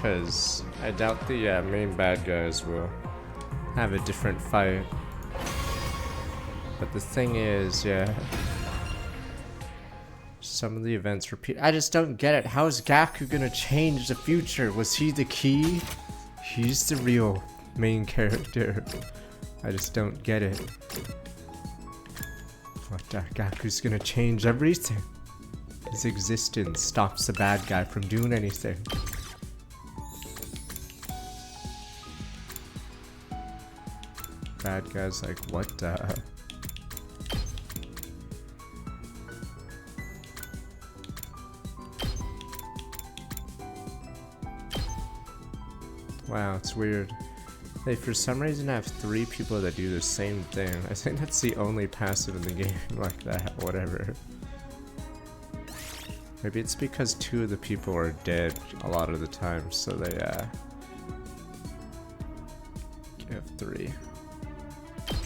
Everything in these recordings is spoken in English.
because I doubt the main bad guys will have a different fight. But the thing is, yeah, some of the events repeat. I just don't get it. How is Gaku gonna change the future? Was he the key? He's the real main character. I just don't get it. What, Gaku's gonna change everything? His existence stops the bad guy from doing anything. Bad guy's like, what the? Wow, it's weird. They for some reason have 3 people that do the same thing. I think that's the only passive in the game like that, whatever. Maybe it's because 2 of the people are dead a lot of the time, so they have 3.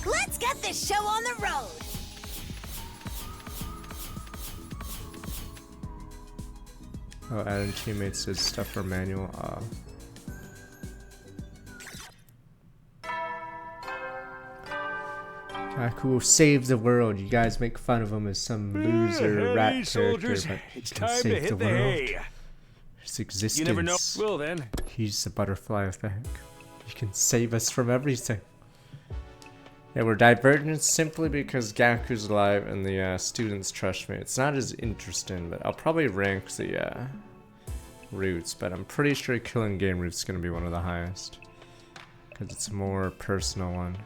Let's get this show on the road! Oh, adding teammates is stuff for manual. Gaku will save the world. You guys make fun of him as some loser rat character, but he can save the world. His existence. You never know. Well then. He's the butterfly effect. He can save us from everything. Yeah, we're divergent simply because Gaku's alive and the students trust me. It's not as interesting, but I'll probably rank the routes, but I'm pretty sure killing game route's is going to be one of the highest. Because it's a more personal one.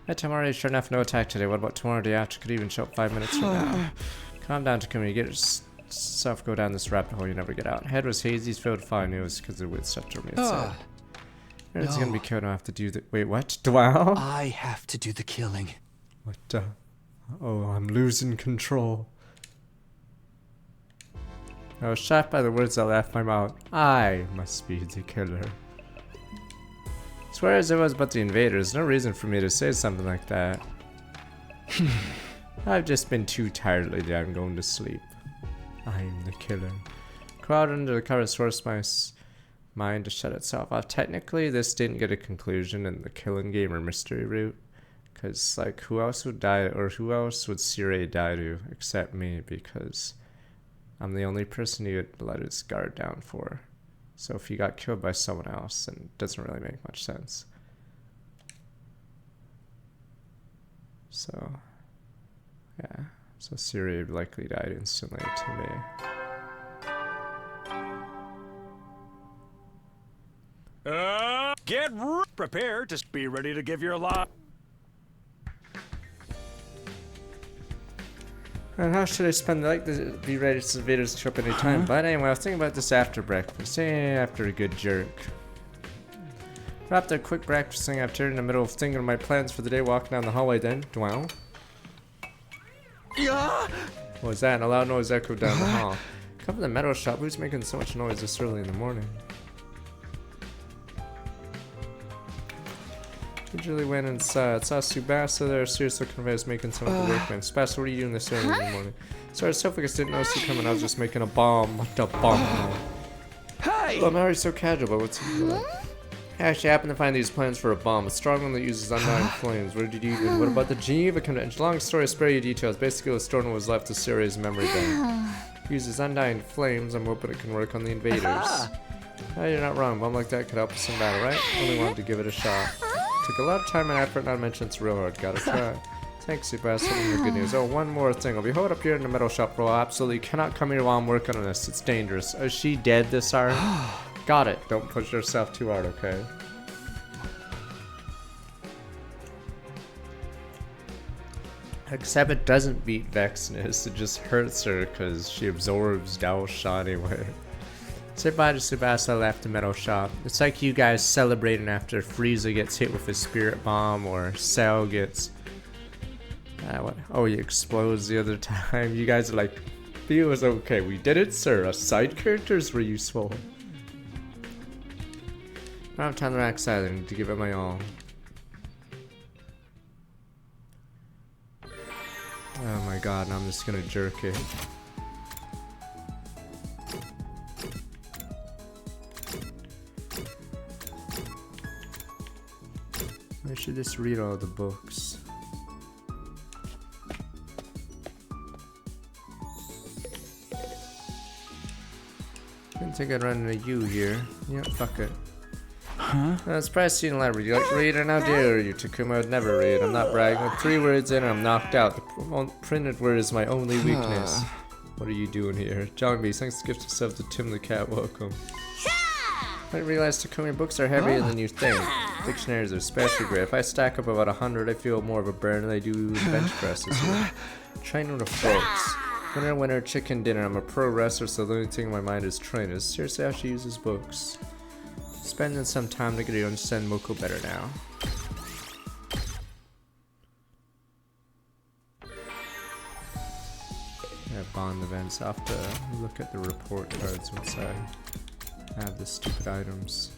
Hey, tomorrow sure enough, no attack today. What about tomorrow day after? Could even show up 5 minutes from now. Calm down, Takumi. Get yourself go down this rabbit hole you never get out. Head was hazy, he's filled with fine. It was because of weird stuff to me. It's gonna be killed. I have to do the. Wait, what? Wow. I have to do the killing. What? Oh, I'm losing control. I was shocked by the words that left my mouth. I must be the killer. Swear as it was about the invaders, no reason for me to say something like that. I've just been too tired lately. I'm going to sleep. I'm the killer. Crawled under the covers, forced my mind to shut itself off. Technically, this didn't get a conclusion in the killing game or mystery route. Because, like, who else would die, or who else would Sirei die to except me? Because I'm the only person he would let his guard down for. So if he got killed by someone else, then it doesn't really make much sense. So, yeah. So Siri likely died instantly to me. Get prepared to be ready to give your life. And how should I spend the like to be ready to invaders show up any time? But anyway, I was thinking about this after breakfast. After a good jerk. After a quick breakfast thing, I've turned in the middle of thinking of my plans for the day, walking down the hallway then. Wow. Yeah. What was that? A loud noise echoed down the hall. Come from the metal shop. Who's making so much noise this early in the morning? Usually went inside. Saw Tsubasa there. Seriously looking at us making some of the workmen. Tsubasa, what are you doing this early in the morning? Sorry, so focused, didn't notice you coming. I was just making a bomb. What the bomb? Hey! Well, I'm already so casual, but what's I actually happened to find these plans for a bomb. A strong one that uses undying flames. Where did you even? What about the Geneva Convention? Long story, spare you details. Basically, the storm was left to Siri's memory bank. Uses undying flames. I'm hoping it can work on the invaders. Oh, you're not wrong. Bomb like that could help us in battle, right? Only wanted to give it a shot. Took a lot of time and effort, not to mention it's real hard. Gotta try. Thanks, Tsubasa. Good news. Oh, one more thing. I'll be holed up here in the metal shop for a while. Absolutely cannot come here while I'm working on this. It's dangerous. Is she dead this hard? Got it. Don't push yourself too hard, okay? Except it doesn't beat Vexness. It just hurts her because she absorbs Dao Shot anyway. Say bye to Tsubasa left the metal shop. It's like you guys celebrating after Frieza gets hit with a spirit bomb or Cell gets... what? Oh, he explodes the other time. You guys are like, feels okay. We did it, sir. Our side characters were useful. I don't have time to act silent. I need to give it my all. Oh my god, now I'm just gonna jerk it. I should just read all the books. Didn't think I'd run into you here. Yep, fuck it. Huh? It's probably seen library. You like reading? How dare you? Takuma would never read. I'm not bragging. With 3 words in, I'm knocked out. The printed word is my only weakness. What are you doing here? John B. Thanks to gift yourself to Tim the Cat. Welcome. I realized Takumi books are heavier than you think. Dictionaries are especially great. If I stack up about 100, I feel more of a burn than I do in bench presses. Training with folks. Winner, chicken dinner. I'm a pro wrestler, so the only thing in my mind is trainers. Seriously, how she uses books. Spending some time to get to understand Moko better now. Yeah, bond events. I'll have to look at the report cards once I have the stupid items.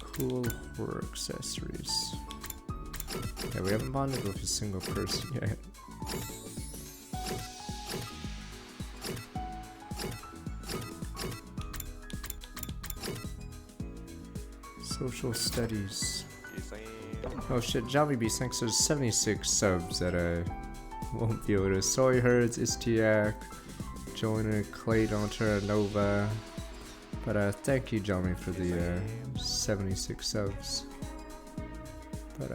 Cool horror accessories. Yeah, we haven't bonded with a single person yet. Social studies. Oh shit, Jolly Beast thanks to 76 subs that I won't be able to. Soy Herds, Istiak, Joiner, Clay Donter, Nova. But thank you, Jolly, for the 76 subs. But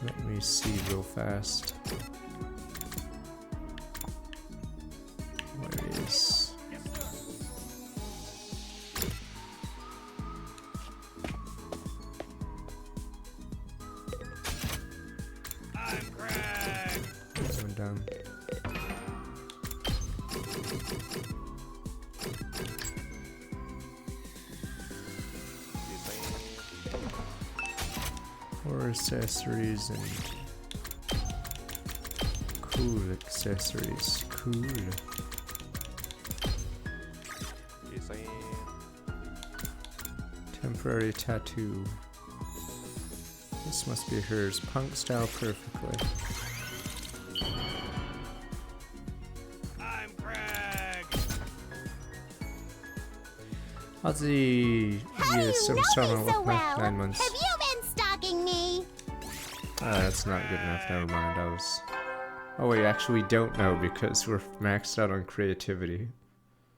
let me see real fast. Where is... I'm Craig. I'm done. Horror accessories and cool accessories. Cool. Temporary tattoo. This must be hers. Punk style perfectly. I'm Craig. Ozzy, yes, I'm sorry, so well. 9 months. Have you been stalking me? That's not good enough. Never mind. I was. Oh wait, actually, we don't know because we're maxed out on creativity.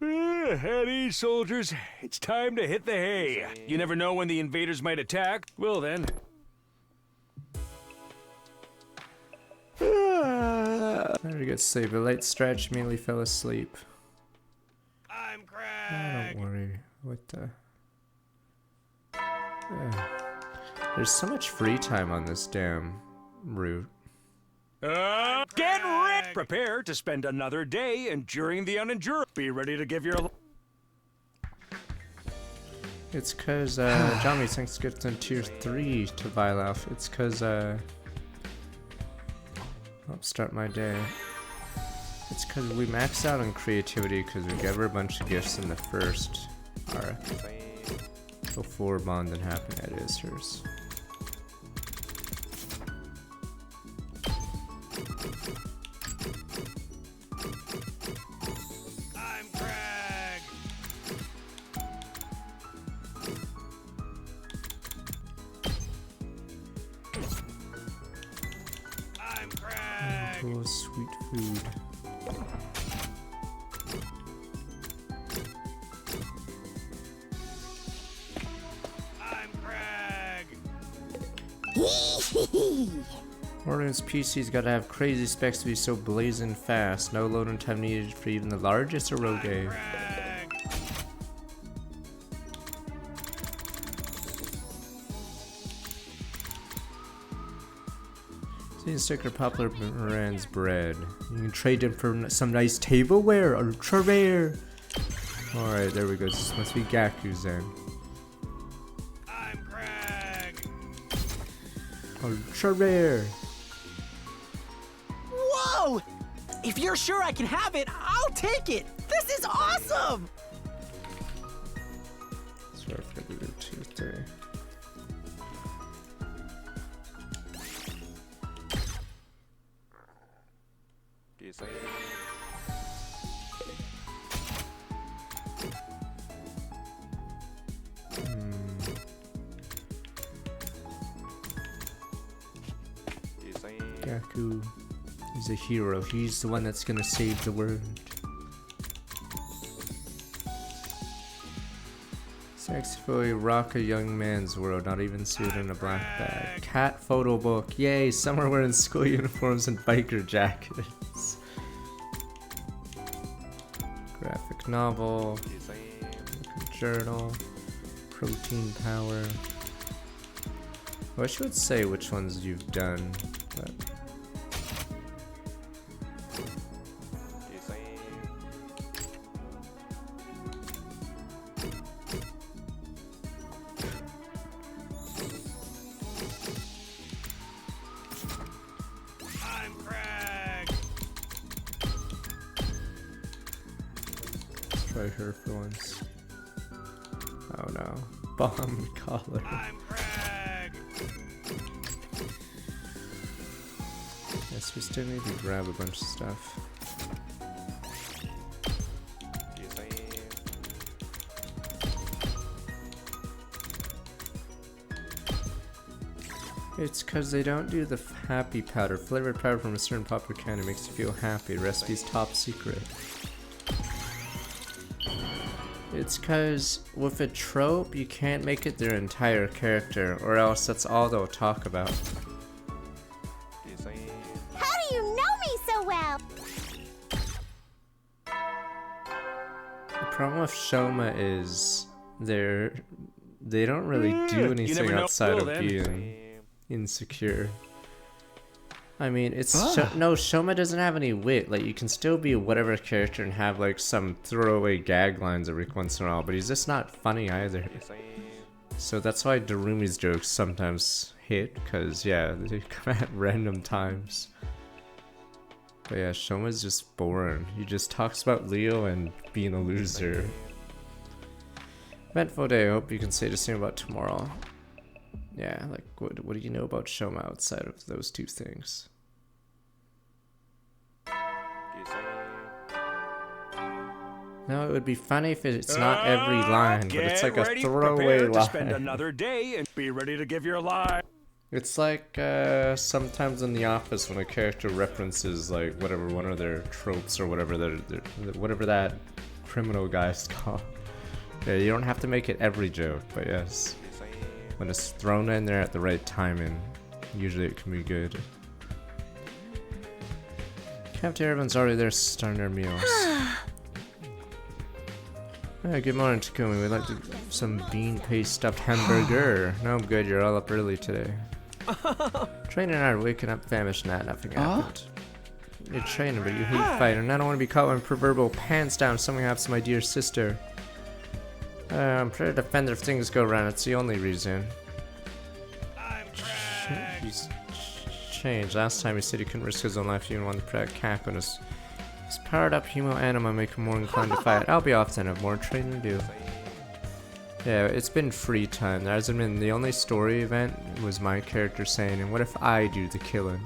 At ease, soldiers. It's time to hit the hay. You never know when the invaders might attack. Well then. Very good sleep. A late stretch, immediately fell asleep. I'm Oh, Craig. don't worry. What the? There's so much free time on this damn route. Get ready. Prepare to spend another day enduring the unendurable. Be ready to give your. It's cause Johnny thinks gets in tier 3 to Vilaf. It's cause I'll start my day. It's cause we maxed out on creativity because we gave her a bunch of gifts in the first arc. Before bonding happened, that is hers. I'm Craig. I'm Craig. Cool, sweet food. I'm Craig. Orion's PC's gotta have crazy specs to be so blazing fast. No loading time needed for even the largest Eroge. Craig. Seeing sticker popular Moran's bread. You can trade him for some nice tableware. Ultra rare. Alright, there we go. This must be Gaku's then. I'm Craig. Ultra rare. Whoa! If you're sure I can have it, I'll take it! This is awesome! Sorry, I forgot to do Tuesday. Gaku, he's a hero. He's the one that's gonna save the world. Sexy boy, rock a young man's world, not even suited in a black bag. Cat photo book, yay, some are wearing school uniforms and biker jackets. Graphic novel, journal, protein powder. I wish you would say which ones you've done, but... I'm Craig. Let's try her for once. Oh no. Bomb collar. I'm Craig. Yes, we still need to grab a bunch of stuff. It's cause they don't do the happy powder. Flavored powder from a certain popular candy makes you feel happy. Recipe's top secret. It's cause with a trope, you can't make it their entire character, or else that's all they'll talk about. How do you know me so well? The problem with Shoma is they don't really do You anything never know outside till of then. being insecure. I mean, it's no, Shoma doesn't have any wit. Like, you can still be whatever character and have like some throwaway gag lines every once in a while, but he's just not funny either. So that's why Darumi's jokes sometimes hit, because yeah, they come at random times. But yeah, Shoma's just boring. He just talks about Leo and being a loser. Eventful day. I hope you can say the same about tomorrow. Yeah, like what do you know about Shoma outside of those two things? No, it would be funny if it's not every line, but it's like a throwaway Prepare to spend line. another day and be ready to give your life. It's like sometimes in The Office when a character references like whatever one of their tropes or whatever whatever that criminal guy's called. Yeah, you don't have to make it every joke, but yes, when it's thrown in there at the right timing, usually it can be good. Cafeteria, everyone's already there starting their meals. Hey, good morning, Takumi. We'd like some bean paste stuffed hamburger. No, I'm good. You're all up early today. Trainer and I are waking up famished. Nothing happened. You're training, but you hate fighting. I don't want to be caught with my proverbial pants down. Something happens to my dear sister. I'm pretty defender if things go wrong. It's the only reason. He's changed. Last time he said he couldn't risk his own life. He even wanted to protect Cack on his powered up humo anima, make him more inclined to fight. I'll be off then. I have more training to do. Yeah, it's been free time. There hasn't been. The only story event was my character saying, and what if I do the killing?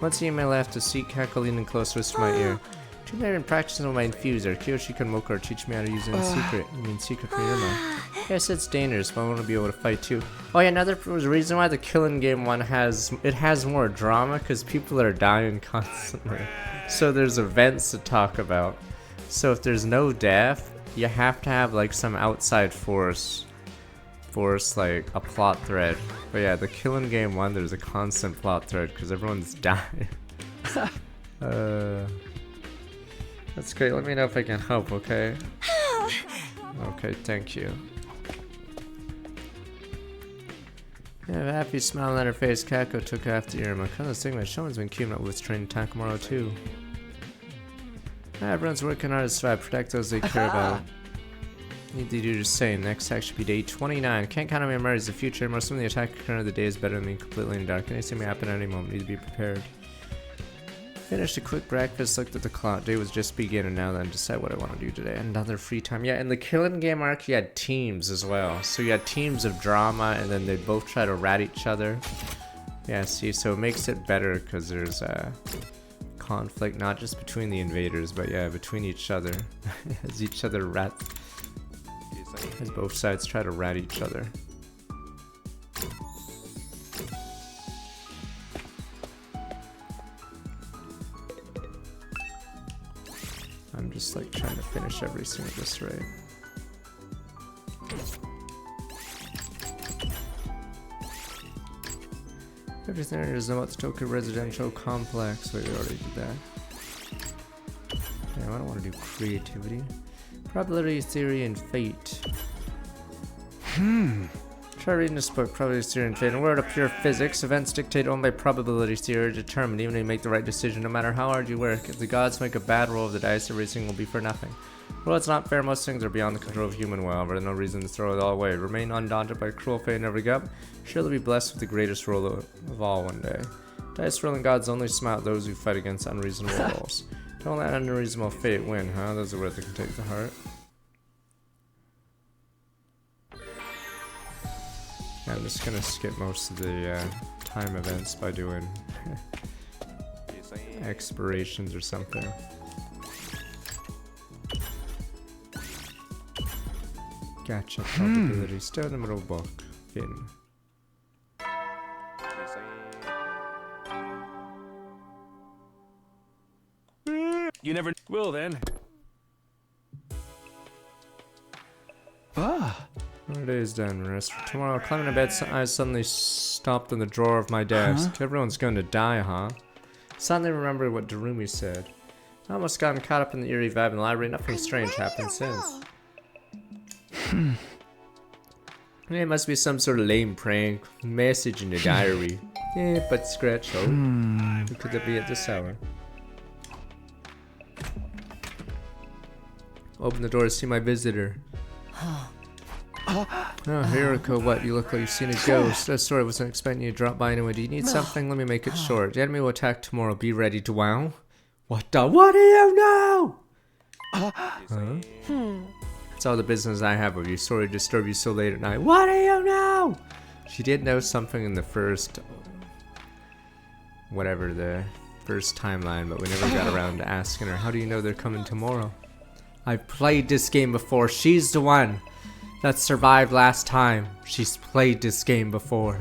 Once he may left to see Cackle leaning close to my ear. Too bad in practicing with my infuser. Kiyoshi Kanmoku teach me how to use it in secret. You mean secret for your mind? Yes, it's dangerous, but I want to be able to fight too. Oh yeah, another reason why the Killing Game one has more drama, because people are dying constantly. So there's events to talk about. So if there's no death, you have to have like some outside force like a plot thread. But yeah, the Killing Game one, there's a constant plot thread because everyone's dying. That's great. Let me know if I can help, okay? Okay, thank you. Yeah, a happy smile on her face. Kako took after Irma. Kind of thing, my Shoman's been keeping up with training Takamaro too. Everyone's working hard to survive, protect those they care about. Need to do the same. Next attack should be day 29. Can't count on my memories of the future. Most of the attack current of the day is better than being completely in the dark. Anything may happen at any moment. Need to be prepared. Finished a quick breakfast, looked at the clock. Day was just beginning now, then decide what I want to do today. Another free time. Yeah, in the Killing Game arc, you had teams as well. So you had teams of drama, and then they both try to rat each other. Yeah, see, so it makes it better because there's conflict, not just between the invaders, but yeah, between each other. As each other rats. As both sides try to rat each other. just like trying to finish everything at this rate. Everything is about the Tokyo residential complex. Wait, we already did that. Damn, I don't want to do creativity. Probability theory and fate. Try reading this book, probability theory and fate. In a world of pure physics, events dictated only by probability theory are determined, even if you make the right decision, no matter how hard you work. If the gods make a bad roll of the dice, everything will be for nothing. Well, it's not fair. Most things are beyond the control of human will, but there's no reason to throw it all away. Remain undaunted by cruel fate and never give up. Surely be blessed with the greatest roll of all one day. Dice rolling gods only smile at those who fight against unreasonable rolls. Don't let unreasonable fate win, huh? Those are worth it can take to heart. Yeah, I'm just gonna skip most of the time events by doing expirations or something. Gotcha. Probability. Still in the middle of the book. Finn. You never will then. Our day is done. Rest for tomorrow. Climbing to bed, eyes suddenly stopped in the drawer of my desk. Everyone's going to die, huh? Suddenly remembered what Darumi said. I almost gotten caught up in the eerie vibe in the library. Nothing strange happened since. It must be some sort of lame prank. Message in the diary. Yeah, but scratch. Oh, who could it be at this hour? Open the door to see my visitor. Oh, Hiriko, what? You look like you've seen a ghost. Sorry, I wasn't expecting you to drop by anyway. Do you need something? Let me make it short. The enemy will attack tomorrow. Be ready to wow. What the? What do you know? That's all the business I have with you. Sorry to disturb you so late at night. What do you know? She did know something in the first... whatever, the first timeline, but we never got around to asking her. How do you know they're coming tomorrow? I've played this game before. She's the one that survived last time. She's played this game before.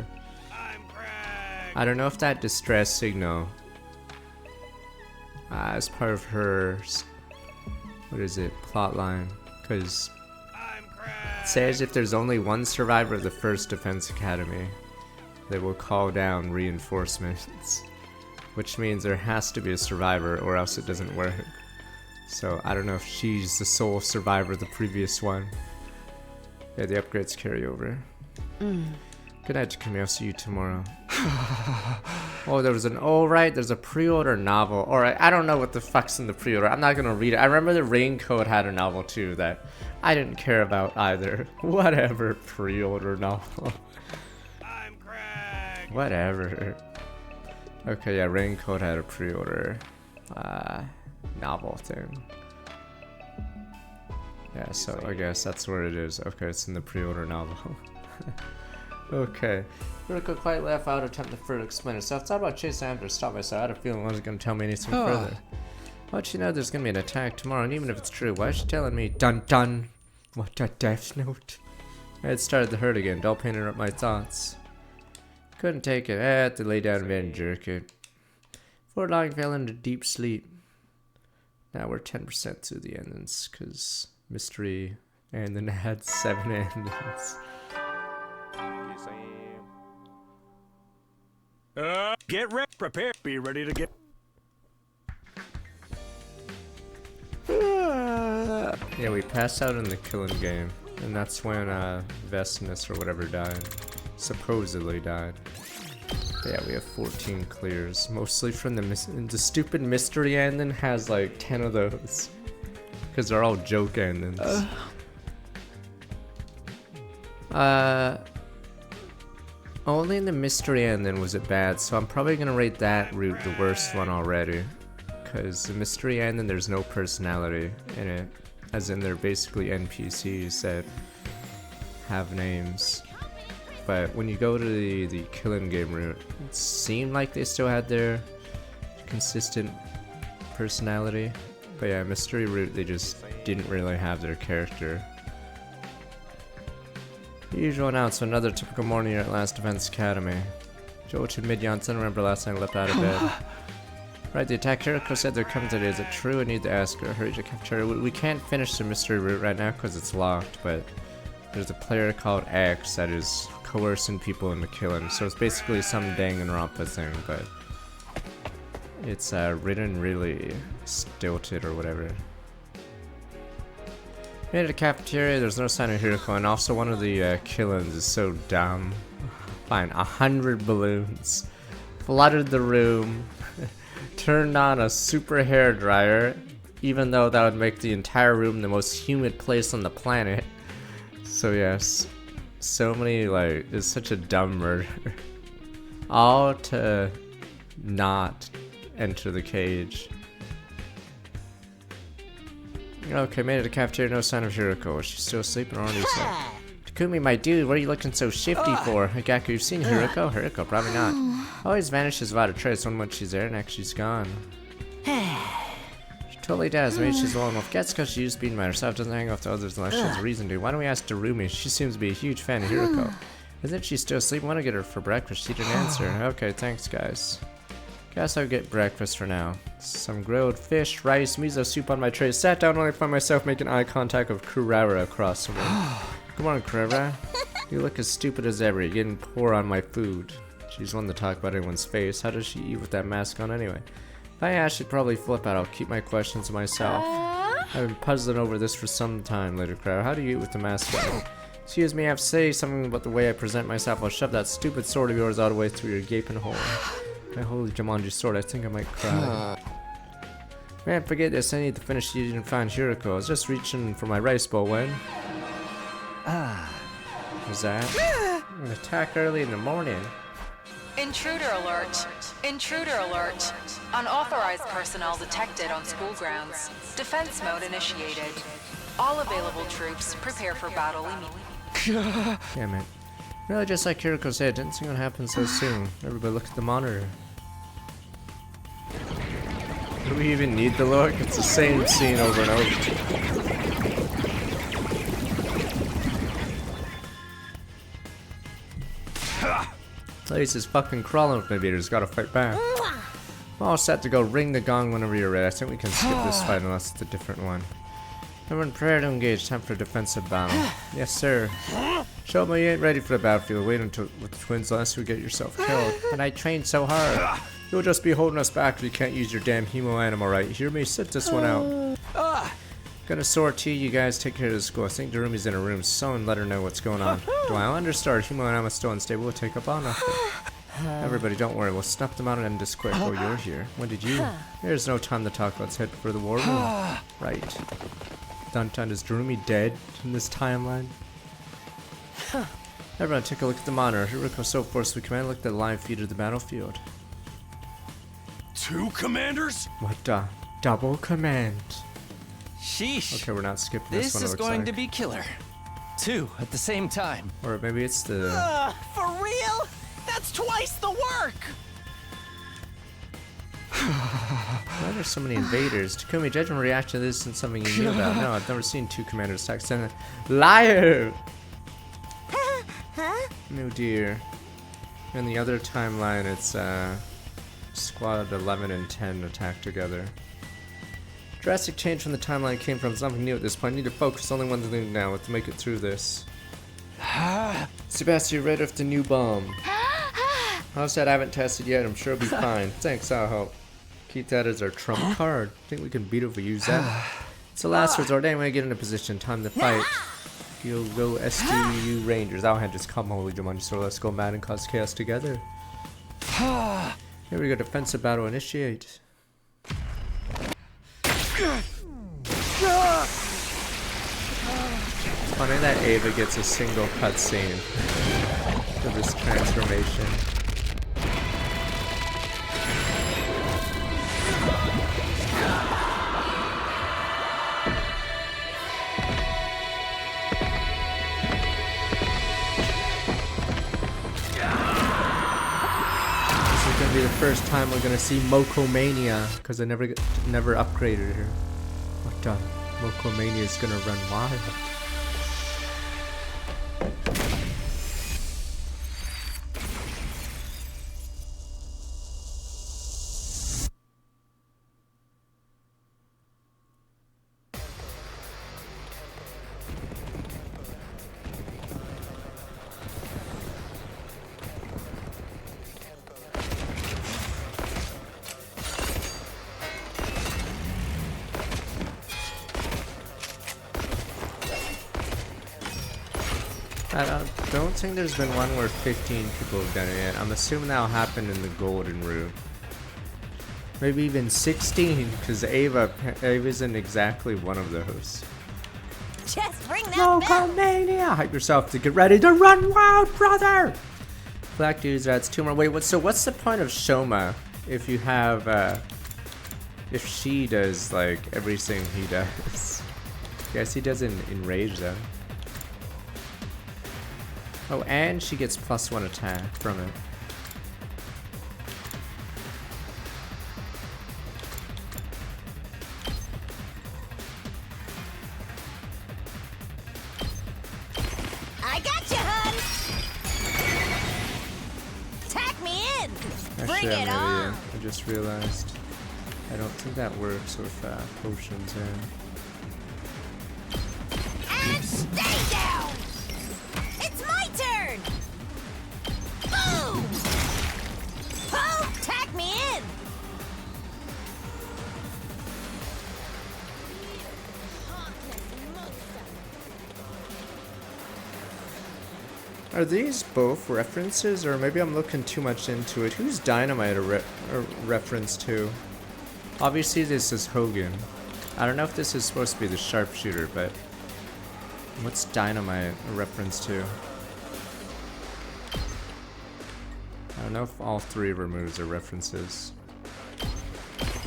I don't know if that distress signal is part of her, what is it, plot line, because it says if there's only one survivor of the first Defense Academy, they will call down reinforcements, which means there has to be a survivor or else it doesn't work. So I don't know if she's the sole survivor of the previous one. Yeah, the upgrades carry over. Good night, Takumi. I'll see you tomorrow. Oh, there was an... Oh, right. There's a pre-order novel. Alright, I don't know what the fuck's in the pre-order. I'm not gonna read it. I remember the Raincoat had a novel, too, that I didn't care about either. Whatever, pre-order novel. Whatever. Okay, yeah, Raincoat had a pre-order novel thing. Yeah, so I guess that's where it is. Okay, it's in the pre-order novel. Okay. Hiriko quite laughed out, attempt to further explain herself. Thought about chasing after to stop myself. I had a feeling it wasn't going to tell me anything further. How'd she know there's going to be an attack tomorrow? And even if it's true, why is she telling me? Dun dun! What a death note. It started to hurt again. Dull pain interrupted my thoughts. Couldn't take it. I had to lay down in bed and jerk it. Before long, fell into deep sleep. Now we're 10% through the endings, because mystery and then had 7 endings. Get ready, prepare, be ready to get. Yeah, we passed out in the killing game, and that's when Vestinus or whatever died. Supposedly died. But yeah, we have 14 clears, mostly from the stupid mystery ending has like 10 of those, because they're all joke endings. Only in the mystery ending was it bad, so I'm probably gonna rate that route the worst one already. Because the mystery ending, there's no personality in it, as in they're basically NPCs that have names. But when you go to the killing game route, it seemed like they still had their consistent personality. But yeah, mystery route, they just didn't really have their character. The usual announcement, another typical morning here at Last Defense Academy. Joichi mid-yawn, I remember last night I leapt out of bed. Right, the attack Hiriko said they're coming today. Is it true? I need to ask her. Hurry to cafeteria. We can't finish the mystery route right now because it's locked, but there's a player called X that is coercing people into killing. So it's basically some Danganronpa thing, but it's written really stilted or whatever. Made it to the cafeteria, there's no sign of Hiriko, and also one of the killings is so dumb. Fine, 100 balloons. Flooded the room. Turned on a super hair dryer, even though that would make the entire room the most humid place on the planet. So yes, so many, like, it's such a dumb murder. All to not enter the cage. Okay, made it to the cafeteria, no sign of Hiriko. Is she still sleeping or already asleep? Takumi, my dude, what are you looking so shifty for? Gaku, you've seen Hiriko? Hiriko, probably not. Always vanishes without a trace. One month she's there, next she's gone. She totally does. Maybe she's the one with gets because she used to be by herself, doesn't hang off to others unless she has a reason to. Why don't we ask Darumi? She seems to be a huge fan of Hiriko. Isn't she still asleep? I want to get her for breakfast. She didn't answer. Okay, thanks, guys. Guess I'll get breakfast for now. Some grilled fish, rice, miso soup on my tray. Sat down only to find myself making eye contact with Kurara across the room. Come on, Kurara. You look as stupid as ever. You're getting poor on my food. She's one to talk about anyone's face. How does she eat with that mask on anyway? If I ask, she'd probably flip out. I'll keep my questions to myself. I've been puzzling over this for some time, later Kurara. How do you eat with the mask on? Excuse me, I have to say something about the way I present myself. I'll shove that stupid sword of yours all the way through your gaping hole. My holy Jumanji sword, I think I might cry. Man, forget this. I need to finish eating and find Hiriko. I was just reaching for my rice bowl when... Was that? An attack early in the morning. Intruder alert. Intruder alert. Unauthorized personnel detected on school grounds. Defense mode initiated. All available troops prepare for battle immediately. Damn it. Really, just like Hiriko said, didn't think it would happen so soon. Everybody look at the monitor. Do we even need the look? It's the same scene over and over. Place is fucking crawling with invaders, gotta fight back. I'm all set to go. Ring the gong whenever you're ready. I think we can skip this fight unless it's a different one. Everyone prepare to engage. Time for a defensive battle. Yes, sir. Show me you ain't ready for the battlefield. Wait until with the twins unless you get yourself killed. But I trained so hard. You'll just be holding us back if you can't use your damn hemo animal right. You hear me? Sit this one out. Gonna sort to you guys take care of the school. I think Darumi's in a room. Someone let her know what's going on. Do I understand? Hemo animal still unstable. We'll take up on her. Everybody, don't worry. We'll snuff them out and end this quick. Oh, you're here. When did you? There's no time to talk. Let's head for the war room. Right. Dun dun. Is Darumi dead in this timeline? Everyone, take a look at the monitor. Hiriko so forced we command. Look at the live feed of the battlefield. 2 commanders? What the? Double command. Sheesh. Okay, we're not skipping this one. This is going to be killer. 2 at the same time. Or maybe it's the... For real? That's twice the work! Why are there so many invaders? Takumi, judging reaction to this isn't something you knew about. No, I've never seen 2 commanders attack. Liar! No dear. In the other timeline, it's Squad 11 and 10 attack together. Drastic change from the timeline came from something new at this point. I need to focus only one thing now to make it through this. Sebastian, right off the new bomb. How's that? I haven't tested yet. I'm sure it'll be fine. Thanks, I'll help. Keep that as our trump card. Think we can beat it if we use that? It's the last resort. Anyway, get in a position. Time to fight. You'll go SDU Rangers. I'll have just come, holy Jumanji, so let's go mad and cause chaos together. Here we go. Defensive battle initiate. Funny that Ava gets a single cutscene for this transformation. This is gonna be the first time we're gonna see Mokomania because I never upgraded her. What the? Mokomania is gonna run wild. I don't think there's been one where 15 people have done it yet. I'm assuming that'll happen in the golden room. Maybe even 16, because Ava isn't exactly one of those. Just ring that bell. Mocomania! Hype yourself to get ready to run wild, brother! Black dudes, that's 2 more. Wait, what's the point of Shoma if you have, if she does, like, everything he does? Guess he doesn't enrage though. Oh, and she gets +1 attack from it. I got you, hun. Tack me in. Bring Actually, it on. I just realized I don't think that works with potions in. And stay down. It's my turn. Boom. Boom. Tack me in. Are these both references, or maybe I'm looking too much into it? Who's Dynamite a reference to? Obviously this is Hogan. I don't know if this is supposed to be the sharpshooter, but what's Dynamite a reference to? I don't know if all 3 of her moves are references.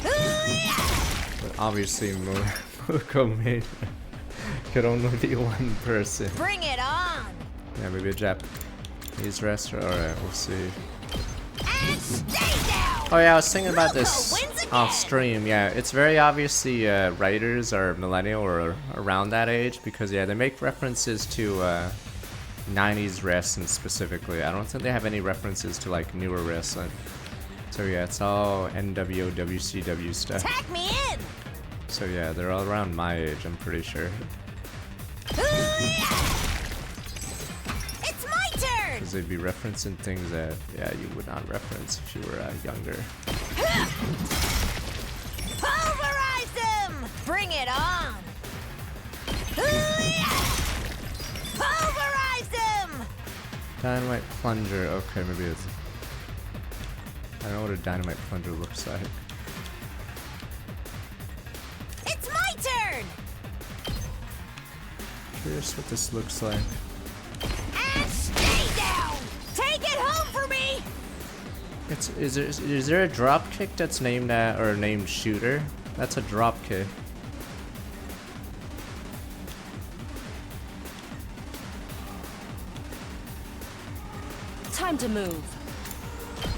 But obviously Mocomania could only be one person. Bring it on. Yeah, maybe a Japanese wrestler. Alright, we'll see. And stay down. Oh yeah, I was thinking about this Loco wins again. off stream. Yeah, it's very obviously writers are millennial or around that age, because yeah, they make references to 90s wrestling specifically. I don't think they have any references to like newer wrestling. So yeah, it's all NWO, WCW stuff. Tack me in. So yeah, they're all around my age, I'm pretty sure. It's my turn. Because they'd be referencing things that, yeah, you would not reference if you were younger. Pulverize them. Bring it on. Pulverize them. Dynamite plunger. Okay, maybe it's. I don't know what a dynamite plunger looks like. It's my turn. Curious what this looks like. And stay down. Take it home for me. Is there a drop kick that's named or named shooter? That's a drop kick. Time to move.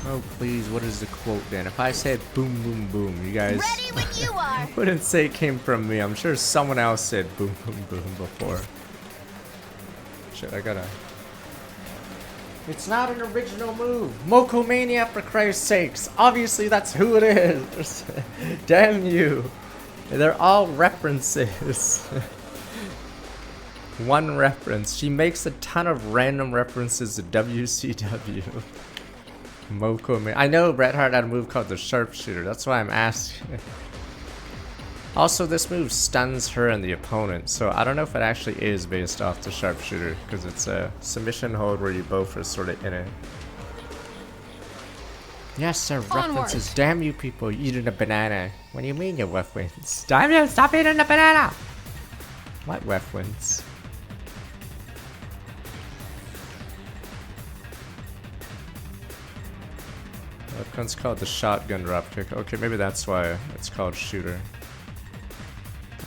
Oh please, what is the quote then? If I said boom boom boom, you guys Ready when you are. wouldn't say it came from me. I'm sure someone else said boom boom boom before. Shit, I gotta. It's not an original move. Mocomania, for Christ's sakes. Obviously that's who it is. Damn you. They're all references. One reference. She makes a ton of random references to WCW. Mocomania. I know Bret Hart had a move called the Sharpshooter. That's why I'm asking. Also, this move stuns her and the opponent, so I don't know if it actually is based off the Sharpshooter, because it's a submission hold where you both are sort of in it. Yes, they're references. Damn you people eating a banana. What do you mean you weapons? Damn you, stop eating the banana! What weapons? That one's called the shotgun dropkick. Okay, maybe that's why it's called shooter.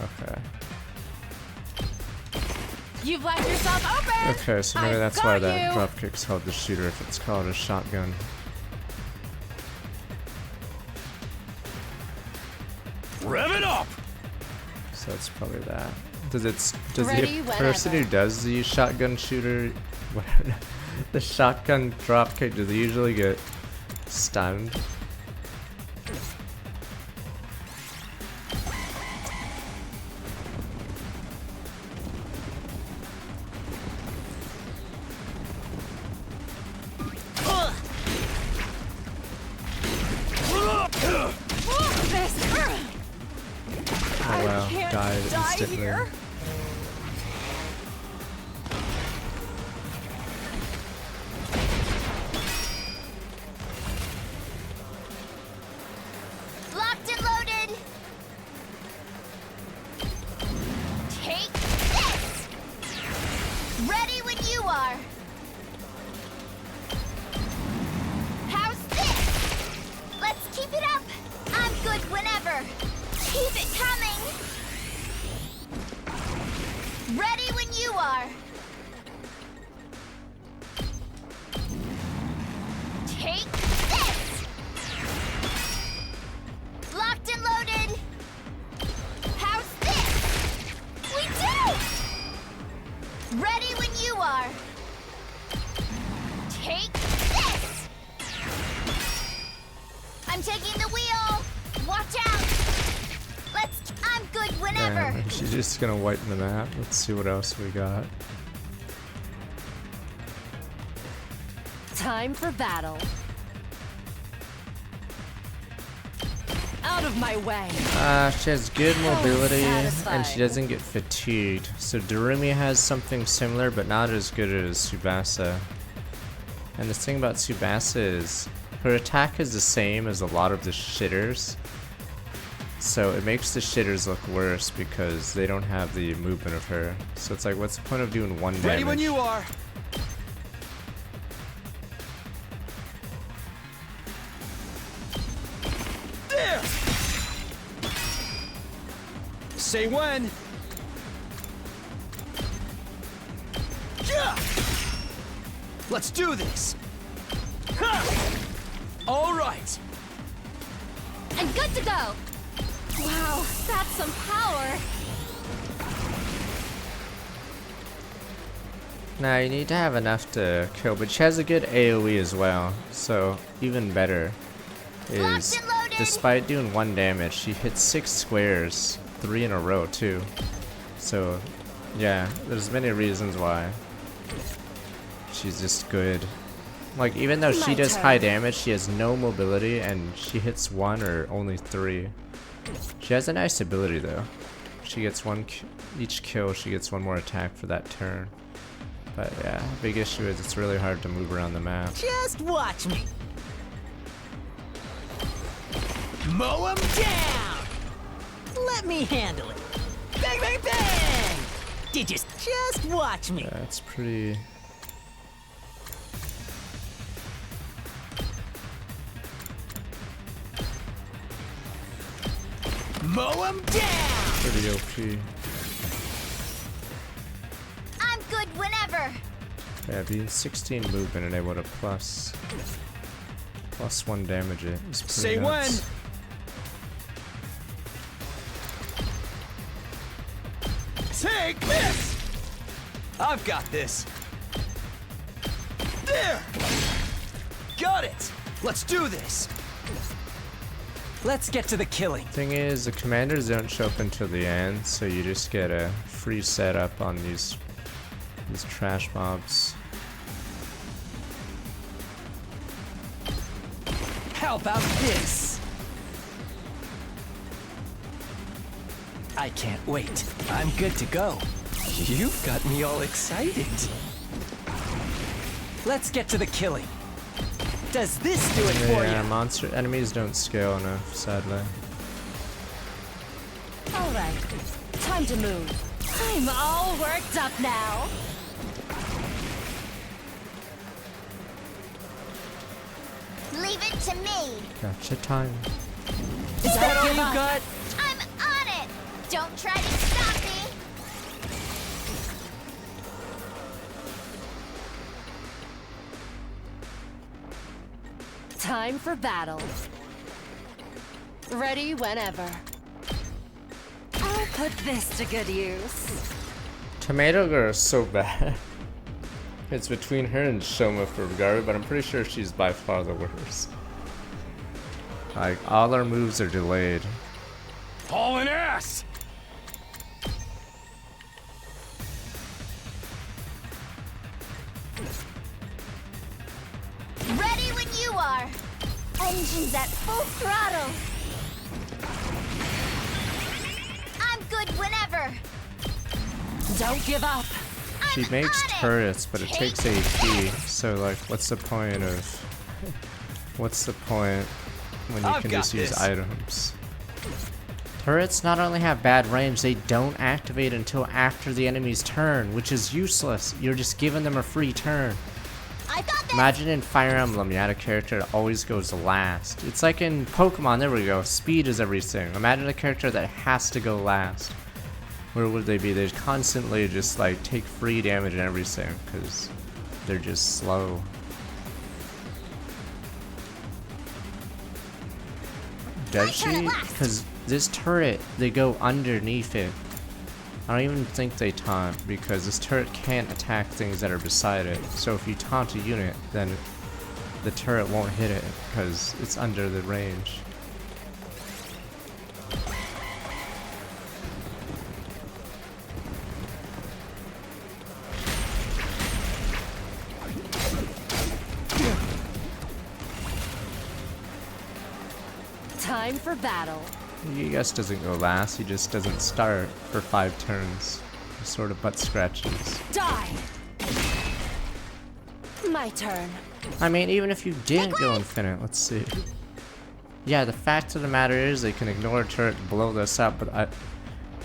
Okay. You've left yourself open. Okay, so maybe I've that's why got that you. dropkick's called the shooter if it's called a shotgun. Rev it up! So it's probably that. Does Ready the person who whenever. does the shotgun shooter, the shotgun dropkick, do they usually get stunned? Oh wow, died instantly. Ready when you are. Take this! Locked and loaded! How's this? We do! Ready when you are. Take this! I'm taking the wheel! Watch out! I'm good whenever! Damn, she's just gonna wipe the map. Let's see what else we got. Time for battle. Out of my way. She has good mobility and satisfied. she doesn't get fatigued. So Darumi has something similar but not as good as Tsubasa. And the thing about Tsubasa is her attack is the same as a lot of the shitters. So it makes the shitters look worse because they don't have the movement of her. So it's like, what's the point of doing one damage? Ready when you are. There. Say when. Yeah. Let's do this. Ha. All right. And good to go. Wow, that's some power. Now you need to have enough to kill, but she has a good AoE as well. So even better is, Locked and loaded. despite doing 1 damage, she hits 6 squares, 3 in a row too. So yeah, there's many reasons why she's just good. Like, even though she My does turn. high damage, she has no mobility and she hits 1 or only 3. She has a nice ability though. She gets each kill she gets 1 more attack for that turn. But yeah, big issue is it's really hard to move around the map. Just watch me. Mow 'em down! Let me handle it. Bang, bang, bang! Did you just watch me? Yeah, it's pretty... Mow 'em down! pretty OP. I'm good whenever! Yeah, being 16 movement and able to plus 1 damage it is pretty Say nuts. Take this. I've got this. There. Got it. Let's do this. Let's get to the killing. Thing is, the commanders don't show up until the end, so you just get a free setup on these trash mobs. How about this? I can't wait. I'm good to go. You've got me all excited. Let's get to the killing. Does this do it for Yeah, you? monster enemies don't scale enough, sadly. All right, time to move. I'm all worked up now. Leave it to me! Gotcha time. Is that all you got? I'm on it! Don't try to stop me! Time for battle. Ready whenever. I'll put this to good use. Tomato Girl is so bad. It's between her and Shoma for Garu, but I'm pretty sure she's by far the worst. Like, all our moves are delayed. Hauling ass! Ready when you are! Engines at full throttle! I'm good whenever! Don't give up. She I'm makes on it. turrets, but it takes AP, so like, what's the point of... What's the point when you I've can got just use this. items? Turrets not only have bad range, they don't activate until after the enemy's turn, which is useless. You're just giving them a free turn. I got this! Imagine in Fire Emblem, you had a character that always goes last. It's like in Pokemon, there we go, speed is everything. Imagine a character that has to go last. Where would they be? They constantly just like take free damage and everything because they're just slow. Does she? Because this turret, they go underneath it. I don't even think they taunt because this turret can't attack things that are beside it. So if you taunt a unit, then the turret won't hit it because it's under the range. Time for battle. He just doesn't go last, he just doesn't start for 5 turns. He sort of butt scratches. Die! My turn. I mean, even if you did go infinite, let's see. Yeah, the fact of the matter is they can ignore a turret to blow this up, but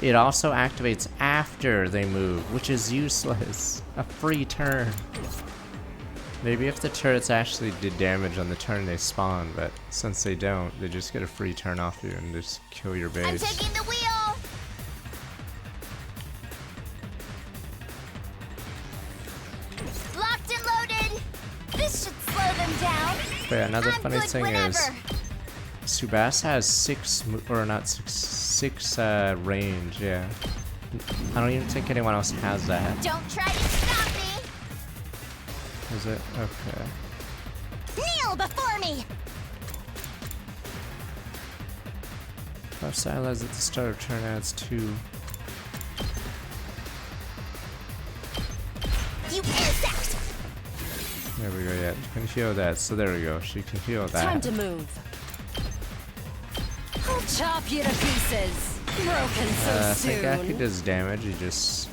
it also activates after they move, which is useless. A free turn. Maybe if the turrets actually did damage on the turn they spawn, but since they don't, they just get a free turn off you and just kill your base. I'm taking the wheel. Locked and loaded. This should slow them down. But yeah, another I'm funny good thing whenever. is, Tsubasa has 6 range, yeah. I don't even think anyone else has that. Don't try to stop me. Is it? Okay. Kneel before me. Buff allies at the start of turn adds 2. You insect. There we go, yeah. You can heal that, so there we go. She can heal that. Time to move. I'll chop you to pieces. Broken so I think Aki soon. does damage, he just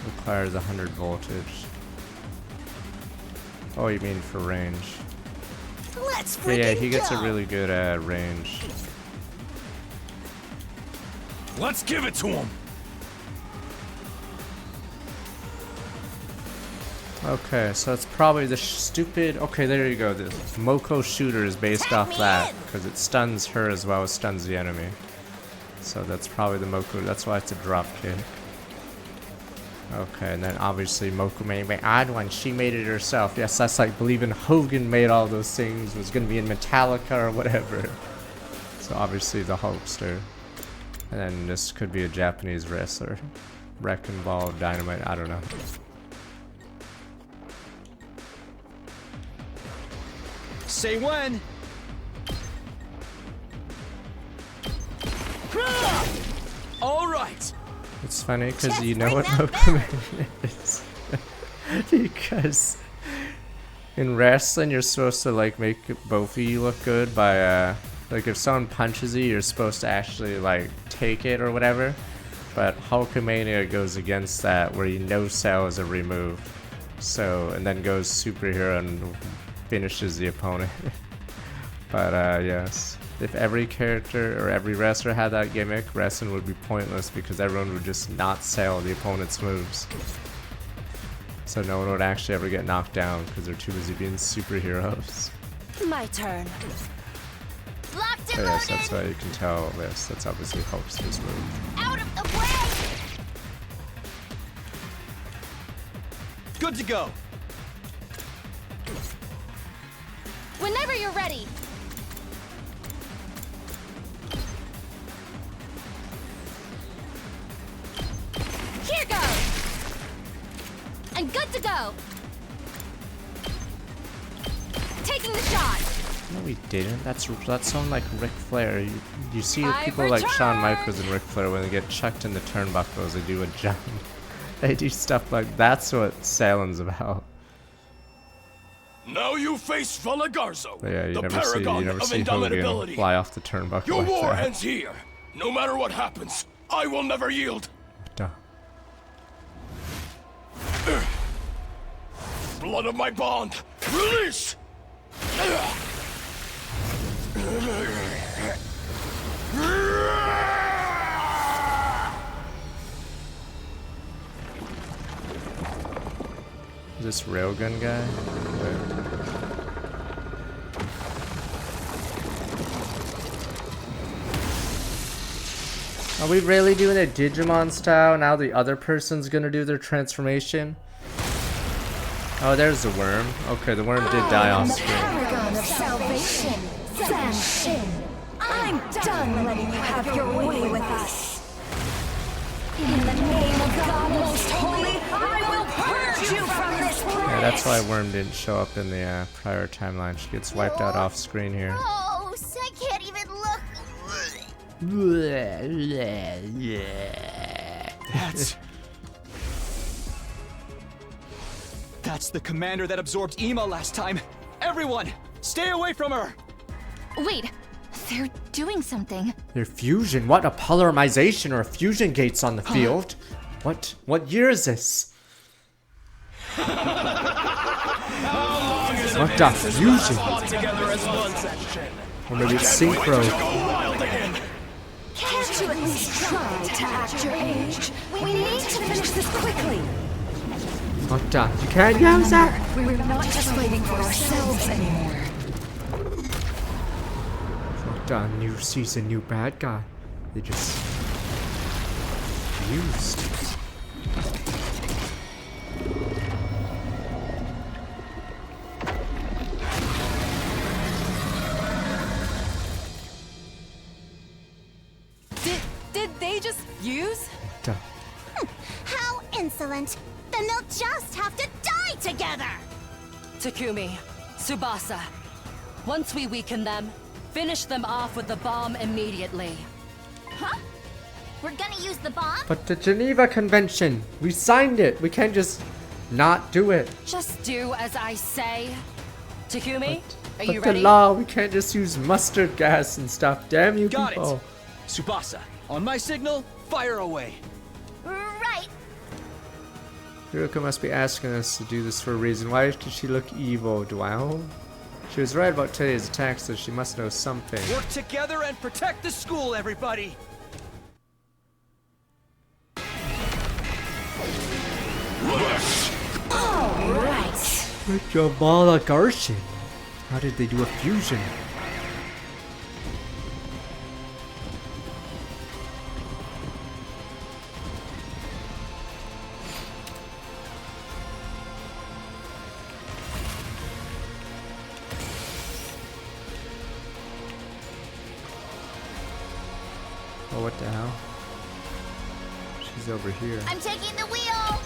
requires 100 voltage. Oh, you mean for range? Let's Yeah, freaking yeah, he gets go. a really good range. Let's give it to him. Okay, so it's probably the stupid... Okay, there you go. The Moko shooter is based Tag off me that, in. because it stuns her as well as stuns the enemy. So that's probably the Moko... That's why it's a drop kick. Okay, and then obviously Moko made the odd one. She made it herself. Yes, that's like believing Hogan made all those things. Was going to be in Metallica or whatever. So obviously the Hulkster. And then this could be a Japanese wrestler. Wrecking Ball, Dynamite, I don't know. Say when. All right. It's funny because Just you know bring what that Mokuman is. Because in wrestling you're supposed to like make both of you look good by like if someone punches you you're supposed to actually like take it or whatever. But Hulkamania goes against that where you no cells are removed. So and then goes superhero and finishes the opponent. But yes. If every character or every wrestler had that gimmick, wrestling would be pointless because everyone would just not sell the opponent's moves. So no one would actually ever get knocked down because they're too busy being superheroes. My turn. Locked But and yes, loaded. that's why you can tell this. That's obviously Hulkster's move. Out of the way. Good to go. Whenever you're ready. Here goes. I'm good to go. Taking the shot. No, we didn't. That's sound like Ric Flair. You see I people like Shawn return! Michaels and Ric Flair when they get chucked in the turnbuckles, they do a jump. They do stuff like that's what Salen's about. Now you face Valagarzo, But yeah, you the never paragon of see indomitability. Hogan fly off the turnbuckle Your like war that. ends here. No matter what happens, I will never yield. Duh. Blood of my bond, release! Is this railgun guy? Wait. Are we really doing it Digimon style? Now the other person's gonna do their transformation? Oh, there's the worm. Okay, the worm did die off screen. Paragon of salvation, Sam Shin. I'm done letting you have your way with us. In the name of God Most Holy, I will purge you from this place. Yeah, that's why Worm didn't show up in the prior timeline. She gets wiped out off screen here. Gross, I can't even look. That's the commander that absorbed Ema last time. Everyone, stay away from her. Wait, they're doing something. Their fusion? What? A polymerization or a fusion gates on the field? What year is this? What the fusion? Or maybe it's synchro. Can't you at least try to act your age? We need to finish this quickly. What the? You can't use that? We're not just fighting for ourselves anymore. What the? New season, new bad guy. They just fused. Did they just fuse? What the? How insolent! Then they'll just have to die together! Takumi, Tsubasa. Once we weaken them, finish them off with the bomb immediately. Huh? We're gonna use the bomb? But the Geneva Convention, we signed it. We can't just not do it. Just do as I say. Takumi, are But you the ready? law, we can't just use mustard gas and stuff. Damn you Got people. it. Tsubasa, on my signal, fire away. Right. Hiruka must be asking us to do this for a reason. Why did she look evil? Wow. She was right about today's attack, so she must know something. Work together and protect the school, everybody. Alright. Javala Garshin. How did they do a fusion? Oh, what the hell? She's over here. I'm taking the wheel!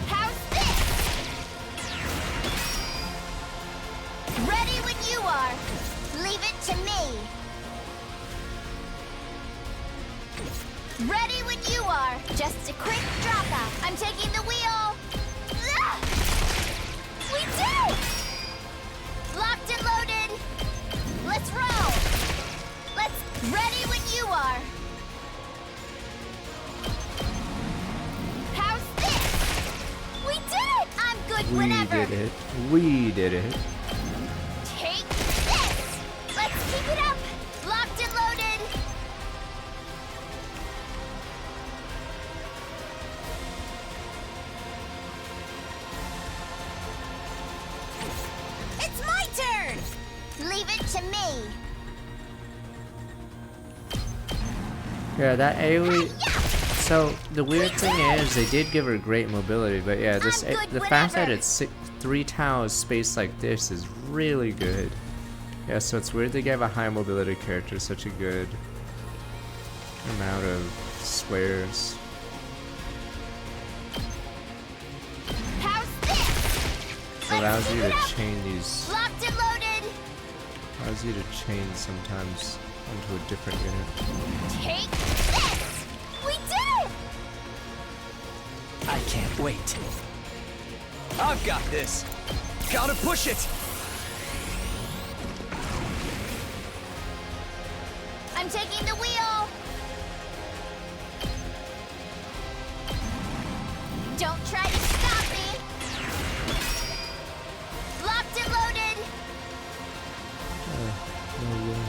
How's this? Ready when you are. Leave it to me. Ready when you are. Just a quick drop out. I'm taking the wheel. Ah! We did! Locked and loaded. Let's roll. Let's ready when you are. How's this? We did it! I'm good whenever. We did it. We did it. Take this! Let's keep it up! Locked and loaded! It's my turn! Leave it to me! Yeah, that AoE. So the weird thing is, they did give her great mobility, but yeah, this I'm good the fact that whenever. it's 3 tiles spaced like this is really good. Yeah, so it's weird they gave a high mobility character such a good amount of squares. How's this? It allows you to chain these. Locked and loaded! Allows you to chain sometimes onto a different unit. Take this! We did it! I can't wait. I've got this. Gotta push it. I'm taking the wheel! Don't try to stop me! Locked and loaded! No way.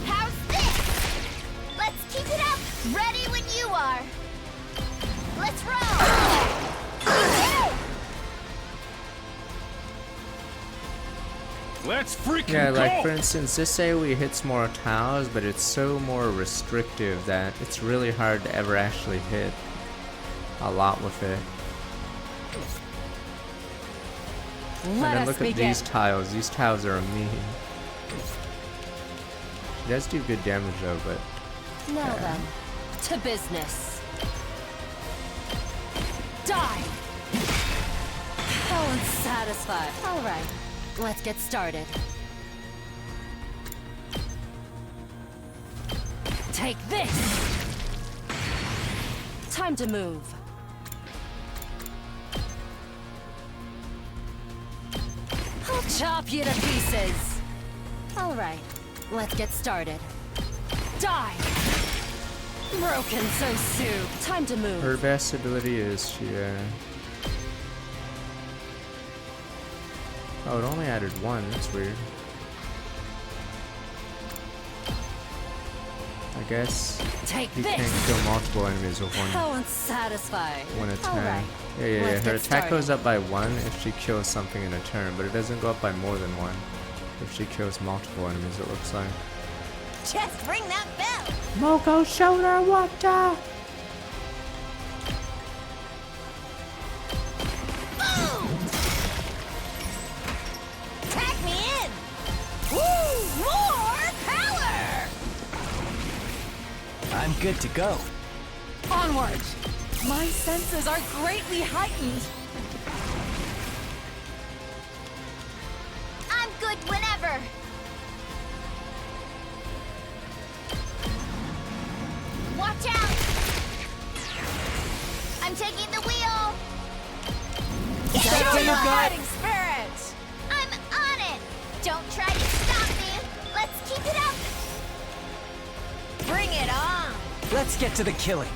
How's this? Let's keep it up! Ready when you are! Let's Let's freaking Yeah, like go! for instance, this AoE hits more towers, but it's so more restrictive that it's really hard to ever actually hit a lot with it. And Let then us look at begin. these tiles. These tiles are mean. She does do good damage though, but Now then, to business. Die! Oh, unsatisfied. All right, let's get started. Take this! Time to move. I'll chop you to pieces. All right, let's get started. Die! Broken so soon. Time to move. her best ability is she. Oh, it only added one. That's weird. I guess Take you this! can't kill multiple enemies with How unsatisfying. one All attack. right. Yeah, yeah, yeah. Let's Her get attack started. goes up by one if she kills something in a turn, but it doesn't go up by more than one if she kills multiple enemies, it looks like. Just ring that bell. Moko shoulder water! Boom! Tag me in. Woo! More power. I'm good to go. Onward! My senses are greatly heightened. I'm good whenever. Watch out! I'm taking the wheel. Show your fighting spirit. I'm on it. Don't try to stop me. Let's keep it up. Bring it on. Let's get to the killing.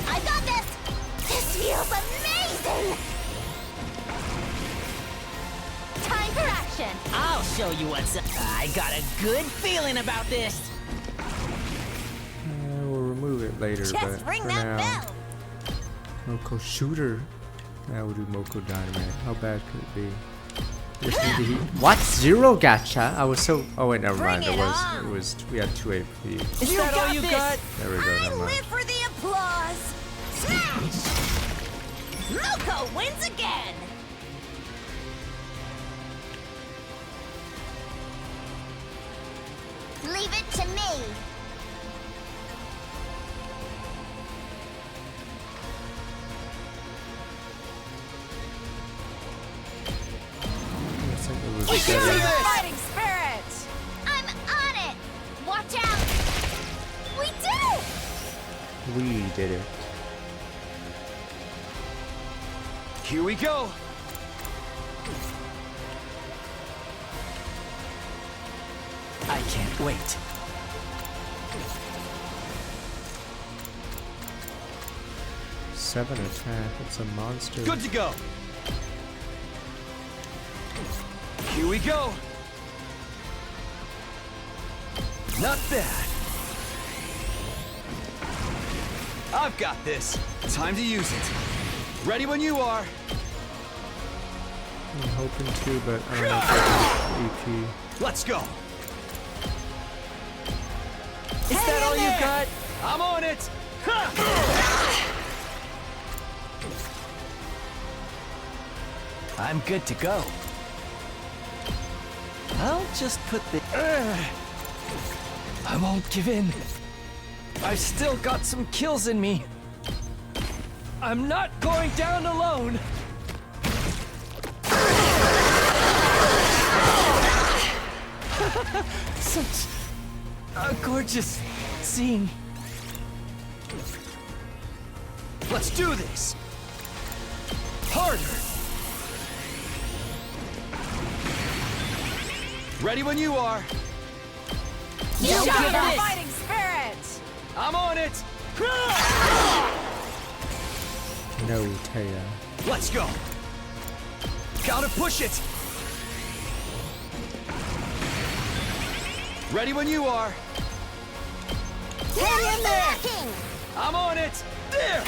I got this. This feels amazing. Time for action. I'll show you what's up. I got a good feeling about this. We'll remove it later, Just but ring for that now, bell. Moko shooter. Now we'll do Moko dynamite. How bad could it be? Just need to heat. What? Zero gacha? I was so. Oh wait, never mind. Bring It it was. on. It was. We had 2 AP. Is that all you got? There we go. I Never mind. live for the applause. Smash! Moko wins again. Leave it to me. I think it was Show better. your fighting spirit. I'm on it. Watch out. We did it. We did it. Here we go. I can't wait. Seven attack. It's a monster. Good to go. Here we go. Not bad. I've got this. Time to use it. Ready when you are. I'm hoping to, but I don't know if I can EP. Let's go. Is that all you got? I'm on it. I'm good to go. I'll just put the... I won't give in. I've still got some kills in me. I'm not going down alone. Such a gorgeous scene. Let's do this. Harder. Ready when you are. You Don't got give the this. fighting spirit. I'm on it. No, Taya. Let's go. Gotta push it. Ready when you are. Hang in there. King. I'm on it. There.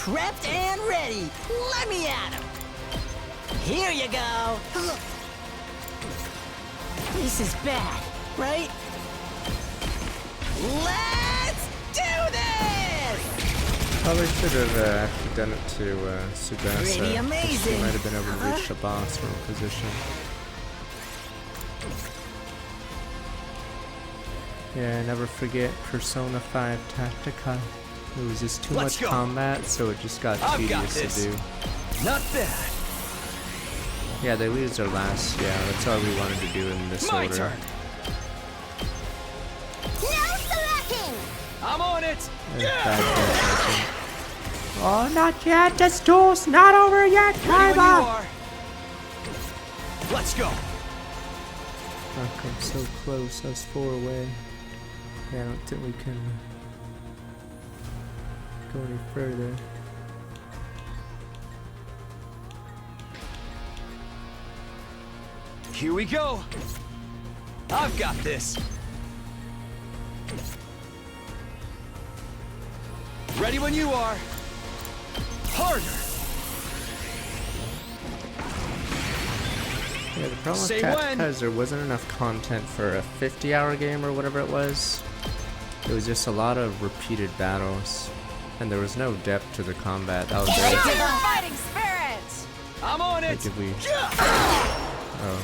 prepped and ready. Let me at him. Here you go. This is bad, right? Let's do this! Probably should have actually done it to Tsubasa. Pretty amazing. She might have been able to reach the boss from a position. Yeah, never forget Persona 5 Tactica. It was just too much combat, so it just got tedious to do. Not bad. Yeah, they lose their last. Yeah, that's all we wanted to do in this My order. turn. No slacking! I'm on it. Oh, not yet. This duel's not over yet, Ready when you are. Let's go. I've come so close. I was 4 away. Yeah, I don't think we can go any further. Here we go. I've got this. Ready when you are. Harder. Yeah, the problem Say with when. Tactica is there wasn't enough content for a 50-hour game or whatever it was. It was just a lot of repeated battles, and there was no depth to the combat. That was very Fighting spirit! I'm on it. like if we. Oh.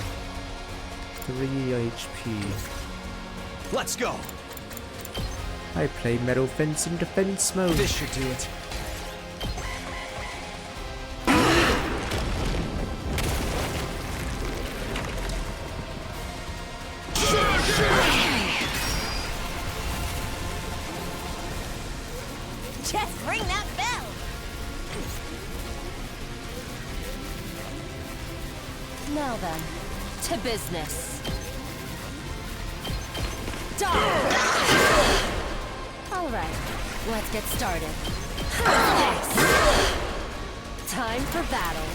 3 HP. Let's go. I play Metal Fence in defense mode. This should do it. Just ring that bell! Now then, to business. Die! All right, let's get started. Time for battle.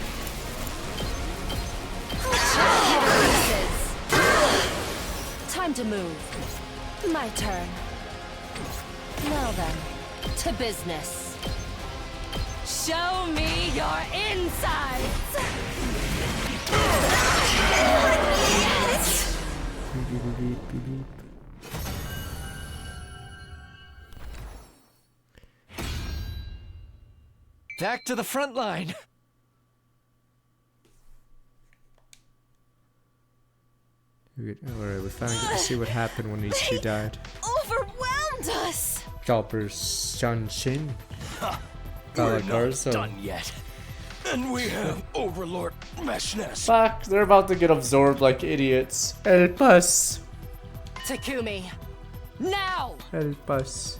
Time to move. My turn. Now then, to business. Show me your insides! Back to the front line. Alright, we finally get to see what happened when these two died. Overwhelmed us! Galper Shanshin. We're not Garza. done yet. And we have Overlord Meshness. Fuck, they're about to get absorbed like idiots. Help us. Takumi, now! Help us.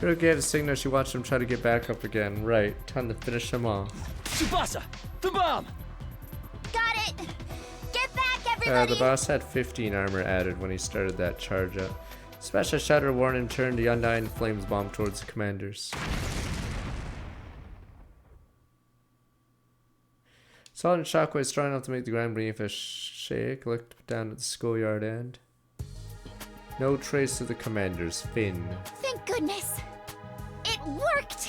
You'll get a signal. She watched him try to get back up again. Right, time to finish him off. Tsubasa, the bomb. Got it! Get back, everybody! The boss had 15 armor added when he started that charge up. Special Shatter warned him turned the Undying Flames bomb towards the commanders. Solid shockwave strong enough to make the ground beneath us shake. Looked down at the schoolyard end. No trace of the commanders. Finn. Thank goodness! It worked!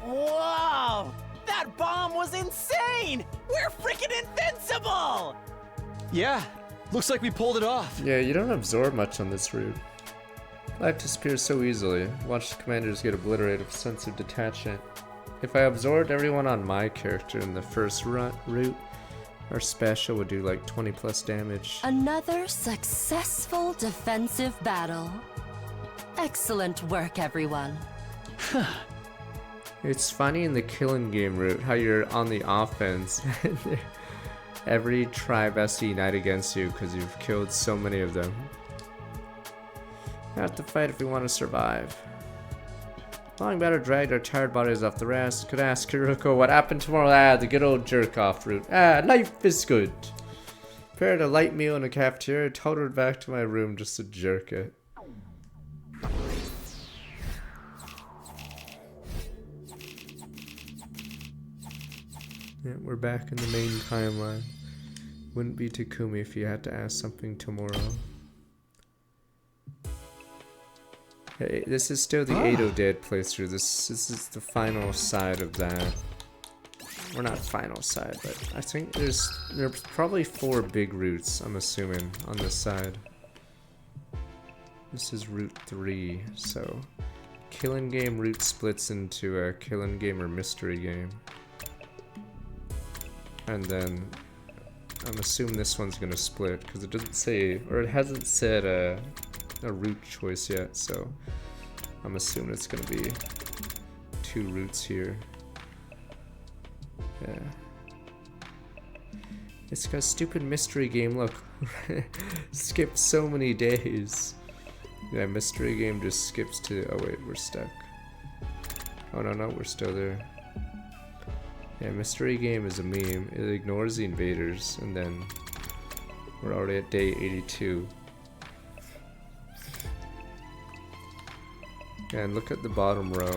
Whoa! That bomb was insane! We're freaking invincible! Yeah, looks like we pulled it off. Yeah, you don't absorb much on this route. Life disappears so easily. Watch the commanders get obliterated with sense of detachment. If I absorbed everyone on my character in the first route, our special would do like 20 plus damage. Another successful defensive battle. Excellent work, everyone. It's funny in the killing game route how you're on the offense. Every tribe has to unite against you because you've killed so many of them. We have to fight if we want to survive. Long battle dragged our tired bodies off the rest. Could ask Kiruko what happened tomorrow. Ah, the good old jerk off route. Ah, life is good. Prepared a light meal in the cafeteria, totaled back to my room just to jerk it. Yeah, we're back in the main timeline. Wouldn't be Takumi if you had to ask something tomorrow. This is still the Ado Dead playthrough. This is the final side of that. Or not final side, but I think there's probably 4 big routes, I'm assuming, on this side. This is route 3, so Killing Game route splits into a Killing Game or Mystery Game. And then I'm assuming this one's gonna split because it doesn't say, or it hasn't said a route choice yet, so I'm assuming it's gonna be 2 routes here. Yeah. It's got a stupid mystery game, look. Skipped so many days. Yeah, mystery game just skips to, oh wait, we're stuck. Oh no, we're still there. Yeah, mystery game is a meme. It ignores the invaders, and then we're already at day 82. Yeah, and look at the bottom row.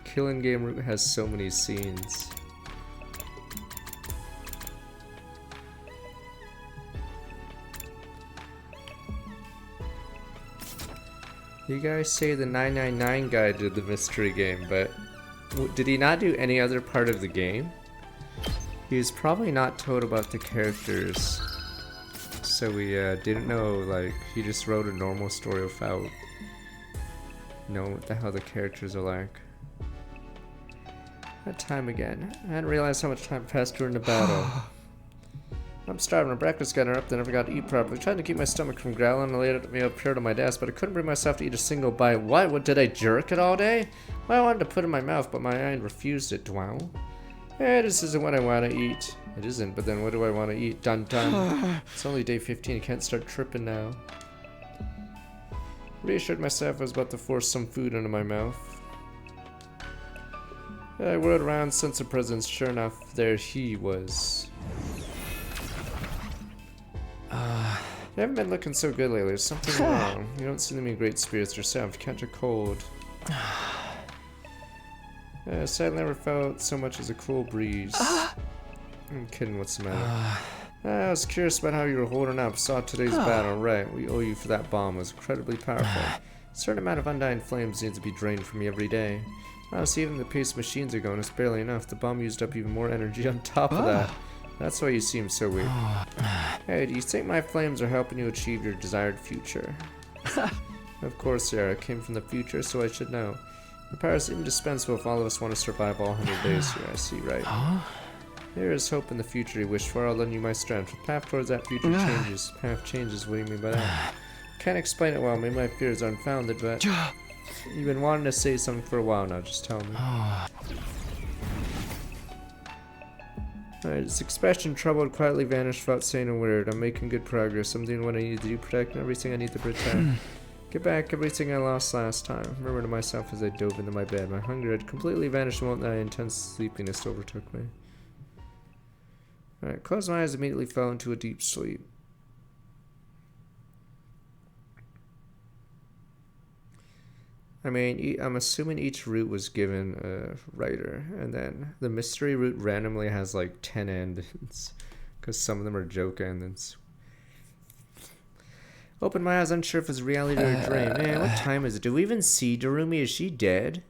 Killing Game route has so many scenes. You guys say the 999 guy did the mystery game, but did he not do any other part of the game? He was probably not told about the characters, so we didn't know, like, he just wrote a normal story without knowing what the hell the characters are like. That time again. I hadn't realized how much time passed during the battle. I'm starving. My breakfast got interrupted. I never got to eat properly. Trying to keep my stomach from growling. I laid me up here to my desk, but I couldn't bring myself to eat a single bite. What did I jerk it all day? Well, I wanted to put it in my mouth, but my mind refused it. Wow. Eh, this isn't what I want to eat. It isn't, but then what do I want to eat? Dun dun. It's only day 15. I can't start tripping now. Reassured myself I was about to force some food into my mouth. I whirled around, sense of presence. Sure enough, there he was. You haven't been looking so good lately. There's something wrong. You don't seem to be in great spirits yourself. Catch a cold. Sadly, never felt so much as a cool breeze. I'm kidding. What's the matter? I was curious about how you were holding up. Saw today's battle. Right. We owe you for that bomb. It was incredibly powerful. A certain amount of undying flames needs to be drained from me every day. Honestly, even the pace machines are going. It's barely enough. The bomb used up even more energy on top of that. That's why you seem so weak. Hey, do you think my flames are helping you achieve your desired future? Of course they are. I came from the future, so I should know. The power is indispensable if all of us want to survive all 100 days here. I see, right? There is hope in the future you wish for. I'll lend you my strength. The path towards that future changes. Path changes. What do you mean by that? Can't explain it well. Maybe my fears are unfounded, but you've been wanting to say something for a while now. Just tell me. Alright, its expression troubled, quietly vanished without saying a word. I'm making good progress. I'm doing what I need to do, protecting everything I need to protect. Get back everything I lost last time. I murmured to myself as I dove into my bed. My hunger had completely vanished the moment that intense sleepiness overtook me. Alright, closed my eyes, immediately fell into a deep sleep. I mean, I'm assuming each route was given a writer, and then the mystery route randomly has like 10 endings, because some of them are joke endings. Opened my eyes, unsure if it's reality or a dream. Man, what time is it? Do we even see Darumi? Is she dead?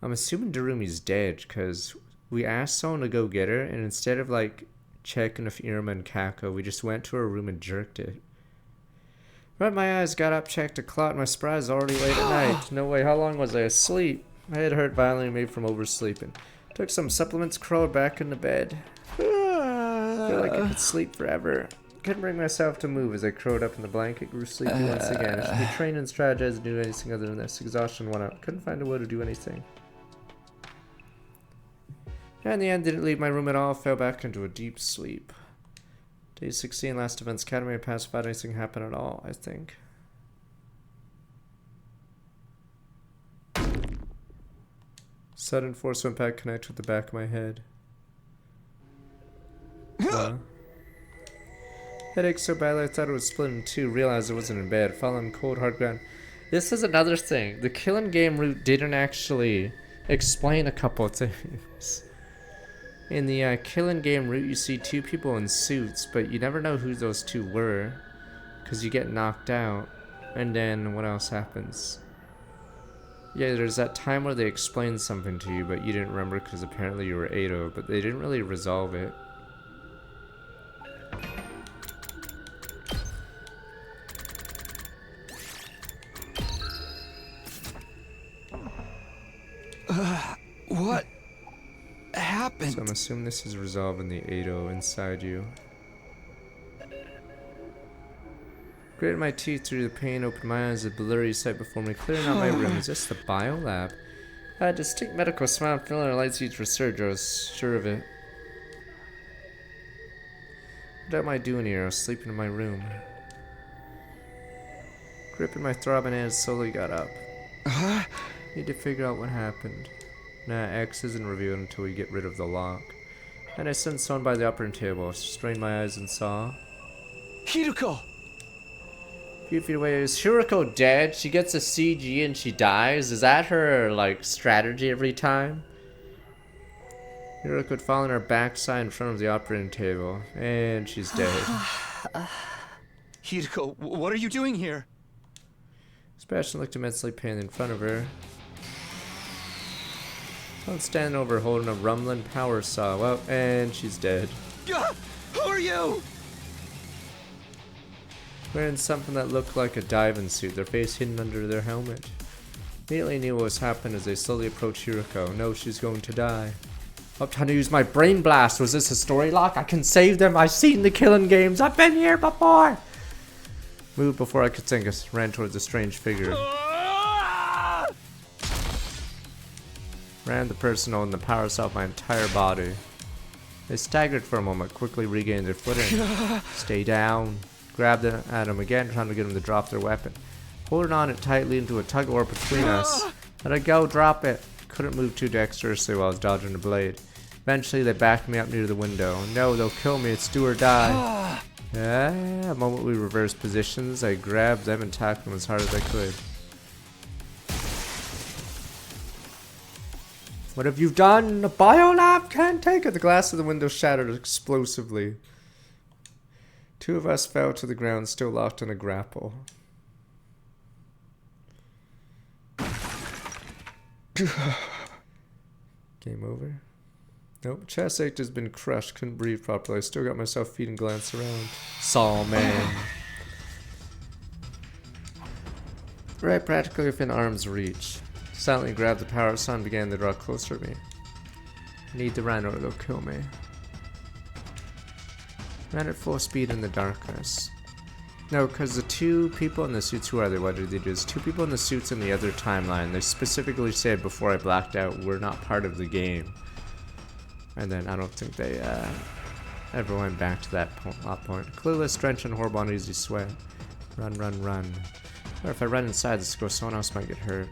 I'm assuming Darumi's dead, because we asked someone to go get her, and instead of like checking if Iruma and Kako, we just went to her room and jerked it. Rubbed my eyes, got up, checked a clock. My surprise, already late at night. No way, how long was I asleep? My head hurt violently, maybe from oversleeping. Took some supplements, crawled back into bed. Feel like I could sleep forever. Couldn't bring myself to move as I curled up in the blanket, grew sleepy once again. I should be trained and strategized to do anything other than this. Exhaustion won out. Couldn't find a way to do anything. And in the end, didn't leave my room at all. Fell back into a deep sleep. Day 16, last events academy. I passed without anything happen at all, I think. Sudden force impact connect with the back of my head. Headache so badly I thought it was split in two. Realized it wasn't in bed. Falling cold, hard ground. This is another thing. The Killing Game route didn't actually explain a couple of things. In the Killing Game route, you see 2 people in suits, but you never know who those 2 were, because you get knocked out. And then what else happens? Yeah, there's that time where they explained something to you, but you didn't remember because apparently you were 8-0, but they didn't really resolve it. What happened? So I'm assuming this is resolving the 8-0 inside you. Gritted my teeth through the pain, opened my eyes, a blurry sight before me, clearing out my room. Is this the biolab? A distinct medical smile, filling our lights used for surgery, I was sure of it. What am I doing here? I was sleeping in my room. Gripping my throbbing hands, slowly got up. Need to figure out what happened. Nah, X isn't revealed until we get rid of the lock. And I sensed someone by the operating table. I strained my eyes and saw... Hiruko! A few feet away. Is Hiroko dead? She gets a CG and she dies? Is that her, like, strategy every time? Hiroko had fallen on her backside in front of the operating table. And she's dead. Hiruko, what are you doing here? Sebastian looked immensely pained in front of her. Someone standing over holding a rumbling power saw. Well, and she's dead. Who are you? Wearing something that looked like a diving suit, their face hidden under their helmet. Immediately knew what was happening as they slowly approached Hiroko. No, she's going to die. I'm trying to use my brain blast. Was this a story lock? I can save them. I've seen the killing games. I've been here before. Moved before I could think. I ran towards the strange figure. Ran the person holding the power saw my entire body. They staggered for a moment, quickly regained their footing. Stay down. Grabbed at him again, trying to get him to drop their weapon. Holding on it tightly into a tug-of-war between us. Let it go, drop it. Couldn't move too dexterously while I was dodging the blade. Eventually, they backed me up near the window. No, they'll kill me. It's do or die. A moment we reversed positions. I grabbed them and tackled them as hard as I could. What have you done? The biolab can't take it. The glass of the window shattered explosively. Two of us fell to the ground, still locked in a grapple. Game over. Nope, chest ached has been crushed, couldn't breathe properly. I still got myself feet and glanced around. Saw man. Right practically within arm's reach. Silently grabbed the power saw and began to draw closer to me. I need to run or they'll kill me. Ran at full speed in the darkness. No, because the two people in the suits, who are they? What did they do? There's two people in the suits in the other timeline. They specifically said before I blacked out, we're not part of the game. And then I don't think they ever went back to that point. Clueless, drenched in horrible uneasy sweat. Run, run, run. Or if I run inside this girl, someone else might get hurt.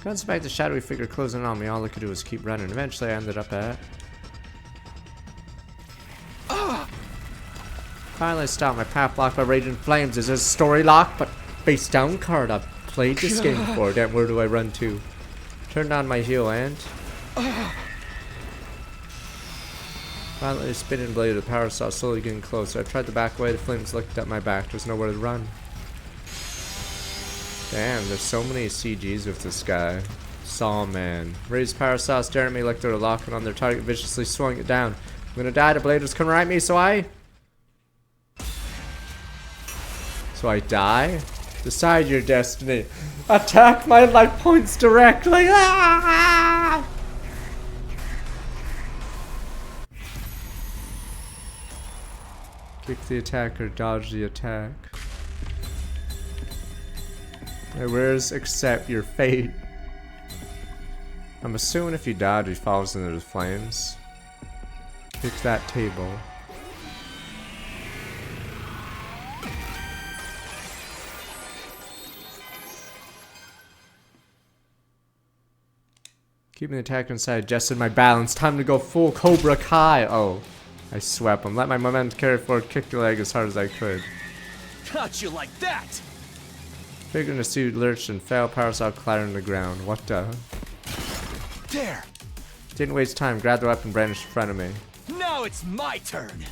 Guns back, the shadowy figure closing on me. All I could do was keep running. Eventually I ended up at... Finally stopped, my path blocked by raging flames. Is this a story lock? But face down card. I've played this game before. Damn, where do I run to? Turned on my heel and... Finally, the spinning blade of the power saw slowly getting closer. I tried to back away. The flames looked at my back. There's nowhere to run. Damn, there's so many CGs with this guy. Saw man. Raised power saw staring at me like they were locking on their target, viciously swung it down. I'm gonna die. The blade was coming right at me, so I die? Decide your destiny. Attack my life points directly. Ah! Kick the attacker, dodge the attack. Where's accept your fate? I'm assuming if you dodge, he falls into the flames. Kick that table. Keeping the attacker inside, adjusted my balance. Time to go full Cobra Kai. Oh, I swept him. Let my momentum carry forward, kicked the leg as hard as I could. Got you like that! Figure in the suit lurched and fell, power saw clattering on the ground. What the? There! Didn't waste time, grabbed the weapon brandished in front of me. Now it's my turn!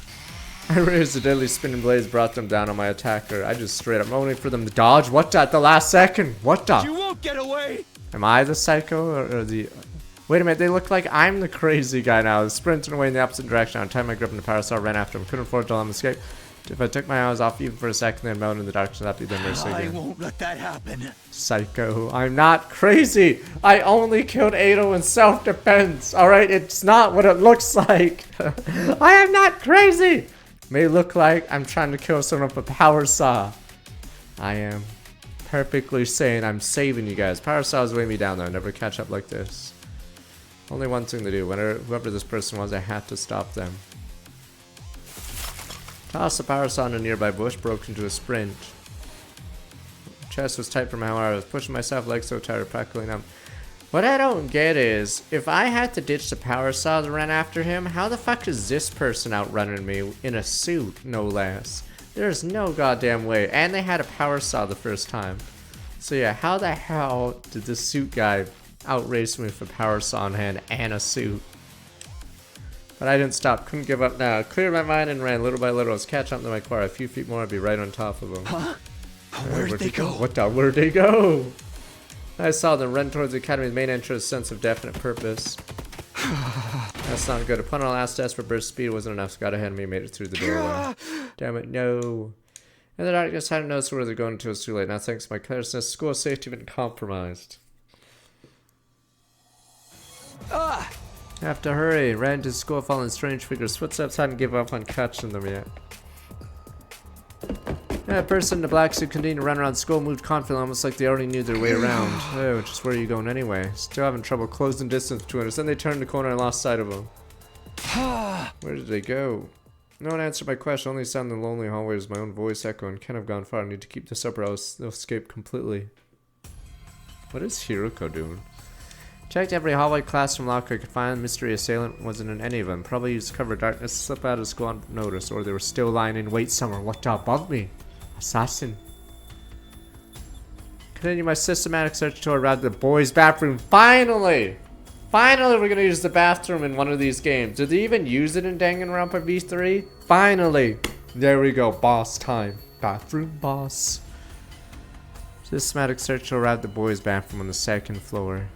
I raised the deadly spinning blades, brought them down on my attacker. I just straight up waiting for them to dodge. What the? At the last second? What the? You won't get away! Am I the psycho or the... Wait a minute, they look like I'm the crazy guy now. Sprinting away in the opposite direction. On time I gripped the power saw, ran after him. Couldn't afford to let him escape. If I took my eyes off even for a second, they'd melt in the darkness. That'd be the mercy again. I won't let that happen. Psycho. I'm not crazy. I only killed Ado in self-defense. Alright, it's not what it looks like. I am not crazy. May look like I'm trying to kill someone with a power saw. I am perfectly sane. I'm saving you guys. Power saws weigh me down though. Never catch up like this. Only one thing to do. Whoever this person was, I had to stop them. Tossed the power saw in a nearby bush, broke into a sprint. Chest was tight from how I was pushing myself, legs so tired, practically numb. What I don't get is, if I had to ditch the power saw to run after him, how the fuck is this person outrunning me in a suit, no less? There's no goddamn way. And they had a power saw the first time. So yeah, how the hell did this suit guy outrace me with a power saw in hand and a suit? But I didn't stop, couldn't give up now. Cleared my mind and ran little by little. I was catching up to my car. A few feet more, I'd be right on top of them. Huh? Where'd they go? What the? Where'd they go? I saw them run towards the academy's main entrance, sense of definite purpose. That's not good. Upon our last desperate burst, speed wasn't enough, so got ahead of me, made it through the doorway. Damn it, no. In the darkness, I hadn't noticed where they're going until it's too late. Now, thanks to my carelessness, school safety been compromised. I have to hurry. Ran to school, following strange figures' footsteps. Hadn't given up on catching them yet. Yeah, a person in a black suit continued to run around school, moved confidently, almost like they already knew their way around. Oh, just where are you going anyway? Still having trouble closing distance between us. Then they turned the corner and lost sight of them. Where did they go? No one answered my question. Only sound in the lonely hallway was my own voice echoing. Can't have gone far. I need to keep this up or else they'll escape completely. What is Hiruko doing? Checked every hallway, classroom, locker I could find. Mystery assailant wasn't in any of them. Probably used cover of darkness to slip out of school unnoticed, or they were still lying in wait somewhere. What above me? Assassin. Continue my systematic search tour around the boys' bathroom. Finally! Finally we're gonna use the bathroom in one of these games. Did they even use it in Danganronpa V3? Finally! There we go, boss time. Bathroom boss. Systematic search tour around the boys' bathroom on the second floor.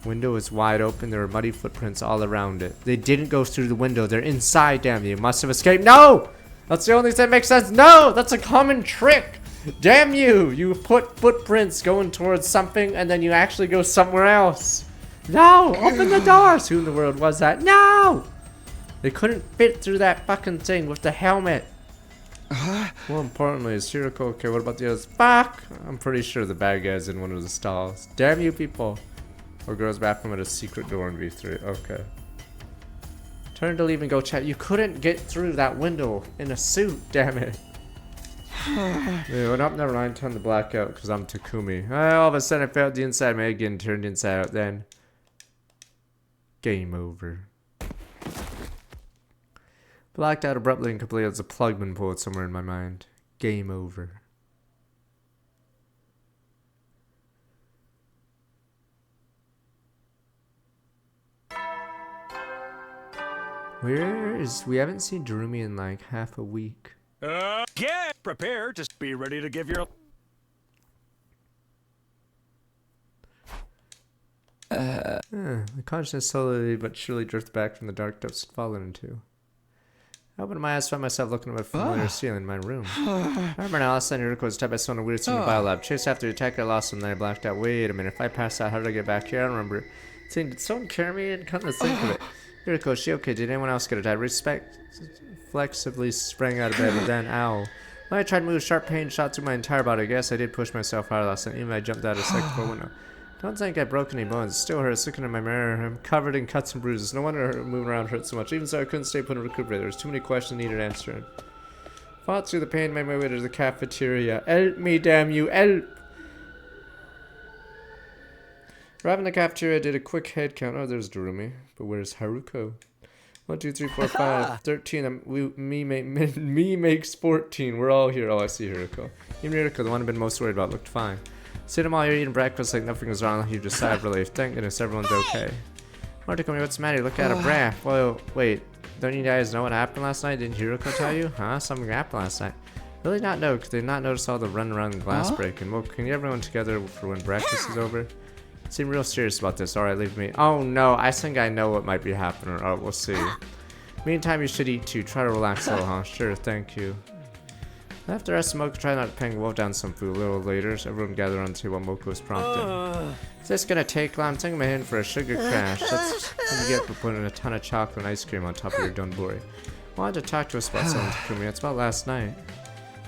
Window is wide open. There are muddy footprints all around it. They didn't go through the window. They're inside, damn you. Must have escaped. No! That's the only thing that makes sense. No! That's a common trick! Damn you! You put footprints going towards something and then you actually go somewhere else. No! Open the doors! Who in the world was that? No! They couldn't fit through that fucking thing with the helmet. More importantly, is Hiruko okay? What about the others? Fuck! I'm pretty sure the bad guy's in one of the stalls. Damn you people. Or girls' bathroom at a secret door in V3. Okay. Turn to leave and go chat. You couldn't get through that window in a suit, damn it. Yeah, never mind. Turn the black out because I'm Takumi. All of a sudden I felt the inside of me again, turned inside out then. Game over. Blacked out abruptly and completely as a plug been pulled somewhere in my mind. Game over. Where is... We haven't seen Darumi in like half a week. Get prepared to be ready to give your... The consciousness slowly but surely drifted back from the dark depths it's fallen into. I opened my eyes, found myself looking at a familiar ceiling in my room. I remember now, last night Hiruko was attacked by someone weird in the biolab. Chased after the attack, I lost him, then I blacked out. Wait a minute, if I passed out, how did I get back here? I don't remember. Saying, did someone carry me in? Come to think of it. Hiruko, is she okay? Did anyone else get attacked? Reflexively sprang out of bed, but then, ow. When I tried to move, sharp pain shot through my entire body. I guess I did push myself hard last night, even when I jumped out of a second floor window. Don't think I broke any bones. It still hurts. Looking in my mirror, I'm covered in cuts and bruises. No wonder moving around hurt so much. Even so, I couldn't stay put and recuperate. There was too many questions needed answering. Fought through the pain, made my way to the cafeteria. Help me, damn you, help! Arriving in the cafeteria, I did a quick head count. Oh, there's Darumi. But where's Haruko? 1, 2, 3, 4, 5, 13. Me makes 14. We're all here. Oh, I see Hiruko. Even Hiruko, the one I've been most worried about, looked fine. Sit him while you're eating breakfast like nothing was wrong. You just sigh of relief. Thank goodness everyone's okay. Marty, come here. What's the matter? Look out of breath. Well, wait. Don't you guys know what happened last night? Didn't Hiruko tell you? Huh? Something happened last night. Really not know, could they not notice all the run around and glass breaking? Well, can you get everyone together for when breakfast is over? Seem real serious about this. Alright, leave me. Oh no, I think I know what might be happening. Alright, we'll see. Meantime, you should eat too. Try to relax a little, huh? Sure, thank you. After us, Moko tried not to pang wolf down some food. A little later, so everyone gathered on to see what Moko was prompting. Is this gonna take long? I'm taking my hand for a sugar crash. That's what you get for putting a ton of chocolate and ice cream on top of your donbori. Wanted to talk to us about something, Takumi. It's about last night.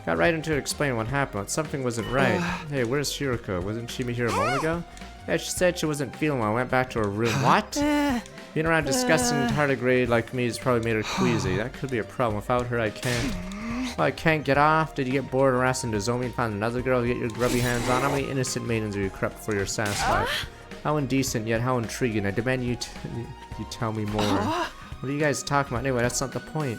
Got right into it, explaining what happened. Something wasn't right. Hey, where's Hiroko? Wasn't she here a moment ago? Yeah, she said she wasn't feeling well. I went back to her room. What? Being around disgusting tardigrade like me has probably made her queasy. That could be a problem. Without her, I can't. Well, I can't get off. Did you get bored harassing Nozomi and find another girl to get your grubby hands on? How many innocent maidens are you crept before you're satisfied? How indecent, yet how intriguing. I demand you tell me more. What are you guys talking about? Anyway, that's not the point.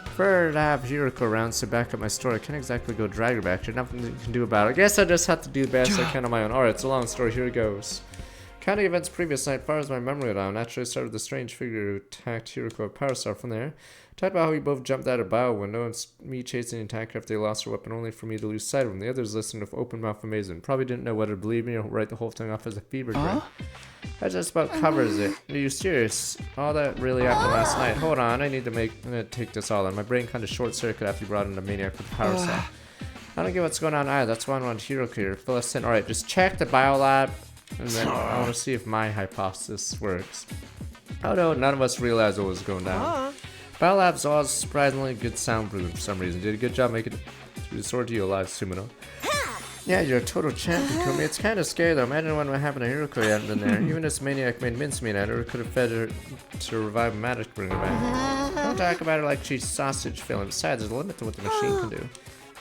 Prefer to have Hiroko around to back up my story. I can't exactly go drag her back. There's nothing you can do about it. I guess I just have to do the best I can on my own. Alright, it's a long story. Here it goes. Counting events previous night, far as my memory went on, naturally started with the strange figure who attacked Hiroko at Power Star. From there, talked about how we both jumped out a bow window and me chasing the attacker after they lost her weapon, only for me to lose sight of him. The others listened with open mouth amazement. Probably didn't know whether to believe me or write the whole thing off as a fever dream. That just about covers it. Are you serious? All that really happened last night. Hold on, I'm gonna take this all in. My brain kind of short circuit after you brought in the maniac with the Power Star. I don't get what's going on either. That's why I want Hiroko here. Fill us in. Alright, just check the biolab. And then I want to see if my hypothesis works. Oh no, none of us realized what was going down. Biolab's all surprisingly good soundproof for some reason. Did a good job making it through the sword to you alive, Sumino. Yeah, you're a total champ, Takumi. It's kind of scary though. Imagine what happened to Hiroko hadn't been there. Even this maniac made mincemeat at her, could have fed her to revive a magic to bring her back. Don't talk about her like she's sausage filling. Besides, there's a limit to what the machine can do.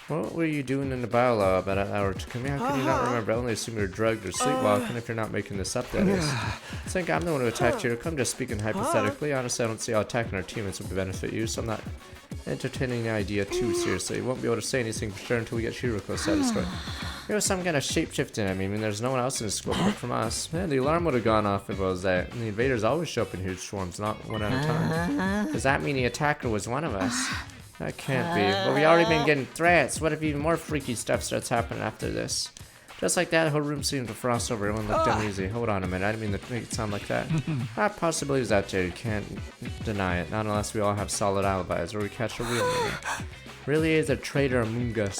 What were you doing in the biolab about an hour, Takumi? How can you not remember? I only assume you're drugged or sleepwalking if you're not making this up, that is. I think I'm the one who attacked Hiroko. I'm just speaking hypothetically. Honestly, I don't see how attacking our teammates would benefit you, so I'm not entertaining the idea too seriously. You won't be able to say anything for sure until we get Hiroko satisfied. There was some kind of shapeshifting. I mean, there's no one else in the school apart from us. Man, the alarm would have gone off if it was that. And the invaders always show up in huge swarms, not one at a time. Does that mean the attacker was one of us? That can't be. Well, we already been getting threats. What if even more freaky stuff starts happening after this? Just like that, the whole room seemed to frost over. Everyone looked uneasy. Hold on a minute. I didn't mean to make it sound like that. That possibility is out there. You can't deny it. Not unless we all have solid alibis or we catch a real one. Really is a traitor among us.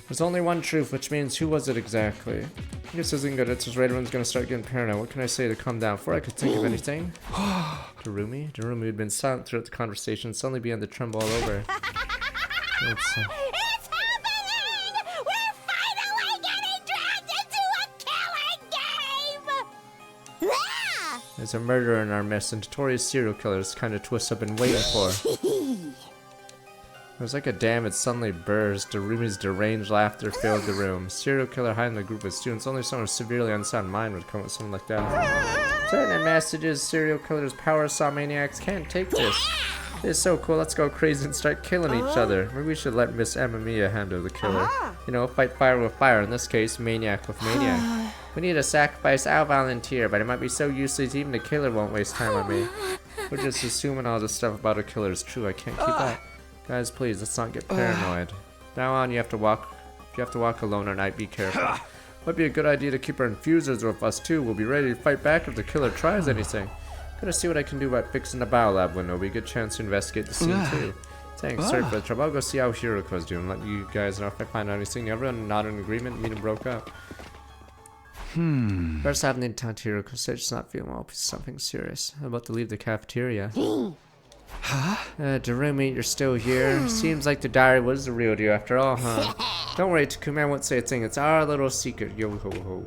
There's only one truth, which means who was it exactly? This isn't good. It's just right. Everyone's gonna start getting paranoid. What can I say to calm down? Before I could think of anything. Darumi? Darumi had been silent throughout the conversation, suddenly began to tremble all over. It's happening! We're finally getting dragged into a killing game! There's a murderer in our midst, and notorious serial killers, kind of twist I've been waiting for. It was like a dam that suddenly burst. Darumi's deranged laughter filled the room. Serial killer hiding a group of students. Only someone with severely unsound mind would come with something like that. Certain messages, serial killers, power saw maniacs can't take this. It's so cool. Let's go crazy and start killing each other. Maybe we should let Miss Amamiya handle the killer. You know, fight fire with fire. In this case, maniac with maniac. We need a sacrifice. I'll volunteer, but it might be so useless even the killer won't waste time on me. We're just assuming all this stuff about a killer is true. I can't keep up. Guys, please, let's not get paranoid. Now on, if you have to walk alone at night, be careful. Might be a good idea to keep our infusers with us too. We'll be ready to fight back if the killer tries anything. Gonna see what I can do about fixing the biolab window. It'll be a good chance to investigate the scene too. Thanks, sorry for the trouble. I'll go see how Hiroko's doing. Let you guys know if I find out anything. Everyone not in agreement. Meeting broke up. First, I haven't talked to Hiroko. Said she's not feeling well. Something serious. I'm about to leave the cafeteria. Darumi, you're still here. Seems like the diary was the real deal after all, huh? Don't worry, Takumi, I won't say a thing. It's our little secret. Yo ho ho.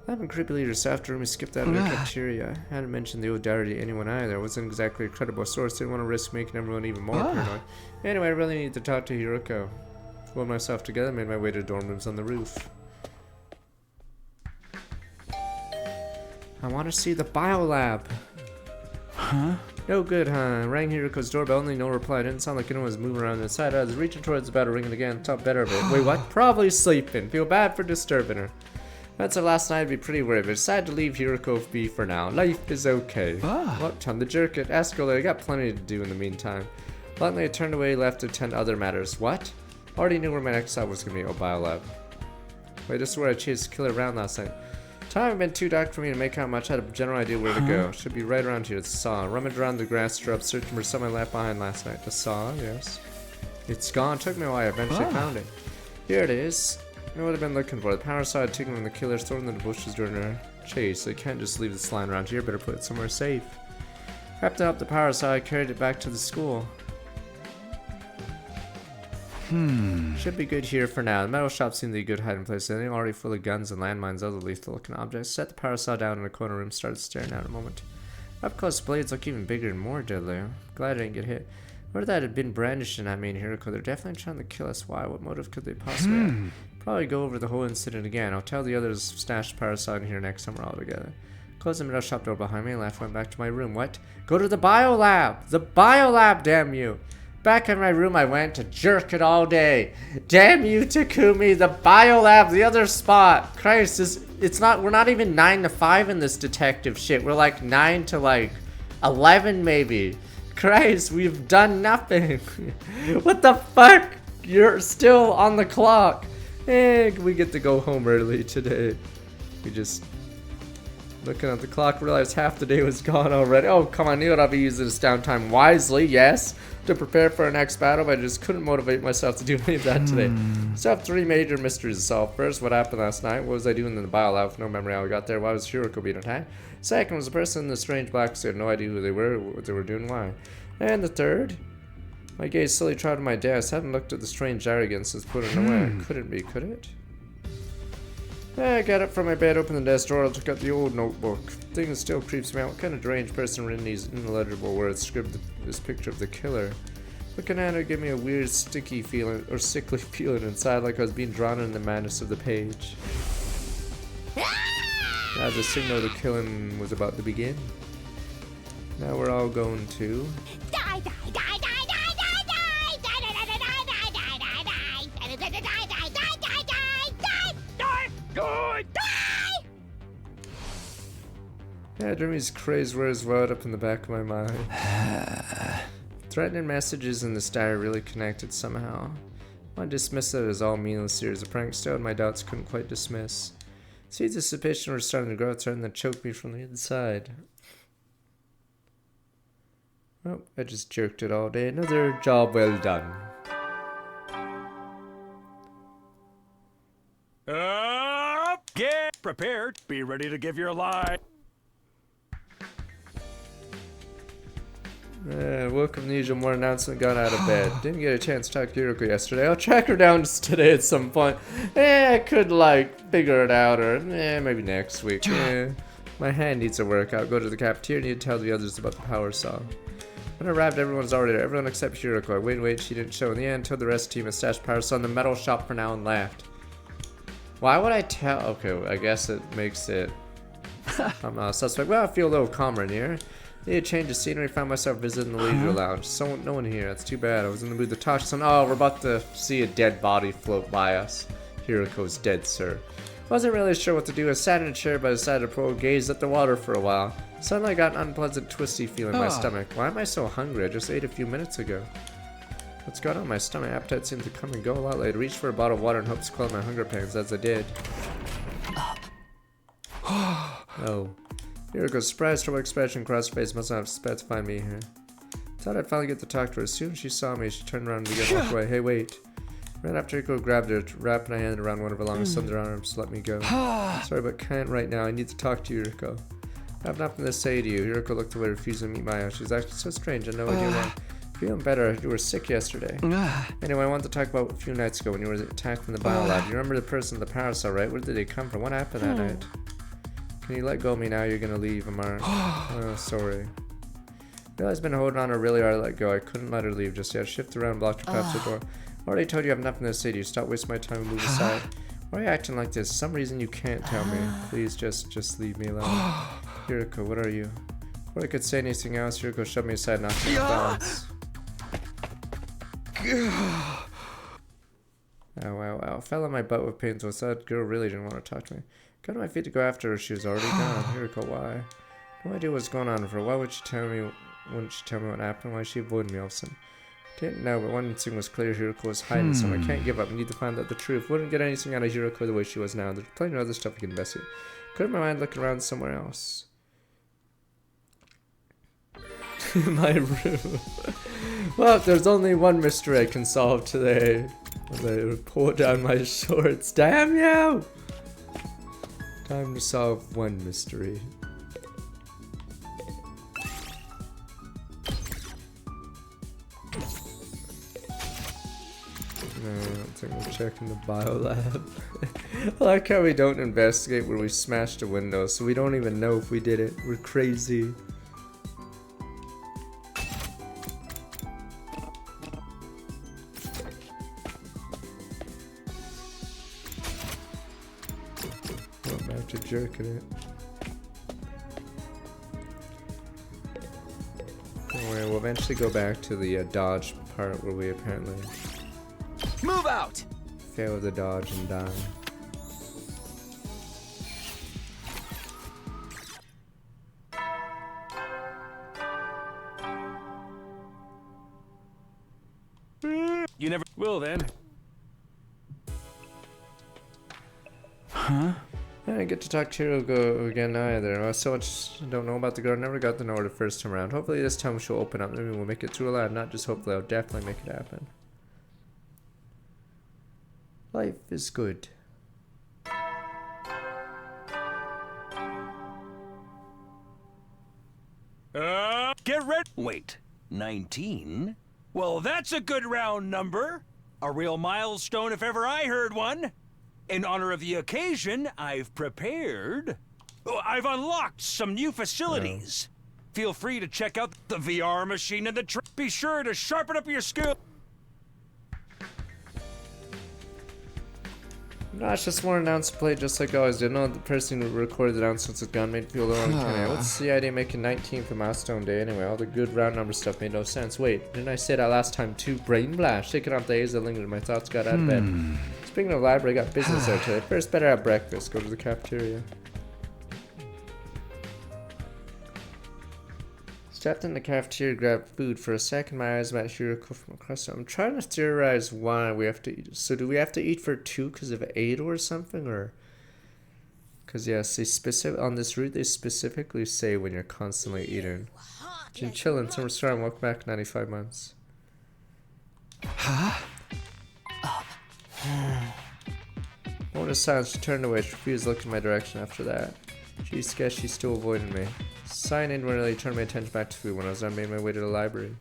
I haven't creepily yourself. Darumi skipped out of the cafeteria. I hadn't mentioned the old diary to anyone either. It wasn't exactly a credible source. Didn't want to risk making everyone even more paranoid. Anyway, I really need to talk to Hiroko. Pulled myself together, made my way to dorm rooms on the roof. I want to see the biolab. Huh? No good, huh? Rang Hiroko's doorbell, only no reply. Didn't sound like anyone was moving around inside. I was reaching towards the bell to ring it again. Thought better of it. Wait, what? Probably sleeping. Feel bad for disturbing her. That's her last night. I'd be pretty worried, but decided to leave Hiroko be for now. Life is okay. What? Time to jerk it. Ask her later. I got plenty to do in the meantime. Bluntly, I turned away, left to attend to other matters. What? Already knew where my next stop was gonna be. Oh, Biolab. Wait, this is where I chased the killer around last night. Time had been too dark for me to make out much. I had a general idea where to go. Should be right around here. It's a saw. Rummaged around the grass strip, searching for something I left behind last night. The saw, yes. It's gone. Took me a while. I eventually found it. Here it is. I know what I've been looking for. The power saw had taken from the killer, thrown in the bushes during our chase. I can't just leave this lying around here. Better put it somewhere safe. Wrapped up the power saw. I carried it back to the school. Should be good here for now. The metal shop seemed to be a good hiding place. Everything already full of guns and landmines, other lethal looking objects. Set the power saw down in a corner room, started staring at it a moment. Up close blades look even bigger and more deadly. Glad I didn't get hit. What if that had been brandishing at me in Hiroko? They're definitely trying to kill us. Why? What motive could they possibly have? Probably go over the whole incident again. I'll tell the others to stash the power saw in here next time we're all together. Closed the metal shop door behind me and left, went back to my room. What? Go to the biolab! The biolab, damn you! Back in my room I went to jerk it all day. Damn you, Takumi, the biolab, the other spot. Christ, we're not even 9 to 5 in this detective shit. We're like 9 to like 11 maybe. Christ, we've done nothing. What the fuck? You're still on the clock. Hey, we get to go home early today. We just looking at the clock, realized half the day was gone already. Oh, come on, I knew I'd be using this downtime wisely, yes, to prepare for our next battle, but I just couldn't motivate myself to do any of that today. So I have 3 major mysteries to solve. First, what happened last night? What was I doing in the biolab with no memory how I got there? Why was Hiroko being attacked? Second, was the person in the strange black suit. No idea who they were, what they were doing, why. And the third, my gaze slowly trod to my desk. I haven't looked at the strange jar again since putting it away. Couldn't be, could it? I got up from my bed, opened the desk drawer, took out the old notebook. Thing that still creeps me out. What kind of deranged person written these illegible words, scribbled this picture of the killer? Looking at it gave me a weird sticky feeling, or sickly feeling inside, like I was being drawn in the madness of the page. As a signal the killing was about to begin. Now we're all going to... Die, die, die, die, die, die, die, die, die, die, die, die, die, die, die, yeah, Jeremy's crazed words welled up in the back of my mind. Threatening messages in this diary really connected somehow. I dismissed it as all meaningless series of pranks. Still, my doubts couldn't quite dismiss. Seeds of suspicion were starting to grow, threatening to choke me from the inside. Well, I just jerked it all day. Another job well done. Get prepared. Be ready to give your life. Welcome to the usual morning announcement. Got out of bed. Didn't get a chance to talk to Hiroko yesterday. I'll track her down today at some point. I could like figure it out, or maybe next week. My hand needs a workout. Go to the cafeteria. Need to tell the others about the power saw. When I arrived, everyone's already there. Everyone except Hiroko. I waited, she didn't show. In the end, told the rest of the team I stashed power saw in the metal shop for now and left. Why would I tell? Okay, I guess it makes it. I'm not a suspect. Well, I feel a little calmer in here. Need a change of scenery. Found myself visiting the leisure lounge. No one here. That's too bad. I was in the mood to talk to someone. Oh, we're about to see a dead body float by us. Hiroko's dead, sir. Wasn't really sure what to do. I sat in a chair by the side of the pool, gazed at the water for a while. Suddenly I got an unpleasant, twisty feeling in my stomach. Why am I so hungry? I just ate a few minutes ago. What's going on in my stomach? Appetite seemed to come and go a lot later. I reached for a bottle of water in hopes to quell my hunger pangs, as I did. Oh. Hiroko's surprised, troubled expression across her face. Must not have expected to find me here. Thought I'd finally get to talk to her. As soon as she saw me, she turned around and began to walk away. Hey, wait. Ran after Hiroko, grabbed her, wrapped my hand around one of her long, slender arms, let me go. Sorry, but can't right now. I need to talk to you, Hiroko. I have nothing to say to you. Hiroko looked away, refusing to meet my eyes. She was acting so strange. I had no idea why. Feeling better. You were sick yesterday. Anyway, I wanted to talk about a few nights ago when you were attacked in the biolab. You remember the person in the power cell, right? Where did they come from? What happened that night? Can you let go of me now? You're gonna leave, Amar. Oh, sorry. I realized I've been holding on her really hard to let go. I couldn't let her leave just yet. Shift around, blocked her path to the door. Already told you I have nothing to say to you. Stop wasting my time and move aside. Why are you acting like this? Some reason you can't tell me. Please just leave me alone. Hiroko, what are you? Before I could say anything else, Hiroko shoved me aside, knocked me off balance. Ow. Fell on my butt with pain, so that girl really didn't want to talk to me. Got on my feet to go after her. She was already gone. Hiroko, why? No idea what's going on with her. Why would she tell me? Wouldn't she tell me what happened? Why is she avoiding me all of a sudden? Didn't know, but one instinct was clear. Hiroko was hiding somewhere. I can't give up. I need to find out the truth. Wouldn't get anything out of Hiroko the way she was now. There's plenty of other stuff we can investigate. Could have my mind looking around somewhere else. My room. Well, there's only one mystery I can solve today. As I pull down my shorts. Damn you! Time to solve one mystery. No, I don't think we're checking the biolab. I like how we don't investigate where we smashed a window, so we don't even know if we did it. We're crazy. Going back to jerking it. Don't worry, we'll eventually go back to the dodge part where we apparently Move out! fail the dodge and die. You never will then. I didn't get to talk to Hiroko again either. I so much I don't know about the girl. Never got to know her the first time around. Hopefully this time she'll open up. Maybe we'll make it through alive. Not just hopefully, I'll definitely make it happen. Life is good. Get ready. Wait, 19? Well, that's a good round number. A real milestone if ever I heard one. In honor of the occasion, I've prepared. I've unlocked some new facilities. Feel free to check out the VR machine and the be sure to sharpen up your skill. No, it's just more announcement play just like always did. No, the person who recorded the announcements had gone made me feel the wrong kind of. What's the idea of making 19th a milestone day anyway? All the good round number stuff made no sense. Wait, didn't I say that last time too? Brain blast. Shaking off the haze that lingered. My thoughts got out of bed. Speaking of library, I got business there today. First, better have breakfast. Go to the cafeteria. Stepped in the cafeteria, grabbed food. For a second, my eyes met Hiroko from across the room. I'm trying to theorize why we have to eat. So do we have to eat for 2 because of 8 or something? Or... Because yes, they on this route, they specifically say when you're constantly eating. Been chilling, summer storm, welcome back 95 months. Huh? Moment of silence, she turned away. She refused to look in my direction after that. Geez, guess she's still avoiding me. Sighing inwardly, turned my attention back to food when I was done, made my way to the library.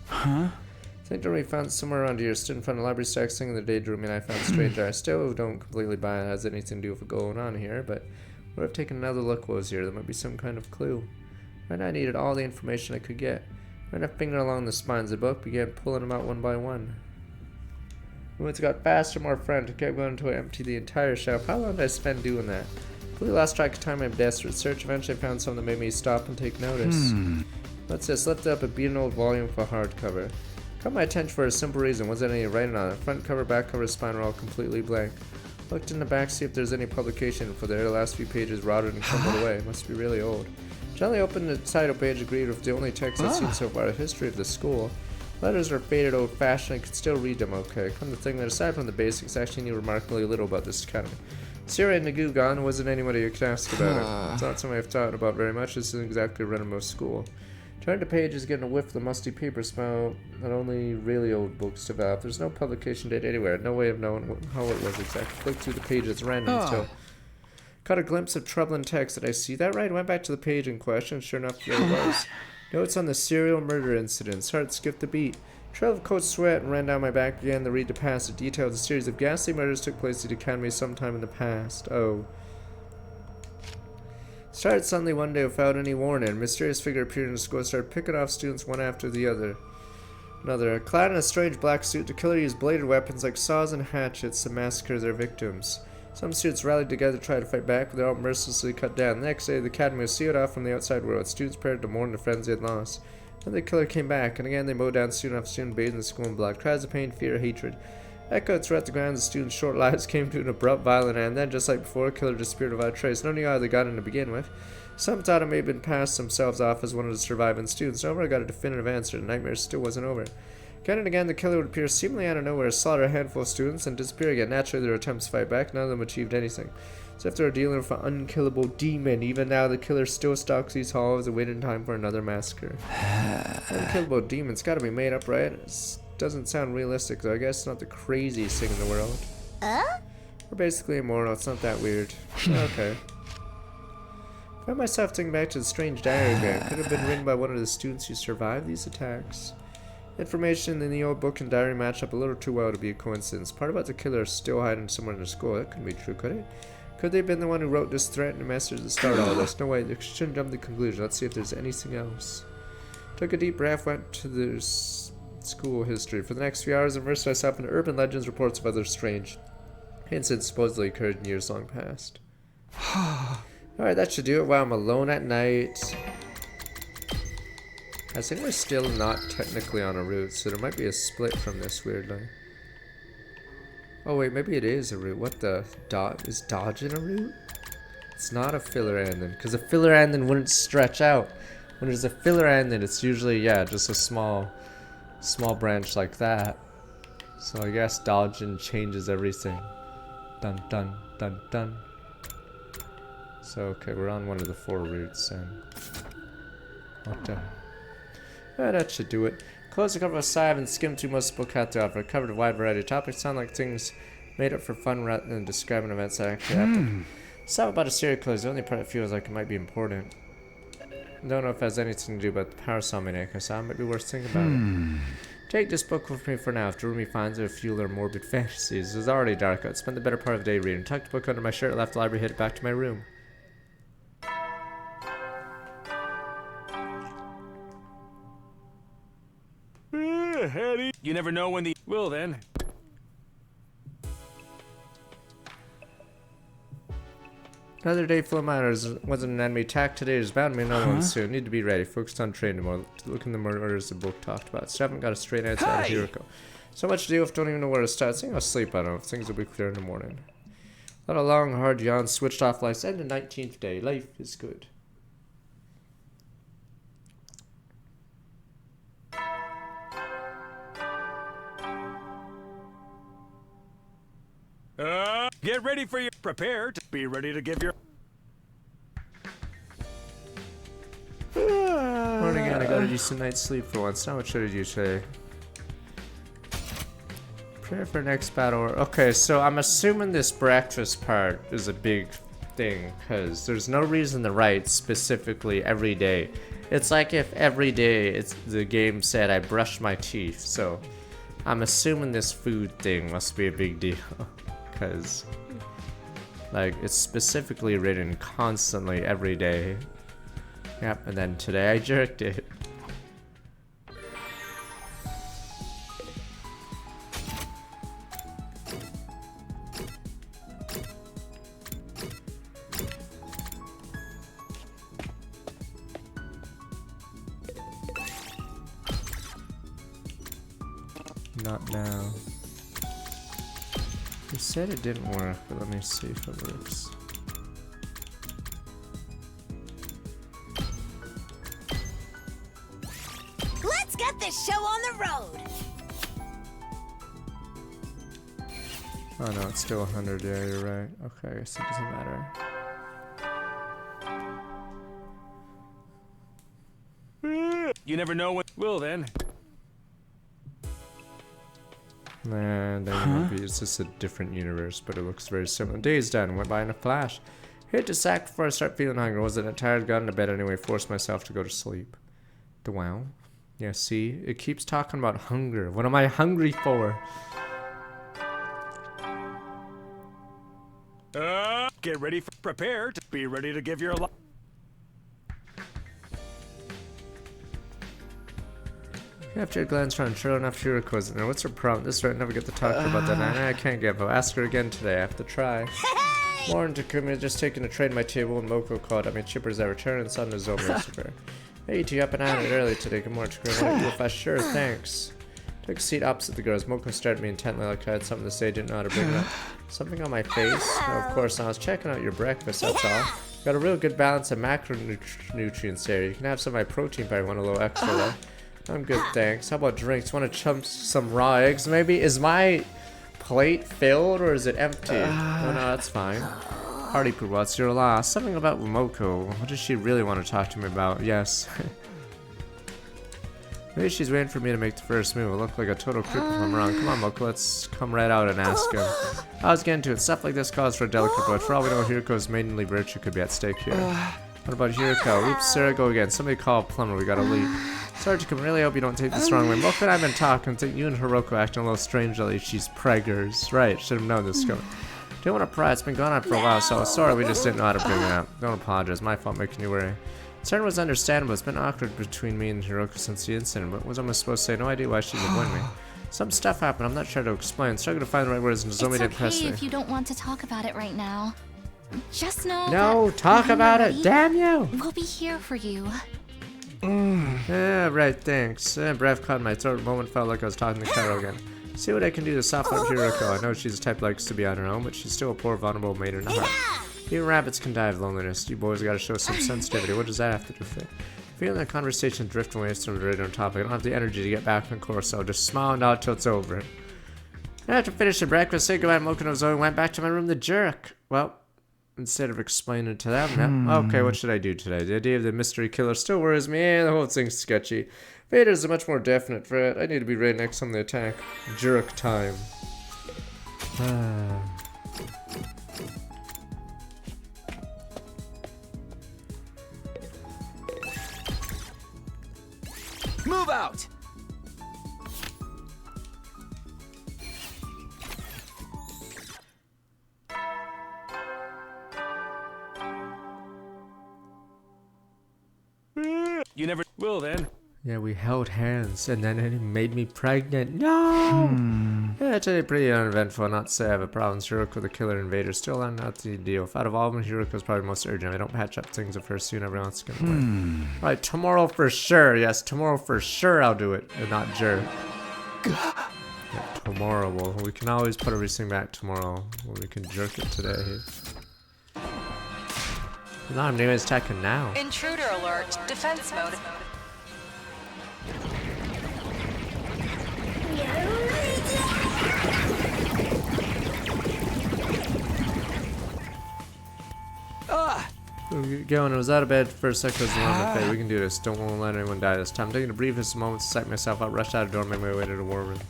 Huh? I think we found somewhere around here. Stood in front of the library stack singing the day drew me and I found strange. I still don't completely buy it has anything to do with what's going on here, but would have taken another look what was here. There might be some kind of clue. Right now I needed all the information I could get. Ran a finger along the spines of the book, began pulling them out one by one. Movements got faster, more frantic. Kept going until I emptied the entire shelf. How long did I spend doing that? Completely lost track of time in my desperate search. Eventually I found something that made me stop and take notice. What's this? Lifted up a beaten old volume for hardcover. Caught my attention for a simple reason. Wasn't any writing on it. Front cover, back cover, spine were all completely blank. Looked in the back, see if there's any publication for there. The last few pages rotted and crumbled away. Must be really old. Gently opened the title page, agreed with the only text I've seen so far, the history of the school. Letters are faded, old-fashioned. I could still read them okay. Come to think that aside from the basics, I actually knew remarkably little about this academy. Sierra and Nagu gone, wasn't anybody who could ask about it. It's not something I've thought about very much. This isn't exactly a run-of-most school. Turned to pages, getting a whiff of the musty paper smell that only really old books develop. There's no publication date anywhere. No way of knowing how it was exactly. Flicked through the pages random until caught a glimpse of troubling text. Did I see that right? Went back to the page in question. Sure enough, there it was. Notes on the serial murder incidents. Heart skipped a beat. Trail of cold sweat and ran down my back. Began to read the past. It detailed a series of ghastly murders took place at the academy sometime in the past. Oh. Started suddenly one day without any warning. A mysterious figure appeared in the school and started picking off students one after the other. Clad in a strange black suit, the killer used bladed weapons like saws and hatchets to massacre their victims. Some students rallied together to try to fight back, but they were all mercilessly cut down. The next day, the academy was sealed off from the outside world. Students prepared to mourn the friends they had lost. Then the killer came back, and again they mowed down student after student, bathed in the school in blood. Cries of pain, fear, hatred. Echoed throughout the grounds, the students' short lives came to an abrupt, violent end. Then, just like before, Killer disappeared without trace. None knew how they got in to begin with. Some thought it may have been passed themselves off as one of the surviving students. However, I got a definitive answer. The nightmare still wasn't over. Again and again, the killer would appear seemingly out of nowhere, slaughter a handful of students, and disappear again. Naturally, their attempts to fight back, none of them achieved anything. As if they were dealing with an unkillable demon. Even now, the killer still stalks these halls, awaiting time for another massacre. Unkillable demon's gotta be made up, right? It doesn't sound realistic, though. I guess it's not the craziest thing in the world. We're basically immortal. It's not that weird. Okay. I found myself thinking back to the strange diary again. Could have been written by one of the students who survived these attacks. Information in the old book and diary match up a little too well to be a coincidence. Part about the killer is still hiding somewhere in the school. That couldn't be true, could it? Could they have been the one who wrote this threatening message to start all this? No way, they shouldn't jump to the conclusion. Let's see if there's anything else. Took a deep breath, went to the school history. For the next few hours, immersed myself in urban legends, reports of other strange incidents supposedly occurred in years long past. Alright, that should do it while I'm alone at night. I think we're still not technically on a route, so there might be a split from this weirdly. Oh wait, maybe it is a route. What the? Is dodging a route? It's not a filler ending, because a filler ending wouldn't stretch out. When there's a filler ending, it's usually, yeah, just a small branch like that. So I guess dodging changes everything. Dun dun dun dun. So okay, we're on one of the 4 routes and what the? That should do it. Close the cover of a sigh and skim through most of the book had to offer. It covered a wide variety of topics, sound like things made up for fun rather than describing events that actually happened. Something about a serial killer is the only part that feels like it might be important. Don't know if it has anything to do about the parasol maniac, so it might be worth thinking about it. Take this book with me for now. If Jeremy finds it, fuel their morbid fantasies. It's already dark out. Spent the better part of the day reading. Tucked the book under my shirt, left the library, headed back to my room. You never know when the... Well then. Another day full of miners. Wasn't an enemy attack today. There's bound to be another one soon. Need to be ready. Focused on training more. Look in the murders the book talked about. Still haven't got a straight answer out of Hiroko. So much to deal with, don't even know where to start. I think I'll sleep, I don't know. Things will be clear in the morning. Not a long, hard yawn. Switched off lights. And the 19th day. Life is good. Get ready for your... Prepare to be ready to give your... Morning again, I got a decent night's sleep for once. Now what should I do today? Prepare for next battle. Okay, so I'm assuming this breakfast part is a big thing, because there's no reason to write specifically every day. It's like if every day the game said I brushed my teeth, so I'm assuming this food thing must be a big deal. Because, like, it's specifically written constantly every day. Yep, and then today I jerked it. Not now. It said it didn't work, but let me see if it works. Let's get this show on the road! Oh no, it's still 100, yeah, you're right. Okay, I guess it doesn't matter. You never know when... Well then. Nah, that won't be. It's just a different universe, but it looks very similar. Day's done. Went by in a flash. Hit the sack before I start feeling hungry. Wasn't tired? Got into bed anyway. Forced myself to go to sleep. The wow. Yeah, see? It keeps talking about hunger. What am I hungry for? Get ready for... Prepare to be ready to give your... After a glance around, sure enough, Hiroko isn't there. What's her problem? This right, never get to talk about that. I can't give up. Ask her again today. I have to try. Morning, Takumi. Just taking a trade at my table and Moko called. I mean, chipper as I return and sun is over. Hey, you up and at it early today. Good morning, Takumi. Want to go fast? Sure, thanks. Took a seat opposite the girls. Moko stared at me intently like I had something to say, didn't know how to bring it up. Something on my face? No, of course not. I was checking out your breakfast, that's all. Got a real good balance of macronutrients there. You can have some of my protein if I want a little extra though. I'm good, thanks. How about drinks? Want to chump some raw eggs maybe? Is my plate filled or is it empty? Oh no, that's fine. Party poo, what's your loss? Something about Moko. What does she really want to talk to me about? Yes. Maybe she's waiting for me to make the first move. I look like a total creep if I'm wrong. Come on, Moko, let's come right out and ask him. I was getting to it. Stuff like this calls for a delicate but for all we know, Hiruko's maidenly virtue could be at stake here. What about Hiroko? Oops, Sarah, go again. Somebody call a plumber. We gotta leave. Sergeant, I really hope you don't take this the wrong way. Moko and I have been talking. Think you and Hiroko acting a little strangely. She's preggers. Right, should have known this coming. Don't want to pry. It's been going on for a while, so sorry we just didn't know how to bring it up. Don't apologize. My fault making you worry. Concern was understandable. It's been awkward between me and Hiroko since the incident, but was almost supposed to say no idea why she'd avoid me. Some stuff happened. I'm not sure to explain. Struggle to find the right words, and Nozomi didn't press me. It's okay if you don't want to talk about it right now. Just know. No, that talk when about you're it. ready, Damn you. We'll be here for you. Yeah, right. Thanks. Breath caught in my throat. A moment felt like I was talking to Karo again. See what I can do to soften up Hiroko. I know she's the type that likes to be on her own, but she's still a poor, vulnerable maiden at heart. Even rabbits can die of loneliness. You boys gotta show some sensitivity. What does that have to do with it? Feeling the conversation drifting away from the original topic, I don't have the energy to get back on course, so I'll just smile and nod till it's over. After finishing breakfast, say goodbye to Moko and Nozomi and went back to my room to jerk. Well, instead of explaining to them, okay, what should I do today? The idea of the mystery killer still worries me, and the whole thing's sketchy. Vader's a much more definite threat. I need to be ready next time they attack. Jerk time. Move out! You never will then. Yeah, we held hands, and then it made me pregnant. No! Yeah, it's pretty uneventful. Not to say I have a problem. Hiroko, the killer invader, still not the deal. If out of all of them, Hiroko's probably most urgent. I don't patch up things with her soon. Everyone else is gonna win. Right, tomorrow for sure. Yes, tomorrow for sure I'll do it, and not jerk. Yeah, tomorrow. Well, we can always put everything back tomorrow. Well, we can jerk it today. No, I'm doing his attacking now. Intruder alert. Defense mode. We're going. I was out of bed for a second. Okay, we can do this. Don't want to let anyone die this time. I'm taking a briefest moment to psych myself out. Rushed out of the door, made my way to the war room.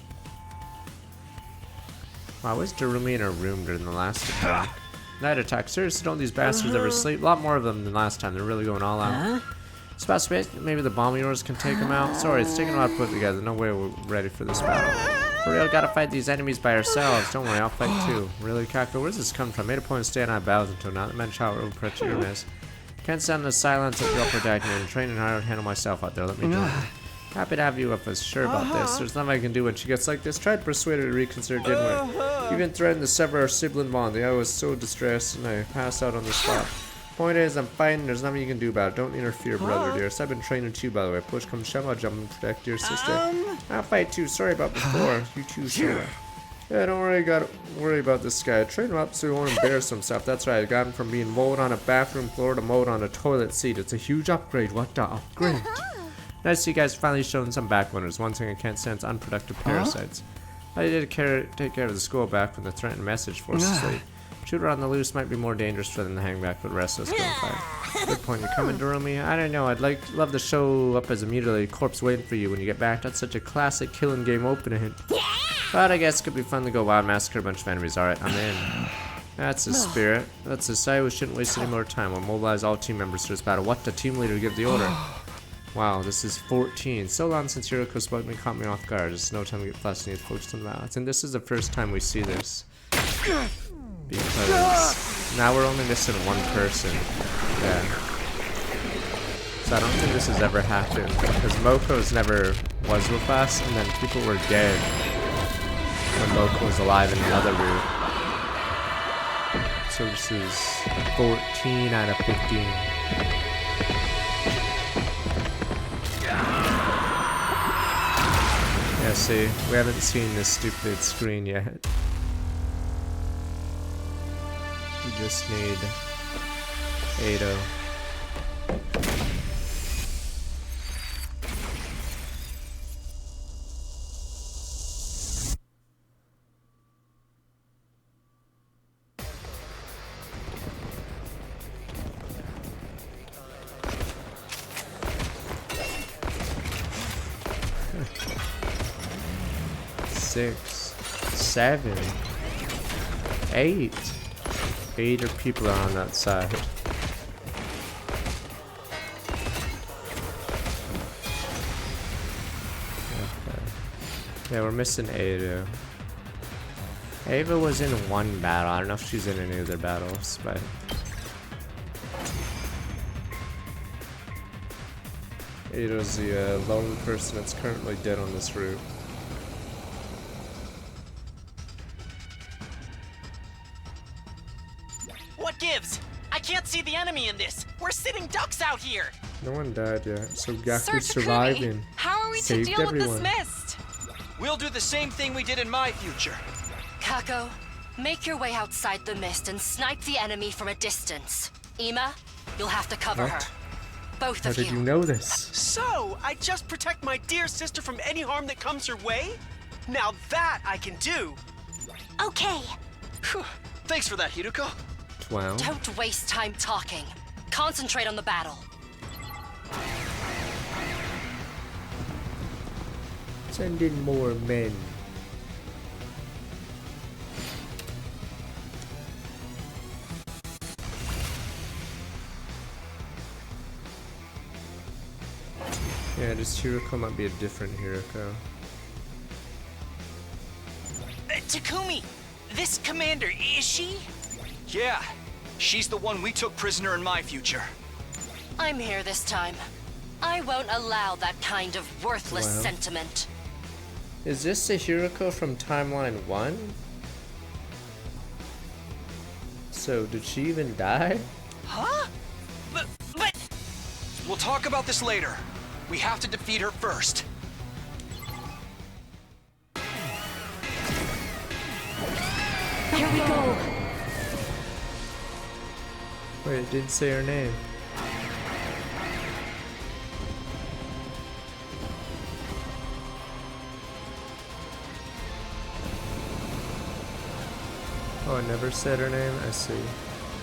Wow, was Darumi in her room during the last attack? Night attack. Seriously, don't these bastards ever sleep? A lot more of them than last time. They're really going all out. It's about space. Maybe the bomb yours can take them out. Sorry, it's taking a while to put together. No way we're ready for this battle. For real, gotta fight these enemies by ourselves. Don't worry, I'll fight too. Really, Kako? Where's this come from? Made a point of staying on battles until now. The men shout over pressure your miss. Can't stand in the silence of your protecting me and training hard to handle myself out there. Let me join you. Happy to have you with us. Sure about this. There's nothing I can do when she gets like this. Tried to persuade her to reconsider, didn't we? Even threatened to sever our sibling bond. I was so distressed and I passed out on the spot. Point is, I'm fighting. There's nothing you can do about it. Don't interfere, brother, dearest. I've been training too, by the way. Push comes shove, I'll jump and protect your sister. I'll fight too. Sorry about before. You too, Sarah. Yeah, don't worry. Gotta worry about this guy. I trained him up so he won't embarrass himself. That's right. I got him from being mowed on a bathroom floor to mowed on a toilet seat. It's a huge upgrade. What the upgrade? Nice to see you guys finally showing some backwinners. One thing I can't stand is unproductive parasites. I did take care of the school back when the threatened message forced us to sleep. Shooter on the loose might be more dangerous for them to hang back with the rest of us gunfire. Good point. You coming, Darumi? I don't know. I'd love to show up as a mutilated corpse waiting for you when you get back. That's such a classic killing game opening. But I guess it could be fun to go wild, massacre a bunch of enemies. Alright, I'm in. That's the spirit. Let's decide we shouldn't waste any more time. We'll mobilize all team members to this battle. What? The team leader give the order. Wow, this is 14. So long since Hiroko spoke me, caught me off guard. There's no time to get flushed and get focused on the battle. And this is the first time we see this. Because now we're only missing one person. Yeah. So I don't think this has ever happened. Because Moko's never was with us, and then people were dead when Moko was alive in another route. So this is 14 out of 15. Yeah, see. We haven't seen this stupid screen yet. We just need Ado. Six, 7, 8. 8 people are on that side. Okay. Yeah, we're missing Ado. Ava was in one battle. I don't know if she's in any other battles, but Ado's the lone person that's currently dead on this route. What gives? I can't see the enemy in this. We're sitting ducks out here. No one died yet, so Gaku's Sir Takumi, surviving. how are we to Saved deal everyone. with this mist? We'll do the same thing we did in my future. Kako, make your way outside the mist and snipe the enemy from a distance. Ima, you'll have to cover What? her. Both How of did you know this? So, I just protect my dear sister from any harm that comes her way? Now that I can do. Okay. Phew. Thanks for that, Hiruko. 12. Don't waste time talking. Concentrate on the battle. Send in more men. Yeah, this Hiroko might be a different Hiroko. Takumi, this commander, is she? Yeah, she's the one we took prisoner in my future. I'm here this time. I won't allow that kind of worthless Wow. sentiment. Is this the Hiroko from Timeline 1? So, did she even die? Huh? But We'll talk about this later. We have to defeat her first. Here we go. Wait, it didn't say her name. Oh, it never said her name? I see.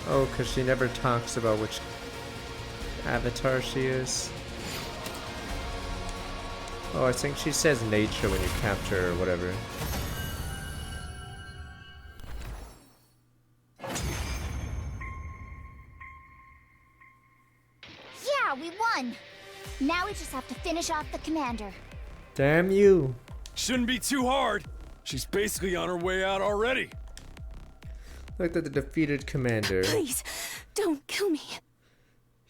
Oh, because she never talks about which avatar she is. Oh, I think she says nature when you capture her or whatever. Yeah, we won. Now we just have to finish off the commander. Damn you. Shouldn't be too hard. She's basically on her way out already. Look at the defeated commander. Please, don't kill me.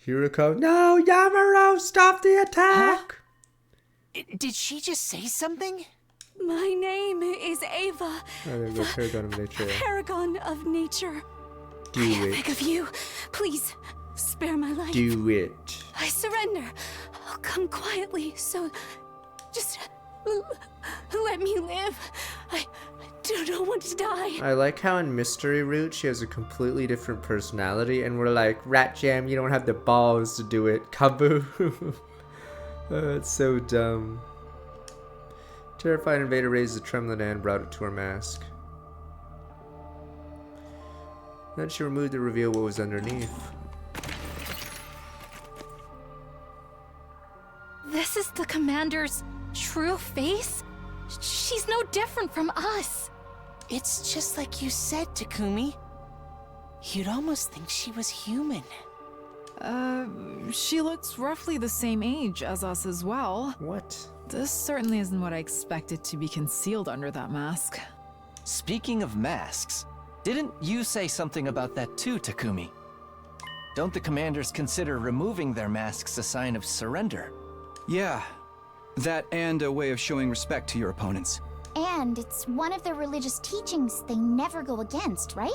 Hiroko. No, Yamaro, stop the attack! did she just say something? My name is Ava, Oh, there we go, Paragon of Nature. Paragon of Nature. Do I it. beg of you, please, spare my life. Do it. I surrender. I'll come quietly, so just let me live. I don't want to die. I like how in Mystery Route she has a completely different personality, and we're like, Rat Jam, you don't have the balls to do it. Kaboom. It's so dumb. Terrified invader raised the trembling hand and brought it to her mask. Then she removed to reveal what was underneath. This is the commander's true face? She's no different from us. It's just like you said, Takumi. You'd almost think she was human. She looks roughly the same age as us as well. What? This certainly isn't what I expected to be concealed under that mask. Speaking of masks, didn't you say something about that too, Takumi? Don't the commanders consider removing their masks a sign of surrender? Yeah, that and a way of showing respect to your opponents. And it's one of their religious teachings they never go against, right?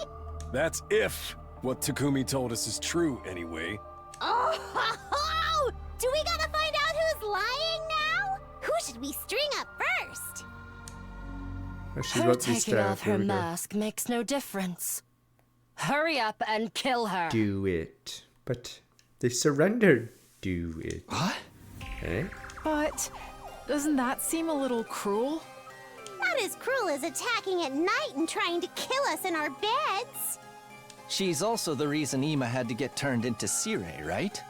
That's if what Takumi told us is true, anyway. Oh, do we gotta find out who's lying now? Who should we string up first? Oh, she's Her about to be taking stabbed. off Here her we go. mask makes no difference. Hurry up and kill her. Do it. But they surrendered. Do it. What? Eh? But doesn't that seem a little cruel? Not as cruel as attacking at night and trying to kill us in our beds. She's also the reason Ima had to get turned into Sirei, right?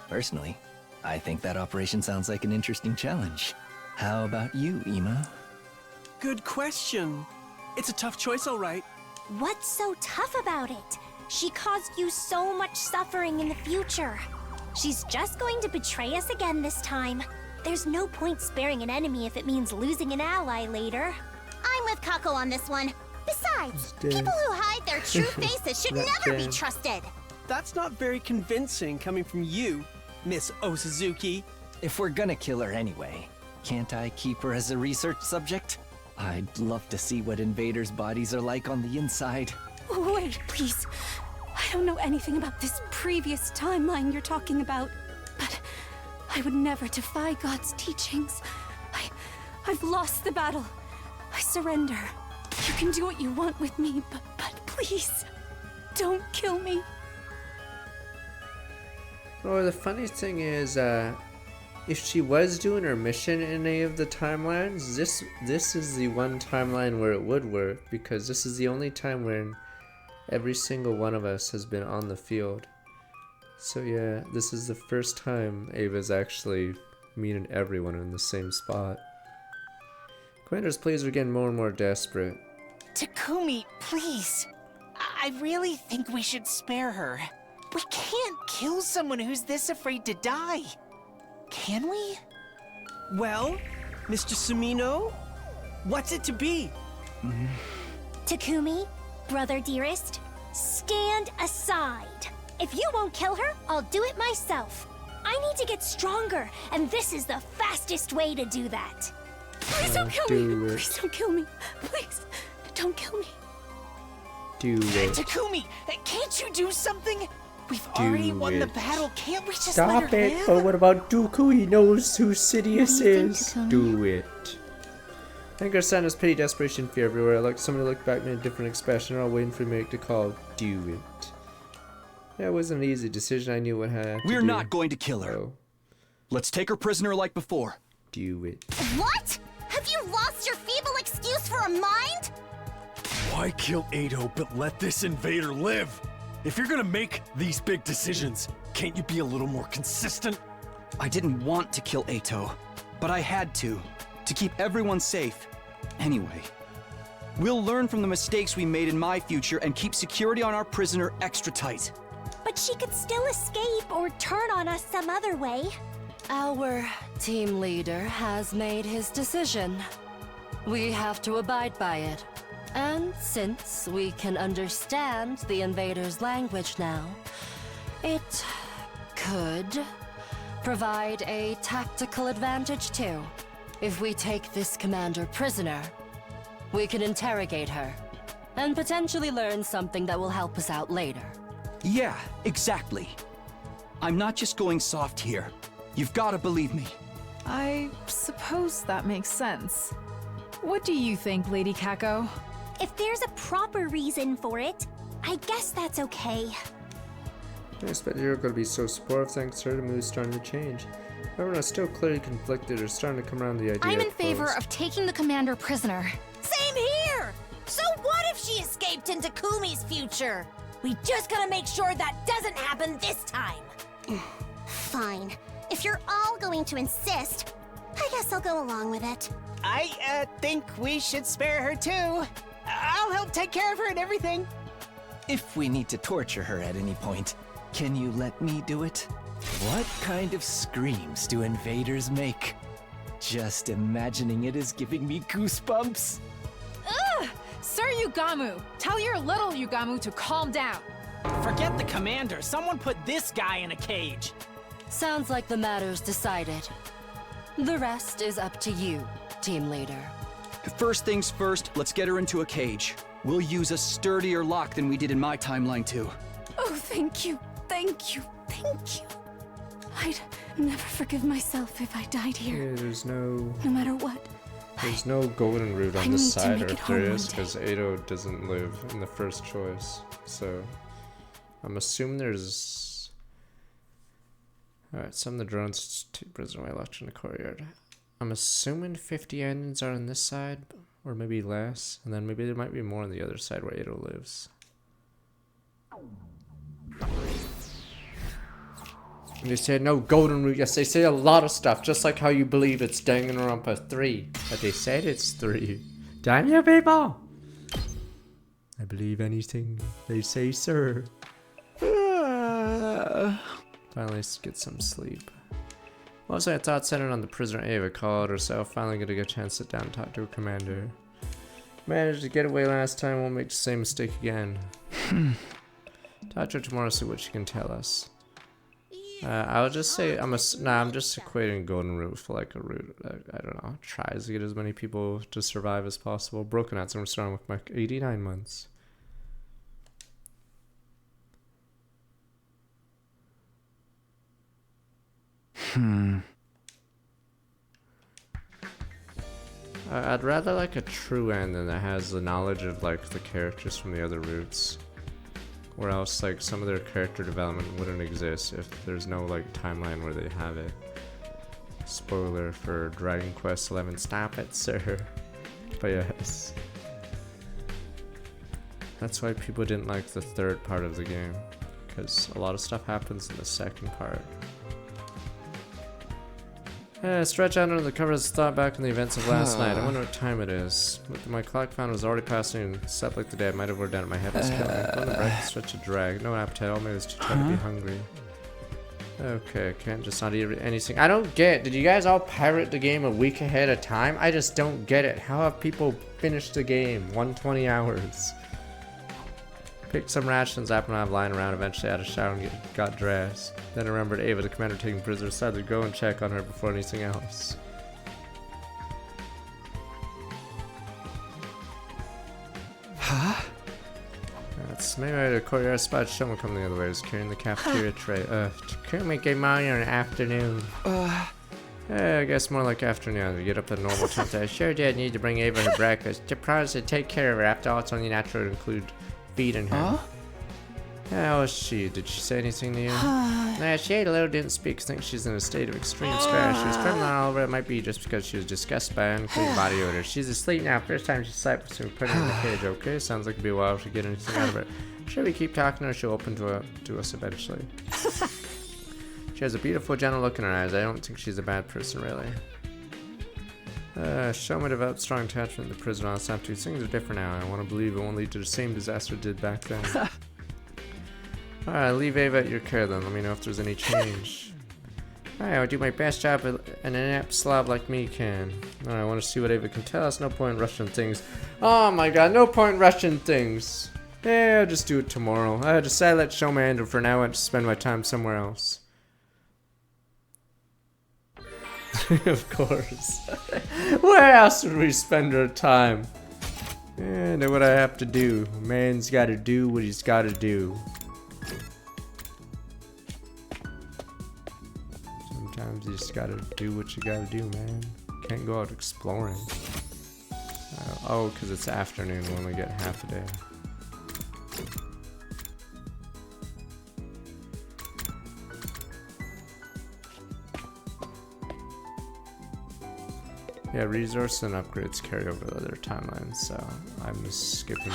Personally, I think that operation sounds like an interesting challenge. How about you, Ima? Good question. It's a tough choice, all right. What's so tough about it? She caused you so much suffering in the future. She's just going to betray us again this time. There's no point sparing an enemy if it means losing an ally later. I'm with Kako on this one. Besides, people who hide their true faces should never be trusted. That's not very convincing coming from you, Miss Osuzuki. If we're gonna kill her anyway, can't I keep her as a research subject? I'd love to see what invaders' bodies are like on the inside. Wait, please. I don't know anything about this previous timeline you're talking about, but I would never defy God's teachings. I've lost the battle. I surrender. You can do what you want with me, but please, don't kill me. Oh, the funny thing is, if she was doing her mission in any of the timelines, this is the one timeline where it would work, because this is the only time when every single one of us has been on the field. So yeah, this is the first time Ava's actually meeting everyone in the same spot. Commander's pleas are getting more and more desperate. Takumi, please. I really think we should spare her. We can't kill someone who's this afraid to die. Can we? Well, Mr. Sumino, what's it to be? Takumi, brother dearest, stand aside. If you won't kill her, I'll do it myself. I need to get stronger, and this is the fastest way to do that. Please don't kill me. Please don't kill me. Please, don't kill me. Do it. Takumi, can't you do something? We've already won the battle. Can't we just let Stop her it! live? But what about Dooku? He knows who Sidious is. Do it. Anger, sadness, pity, desperation, fear everywhere. I like somebody to look back in a different expression. Or I'll wait for me to call. Do it. Yeah, it wasn't an easy decision. I knew what I had to do. We're not going to kill her. Oh, Let's take her prisoner like before. do it. What? Have you lost your feeble excuse for a mind? Why kill Ado but let this invader live? If you're gonna make these big decisions, can't you be a little more consistent? I didn't want to kill Ato, but I had to keep everyone safe. Anyway, we'll learn from the mistakes we made in my future and keep security on our prisoner extra tight. But she could still escape or turn on us some other way. Our team leader has made his decision. We have to abide by it. And since we can understand the invader's language now, it could provide a tactical advantage too. If we take this commander prisoner, we can interrogate her and potentially learn something that will help us out later. Yeah, exactly. I'm not just going soft here. You've got to believe me. I suppose that makes sense. What do you think, Lady Kako? If there's a proper reason for it, I guess that's okay. I expected you're going to be so supportive thanks to her. The mood's starting to change. Everyone is still clearly conflicted or starting to come around the idea. I'm in favor of taking the commander prisoner. Same here! So what if she escaped into Kumi's future? We just gotta make sure that doesn't happen this time. Fine. If you're all going to insist, I guess I'll go along with it. I think we should spare her too. I'll help take care of her and everything. If we need to torture her at any point, can you let me do it? What kind of screams do invaders make? Just imagining it is giving me goosebumps. Ugh! Sir Yugamu, tell your little Yugamu to calm down. Forget the commander. Someone put this guy in a cage. Sounds like the matter's decided. The rest is up to you, team leader. First things first, let's get her into a cage. We'll use a sturdier lock than we did in my timeline too. Oh, thank you, thank you, thank you. I'd never forgive myself if I died here. Yeah, there's no... No matter what, There's no golden route I on this need to side, make or it if there home is, one day. because Ado doesn't live in the first choice. So, I'm assuming there's... Alright, some of the drones take prisoner while left in the courtyard. I'm assuming 50 engines are on this side, or maybe less, and then maybe there might be more on the other side where Ado lives. And they say no golden route. Yes, they say a lot of stuff, just like how you believe it's Danganronpa 3. But they said it's 3. Damn you people! I believe anything they say, sir. Finally, let's get some sleep. Mostly I thought centered on the prisoner Ava called herself. Finally gonna get a chance to sit down and talk to her commander. Managed to get away last time, won't make the same mistake again. Talk to her tomorrow, see what she can tell us. I'll just say I'm just equating golden route for like a route. I don't know. Tries to get as many people to survive as possible. Broken Outs, and we're starting with my 89 months. I'd rather like a true end than that has the knowledge of like the characters from the other routes. Or else like some of their character development wouldn't exist if there's no like timeline where they have it. Spoiler for Dragon Quest XI. Stop it, sir. But yes. That's why people didn't like the third part of the game. Because a lot of stuff happens in the second part. Stretch out under the covers, thought back on the events of last night. I wonder what time it is. Looked at my clock, found it was already past noon. Slept like the day I might have worked down at my head was killing me. Going to breakfast, stretch a drag. No appetite, all maybe was too tired to be hungry. Okay, can't just not eat anything. I don't get, did you guys all pirate the game a week ahead of time? I just don't get it. How have people finished the game? 120 hours. Picked some rations, happened to have lying around. Eventually, I had a shower and got dressed. Then I remembered Ava, the commander taking prisoners, decided to go and check on her before anything else. Huh? That's maybe the courtyard spot. Someone coming the other way was carrying the cafeteria tray. Couldn't make a morning or an afternoon. I guess more like afternoon. We get up at normal time. I sure did need to bring Ava her breakfast. To promise to take care of her. After all, it's only natural to include feeding her. How was she? Did she say anything to you? Nah, she ate a little, didn't speak, thinks she's in a state of extreme stress. She was trembling all over. It might be just because she was disgusted by unclean body odor. She's asleep now. First time she slept, so we put her in the cage, okay? Sounds like it'll be a while to get anything out of her. Should we keep talking to her? She'll open to us eventually. She has a beautiful, gentle look in her eyes. I don't think she's a bad person, really. Show me developed strong attachment to the prison. I'll stop to. Things are different now. I want to believe it won't lead to the same disaster it did back then. Alright, leave Ava at your care then. Let me know if there's any change. Alright, I'll do my best job an inept slob like me can. Alright, I want to see what Ava can tell us. No point in rushing things. Oh my god, no point in rushing things. Yeah, I'll just do it tomorrow. I decided to let show my end, for now I want to spend my time somewhere else. Of course. Where else would we spend our time? Yeah, know what I have to do. A man's gotta do what he's gotta do. Sometimes you just gotta do what you gotta do, man. Can't go out exploring. Oh, because it's afternoon, we only get half a day. Yeah, resource and upgrades carry over the other timelines, so I'm just skipping these.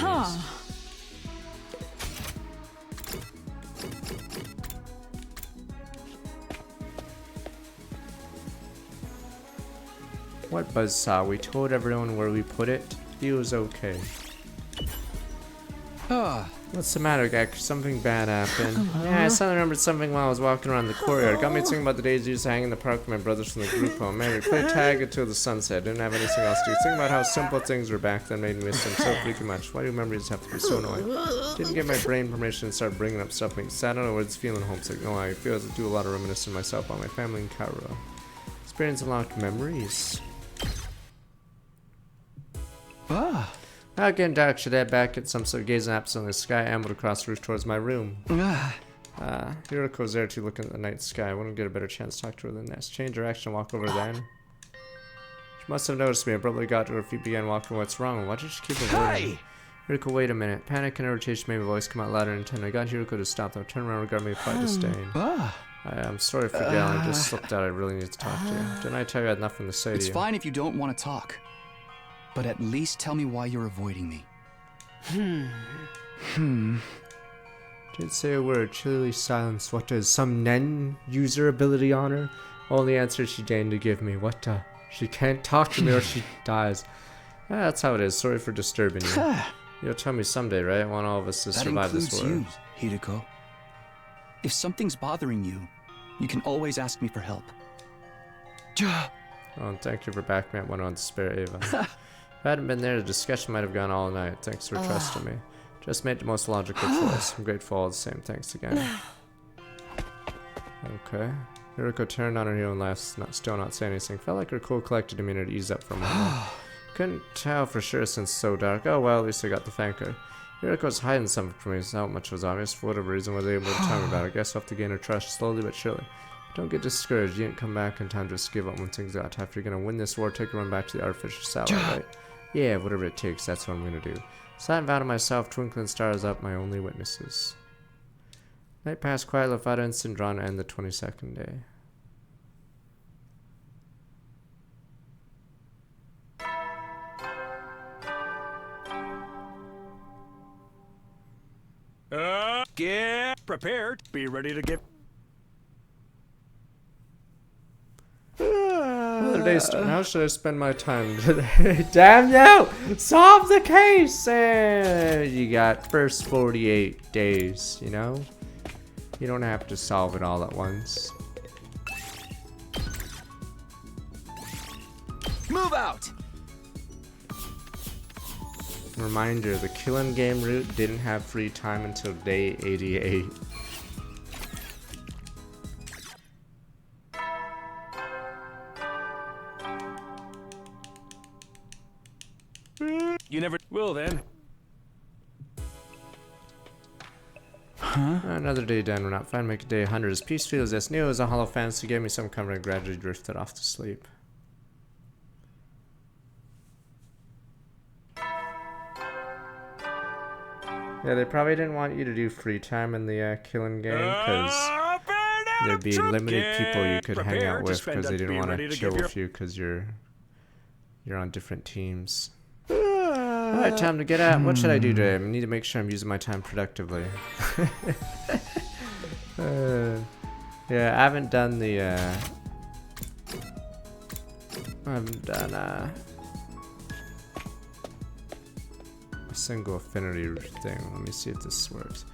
What buzzsaw? We told everyone where we put it. He was okay. What's the matter, Gek? Something bad happened. Yeah, I suddenly remembered something while I was walking around the courtyard. Got me thinking about the days I used to hang in the park with my brothers from the group home. Man, we played tag until the sunset. Didn't have anything else to do. Thinking about how simple things were back then made me miss them so freaking much. Why do memories have to be so annoying? Didn't give my brain permission to start bringing up stuff makes sad. I don't know where it's feeling homesick. No, I feel as I do a lot of reminiscing myself on my family in Cairo. Experience unlocked memories. Again, Doc should head back at some sort of gazing absently in the sky, ambled across the roof towards my room. Hiriko's there too, looking at the night sky. I wouldn't get a better chance to talk to her than this. Change direction, walk over then. She She must have noticed me. I abruptly got to her feet, began walking. What's wrong? Why did she keep avoiding me? Hiriko, wait a minute. Panic and irritation made my voice come out louder and tender. I got Hiriko to stop, though. Turn around, regard me with quite disdain. I'm sorry for yelling. I just slipped out. I really need to talk to you. Didn't I tell you I had nothing to say to you? It's fine if you don't want to talk. But at least tell me why you're avoiding me. Didn't say a word. Chilly silence. What does some Nen user ability on her? Only answer she deigned to give me. What the? She can't talk to me or she dies. That's how it is. Sorry for disturbing you. You'll tell me someday, right? I want all of us to survive this war. That includes you, Hiriko. If something's bothering you, you can always ask me for help. Oh, and thank you for backing me up when on spare Ava. If I hadn't been there, the discussion might have gone all night. Thanks for trusting me. Just made the most logical choice. I'm grateful all the same. Thanks again. Okay. Hiriko turned on her heel and laughed, still not saying anything. Felt like her cool, collected demeanor had eased up for a moment. Couldn't tell for sure since so dark. Oh well, at least I got to thank her. Hiriko's hiding something from me, so not much was obvious. For whatever reason, was able to tell me about it. I guess I'll have to gain her trust slowly but surely. Don't get discouraged. You didn't come back in time to just give up when things got tough. You're gonna win this war, take a run back to the artificial satellite, right? Yeah, whatever it takes, that's what I'm gonna do. Silent vow to myself, twinkling stars up, my only witnesses. Night passed quietly without incident, drawn to end the 22nd day. Get prepared. Be ready to get... Another day started. How should I spend my time today? Damn you! Solve the case! You got first 48 days, you know? You don't have to solve it all at once. Move out! Reminder, the killing game route didn't have free time until day 88. You never will then. Huh? Another day done. We're not fine. Make a day 100 as peace feels as new as a hollow fantasy. Gave me some comfort and gradually drifted off to sleep. Yeah, they probably didn't want you to do free time in the killing game because there'd be limited people you could hang out with because they didn't want to chill with you because you're on different teams. Alright, time to get out. What should I do today? I need to make sure I'm using my time productively. Yeah, I haven't done the a single affinity thing. Let me see if this works.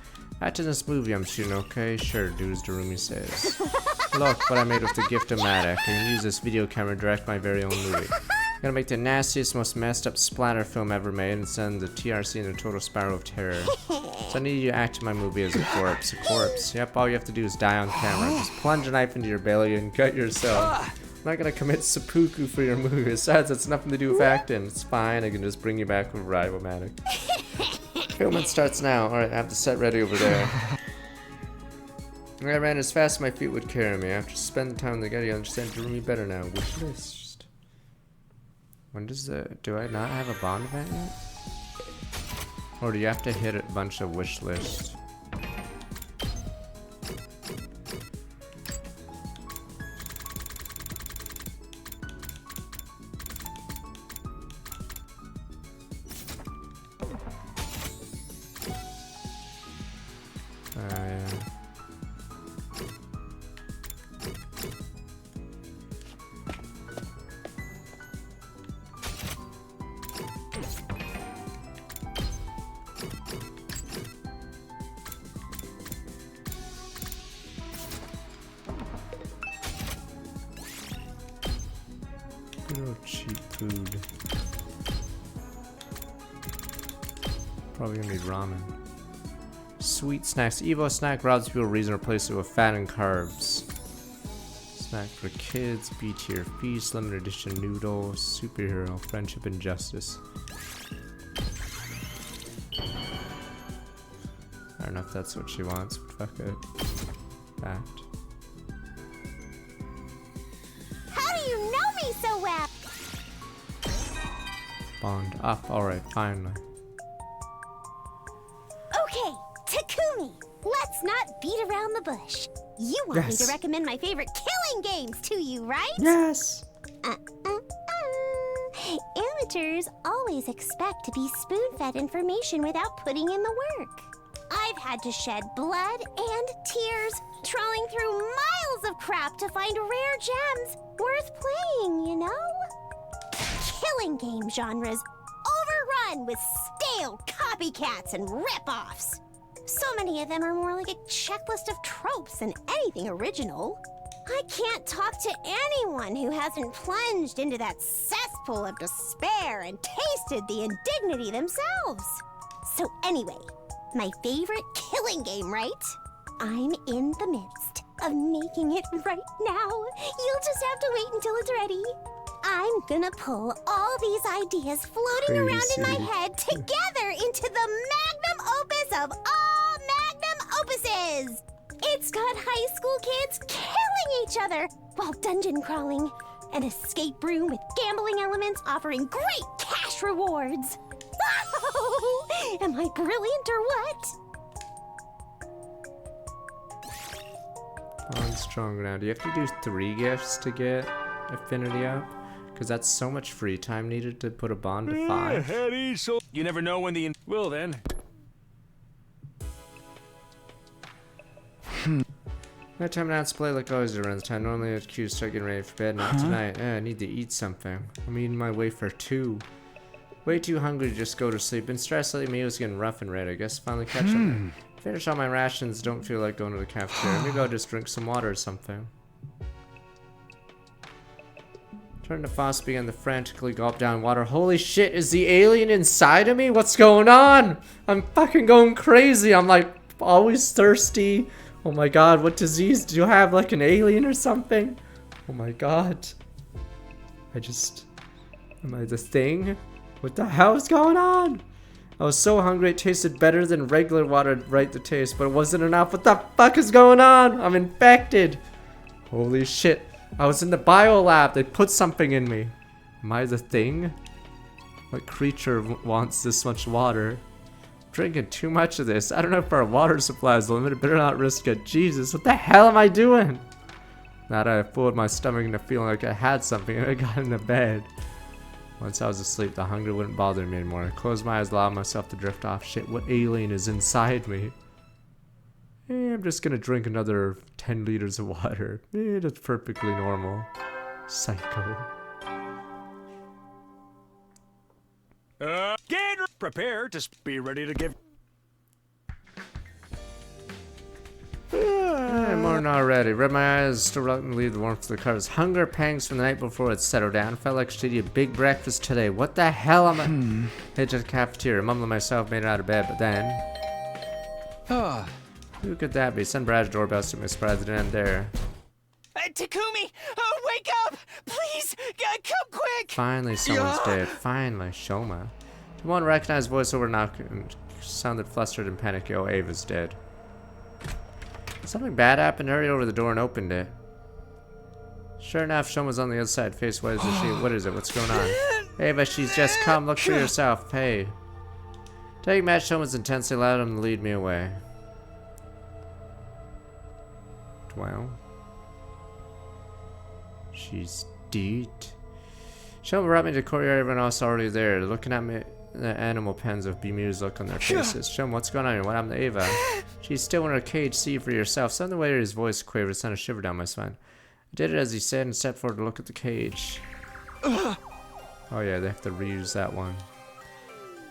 After this movie I'm shooting, okay? Sure, do as Darumi says. Look what I made with the gift of Madak. I can use this video camera to direct my very own movie. I'm gonna make the nastiest, most messed up splatter film ever made and send the TRC in a total spiral of terror. So I need you to act in my movie as a corpse. A corpse. Yep, all you have to do is die on camera. Just plunge a knife into your belly and cut yourself. I'm not gonna commit seppuku for your movie. Besides, that's nothing to do with acting. It's fine, I can just bring you back with Rival-matic. Filming starts now. Alright, I have the set ready over there. I ran as fast as my feet would carry me. After spending time together, you understand Darumi better now. Wish list. When does do I not have a bond event yet? Or do you have to hit a bunch of wish lists? Yeah. Good old cheap food. Probably gonna need ramen. Sweet snacks. Evo snack robs people reason, replace it with fat and carbs. Snack for kids, B tier feast, limited edition noodles, superhero, friendship and justice. I don't know if that's what she wants, but fuck it. That. How do you know me so well? Bond up. Alright, finally. Okay, Takumi, let's not beat around the bush. You want me to recommend my favorite killing games to you, right? Yes! Amateurs always expect to be spoon-fed information without putting in the work. I've had to shed blood and tears, trawling through miles of crap to find rare gems worth playing, you know? Killing game genres overrun with stale copycats and rip-offs. So many of them are more like a checklist of tropes than anything original. I can't talk to anyone who hasn't plunged into that cesspool of despair and tasted the indignity themselves. So anyway, my favorite killing game, right? I'm in the midst of making it right now. You'll just have to wait until it's ready. I'm gonna pull all these ideas floating around in my head together into the magnum opus of all magnum opuses. It's got high school kids killing each other while dungeon crawling, an escape room with gambling elements offering great cash rewards. Oh, am I brilliant or what? Bond strong now. Do you have to do 3 gifts to get affinity up? Because that's so much free time needed to put a bond to 5. So you never know when the well then. No time now to play like always around the time. Normally I'd cue start getting ready for bed. Not tonight. I need to eat something. I'm eating my wafer too. Way too hungry to just go to sleep. Been stressed lately. Me was getting rough and red. I guess finally catch up. Finish all my rations. Don't feel like going to the cafeteria. Maybe I'll just drink some water or something. Turn to faucet, began to frantically gulp down water. Holy shit, is the alien inside of me? What's going on? I'm fucking going crazy. I'm like always thirsty. Oh my god, what disease do you have? Like an alien or something? Oh my god. Am I the thing? What the hell is going on? I was so hungry it tasted better than regular water right to taste, but it wasn't enough. What the fuck is going on? I'm infected. Holy shit. I was in the biolab. They put something in me. Am I the thing? What creature wants this much water? Drinking too much of this. I don't know if our water supply is limited. Better not risk it. Jesus, what the hell am I doing? Now that I fooled my stomach into feeling like I had something and I got into bed. Once I was asleep, the hunger wouldn't bother me anymore. I closed my eyes, allowed myself to drift off. Shit, what alien is inside me? I'm just gonna drink another 10 liters of water. That's perfectly normal. Psycho. Prepare to be ready to give. I'm more than already. Read my eyes, still reluctant to leave the warmth of the cars. Hunger pangs from the night before it settled down. Felt like I should eat a big breakfast today. What the hell am I? Head to the cafeteria. Mumbling myself, made it out of bed, but then. Who could that be? Send Brad's doorbell to me. Surprised it didn't end there. Takumi! Wake up! Please! Come quick! Finally, someone's dead. Finally, Shoma. One recognized voice over knock and sounded flustered and panicky. Oh, Ava's dead. Something bad happened. Hurried over the door and opened it. Sure enough, Shoma's on the other side. Face, what is it? What is it? What's going on? Ava, she's just come. Look for yourself. Hey. Taking Matt, Shoma's intensely allowed him to lead me away. Well. She's dead. Shoma brought me to the courtyard. Everyone else already there. Looking at me. The animal pens of bemused look on their faces. Shoma, what's going on here? What happened to Ava? She's still in her cage. See for yourself. Some of the way his voice quavered sent a shiver down my spine. I did it as he said and stepped forward to look at the cage. Oh yeah, they have to reuse that one.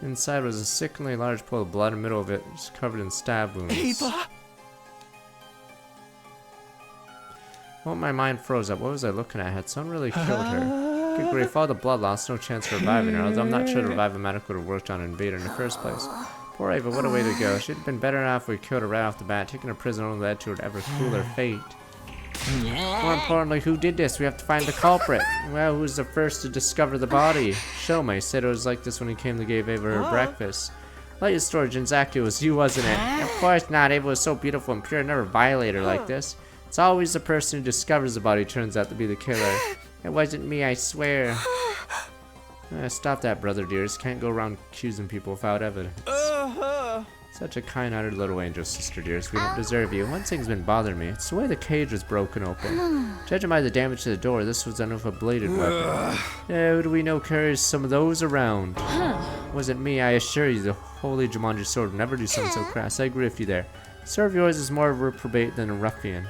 Inside was a sickeningly large pool of blood. In the middle of it was covered in stab wounds. Ava! Well, my mind froze up. What was I looking at? Had someone really killed her? Good grief, all the blood loss, no chance of reviving her. Although I'm not sure the reviving medic would have worked on an invader in the first place. Poor Ava, what a way to go. She'd have been better off if we killed her right off the bat. Taking her prison only led to her ever cooler fate. More importantly, who did this? We have to find the culprit. Well, who's the first to discover the body? Shoma said it was like this when he came to give Ava her breakfast. Latest story, Jinzaki, it was you, wasn't it? Of course not. Ava was so beautiful and pure. Never violated her like this. It's always the person who discovers the body turns out to be the killer. It wasn't me, I swear. Stop that, brother dears. Can't go around accusing people without evidence. Such a kind-hearted little angel, sister dears. We don't deserve you. One thing's been bothering me. It's the way the cage was broken open. Judging by the damage to the door, this was done with a bladed weapon. Yeah, who do we know carries some of those around? Wasn't me, I assure you. The holy Jumanji sword would never do something so crass. I agree with you there. Sword of yours is more reprobate than a ruffian.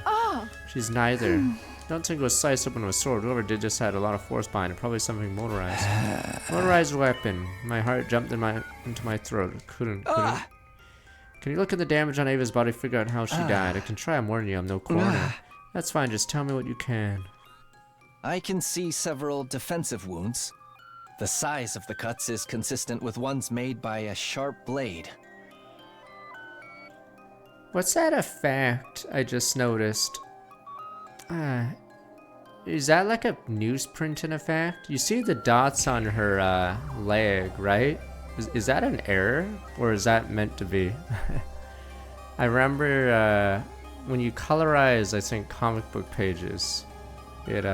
She's neither. Don't think it was sliced open with a sword. Whoever did just had a lot of force behind it. Probably something motorized. Motorized weapon. My heart jumped into my throat. Couldn't. Can you look at the damage on Ava's body, figure out how she died? I can try, I'm warning you, I'm no coroner. That's fine, just tell me what you can. I can see several defensive wounds. The size of the cuts is consistent with ones made by a sharp blade. What's that effect I just noticed? Is that like a newsprinting effect? You see the dots on her leg, right? Is that an error, or is that meant to be? I remember when you colorize, I think, comic book pages, it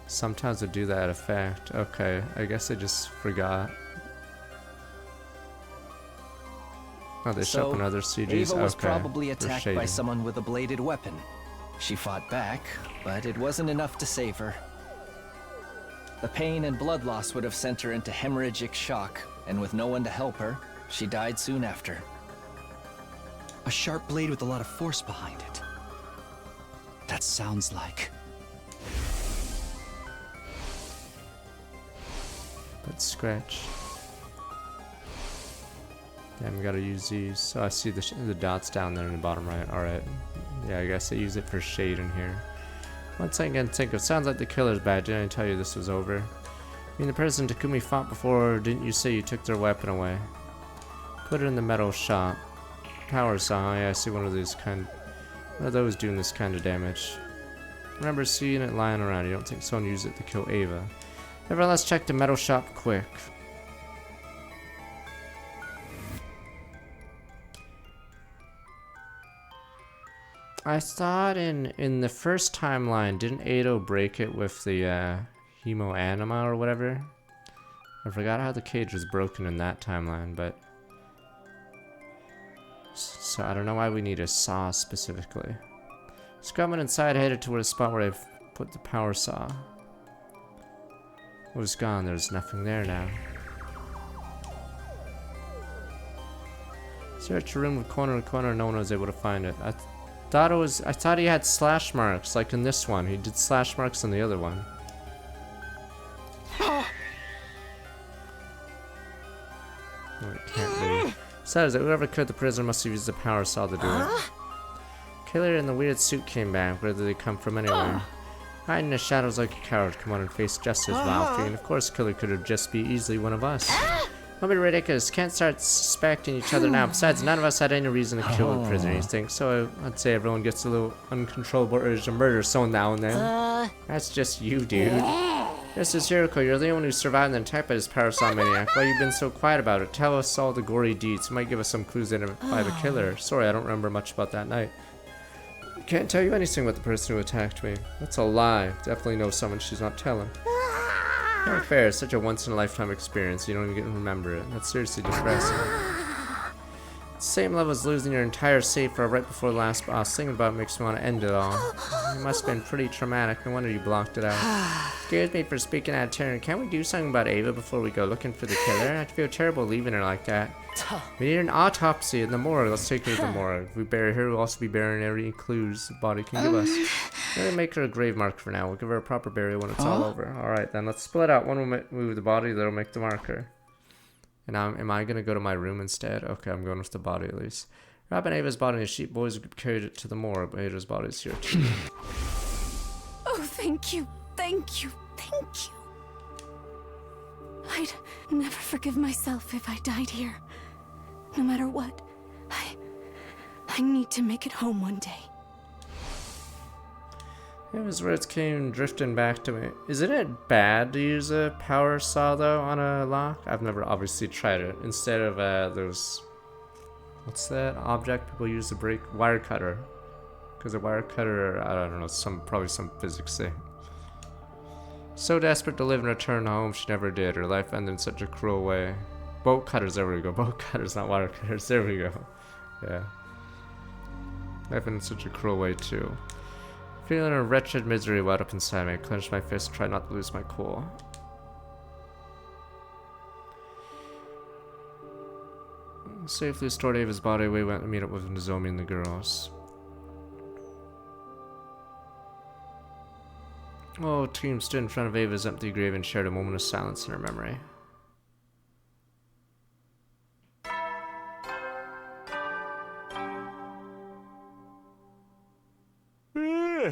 sometimes would do that effect. Okay, I guess I just forgot. Oh, they show up in other CGs. Ava was probably attacked by someone with a bladed weapon. She fought back, but it wasn't enough to save her. The pain and blood loss would have sent her into hemorrhagic shock, and with no one to help her, she died soon after. A sharp blade with a lot of force behind it. That sounds like... Let's scratch. Damn, we gotta use these. So I see the dots down there in the bottom right. Alright. Yeah, I guess I use it for shade in here. One thing I can think of. Sounds like the killer's badge. Didn't I tell you this was over? I mean, the person Takumi fought before, didn't you say you took their weapon away? Put it in the metal shop. Power saw. Yeah, I see one of these one of those doing this kind of damage. Remember seeing it lying around. You don't think someone used it to kill Ava? Everyone, let's check the metal shop quick. I thought in the first timeline, didn't Ado break it with the Hemo Anima or whatever? I forgot how the cage was broken in that timeline, but... So I don't know why we need a saw specifically. Scrubbing inside, headed toward the spot where I've put the power saw. It was gone, there's nothing there now. Search a room corner to corner, no one was able to find it. I thought he had slash marks, like in this one. He did slash marks in the other one. Oh, it can't be. Says that whoever killed the prisoner must have used the power saw to do it. Killer in the weird suit came back. Where did they come from anyway? Hiding in the shadows like a coward. Come on and face justice, Valkyrie. And of course, Killer could have just be easily one of us. Don't be ridiculous. Can't start suspecting each other now. Besides, none of us had any reason to kill the prisoner, you think? So I'd say everyone gets a little uncontrollable urge to murder someone now and then. That's just you, dude. This is Jericho. You're the only one who survived and attacked by this power saw maniac. Why you've been so quiet about it? Tell us all the gory deeds. It might give us some clues to identify the killer. Sorry, I don't remember much about that night. Can't tell you anything about the person who attacked me. That's a lie. Definitely know someone she's not telling. Not fair. It's such a once-in-a-lifetime experience. You don't even remember it. That's seriously depressing. Same level as losing your entire safe right before the last boss. Thinking about it makes me want to end it all. It must have been pretty traumatic. No wonder you blocked it out. Excuse me for speaking out of turn. Can't we do something about Ava before we go looking for the killer? I feel terrible leaving her like that. We need an autopsy in the morgue. Let's take her to the morgue. If we bury her, we'll also be burying every clues the body can give us. We'll make her a grave mark for now. We'll give her a proper burial when it's all over. Alright then, let's split out. One will move the body, the other will make the marker. And now, am I going to go to my room instead? Okay, I'm going with the body at least. Wrapping Ava's body in a sheet, boys carried it to the morgue, but Ava's body is here too. Oh, thank you, thank you, thank you. I'd never forgive myself if I died here. No matter what, I need to make it home one day. Ava's words came drifting back to me. Isn't it bad to use a power saw though on a lock? I've never obviously tried it. Instead of those, what's that object people use to break? Wire cutter. Because a wire cutter, I don't know, probably some physics thing. So desperate to live and return home, she never did. Her life ended in such a cruel way. Boat cutters, there we go. Boat cutters, not water cutters. There we go. Yeah. Life ended in such a cruel way, too. Feeling a wretched misery welled up inside me. I clenched my fist and tried not to lose my cool. Safely stored Ava's body, we went to meet up with Nozomi and the girls. Oh, team stood in front of Ava's empty grave and shared a moment of silence in her memory.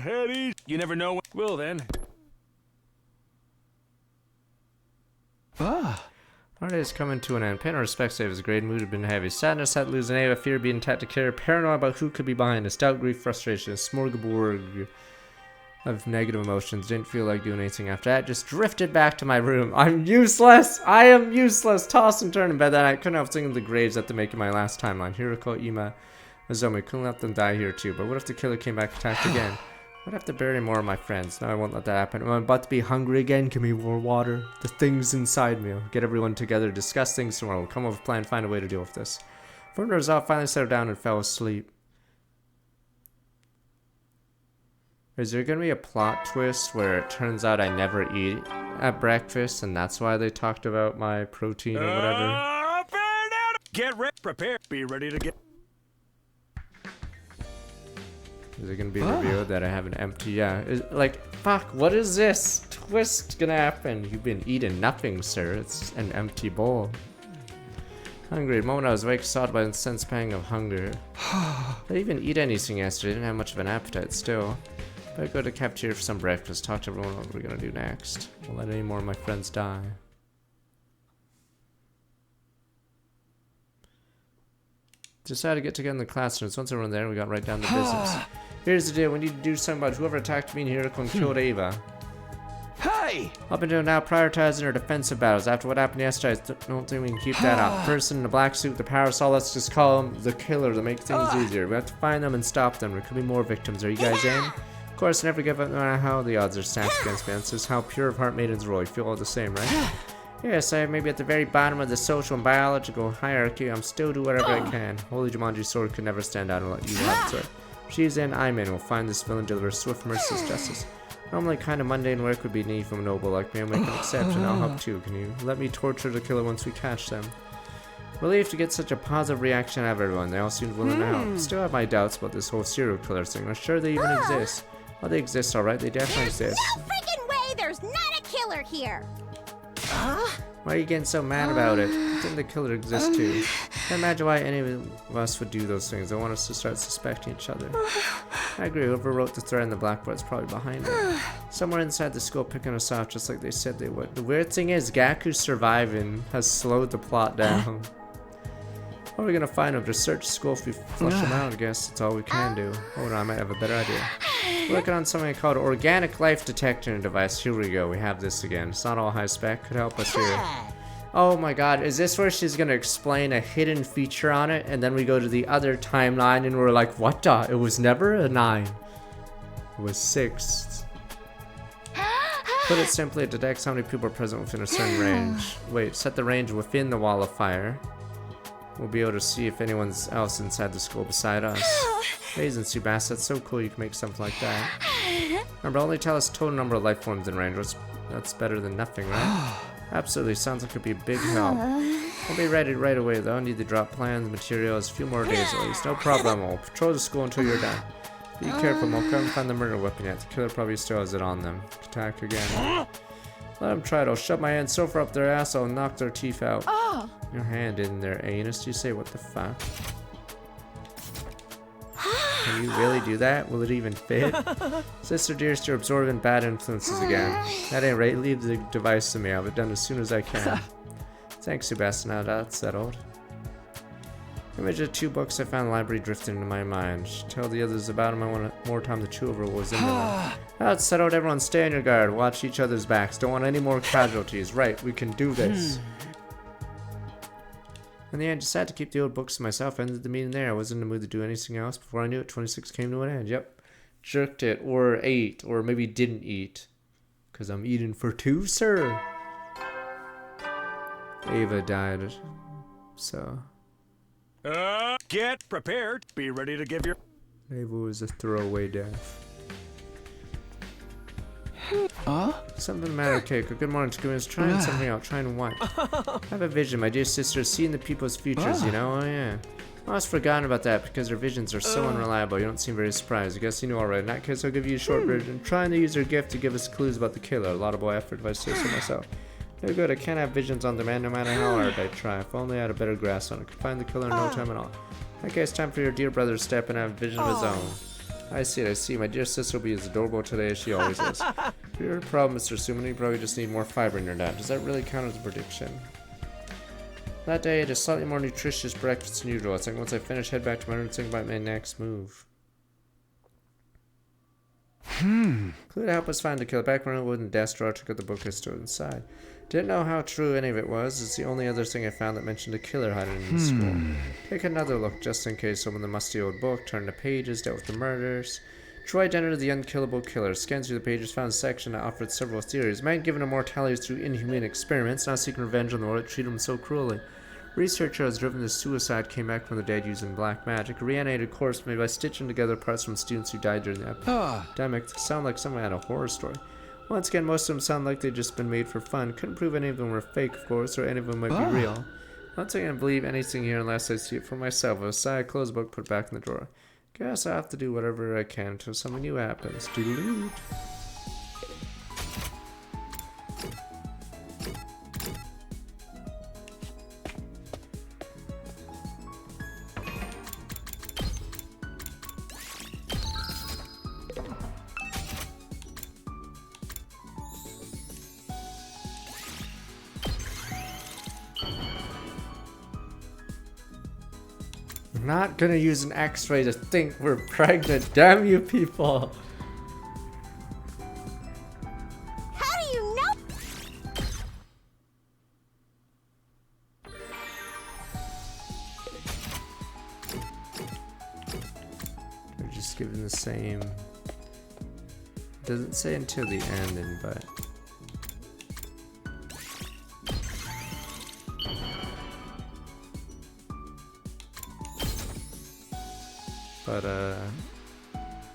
Hetty, you never know when. Well then. Our day is coming to an end. Pain and respect, Ava's grade mood had been heavy. Sadness at losing Ava, fear being attacked to care, paranoia about who could be behind us, doubt, grief, frustration, a smorgasbord of negative emotions. Didn't feel like doing anything after that. Just drifted back to my room. I'm useless! I am useless! Toss and turn in bed that night. Couldn't help thinking of the graves after making my last timeline. Hiroko, Ima, Nozomi. Couldn't let them die here too. But what if the killer came back and attacked again? I'd have to bury more of my friends. No, I won't let that happen. I'm about to be hungry again. Give me more water. The things inside me. I'll get everyone together, discuss things tomorrow. We'll come up with a plan, find a way to deal with this. From the resolve, finally settled down and fell asleep. Is there gonna be a plot twist where it turns out I never eat at breakfast and that's why they talked about my protein or whatever? Get ready, prepare, be ready to get. Is it gonna be revealed that I have an empty? Yeah. Like, fuck. What is this twist gonna happen? You've been eating nothing, sir. It's an empty bowl. Hungry. The moment I was awake, sought by an intense pang of hunger. I didn't even eat anything yesterday. Didn't have much of an appetite still. But I go to the cafeteria for some breakfast. Talk to everyone what we're gonna do next. Won't let any more of my friends die. Decided to get together in the classrooms. Once everyone there, we got right down to business. Here's the deal. We need to do something about whoever attacked me in Hiroko and killed Ava. Hey! Up until now, prioritizing our defensive battles. After what happened yesterday, I don't think we can keep that up. The person in the black suit, the parasol, let's just call him the killer to make things easier. We have to find them and stop them. There could be more victims. Are you guys in? Of course, never give up no matter how the odds are stacked against me. This is how pure of heart maidens roll. You feel all the same, right? Yes, I may be at the very bottom of the social and biological hierarchy. I'm still do whatever I can. Holy Jumanji's sword could never stand out and let you have it. She's in, I'm in. We'll find this villain, deliver swift, merciless justice. Normally, kind of mundane work would be neat from a noble like me. I'll make an exception. I'll help too. Can you let me torture the killer once we catch them? Relieved to get such a positive reaction out of everyone. They all seemed willing to help. Still have my doubts about this whole serial killer thing. I'm sure they even exist. Well, they exist, alright. They definitely exist. No freaking way! There's not a killer here! Why are you getting so mad about it? Didn't the killer exist too? Can't imagine why any of us would do those things. They want us to start suspecting each other. I agree, whoever wrote the thread in the blackboard's probably behind it. Somewhere inside the school picking us off just like they said they would. The weird thing is, Gaku surviving has slowed the plot down. How are we gonna find him? Just search school if we flush him out, I guess. That's all we can do. Hold on, I might have a better idea. Working on something called Organic Life Detection Device. Here we go, we have this again. It's not all high spec, could help us here. Oh my god, is this where she's gonna explain a hidden feature on it and then we go to the other timeline and we're like, what the? It was never a 9. It was 6. Put it simply, it detects how many people are present within a certain range. Wait, set the range within the wall of fire. We'll be able to see if anyone's else inside the school beside us. Amazing, Subasa. That's so cool you can make something like that. Remember, only tell us total number of life forms in range. That's better than nothing, right? Absolutely. Sounds like it'd be a big help. We'll be ready right away, though. I need to drop plans, materials, a few more days at least. No problem. We'll patrol the school until you're done. Be careful, Mocha. Haven't found the murder weapon yet. The killer probably still has it on them. Attack again. Let them try it. I'll shove my hand so far up their ass I'll knock their teeth out. Your hand in their anus? You say what the fuck? Can you really do that? Will it even fit? Sister dearest, you're absorbing bad influences again. That ain't right. Leave the device to me. I'll have it done as soon as I can. Thanks, Sebastian. Now that's settled. Image of 2 books I found in the library drifted into my mind. Tell the others about them. I want more time to chew over what was in them. Now it's settled. Everyone stay on your guard. Watch each other's backs. Don't want any more casualties. Right, we can do this. In the end, I decided to keep the old books to myself. I ended the meeting there. I wasn't in the mood to do anything else. Before I knew it, 26 came to an end. Yep. Jerked it, or ate, or maybe didn't eat. Because I'm eating for two, sir. Ava died, so... Get prepared. Be ready to give your... Ava was a throwaway death. Something the matter, Keiko? Good morning, Takumi. Trying something out. Trying what? I have a vision, my dear sister. Seeing the people's futures, you know? Oh, yeah. I was forgotten about that because their visions are so unreliable. You don't seem very surprised. I guess you knew already. In that case, I'll give you a short version. Trying to use her gift to give us clues about the killer. A laudable effort if I say so myself. No good. I can't have visions on demand no matter how hard I try. If only I had a better grasp on it. Could find the killer in no time at all. Okay, it's time for your dear brother to step and have a vision of his own. I see it, I see. My dear sister will be as adorable today as she always is. Your problem, Mr. Suman, you probably just need more fiber in your diet. Does that really count as a prediction? That day, I ate a slightly more nutritious breakfast than usual. I think once I finish, head back to my room and think about my next move. Clue to help us find the killer. Back when I wooden desk drawer, took out the book I stored inside. Didn't know how true any of it was. It's the only other thing I found that mentioned a killer hiding in the school. Take another look, just in case. Open the musty old book, turn the pages, dealt with the murders. True identity of the unkillable killer. Scanned through the pages, found a section that offered several theories. Man given immortality through inhumane experiments, now seeking revenge on the world that treated him so cruelly. Researcher has driven to suicide, came back from the dead using black magic. A reanimated corpse made by stitching together parts from students who died during the epidemic. Sound like someone had a horror story. Once again, most of them sound like they'd just been made for fun. Couldn't prove any of them were fake, of course, or any of them might be real. Not saying I believe anything here unless I see it for myself. With a sigh, I close the book, put it back in the drawer. Guess I have to do whatever I can until something new happens. Doodaloo. I'm not gonna use an x-ray to think we're pregnant, damn you people! How do you know? They're just given the same... Doesn't say until the ending, but...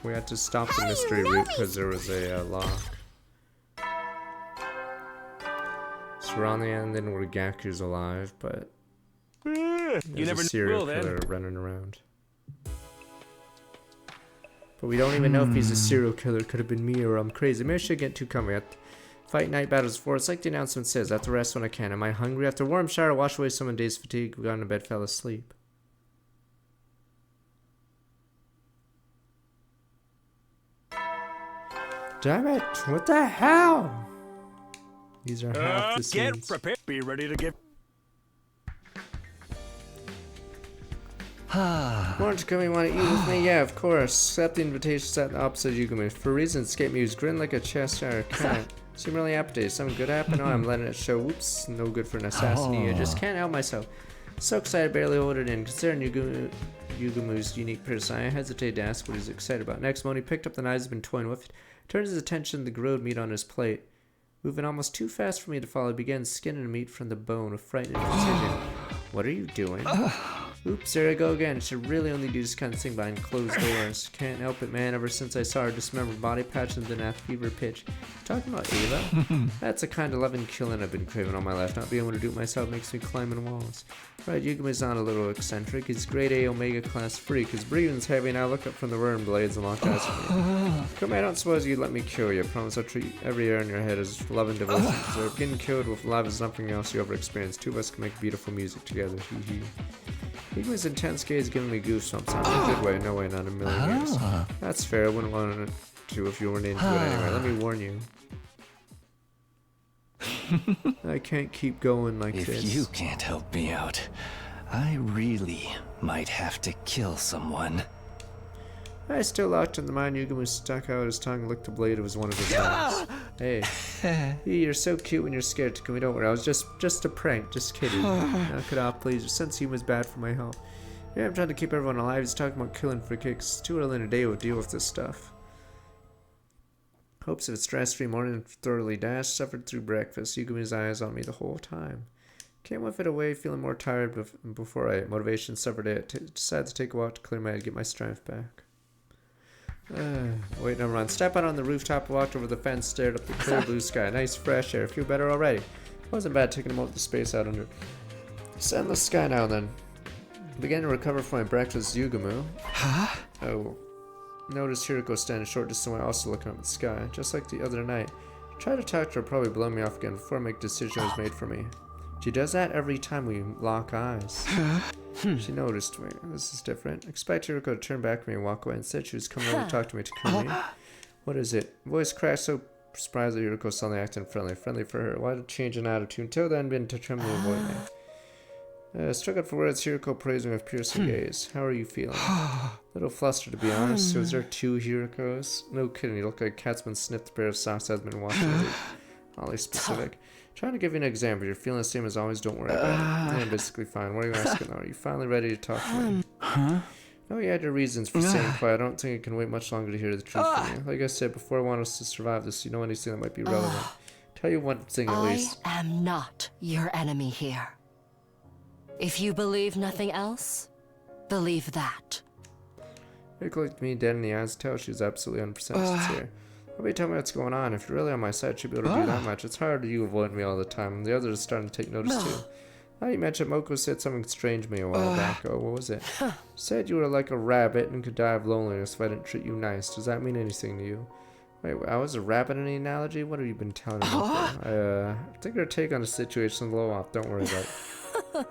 we had to stop the mystery route because there was a lock. So we're on the ending where Gaku's alive, but there's a serial killer running around. But we don't even know if he's a serial killer. Could have been me or I'm crazy. Maybe I should get too comfy. Fight night battles before. It's like the announcement says. I have to rest when I can. Am I hungry? After a warm shower, wash away some of the day's fatigue. We got into bed, fell asleep. Damn it! What the hell? These are half the scenes. Get prepared. Be ready to give. Morning, Takumi. Want to eat with me? Yeah, of course. Accept the invitation set opposite Yugumi. For reasons, escape me. He was grin like a Cheshire cat. Seem really appetite. Something good happened? Oh, I'm letting it show. Whoops, no good for an assassin. I just can't help myself. So excited, barely hold it in. Considering Yugumu's unique personality, I hesitate to ask what he's excited about. Next moment, he picked up the knives he's been toying with. Turns his attention to the grilled meat on his plate. Moving almost too fast for me to follow, he began skinning the meat from the bone with frightening precision. What are you doing? Oops, there I go again. Should really only do this kind of thing behind closed doors. Can't help it, man. Ever since I saw her dismembered body patch and then at fever pitch. Talking about Ava? That's the kind of loving killing I've been craving all my life. Not being able to do it myself makes me climbing walls. Right, Yugumi's not a little eccentric. He's grade A Omega class freak. His breathing's heavy and I look up from the worm blades and lock eyes with me. Come, I don't suppose you'd let me kill you. I promise I'll treat every hair in your head as love and devotion. So getting killed with love is nothing else you ever experienced. Two of us can make beautiful music together. Hee hee. Yugumi's intense gaze giving me goosebumps. Not in a good way, no way, not in a million years. That's fair, I wouldn't want to if you weren't into it anyway. Let me warn you. I can't keep going like this. If you can't help me out, I really might have to kill someone. I still locked in the mind. Yugumi stuck out his tongue, licked the blade of one of his knives. Hey, you're so cute when you're scared, Takumi. Don't worry, I was just a prank, just kidding. Knock it off, please. Your sense of humor is bad for my health. Yeah, I'm trying to keep everyone alive. He's talking about killing for kicks. It's too early in the day to deal with this stuff. Hopes of a stress-free morning thoroughly dashed, suffered through breakfast. Yugumi's eyes on me the whole time. Can't whiff it away, feeling more tired before I ate. Motivation suffered it. Decided to take a walk to clear my head, get my strength back. Wait, no run. Step out on the rooftop, walked over the fence, stared up the clear blue sky. Nice fresh air. Feel better already. Wasn't bad taking a moment to space out under sunless sky now and then. Began to recover from my breakfast. Yugumu. Huh? Oh. Noticed Hiriko standing a short distance away, also looking up at the sky, just like the other night. Tried to talk to her, probably blow me off again before I make a decision was made for me. She does that every time we lock eyes. She noticed me. This is different. Expect Hiriko to turn back to me and walk away. Instead, she was coming over to talk to me. Takumi. What is it? Voice cracked, so surprised that Hiriko suddenly acting friendly. Friendly for her. Why did change in attitude? Until then, been to tremble and avoid me. Struck up for words, Hiriko praised me with piercing gaze. How are you feeling? A little flustered, to be honest. Was there 2 Hirikos? No kidding, you look like a cat's been sniffed a pair of socks has been watching it. Oddly specific. Trying to give you an example. You're feeling the same as always, don't worry about it. I'm basically fine. What are you asking now? Are you finally ready to talk to me? Huh? Oh, you had your reasons for staying quiet. I don't think I can wait much longer to hear the truth from you. Like I said before, I want us to survive this. You know anything that might be relevant. Tell you one thing at least. I am not your enemy here. If you believe nothing else, believe that. Hiriko looked me dead in the eyes to tell she was absolutely 100% sincere. Nobody tell me what's going on. If you're really on my side, you'd be able to do that much. It's hard you avoid me all the time. The others are starting to take notice too. Now you mentioned Moko said something strange to me a while back. Oh, what was it? Said you were like a rabbit and could die of loneliness if I didn't treat you nice. Does that mean anything to you? Wait, I was a rabbit in the analogy? What have you been telling me? I think our take on the situation is low off. Don't worry about it.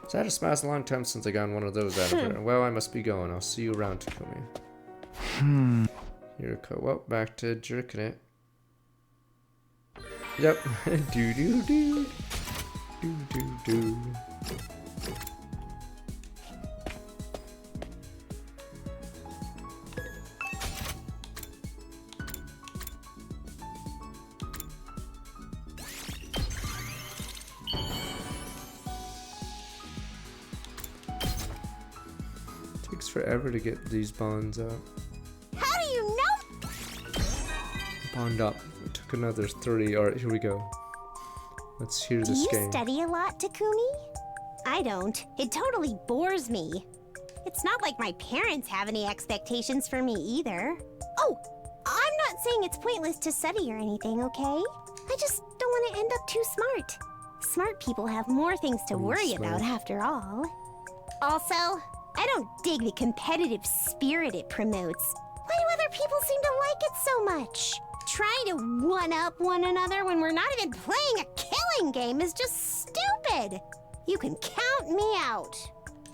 So I had a smile. It's a long time since I got one of those out of her. Well, I must be going. I'll see you around, Takumi. Hiriko. Well, back to jerking it. Yep. Do do do. Do do do. Takes forever to get these bonds out. How do you know? Bond up. It took another 30. Alright, here we go. Let's hear this game. Do you study a lot, Takumi? I don't. It totally bores me. It's not like my parents have any expectations for me either. Oh, I'm not saying it's pointless to study or anything, okay? I just don't want to end up too smart. Smart people have more things to worry about after all. Also, I don't dig the competitive spirit it promotes. Why do other people seem to like it so much? Trying to one-up one another when we're not even playing a killing game is just stupid. You can count me out.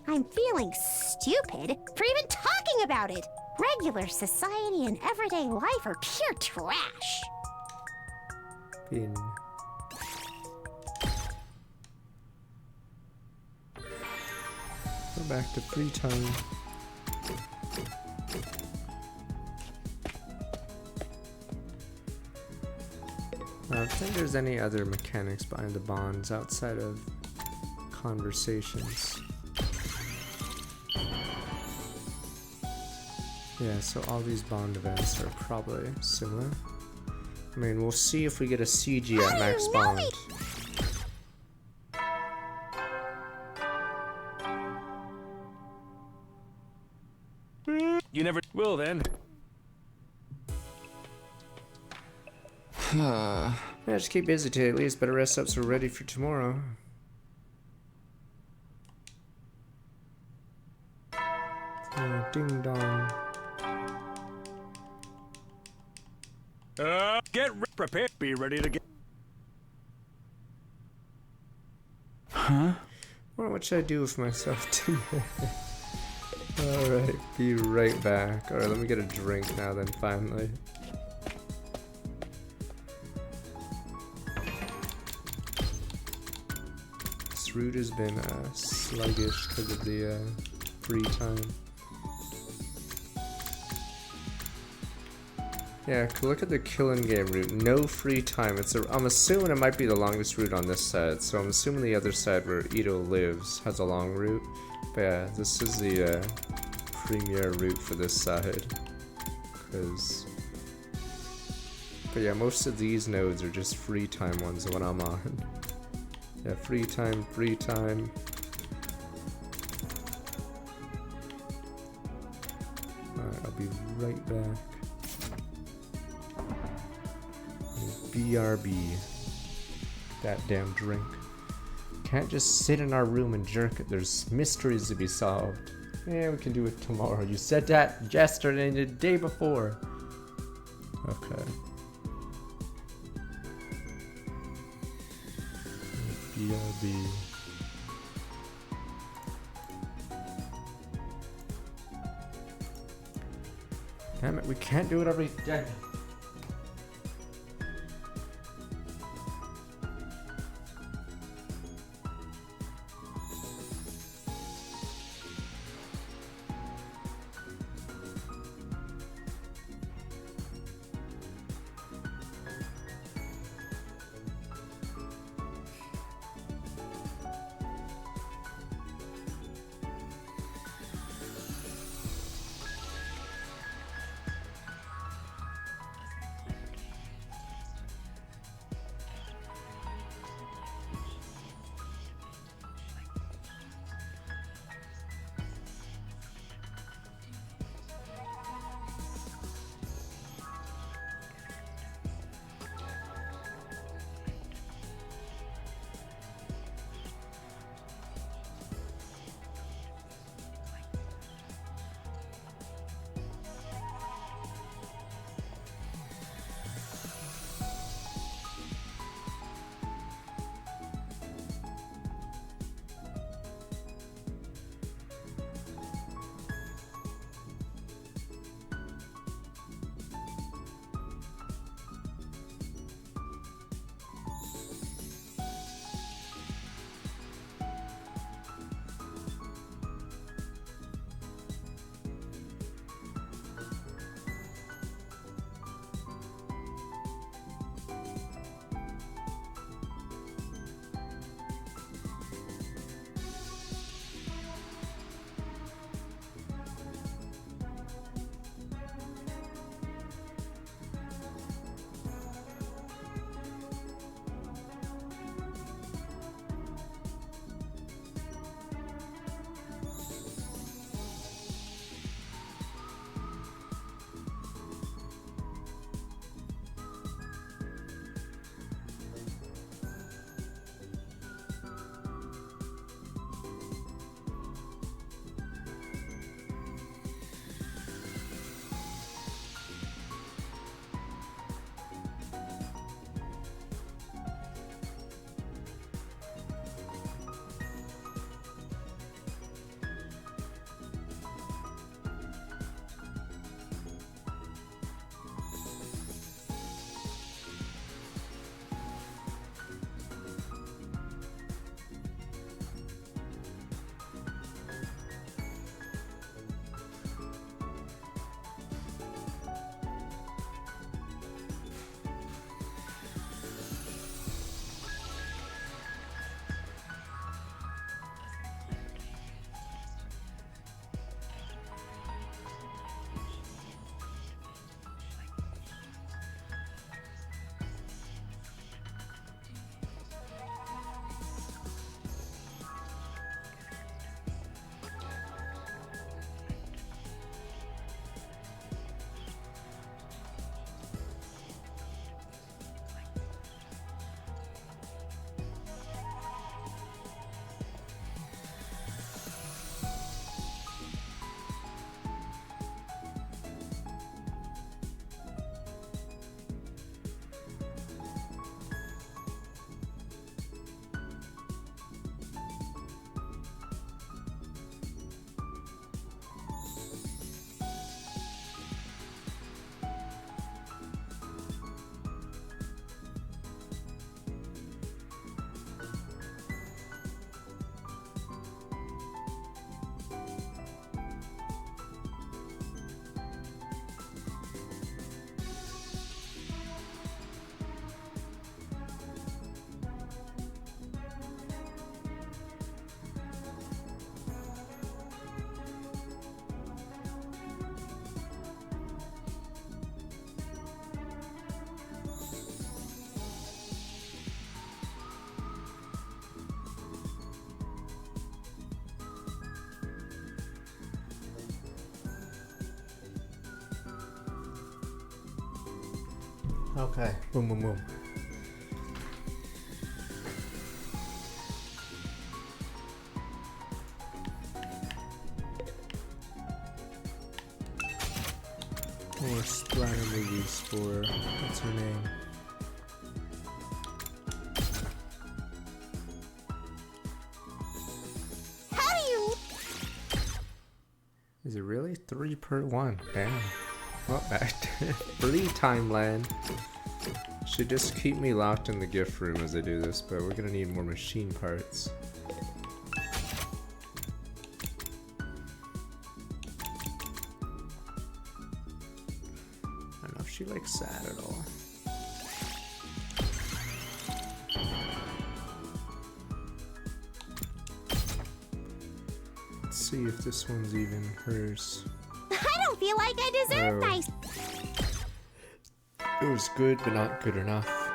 I'm feeling stupid for even talking about it. Regular society and everyday life are pure trash. Bin. Go back to free time. I don't think there's any other mechanics behind the bonds outside of conversations. Yeah, so all these bond events are probably similar. I mean, we'll see if we get a CG at max bond. You never will then. Yeah, just keep busy today at least. Better rest up so we're ready for tomorrow. Ding dong. Get prepared. Be ready to get. Huh? What should I do with myself today? Alright, be right back. Alright, let me get a drink now then, finally. This route has been sluggish because of the free time. Yeah, look at the killing game route. No free time. I'm assuming it might be the longest route on this side. So I'm assuming the other side where Ito lives has a long route. But yeah, this is the premier route for this side. Because But yeah, most of these nodes are just free time ones when I'm on. Yeah, free time, free time. Alright, I'll be right back. BRB. That damn drink. Can't just sit in our room and jerk it. There's mysteries to be solved. Yeah, we can do it tomorrow. You said that yesterday and the day before. Okay. BRB. Damn it, we can't do it every day. Okay. Boom, boom, boom. More splatter movies for what's her name? How do you... Is it really 3 per 1? Damn. Well, free timeline. Should just keep me locked in the gift room as I do this, but we're gonna need more machine parts. I don't know if she likes that at all. Let's see if this one's even hers. I don't feel like I deserve Oh. nice... It was good, but not good enough.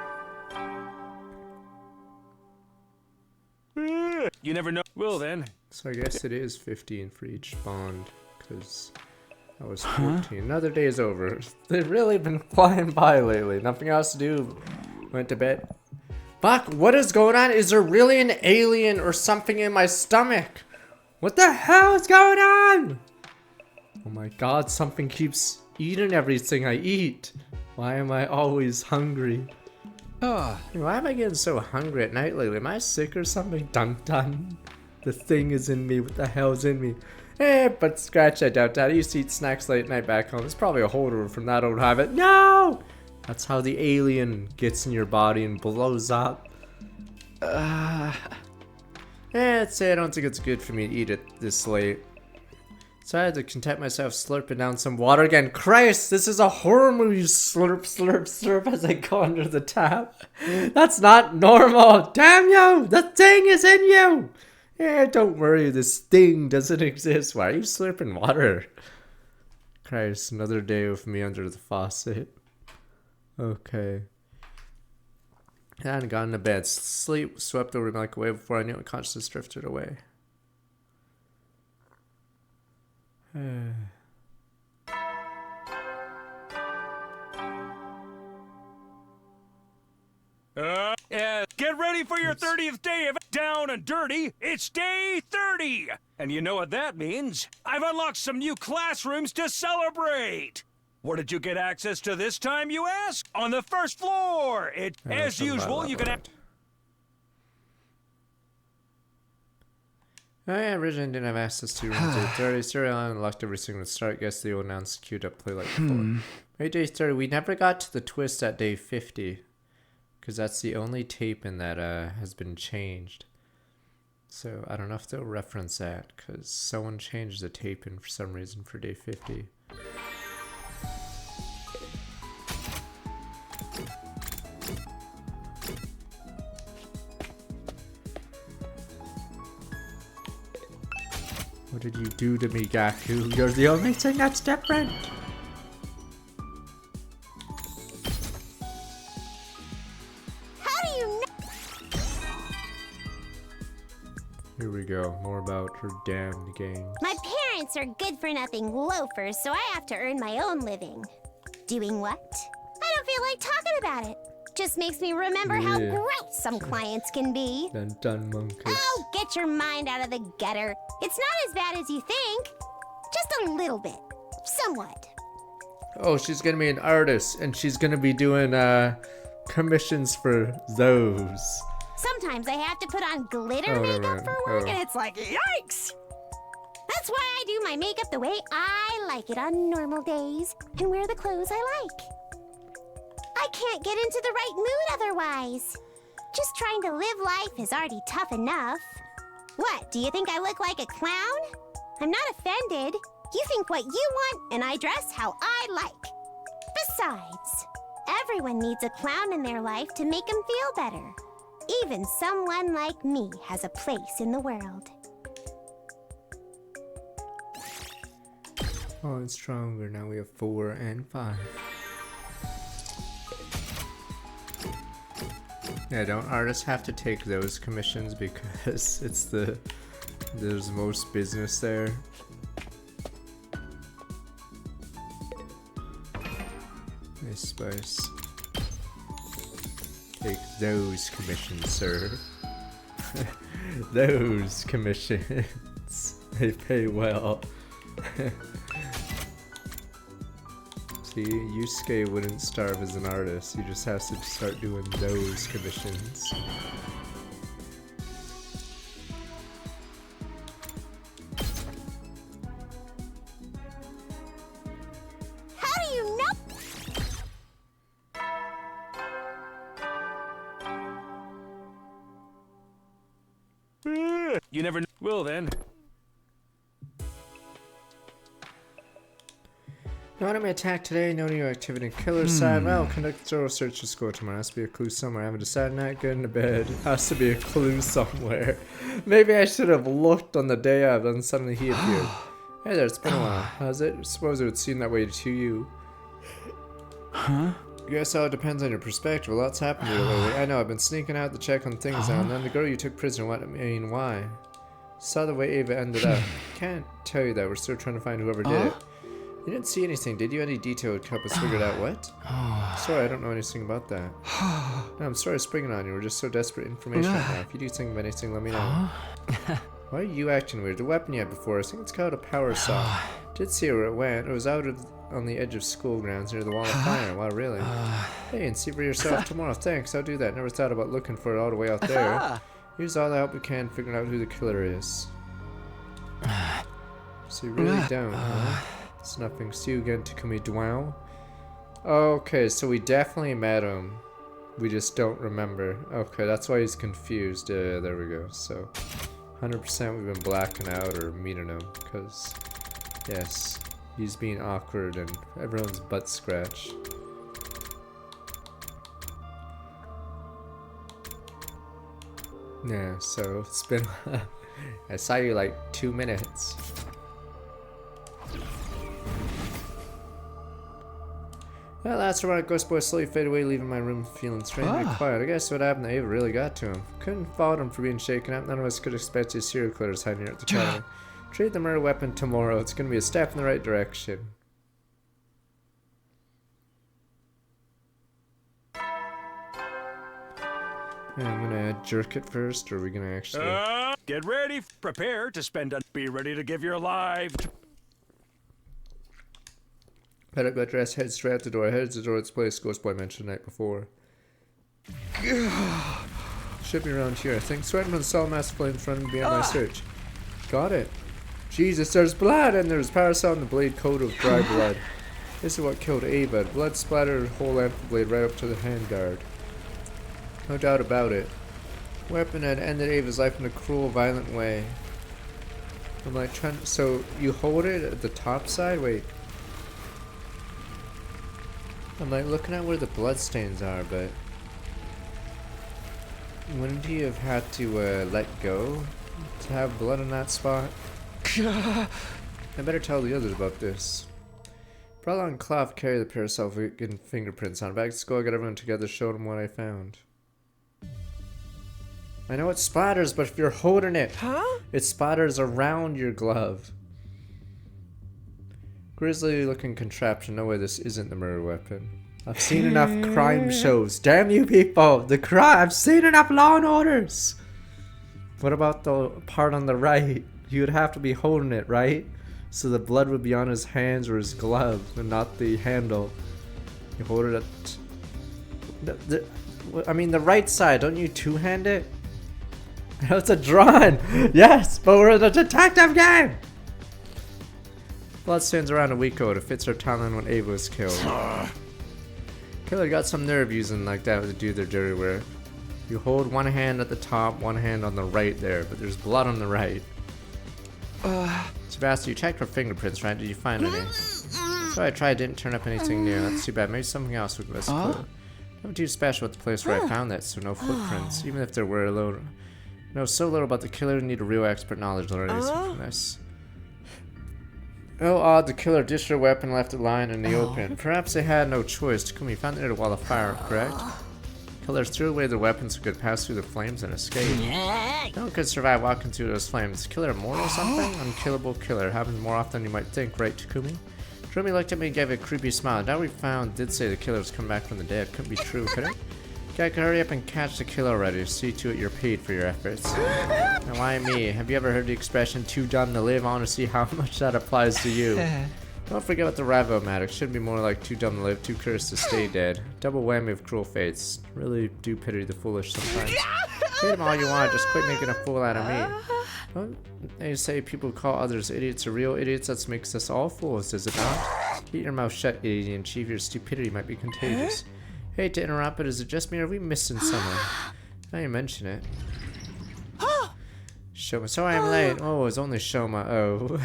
You never know. Well then. So I guess it is 15 for each bond, because that was 14. Another day is over. They've really been flying by lately. Nothing else to do. Went to bed. Fuck, what is going on? Is there really an alien or something in my stomach? What the hell is going on? Oh my god, something keeps eating everything I eat. Why am I always hungry? Why am I getting so hungry at night lately? Am I sick or something? Dun dun. The thing is in me. What the hell is in me? But scratch that doubt. I used to eat snacks late night back home. It's probably a holdover from that old habit. No! That's how the alien gets in your body and blows up. I'd say I don't think it's good for me to eat it this late. So I had to content myself slurping down some water again. Christ, this is a horror movie. Slurp, slurp, slurp as I go under the tap. That's not normal. Damn you! The thing is in you! Don't worry, this thing doesn't exist. Why are you slurping water? Christ, another day with me under the faucet. Okay. I hadn't gotten to bed. Sleep swept over me like a wave before I knew it. Consciousness drifted away. Get ready for your 30th day of Down and Dirty. It's day 30. And you know what that means. I've unlocked some new classrooms to celebrate. What did you get access to this time, you ask? On the first floor. As usual, you can... I originally didn't have access to room 30. Serial unlocked every single start. Guess the old announced queued up play like before. Maybe day 30. We never got to the twist at day 50. Because that's the only tape-in that has been changed. So I don't know if they'll reference that. Because someone changed the tape-in for some reason for day 50. What did you do to me, Gaku? You're the only thing that's different! How do you know? Here we go, more about her damned games. My parents are good-for-nothing loafers, so I have to earn my own living. Doing what? I don't feel like talking about it. Just makes me remember how gross some clients can be. Dun dun monkeys. Oh, get your mind out of the gutter. It's not as bad as you think. Just a little bit. Somewhat. Oh, she's gonna be an artist, and she's gonna be doing commissions for those. Sometimes I have to put on glitter makeup for work, and it's like, yikes! That's why I do my makeup the way I like it on normal days, and wear the clothes I like. I can't get into the right mood otherwise. Just trying to live life is already tough enough. What, do you think I look like a clown? I'm not offended. You think what you want, and I dress how I like. Besides, everyone needs a clown in their life to make them feel better. Even someone like me has a place in the world. Oh, it's stronger. Now we have 4 and 5. Yeah, don't artists have to take those commissions because it's there's most business there. Nice spice. Take those commissions, sir. Those commissions. They pay well. See, Yusuke wouldn't starve as an artist. He just has to start doing those commissions. How do you know? You never know. Well then. No enemy attack today, no new activity in killer side. Well, conduct a thorough search to score tomorrow. Has to be a clue somewhere. I haven't decided not getting to bed. Has to be a clue somewhere. Maybe I should have looked on the day of and suddenly he appeared. Hey there, it's been a while. How's it? I suppose it would seem that way to you. Huh? I guess all depends on your perspective. A lot's happened to you lately. I know, I've been sneaking out to check on things now and then. The girl you took prisoner, what I mean, why? Saw the way Ava ended up. Can't tell you that. We're still trying to find whoever did it. You didn't see anything, did you? Any detail would help us figure it out. What? Sorry, I don't know anything about that. No, I'm sorry springing on you. We're just so desperate information right now. If you do think of anything, let me know. Why are you acting weird? The weapon you had before, I think it's called a power saw. Did see where it went. It was out on the edge of school grounds near the wall of fire. Wow, really? Hey, and see for yourself tomorrow. Thanks, I'll do that. Never thought about looking for it all the way out there. Use all the help we can figuring out who the killer is. So you really don't, huh? It's nothing. See you again, Takumi Dwell. Okay, so we definitely met him. We just don't remember. Okay, that's why he's confused. There we go. So 100% we've been blacking out or meeting him because, yes, he's being awkward and everyone's butt scratch. Yeah, so it's been... I saw you like 2 minutes. Well, that's right. Ghost Boy slowly faded away, leaving my room feeling strangely quiet. I guess what happened to Ava really got to him. Couldn't fault him for being shaken up. None of us could expect his serial killers hiding here at the academy. Treat the murder weapon tomorrow. It's going to be a step in the right direction. Yeah, I'm going to jerk it first, or are we going to actually... Get ready. Prepare to spend a... Be ready to give your life. Better go dress, head straight out the door. Heads to the door of this place Ghost Boy mentioned the night before. Should be around here, I think. Sweating from the solid mass flame in front of me beyond my search. Got it. Jesus, there's blood, and there's parasol in the blade coat of dry blood. This is what killed Ava. Blood splattered the whole length of the blade right up to the handguard. No doubt about it. Weapon had ended Ava's life in a cruel, violent way. I'm like trying. So you hold it at the top side? Wait. I'm like looking at where the blood stains are, but wouldn't he have had to let go to have blood in that spot? I better tell the others about this. Brother and Clough carry the parasol getting fingerprints on it. Back to school, I got everyone together, showed them what I found. I know it splatters, but if you're holding it, it splatters around your glove. Grisly looking contraption. No way this isn't the murder weapon. I've seen enough crime shows. Damn you people! The crime! I've seen enough Law and Orders! What about the part on the right? You would have to be holding it, right? So the blood would be on his hands or his glove and not the handle. You hold it at... I mean the right side. Don't you two-hand it? It's a drawn! Yes! But we're in a detective game! Blood stains around a week coat. It fits our timeline when Ava was killed. Killer got some nerve using like that to do their dirty work. You hold one hand at the top, one hand on the right there, but there's blood on the right. Sebastian, you checked for fingerprints, right? Did you find any? So I tried, didn't turn up anything new. That's too bad. Maybe something else would give us a clue. Nothing too special at the place where I found that, so no footprints. Even if there were a little... No, so little about the killer, need a real expert knowledge to learn anything from this. Oh, odd, the killer dished her weapon and left it lying in the open. Perhaps they had no choice. Takumi found it near the wall of fire, correct? Killers threw away their weapons so could pass through the flames and escape. No one could survive walking through those flames. Killer immortal or something? Unkillable killer. Happens more often than you might think, right, Takumi? Takumi looked at me and gave a creepy smile. Now we found did say the killer was come back from the dead. Couldn't be true, could it? Gecko, hurry up and catch the killer already. See to it you're paid for your efforts. Now why me? Have you ever heard the expression too dumb to live? I want to see how much that applies to you. Don't forget about the Ravomatic. Should be more like too dumb to live, too cursed to stay dead. Double whammy of cruel fates. Really do pity the foolish sometimes. Hate them all you want, just quit making a fool out of me. Don't they say people call others idiots or real idiots? That makes us all fools, is it not? Keep your mouth shut, idiot, and chief. Your stupidity might be contagious. Hate to interrupt, but is it just me or are we missing someone? Now you mention it. Shoma. Sorry I'm late. Oh, it's only Shoma. Oh.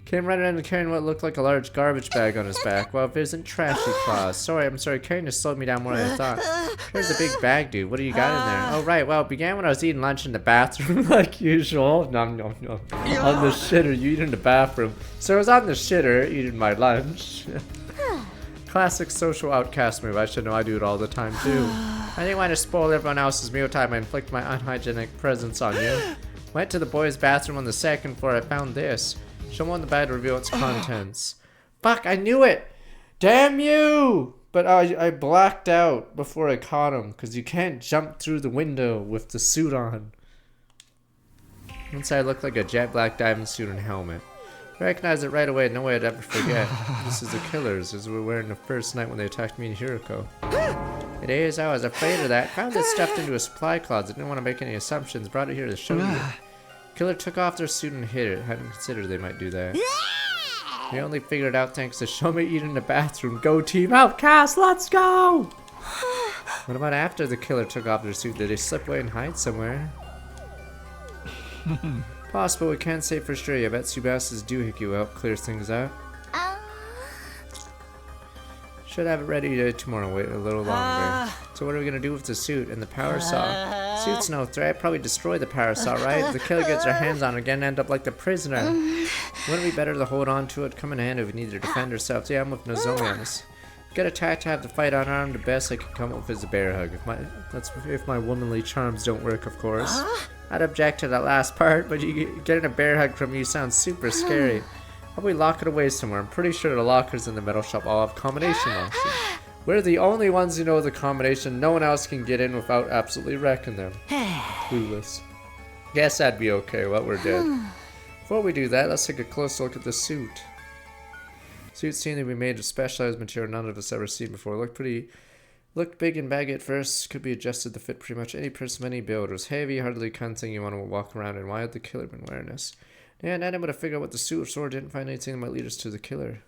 Came right in carrying what looked like a large garbage bag on his back. Well, if it isn't Trashy Claus. I'm sorry, carrying just slowed me down more than I thought. Here's a big bag, dude. What do you got in there? Oh, right. Well, it began when I was eating lunch in the bathroom, like usual. Nom, nom, nom. On the shitter, you eat in the bathroom. So I was on the shitter, eating my lunch. Classic social outcast move. I should know I do it all the time, too. I didn't want to spoil everyone else's mealtime. I inflict my unhygienic presence on you. Went to the boys' bathroom on the second floor. I found this. Show me on the bag to reveal its contents. Fuck, I knew it! Damn you! But I blacked out before I caught him, because you can't jump through the window with the suit on. Inside I looked like a jet black diving suit and helmet. I recognized it right away, no way I'd ever forget. This is the killers, as we were wearing the first night when they attacked me in Hiroko. It is, I was afraid of that. Found it stuffed into a supply closet, didn't want to make any assumptions, brought it here to show you. Killer took off their suit and hid it. Hadn't considered they might do that. We only figured it out thanks to Shoma eating in the bathroom. Go Team Outcast, let's go! What about after the killer took off their suit? Did they slip away and hide somewhere? Possible, we can't say for sure. I bet Subasa's doohickey will help clear things out. Should have it ready tomorrow, wait a little longer. So what are we gonna do with the suit and the power saw? Suit's no threat, probably destroy the power saw, right? The killer gets their hands on it again and end up like the prisoner. Wouldn't it be better to hold on to it? Come in handy if we need to defend ourselves. Yeah, I'm with Nozomi on this. Get attacked to have the fight unarmed, the best I can come up with is a bear hug. If my womanly charms don't work, of course. I'd object to that last part, but getting a bear hug from you sounds super scary. Probably lock it away somewhere. I'm pretty sure the lockers in the metal shop all have combination locks. We're the only ones who know the combination. No one else can get in without absolutely wrecking them. Clueless. Guess that'd be okay while we're dead. Before we do that, let's take a close look at the suit. Suit seemed to be made of specialized material none of us ever seen before. Looked big and baggy at first. Could be adjusted to fit pretty much any person, any build. It was heavy, hardly the kind of thing you want to walk around in. Why had the killer been wearing this? Yeah, and I'm gonna figure out what the suit or sword. Didn't find anything that might lead us to the killer.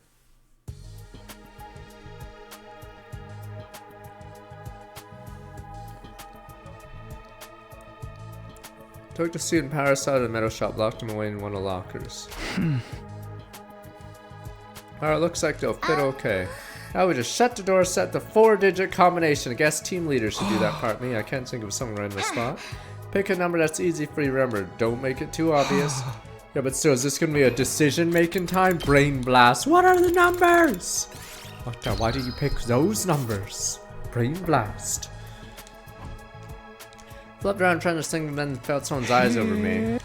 Took the suit and power saw to the metal shop, locked him away in one of the lockers. Alright, looks like they'll fit okay. Now we just shut the door, set the 4-digit combination. I guess team leader should do that part. Me, I can't think of someone right in the spot. Pick a number that's easy for you to remember. Don't make it too obvious. Yeah, but still, is this gonna be a decision-making time? Brain blast. What are the numbers? What the? Why did you pick those numbers? Brain blast. Flipped around trying to sing and then felt someone's eyes over me.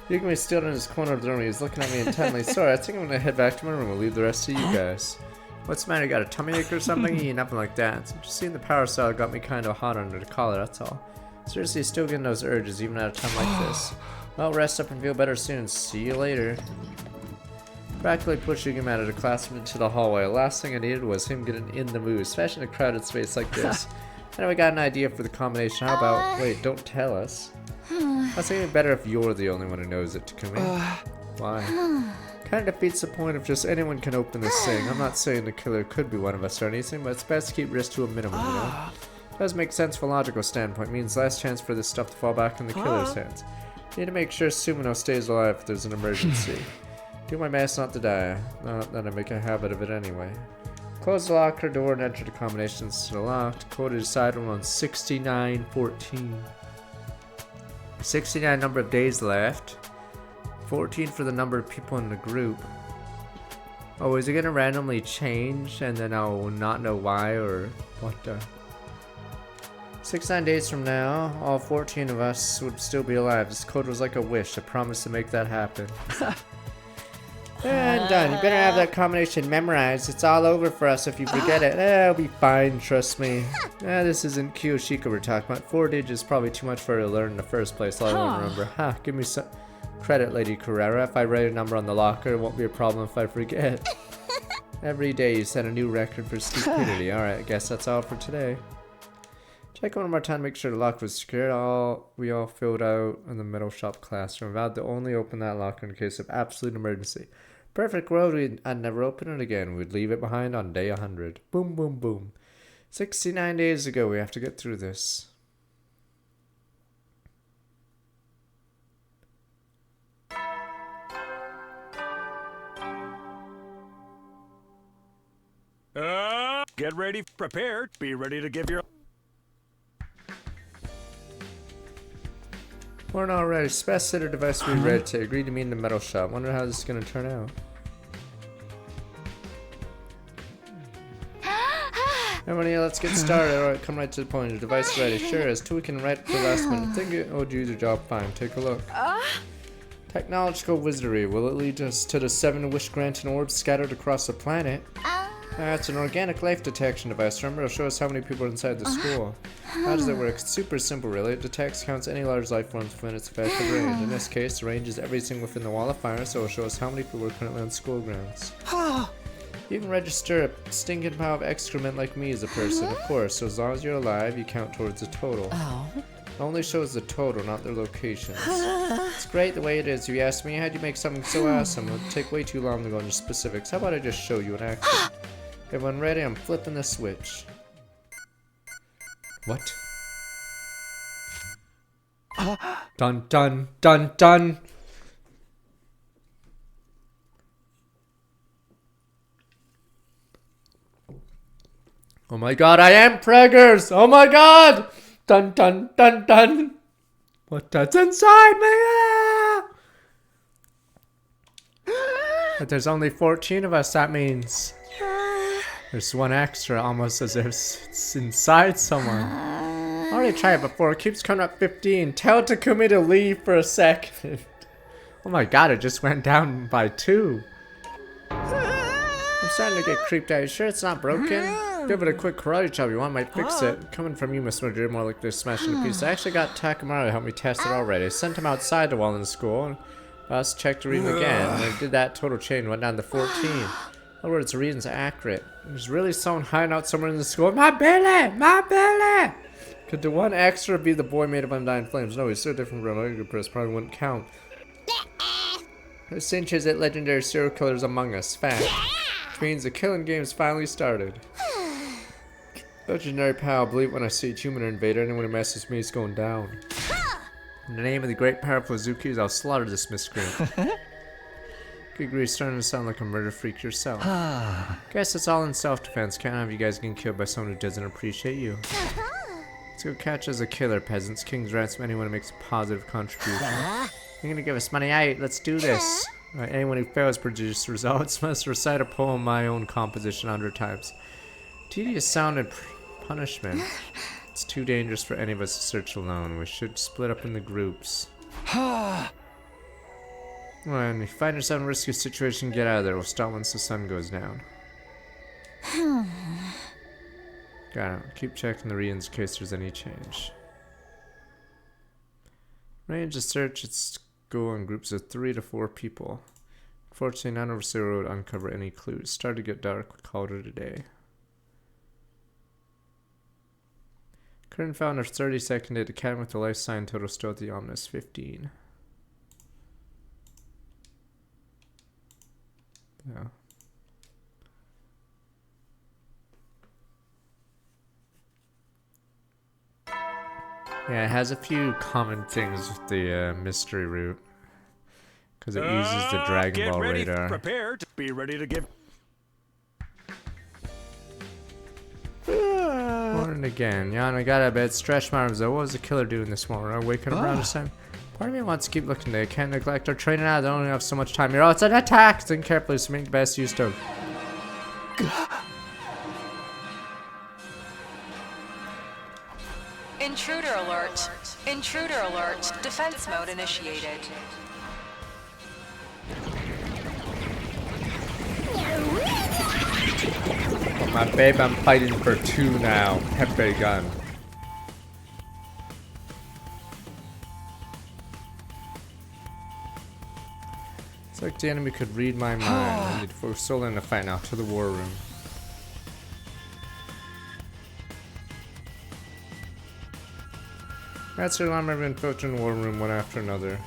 Yugami stood in his corner of the room. He was looking at me intently. Sorry, I think I'm gonna head back to my room and leave the rest to you guys. What's the matter? You got a tummy ache or something? Nothing like that. So just seeing the power saw got me kind of hot under the collar, that's all. Seriously, still getting those urges even at a time like this. Well, rest up and feel better soon. See you later. Practically pushed Yugami out of the classroom into the hallway. The last thing I needed was him getting in the mood, especially in a crowded space like this. I know we got an idea for the combination. How about... Wait, don't tell us. I was thinking better if you're the only one who knows it, Takumi. Why? Kind of defeats the point of just anyone can open this thing. I'm not saying the killer could be one of us or anything, but it's best to keep risk to a minimum, you know? Does make sense from a logical standpoint. Means less chance for this stuff to fall back in the killer's hands. Need to make sure Sumino stays alive if there's an emergency. Do my best not to die. Not that I make a habit of it anyway. Close the locker door and enter the combinations to the locked. Code to decide on 6914. 69 number of days left. 14 for the number of people in the group. Oh, is it gonna randomly change and then I'll not know why or what the... 69 days from now, all 14 of us would still be alive. This code was like a wish, a promise to make that happen. And done. You better have that combination memorized. It's all over for us if you forget it. It'll be fine, trust me. This isn't Kiyoshika we're talking about. 4 digits is probably too much for her to learn in the first place. I don't remember. Give me some credit, Lady Carrera. If I write a number on the locker, it won't be a problem if I forget. Every day you set a new record for stupidity. Alright, I guess that's all for today. Check one more time, make sure the lock was secured. We all filled out in the metal shop classroom. Vowed to only open that locker in case of absolute emergency. Perfect world, I'd never open it again. We'd leave it behind on day 100. Boom, boom, boom. 69 days ago, we have to get through this. Get ready, prepared, be ready to give your... We're not ready. Best sitter device we read to. Agreed to meet in the metal shop. Wonder how this is gonna turn out. Everybody, let's get started. Alright, come right to the point. The device ready. Sure is. Tweaking right for the last minute. Think it owed you the job fine. Take a look. Technological wizardry. Will it lead us to the 7 wish-granting orbs scattered across the planet? It's an organic life detection device. Remember, it'll show us how many people are inside the school. How does it work? It's super simple, really. It detects, counts any large life forms within its effective range. In this case, the range is everything within the wall of fire, so it'll show us how many people are currently on school grounds. You can register a stinking pile of excrement like me as a person, of course, so as long as you're alive, you count towards the total. It only shows the total, not their locations. It's great the way it is. You asked me, how'd you make something so awesome? It would take way too long to go into specifics. How about I just show you in action? Everyone ready? I'm flipping the switch. What? Dun dun dun dun! Oh my god, I am preggers! Oh my god! Dun dun dun dun! What's inside me? But there's only 14 of us, that means there's one extra, almost as if it's inside someone. I already tried it before, it keeps coming up 15. Tell Takumi to leave for a second. Oh my god, it just went down by 2. I'm starting to get creeped out. You sure it's not broken? Give it a quick karate chop you want, might fix it. Coming from you, Miss Madrid, more like they're smashing to pieces. I actually got Takamaru to help me test it already. Sent him outside the wall in the school, and us checked to read him again. And I did that total chain, went down to 14. In other words, the reading's accurate. There's really someone hiding out somewhere in the school. My belly! My belly! Could the one extra be the boy made of undying flames? No, he's so different from a person, probably wouldn't count. Who cinches at legendary serial killers among us? Fact. Which means the killing game's finally started. Legendary pal, believe when I see a human invader, anyone who messes with me is going down. In the name of the great powerful Zukis, I'll slaughter this miscreant. You're starting to sound like a murder freak yourself. Guess it's all in self-defense. Can't have you guys getting killed by someone who doesn't appreciate you. Let's go catch as a killer, peasants. King's ransom anyone who makes a positive contribution. You're gonna give us money? Aight, let's do this. Right, anyone who fails produce results must recite a poem my own composition 100 times. Tedious sound and punishment. It's too dangerous for any of us to search alone. We should split up into groups. When you find yourself in a risky situation, get out of there. We'll stop once the sun goes down. Got it. Keep checking the readings in case there's any change. Range of search at school in groups of 3 to 4 people. Unfortunately, none of us would uncover any clues. Started to get dark. We called it a day. Current found our 32nd day at Academy with the life sign total still at the ominous 15. Yeah. Yeah, it has a few common things with the mystery route. Because it uses the Dragon Ball radar. Prepared. Be ready to give... Morning again. Jan, I got a bit. Stretch my arms though. What was the killer doing this morning? Are waking up around this time? Part of me wants to keep looking. They can't neglect our training now. They only have so much time here. Oh, it's an attack! Think carefully, so make the best use of. Intruder alert. Intruder alert. Defense mode initiated. my babe, I'm fighting for 2 now. Pepe gun. It's like the enemy could read my mind. I need to focus solely on the fight now. To the war room. Master alarm have been put in the war room one after another.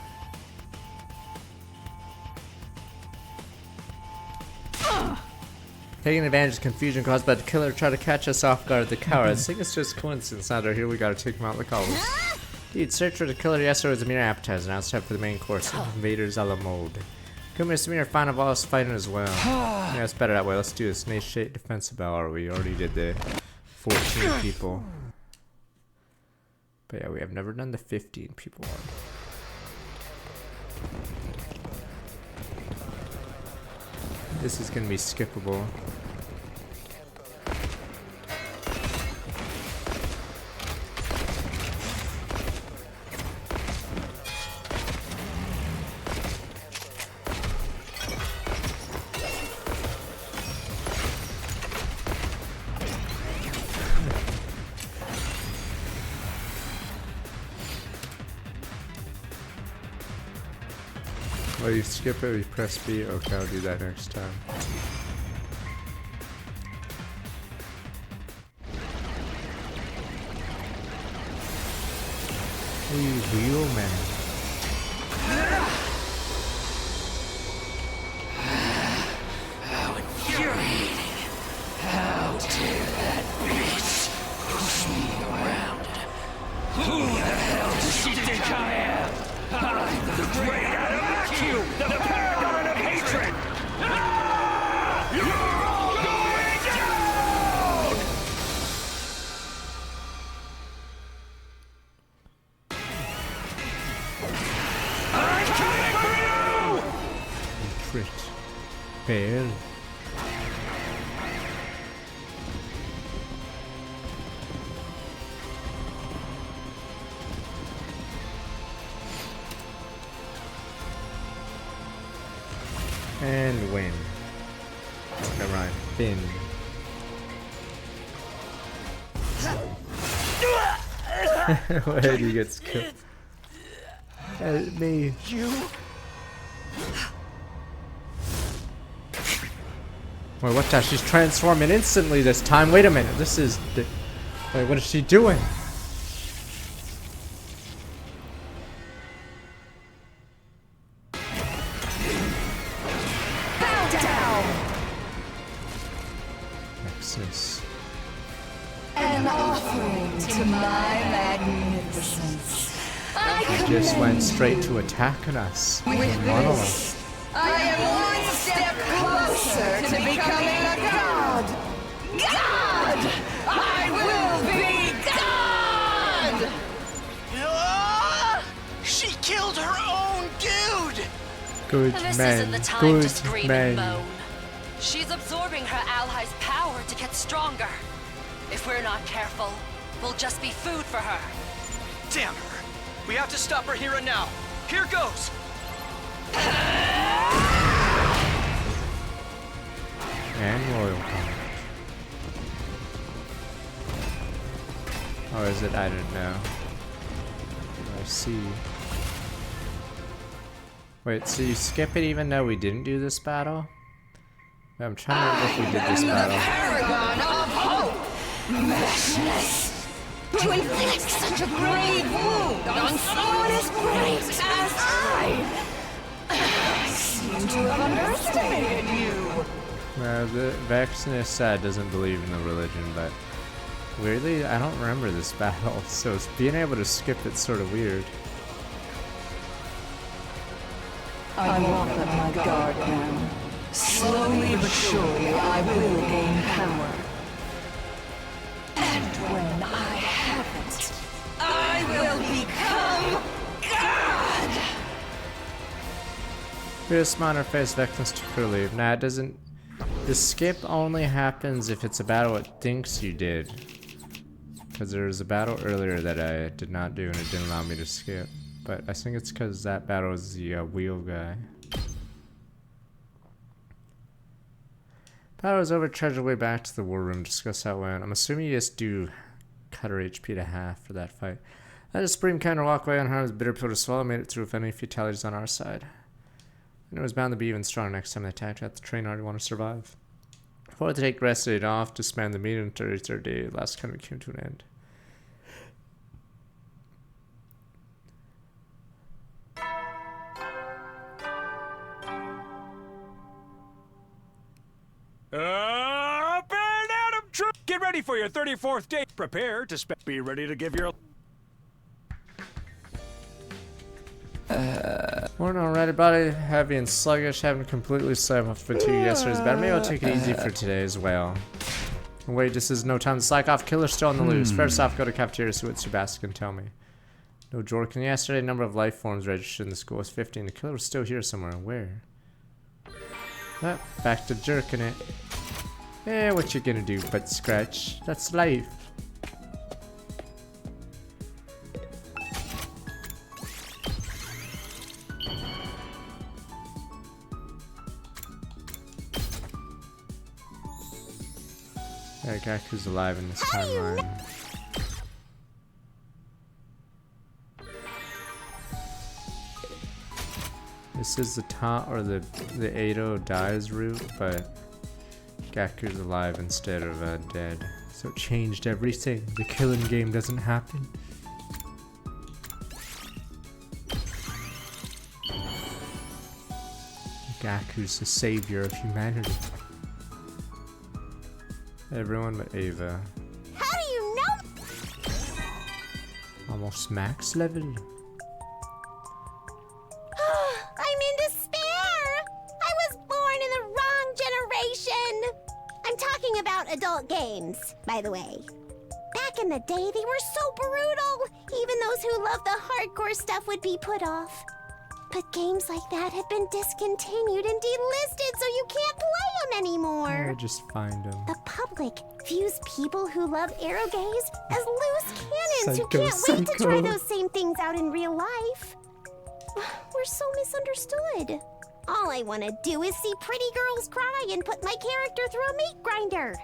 Taking advantage of confusion caused by the killer try to catch us off guard. The cowards. I think it's just coincidence. Now they're here, we gotta take them out like always. Indeed, search for the killer yesterday was a mere appetizer. Now it's time for the main course. Invaders a la mode. Come here, Samir, find a boss fighting as well. Yeah, it's better that way. Let's do this. Nation State defensive battle. We already did the 14 people. But yeah, we have never done the 15 people one. This is gonna be skippable. Oh, you skip it, you press B? Okay, I'll do that next time. Hey, wheel man. How infuriating. How dare that bitch push me around. Who the hell does she think I am? I'm the great Adam, the paragon of hatred! You're all going down! I'm coming for you! Crit. Fail. And win. Oh, never mind. Fin. Where he gets killed. Help me. You? Wait, what the? She's transforming instantly this time. Wait a minute. This is... Wait, what is she doing? An offering to my magnificence. He just went straight to attacking us. With Monolith. this, I am one step closer to becoming a god. God! I will be god! She killed her own dude! Good This man. isn't the time Good to scream man. and moan. She's absorbing her allies' power to get stronger. If we're not careful, we'll just be food for her. Damn her! We have to stop her here and now. Here goes! And royal combat. Or is it? I don't know. I see. Wait, so you skip it even though we didn't do this battle? I'm trying to remember if we did this battle. Paragon of hope! Meshness! To inflict such a grave wound on someone as great as I seem to have underestimated you. The Vexness doesn't believe in the religion, but weirdly, I don't remember this battle, so being able to skip it's sort of weird. I won't let my guard down. Slowly but surely, I will gain power. And when I have it, I will become God! Fierce minor face Vexness took her leave. Nah, it doesn't. The skip only happens if it's a battle it thinks you did. Because there was a battle earlier that I did not do and it didn't allow me to skip. But I think it's because that battle is the wheel guy. Battle was over, trudged away back to the war room to discuss how it went. I'm assuming you just do cut her HP to half for that fight. Let the Supreme Counter walk away unharmed, bitter pill to swallow, made it through with any fatalities on our side. And it was bound to be even stronger next time they attacked at the train. Already want to survive. Before they take the rest of it off to span the meeting, 33rd day, last country came to an end. Up and at 'em, troop! Get ready for your 34th day. Prepare to be ready to give your... Morning already, body heavy and sluggish, having completely slept off fatigue yesterday's bed. Maybe I'll take it easy for today as well. Wait, this is no time to slack off. Killer's still on the loose. First off, go to cafeteria, see what Sebastian can tell me. No Jorkin. Yesterday, number of life forms registered in the school was 15. The killer was still here somewhere. Where? Ah, back to jerking it. Eh, what you gonna do but scratch? That's life. Yeah, Gaku's alive in this timeline. This is the taunt or the Edo dies route, but Gaku's alive instead of dead. So it changed everything. The killing game doesn't happen. Gaku's the savior of humanity. Everyone but Ava. How do you know? Almost max level. I'm in despair! I was born in the wrong generation! I'm talking about adult games, by the way. Back in the day, they were so brutal! Even those who loved the hardcore stuff would be put off. But games like that have been discontinued and delisted, so you can't play them anymore! Yeah, just find them. The public views people who love aero gays as loose cannons who Psycho, can't wait to try psycho. those same things out in real life. We're so misunderstood. All I want to do is see pretty girls cry and put my character through a meat grinder.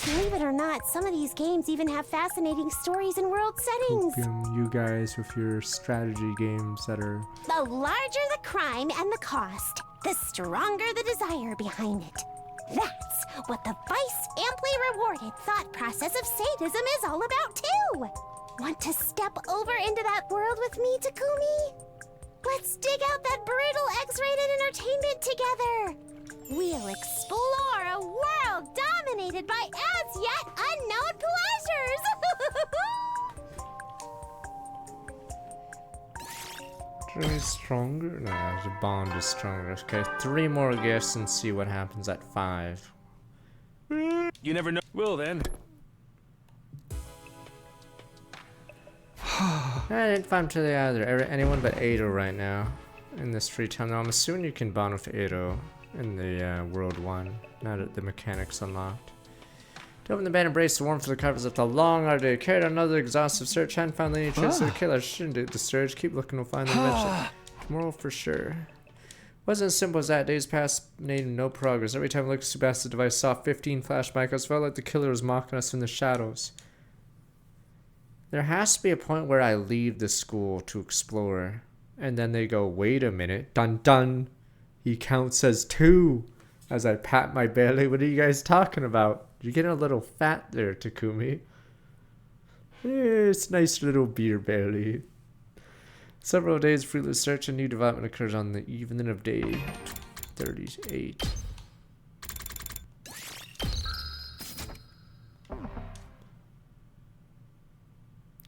Believe it or not, some of these games even have fascinating stories and world settings. You guys with your strategy games that are... The larger the crime and the cost, the stronger the desire behind it. That's what the vice-amply rewarded thought process of sadism is all about too. Want to step over into that world with me, Takumi? Let's dig out that brutal X-rated entertainment together. We'll explore a world dominated by as yet unknown pleasures. Journey's stronger? No, the bond is stronger. Okay, 3 more gifts and see what happens at 5. You never know. Well then. I didn't find today either. Anyone but Ado right now in this free time. Now I'm assuming you can bond with Ado in the World 1, now that the mechanics unlocked. To open the band, embrace the warmth of the covers of the long hard day. Carried on another exhaustive search, hadn't found any trace of the killer. Shouldn't get discouraged. Keep looking, we'll find them eventually. Tomorrow for sure. Wasn't as simple as that. Days passed, made no progress. Every time I looked at Sebastian's device, saw 15 flash micros. Felt like the killer was mocking us from the shadows. There has to be a point where I leave the school to explore, and then they go, wait a minute, dun dun, he counts as 2. As I pat my belly, what are you guys talking about? You're getting a little fat there, Takumi. It's nice little beer belly. Several days of fruitless search, a new development occurs on the evening of day 38.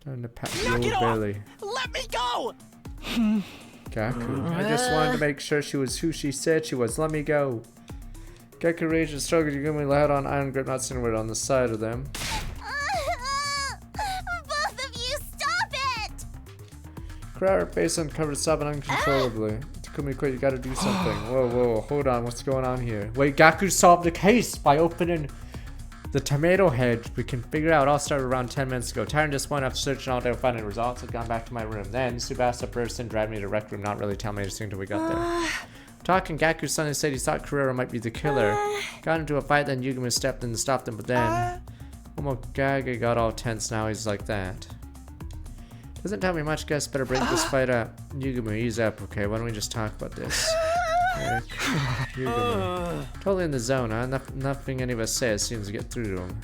Time to pat your old belly. Let me go! Gaku. I just wanted to make sure she was who she said she was. Let me go. Gaku raged and struggled. You give me loud on iron grip, not seeing a word on the side of them. Both of you, stop it! Crowd, her face uncovered, sobbing uncontrollably. Takumi, quit, you gotta do something. Whoa, whoa, hold on, what's going on here? Wait, Gaku solved the case by opening the tomato hedge. We can figure out. All started around 10 minutes ago. Tired and disappointed after searching all day without finding results, I'd gone back to my room. Then Tsubasa burst in, dragged me to the rec room, not really telling me anything until we got there. Talking, Gaku suddenly said he thought Kurara might be the killer. Got into a fight, then Yugumu stepped in and stopped him, but then Omokage got all tense. Now he's like that. Doesn't tell me much. Guess better break this fight up. Yugumu, ease up, okay? Why don't we just talk about this? Yugumu. Totally in the zone, huh? Nothing any of us says seems to get through to him.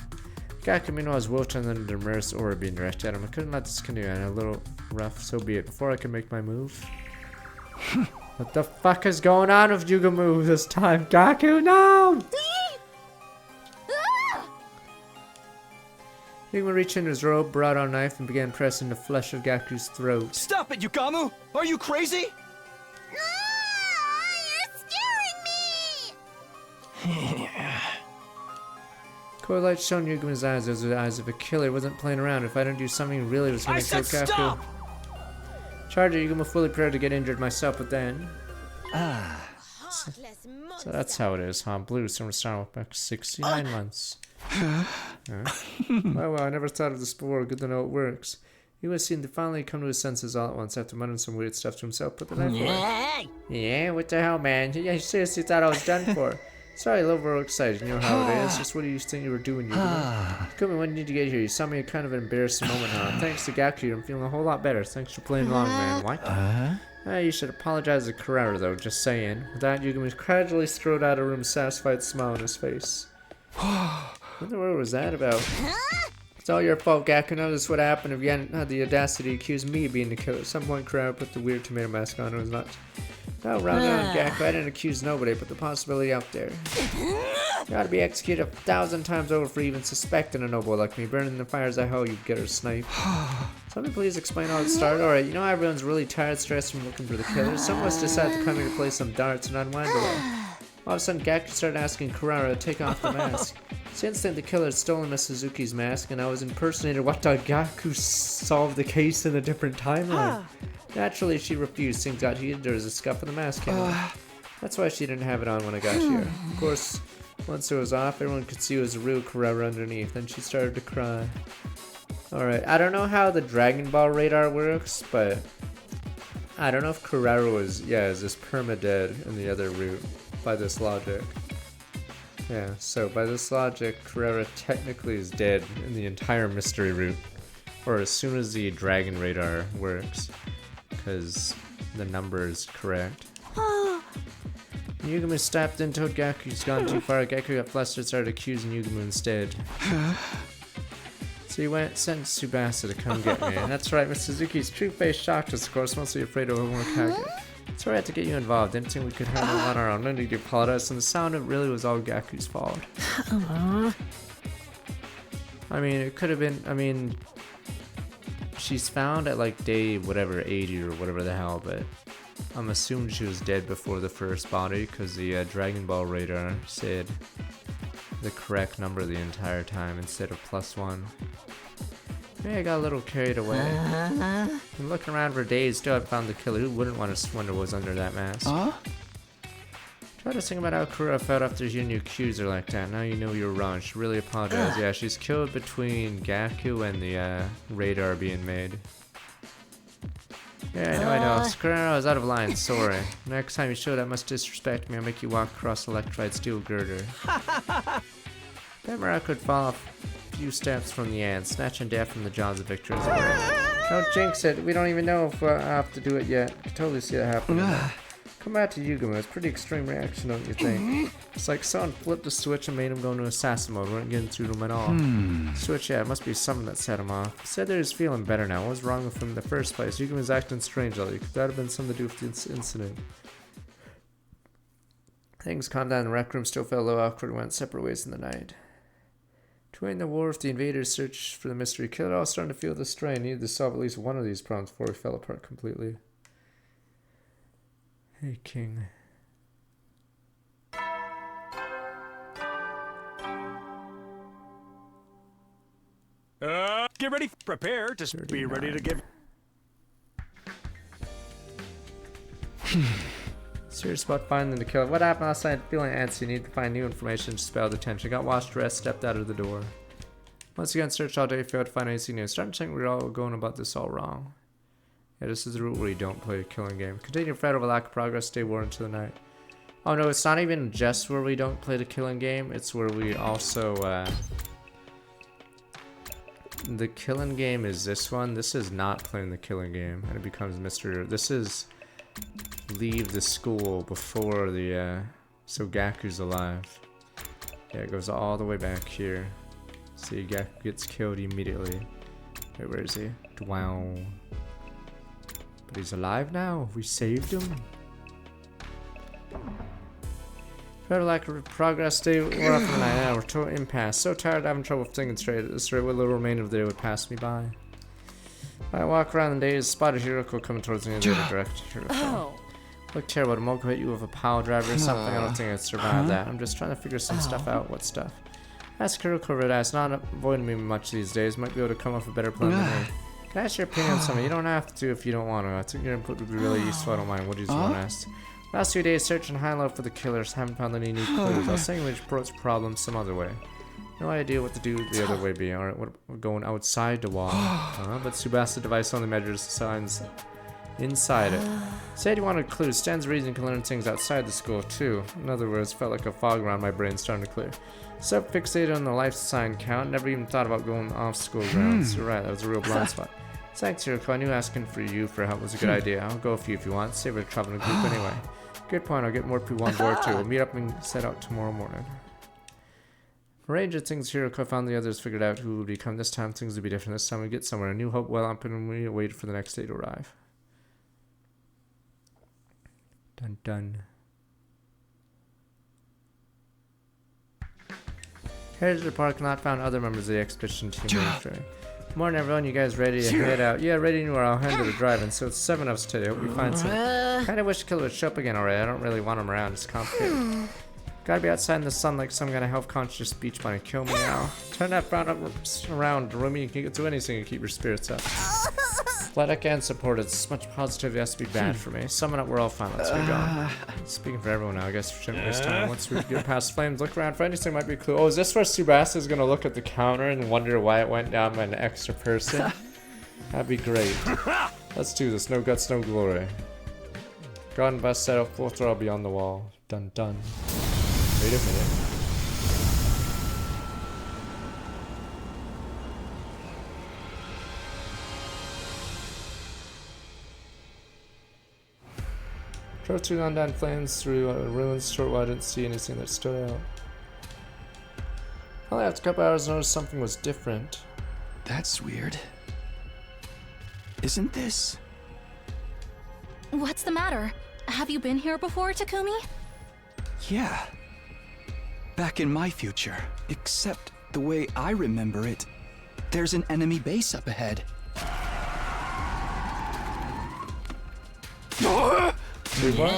Gaku meanwhile was wilting under the Merce aura being directed at him. I couldn't let this continue, and a little rough, so be it. Before I could make my move. What the fuck is going on with Yugumu this time? Gaku, no! Yugumu reached into his robe, brought out a knife, and began pressing the flesh of Gaku's throat. Stop it, Yukamu! Are you crazy? You're scaring me! Cold light shone in Yugumu's eyes. Those were the eyes of a killer. He wasn't playing around. If I didn't do something, really was going to kill Gaku. Stop! Charger, Yugumu fully prepared to get injured myself, but then... So that's how it is, huh? Blue, summer star, back 69 months. Well, I never thought of this before. Good to know it works. He was seen to finally come to his senses all at once after muttering some weird stuff to himself. Put the knife away. Yeah, what the hell, man? Yeah, you seriously thought I was done for. Sorry, a little overexcited. You know how it is. Just what do you think you were doing, Yugumu? Come on, when did you get here? You saw me at kind of an embarrassing moment, huh? Thanks to Gaku, I'm feeling a whole lot better. Thanks for playing along, man. What? You should apologize to Kurara, though. Just saying. With that, Yugumu gradually strode out of the room, satisfied smile on his face. What the world was that about? It's all your fault, Gaku. Notice what happened if you hadn't had the audacity to accuse me of being the killer. At some point, Kurara put the weird tomato mask on. It was not... No, round on, Gaku. I didn't accuse nobody, but the possibility out there. You ought to be executed 1,000 times over for even suspecting a noble like me. Burning in the fires of hell, you get her snipe. Somebody please explain how it started. Alright, you know how everyone's really tired, stressed from looking for the killer? Some of us decided to come here to play some darts and unwind a little. All of a sudden, Gaku started asking Kurara to take off the mask. Since then, the killer had stolen Miss Suzuki's mask, and I was impersonated. What the Gaku solved the case in a different timeline? Naturally, she refused. Things got heated. There was a scuff of the mask came off. That's why she didn't have it on when I got here. Of course, once it was off, everyone could see it was a real Kurara underneath. Then she started to cry. Alright, I don't know how the Dragon Ball radar works, but I don't know if Kurara was, is this perma-dead in the other route by this logic. Yeah, so by this logic, Kurara technically is dead in the entire mystery route. Or as soon as the Dragon radar works. Because the number is correct. Yugumu stepped in, told Gaku's gone too far. Gaku got flustered, started accusing Yugumu instead. So he sent Tsubasa to come get me. And that's right, Miss Suzuki's true face shocked us, of course, mostly afraid of Omokage. Sorry I had to get you involved. Didn't think we could handle it on our own. No need to apologize, and the sound of it really was all Gaku's fault. I mean, it could have been, she's found at like day whatever 80 or whatever the hell, but I'm assuming she was dead before the first body because the Dragon Ball radar said the correct number the entire time instead of +1. Maybe I got a little carried away. Been looking around for days, still haven't found the killer. Who wouldn't want to wonder what was under that mask? Try to think about how Kurara felt after hearing you accuse her like that. Now you know you're wrong. She really apologized. Yeah, she's killed between Gaku and the radar being made. Yeah, I know. Kurara, I was out of line. Sorry. Next time you show that much disrespect me, I'll make you walk across electrified steel girder. Bet Murata could fall off a few steps from the ant, snatching death from the jaws of victors. Don't jinx it. We don't even know if I have to do it yet. I can totally see that happening. Come back to Yugumu. It's a pretty extreme reaction, don't you think? It's like someone flipped a switch and made him go into assassin mode. Weren't getting through to him at all. Switch, yeah, it must be something that set him off. He said that he was feeling better now. What was wrong with him in the first place? Yugumu was acting strange lately. Could that have been something to do with the incident? Things calmed down in the rec room, still felt a little awkward and went separate ways in the night. To end the war with the invaders' search for the mystery killer, I was starting to feel the strain. Needed to solve at least one of these problems before we fell apart completely. Hey, King. Get ready, prepare to be ready to give. Serious about finding the killer. What happened last night? Feeling antsy, need to find new information to spell the tension. Got washed, dressed, stepped out of the door. Once again, searched all day, failed to find anything new. Starting to think we're all going about this all wrong. Yeah, this is the route where you don't play a killing game. Continue to fight over lack of progress, stay warm into the night. Oh no, it's not even just where we don't play the killing game, it's where we also, the killing game is this one. This is not playing the killing game, and it becomes Mr. This is leave the school before the, so Gaku's alive. Yeah, it goes all the way back here. See, Gaku gets killed immediately. Wait, where is he? Wow. But he's alive now. We saved him. Better lack of progress today. We're up for the night now. We're total impasse. So tired of having trouble thinking straight. At this rate, what little remainder of the day would pass me by. I walk around the days, spotted Hiroko coming towards me in the other direction. Hiroko. Look terrible. Would Moko hit you with a pile driver or something? I don't think I'd survive that. I'm just trying to figure some stuff out. What stuff? Ask Hiroko Red Eyes. Not avoiding me much these days. Might be able to come up with a better plan than me. Can I ask your opinion on something? You don't have to if you don't want to. I think your input would be really useful. I don't mind. What do you want to ask? Last 2 days searching high and low for the killers. Haven't found any new clues. I was saying we should approach problems some other way. No idea what to do the other way be. Alright, we're going outside the wall. But Tsubasa device only measures the signs inside it. Said you wanted clues. Stands reason can learn things outside the school too. In other words, felt like a fog around my brain starting to clear. So fixated on the life sign count, never even thought about going off school grounds. You're right, that was a real blind spot. Thanks, Hiroko. I knew asking for you for help was a good idea. I'll go with you if you want. Save it traveling group anyway. Good point. I'll get more people on board too. We'll meet up and set out tomorrow morning. Range of things Hiroko found the others figured out who would become. This time things would be different. This time we get somewhere. A new hope well up and we wait for the next day to arrive. Dun dun. Headed to the parking lot, found other members of the expedition team waiting. Morning everyone, you guys ready to head out? Yeah, ready anywhere. I'll handle the driving. So it's 7 of us today. Hope we find some. Kinda wish the killer would show up again already. I don't really want him around. It's complicated. Gotta be outside in the sun like some kind of health conscious beach bunny. Kill me now. Turn that frown up around, Rumi. You can get through anything and keep your spirits up. Athletic and supported. This much positivity has to be bad for me. Summon up, we're all fine. Let's get going. Speaking for everyone now, I guess we shouldn't waste time. Once we get past flames, look around for anything might be a clue. Oh, is this where Tsubasa is gonna look at the counter and wonder why it went down by an extra person? That'd be great. Let's do this. No guts, no glory. Garden bus set up, full throttle beyond the wall. Dun dun. Wait a minute. Drove through undying flames through ruins. Short while I didn't see anything that stood out. Only after a couple hours I noticed something was different. That's weird. Isn't this? What's the matter? Have you been here before, Takumi? Yeah. Back in my future. Except the way I remember it, there's an enemy base up ahead. Dude, what?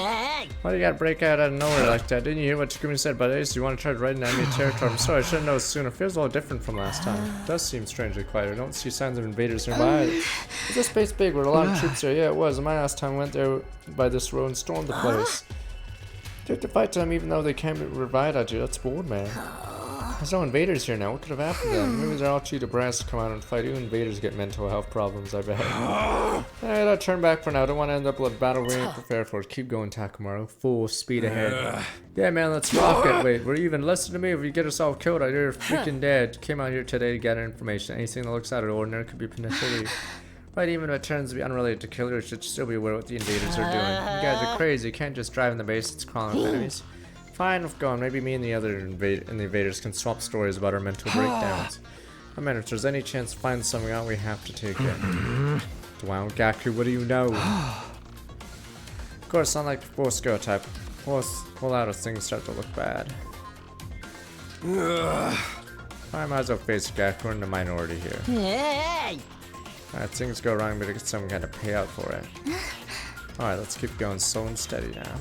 Why do you gotta break out of nowhere like that? Didn't you hear what Takumi said about Ace? Do you want to try to ride in enemy territory? I'm sorry, I should have known sooner. Feels a little different from last time. It does seem strangely quiet. I don't see signs of invaders nearby. Is this space big? Were a lot of troops there? Yeah, it was. My last time I went there by this road and stormed the place. Took the fight to them even though they can't be revived at you. That's bold, man. There's no invaders here now. What could have happened to them? Maybe they're all too depressed to come out and fight. Even invaders get mental health problems, I bet. Alright, I'll turn back for now. Don't want to end up with a battle we ain't prepared for. Keep going, Takamaru. Full speed ahead. Yeah, man, let's rock it. Wait, we're even. Listen to me. If you get us all killed, you're freaking dead. Came out here today to gather information. Anything that looks out of the ordinary could be potentially... Right, even if it turns to be unrelated to killers, should still be aware what the invaders are doing. You guys are crazy. You can't just drive in the base. It's crawling with enemies. Fine, we're going. Maybe me and the other invaders can swap stories about our mental breakdowns. I mean, if there's any chance to find something out, we have to take it. Wow, Gaku, what do you know? Of course, unlike the Force Go type, pull out if things start to look bad. I might as well face Gaku. We're in the minority here. Alright, things go wrong, but I get some kind of payout for it. Alright, let's keep going slow and steady now.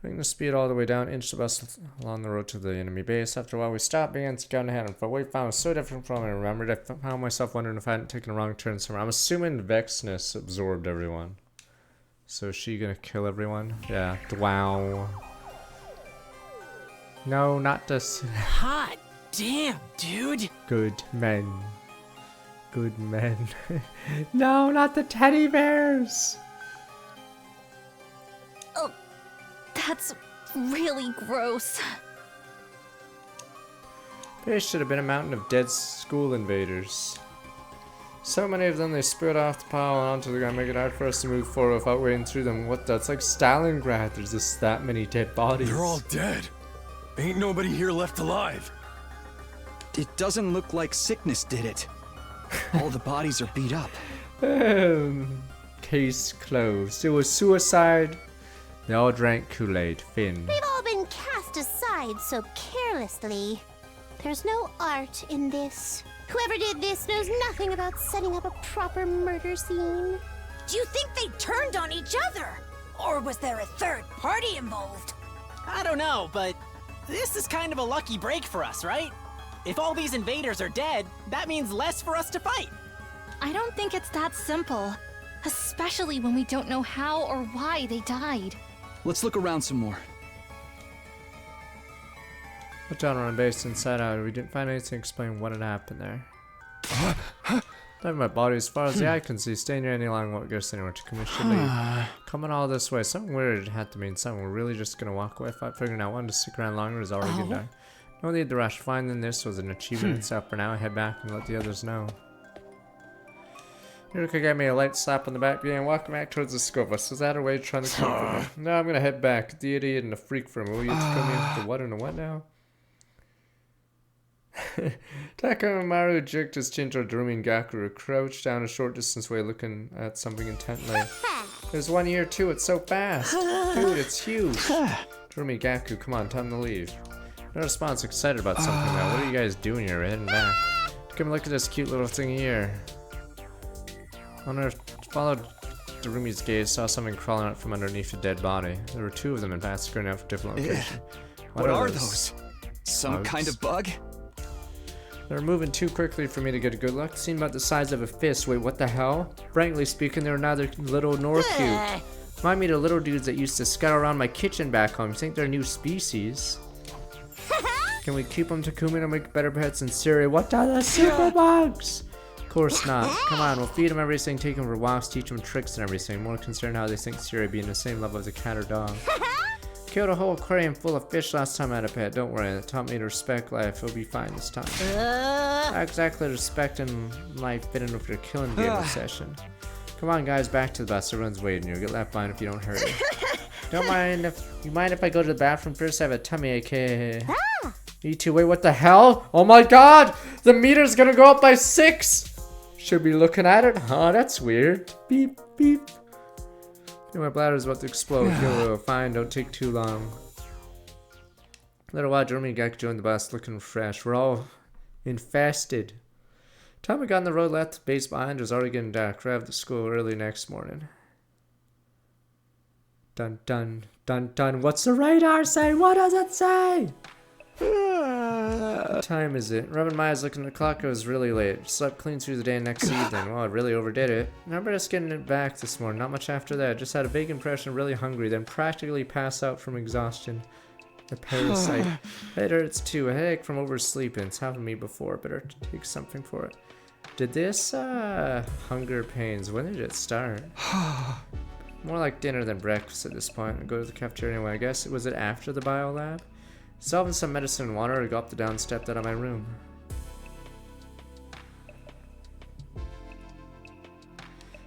Putting the speed all the way down, inched the bus along the road to the enemy base. After a while, we stopped, began scouting ahead, and for what we found was so different from what I remembered. I found myself wondering if I hadn't taken a wrong turn somewhere. I'm assuming Vexness absorbed everyone. So is she gonna kill everyone? Yeah. Wow. No, not this. Hot damn, dude. Good men. Good men. No, not the teddy bears. That's really gross. There should have been a mountain of dead school invaders. So many of them, they spilled off the pile and onto the ground, making it hard for us to move forward without wading through them. What the? It's like Stalingrad. There's just that many dead bodies. They're all dead. Ain't nobody here left alive. It doesn't look like sickness did it. All the bodies are beat up. Case closed. It was suicide. They all drank Kool-Aid. Finn. They've all been cast aside so carelessly. There's no art in this. Whoever did this knows nothing about setting up a proper murder scene. Do you think they turned on each other? Or was there a third party involved? I don't know, but this is kind of a lucky break for us, right? If all these invaders are dead, that means less for us to fight. I don't think it's that simple. Especially when we don't know how or why they died. Let's look around some more. Looked down on a base inside out. We didn't find anything to explain what had happened there. Leaving my body as far as the eye can see. Staying here any longer won't get us anywhere. To commission leave. Coming all this way. Something weird had to mean something. We're really just gonna walk away without figuring out one to stick around longer is already gonna die. No need to rush. Finding this was an achievement itself. For now, I head back and let the others know. Yurika gave me a light slap on the back, began walking back towards the school bus. Was that her way of trying to comfort me? No, I'm gonna head back. The idiot and the freak from Will you come in the what and the what now? Takamaru jerked his chin toward Darumi and Gakuru, crouched down a short distance away looking at something intently. There's 1 year too, it's so fast. Dude, it's huge. Darumi, Gaku, come on, time to leave. No response, excited about something now. What are you guys doing here? We're heading back. Come look at this cute little thing here. Hunter followed Darumi's gaze, saw something crawling out from underneath a dead body. There were 2 of them and fast screening out for different locations. What are those? Some Bugs? kind of bug? They're moving too quickly for me to get a good look. Seemed about the size of a fist. Wait, what the hell? Frankly speaking, they were neither little nor cute. Remind me of the little dudes that used to scout around my kitchen back home. You think they're a new species? Can we keep them Takumi to make better pets than Siri? What are the super bugs? Of course not. Come on, we'll feed them everything, take them for walks, teach them tricks and everything. More concerned how they think Siri be in the same level as a cat or dog. Killed a whole aquarium full of fish last time I had a pet. Don't worry, it taught me to respect life. It'll be fine this time. Not exactly respecting life fitting with your killing game obsession. Come on, guys, back to the bus. Everyone's waiting. You'll get left behind if you don't hurry. Don't mind if you mind if I go to the bathroom first? I have a tummy ache. Me too. Wait, what the hell? Oh my God! The meter's gonna go up by 6. Should be looking at it. Huh? That's weird. Beep beep. My bladder's about to explode. Yo, fine, don't take too long. A little while, Jeremy and Gek joined the bus, looking fresh. We're all infested. Time we got on the road, left the base behind, it was already getting dark. Arrived at school early next morning. Dun dun dun dun. What's the radar say? What does it say? What time is it? Rubbing my eyes, looking at the clock, it was really late. Slept clean through the day and next evening. Well, I really overdid it. I remember just getting it back this morning, not much after that. Just had a vague impression of really hungry, then practically passed out from exhaustion. A parasite. Head hurts too, a headache from oversleeping. It's happened to me before, better take something for it. Did this, hunger pains, when did it start? More like dinner than breakfast at this point. I go to the cafeteria anyway, I guess. Was it after the biolab? Solving some medicine and water, I go up the down step out of my room.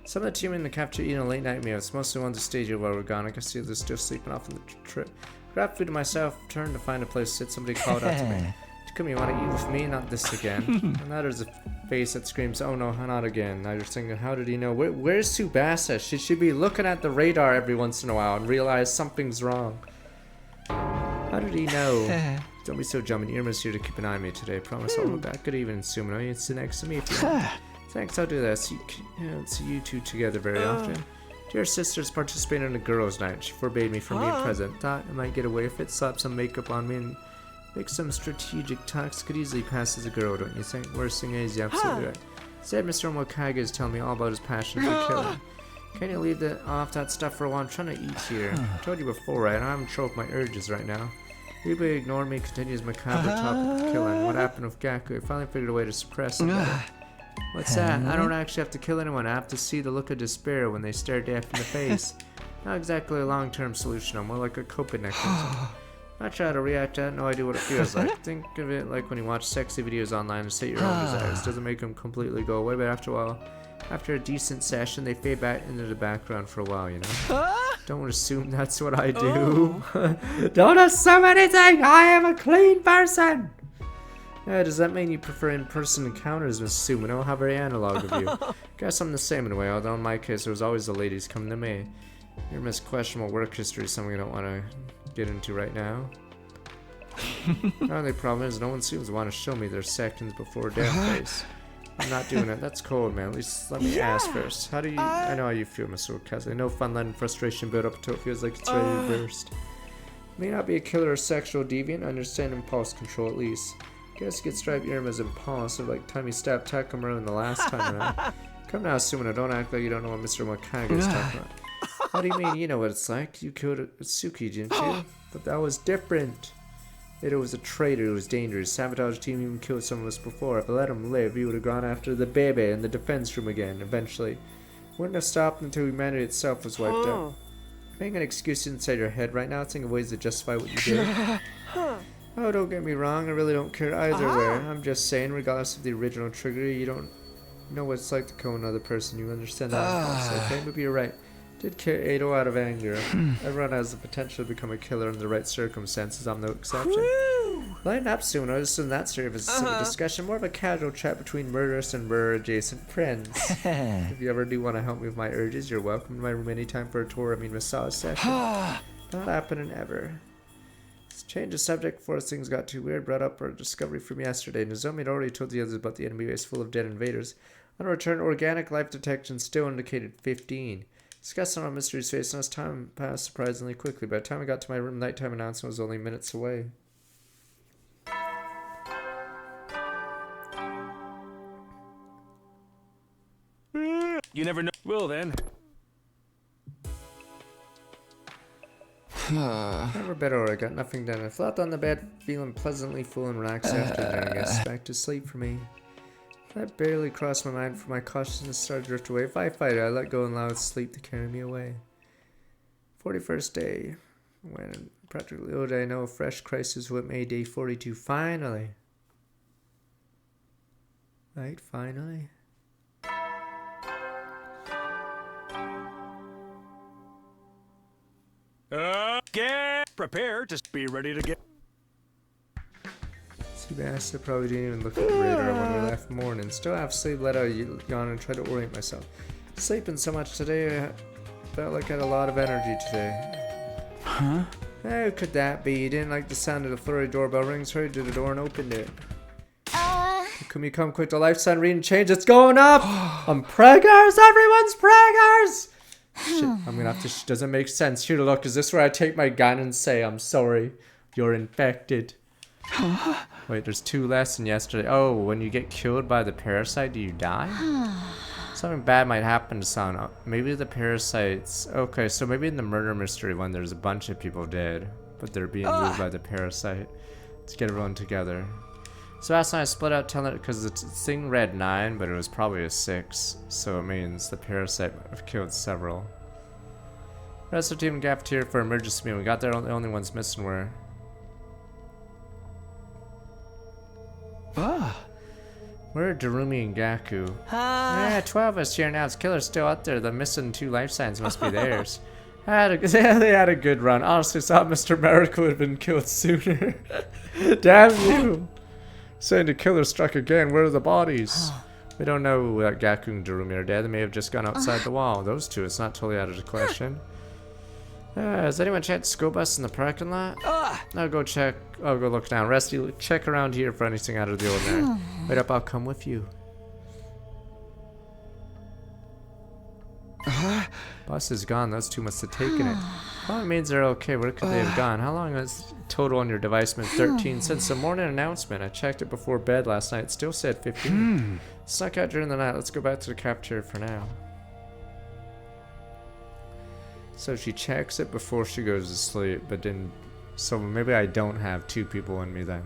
Some of the team in the cafeteria eating a late night meal. It's mostly ones to stage while we're gone. I can see they're still sleeping off on the trip. Grab food to myself, turned to find a place to sit. Somebody called out to me. Takumi, you want to eat with me? Not this again. And now there's a face that screams, oh no, not again. Now you're thinking, how did he know? Where's Tsubasa? She should be looking at the radar every once in a while and realize something's wrong. How did he know? Don't be so jumping. Irma's here to keep an eye on me today. Promise I'll be back. Good evening, Sumino. You can sit next to me if you want. Thanks, I'll do that. See you two together very often. Dear sister's participating in a girls' night. She forbade me from being present. Thought I might get away with it. Slap some makeup on me and make some strategic talks. Could easily pass as a girl, don't you think? Worst thing is, you're absolutely right. Said Mr. Omokage is telling me all about his passion for killing. Can you leave off that stuff for a while? I'm trying to eat here. I told you before, right? I'm having trouble with my urges right now. People ignore me, continues macabre topic of killing. What happened with Gaku? I finally figured a way to suppress it better. What's that? I don't actually have to kill anyone. I have to see the look of despair when they stare death in the face. Not exactly a long-term solution, more like a coping mechanism. Not sure how to react to that, no idea what it feels like. Think of it like when you watch sexy videos online and state your own desires. Doesn't make them completely go away, but after a while, after a decent session, they fade back into the background for a while, you know? Don't assume that's what I do. Don't assume anything! I am a clean person! Yeah, does that mean you prefer in-person encounters, Miss Sumino? How very analog of you. Guess I'm the same in a way, although in my case, it was always the ladies coming to me. Your Miss questionable work history is something I don't want to get into right now. The only problem is no one seems to want to show me their seconds before death face. I'm not doing it. That's cold, man. At least let me ask first. How do you... I know how you feel, Mr. Okaze. No fun letting frustration build up until it feels like it's ready to burst. May not be a killer or sexual deviant. Understand impulse control at least. Guess get striped Irma's impulsive like time you stabbed Takamura the last time around. Come now, Sumino. Don't act like you don't know what Mr. Wakage is talking about. What do you mean? You know what it's like. You killed Itsuki, didn't you? But that was different. Ito was a traitor who was dangerous. Sabotage team even killed some of us before. If I let him live, he would have gone after the baby in the defense room again, eventually. Wouldn't have stopped until humanity itself was wiped out. Making an excuse inside your head right now, think of ways to justify what you did. Oh, don't get me wrong, I really don't care either way. I'm just saying, regardless of the original trigger, you don't know what it's like to kill another person. You understand that, okay? Maybe you're right. Did kill Ito out of anger. Everyone has the potential to become a killer in the right circumstances. I'm no exception. Lighten up soon. I assume that serves as a simple discussion, more of a casual chat between murderous and murder-adjacent friends. If you ever do want to help me with my urges, you're welcome to my room anytime for a tour. Massage session. Not happening ever. Let's change the subject before things got too weird. Brought up a discovery from yesterday. Nozomi had already told the others about the enemy base full of dead invaders. On return, organic life detection still indicated 15. Discussing our mystery's face, and as time passed surprisingly quickly. By the time I got to my room, nighttime announcement was only minutes away. You never know. Well then. Never better. I got nothing done. I flopped on the bed, feeling pleasantly full and relaxed after dinner. I guess back to sleep for me. That barely crossed my mind for my cautiousness started to drift away. If I fight it, I let go and allow sleep to carry me away. 41st day. When practically all day I know a fresh crisis what made day 42. Finally. Right, finally. Get prepared to be ready to get. Seabass, I probably didn't even look at the radar when we left morning. Still have sleep, let out a yawn and try to orient myself. Sleeping so much today, I felt like I had a lot of energy today. Huh? How could that be? You didn't like the sound of the flurry doorbell rings, hurried to the door and opened it. Can you come quick to life, son? Read and change. It's going up! I'm preggers! Everyone's preggers! Shit, I'm gonna have to. Doesn't make sense. Here, look. Is this where I take my gun and say, I'm sorry, you're infected? Wait, there's 2 less than yesterday. Oh, when you get killed by the parasite, do you die? Something bad might happen to someone. Maybe the parasites. Okay, so maybe in the murder mystery one, there's a bunch of people dead, but they're being moved by the parasite. Let's get everyone together. So last night I split out telling it because the thing read 9, but it was probably a 6. So it means the parasite might have killed several. Rest of the team in cafeteria for emergency meeting. We got there, the only ones missing were. Where are Darumi and Gaku? Yeah, 12 of us here now. It's killer's still out there. The missing 2 life signs must be theirs. They had a good run. Honestly, thought Mr. Miracle would have been killed sooner. Damn you! Saying the killer struck again. Where are the bodies? We don't know that Gaku and Darumi are dead. They may have just gone outside the wall. Those 2, it's not totally out of the question. Has anyone checked the school bus in the parking lot? I'll go check. I'll go look down. Rusty, check around here for anything out of the ordinary. Wait up, I'll come with you. Bus is gone. Those 2 must have taken it. Well, it means they're okay. Where could they have gone? How long has total on your device been? 13. Since the morning announcement, I checked it before bed last night. It still said 15. Snuck out during the night. Let's go back to the cafeteria for now. So she checks it before she goes to sleep, but didn't. So maybe I don't have 2 people in me then.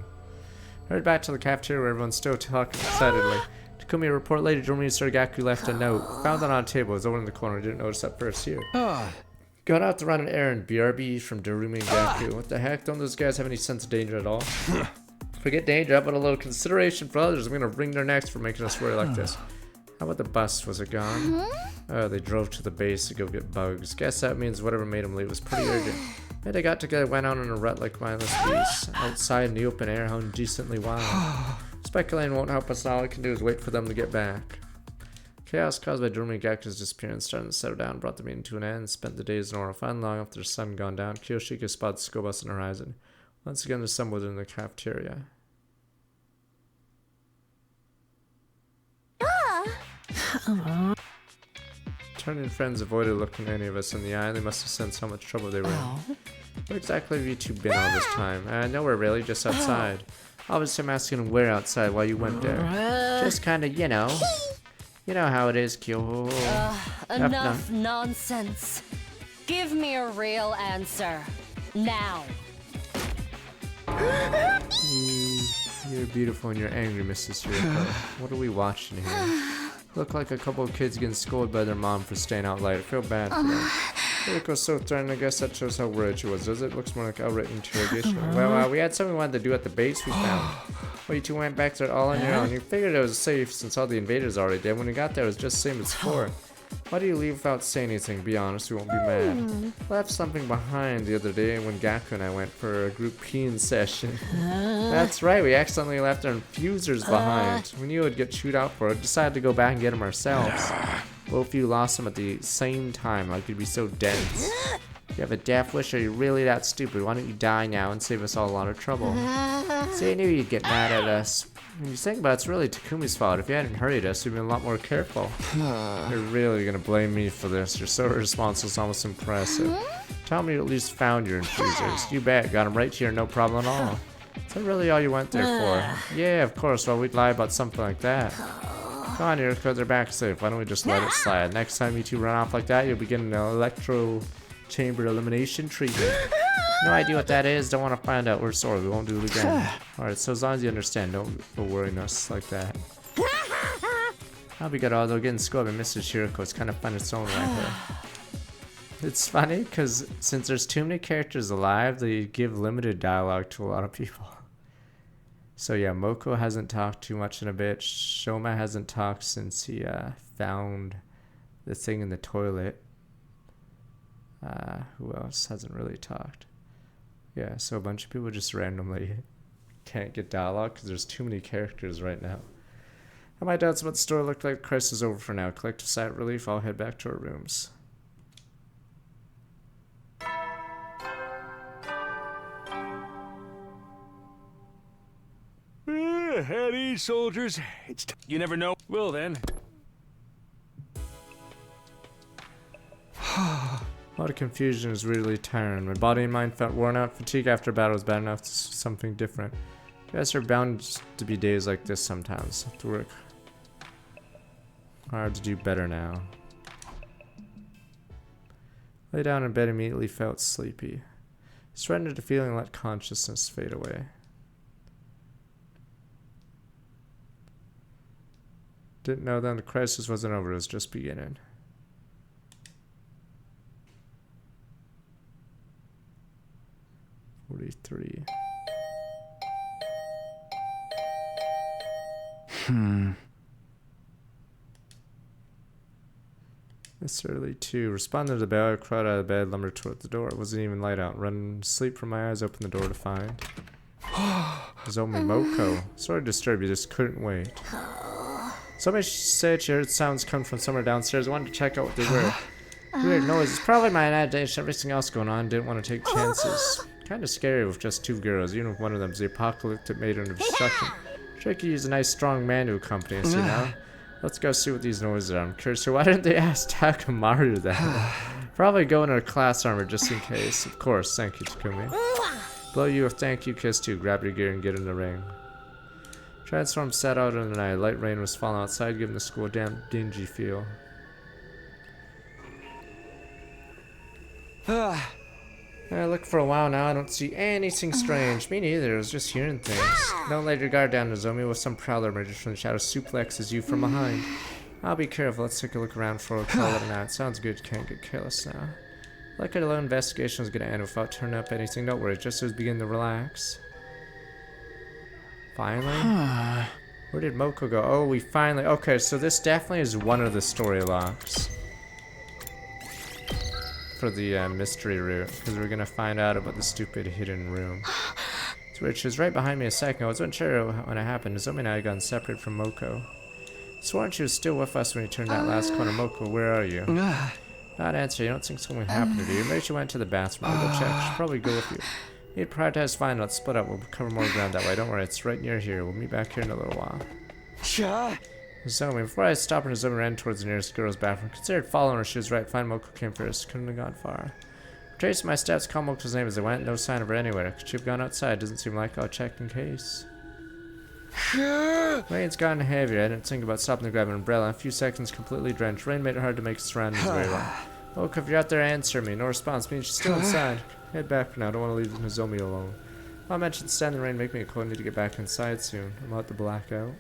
Heard back to the cafeteria where everyone's still talking excitedly. Takumi, report later. Dormi Sir Gaku left a note. Found it on a table. It was over in the corner. Didn't notice that first here. Going out to run an errand. BRB from Darumi and Gaku. What the heck? Don't those guys have any sense of danger at all? Forget danger, how about a little consideration for others? I'm gonna wring their necks for making us worry like this. How about the bus? Was it gone? Oh, they drove to the base to go get bugs. Guess that means whatever made them leave was pretty urgent. Yeah, they got together, went out on a rut like mindless beasts. Outside in the open air, how decently wild. Speculating won't help us, all I can do is wait for them to get back. Chaos caused by Darumi and Gaku's disappearance starting to settle down, brought the meeting to an end, spent the days in oral fun. Long after the sun gone down, Kiyoshika spotted the school bus on the horizon. Once again, assembled in the cafeteria. Turning friends avoided looking any of us in the eye. They must have sensed how much trouble they were in. Where exactly have you two been all this time? Nowhere really, just outside. Obviously I'm asking where outside while you went there. Just kinda, you know. You know how it is, Kyo. Enough nonsense. Give me a real answer. Now. You're beautiful and you're angry, Mrs. Yuriko. What are we watching here? Look like a couple of kids getting scolded by their mom for staying out late. I feel bad for them. Yuriko's so threatening. I guess that shows how worried she was, does it? Looks more like outright interrogation. Well, we had something we wanted to do at the base we found. Well, you two went back there all on your own. You figured it was safe since all the invaders already did. When we got there, it was just the same as before. Why do you leave without saying anything? Be honest, we won't be mad. I left something behind the other day when Gaku and I went for a group peeing session. That's right, we accidentally left our infusers behind. We knew it would get chewed out for it. Decided to go back and get them ourselves. Both of you lost them at the same time, like you'd be so dense. You have a death wish, or you're really that stupid? Why don't you die now and save us all a lot of trouble? See, I knew you'd get mad at us. When you think about it, it's really Takumi's fault. If you hadn't hurried us, we'd been a lot more careful. You're really gonna blame me for this. You're so responsible, it's almost impressive. Tell me you at least found your infusers. You bet, got them right here, no problem at all. Is that really all you went there for? Yeah, of course, well, we'd lie about something like that. Come on, Yuriko, they're back safe. Why don't we just let it slide? Next time you two run off like that, you'll be getting an electro chamber elimination treatment. No idea what that is. Don't want to find out. We're sorry. We won't do it again. Alright, so as long as you understand, don't go worrying us like that. I'll be good, although getting scolded by Mrs. Yuriko is kind of fun in its own way. It's funny because since there's too many characters alive, they give limited dialogue to a lot of people. So yeah, Moko hasn't talked too much in a bit. Shoma hasn't talked since he found the thing in the toilet. Who else hasn't really talked? Yeah, so a bunch of people just randomly can't get dialogue because there's too many characters right now. I my doubts about the story look like the crisis is over for now. Collective sigh of relief, I'll head back to our rooms. At ease, soldiers. You never know. Well then. A lot of confusion is really tiring. My body and mind felt worn out. Fatigue after battle was bad enough to something different. You guys are bound to be days like this sometimes. Have to work hard to do better now. Lay down in bed, immediately felt sleepy. Surrendered to feeling, let consciousness fade away. Didn't know then the crisis wasn't over, it was just beginning. $43. It's early too. Responded to the bell, I crawled out of bed, lumbered toward the door. It wasn't even light out. Running to sleep from my eyes, opened the door to find. It was only Moko. Sorry to disturb you, just couldn't wait. Somebody said she heard sounds come from somewhere downstairs. I wanted to check out what they were. Weird noise. It's probably my imagination. Everything else going on. Didn't want to take chances. Kind of scary with just two girls. Even if one of them's the apocalyptic maiden of destruction. Sure could use a nice strong man to accompany us, you know? Let's go see what these noises are. I'm curious. So why didn't they ask Takamaru that? Probably go in her class armor just in case. Of course. Thank you, Takumi. Blow you a thank you kiss too. Grab your gear and get in the ring. Transform sat out in the night. Light rain was falling outside, giving the school a damp, dingy feel. I looked for a while now. I don't see anything strange. Me neither. I was just hearing things. Don't let your guard down, Nozomi. With some prowler emerges from the shadows, suplexes you from behind. I'll be careful. Let's take a look around for a call it a night. Sounds good. Can't get careless now. Like our little investigation was gonna end without turning up anything noteworthy, just as we begin to relax. Finally? Where did Moko go? Oh, we finally... Okay, so this definitely is one of the story locks. For the mystery route, because we're gonna find out about the stupid hidden room. Which was right behind me a second ago. I wasn't sure when it happened. Nozomi and I had gone separate from Moko. Sworn she was still with us when we turned that last corner. Moko, where are you? Not answer. You don't think something happened to you? Maybe she went to the bathroom. I'll go check. She'll probably go with you. You'd prioritize fine. Let's split up. We'll cover more ground that way. Don't worry. It's right near here. We'll meet back here in a little while. Nozomi, before I stopped her, Nozomi ran towards the nearest girl's bathroom. Considered following her. She was right. Fine. Moko came first. Couldn't have gone far. Traced my steps, called Moko's name as I went. No sign of her anywhere. Could she have gone outside? Doesn't seem like. I'll check in case. Rain's gotten heavier. I didn't think about stopping to grab an umbrella. In a few seconds, completely drenched. Rain made it hard to make surroundings very well. Moko, if you're out there, answer me. No response means she's still inside. Head back for now. I don't want to leave Nozomi alone. I mentioned stand in the rain, make me a cold. Need to get back inside soon. I'm about to black out.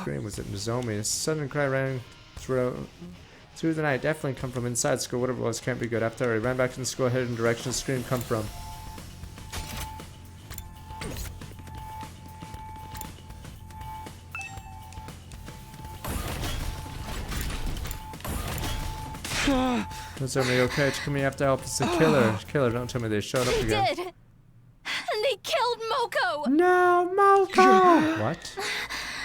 Scream was at Nozomi. A sudden cry rang through the night. Definitely come from inside school. Whatever it was can't be good. After I ran back to the school, headed in the direction the scream come from. Nozomi, okay? Takumi, you have to help us. The killer. Don't tell me they showed up again. They did! And they killed Moko! No, Moko! What?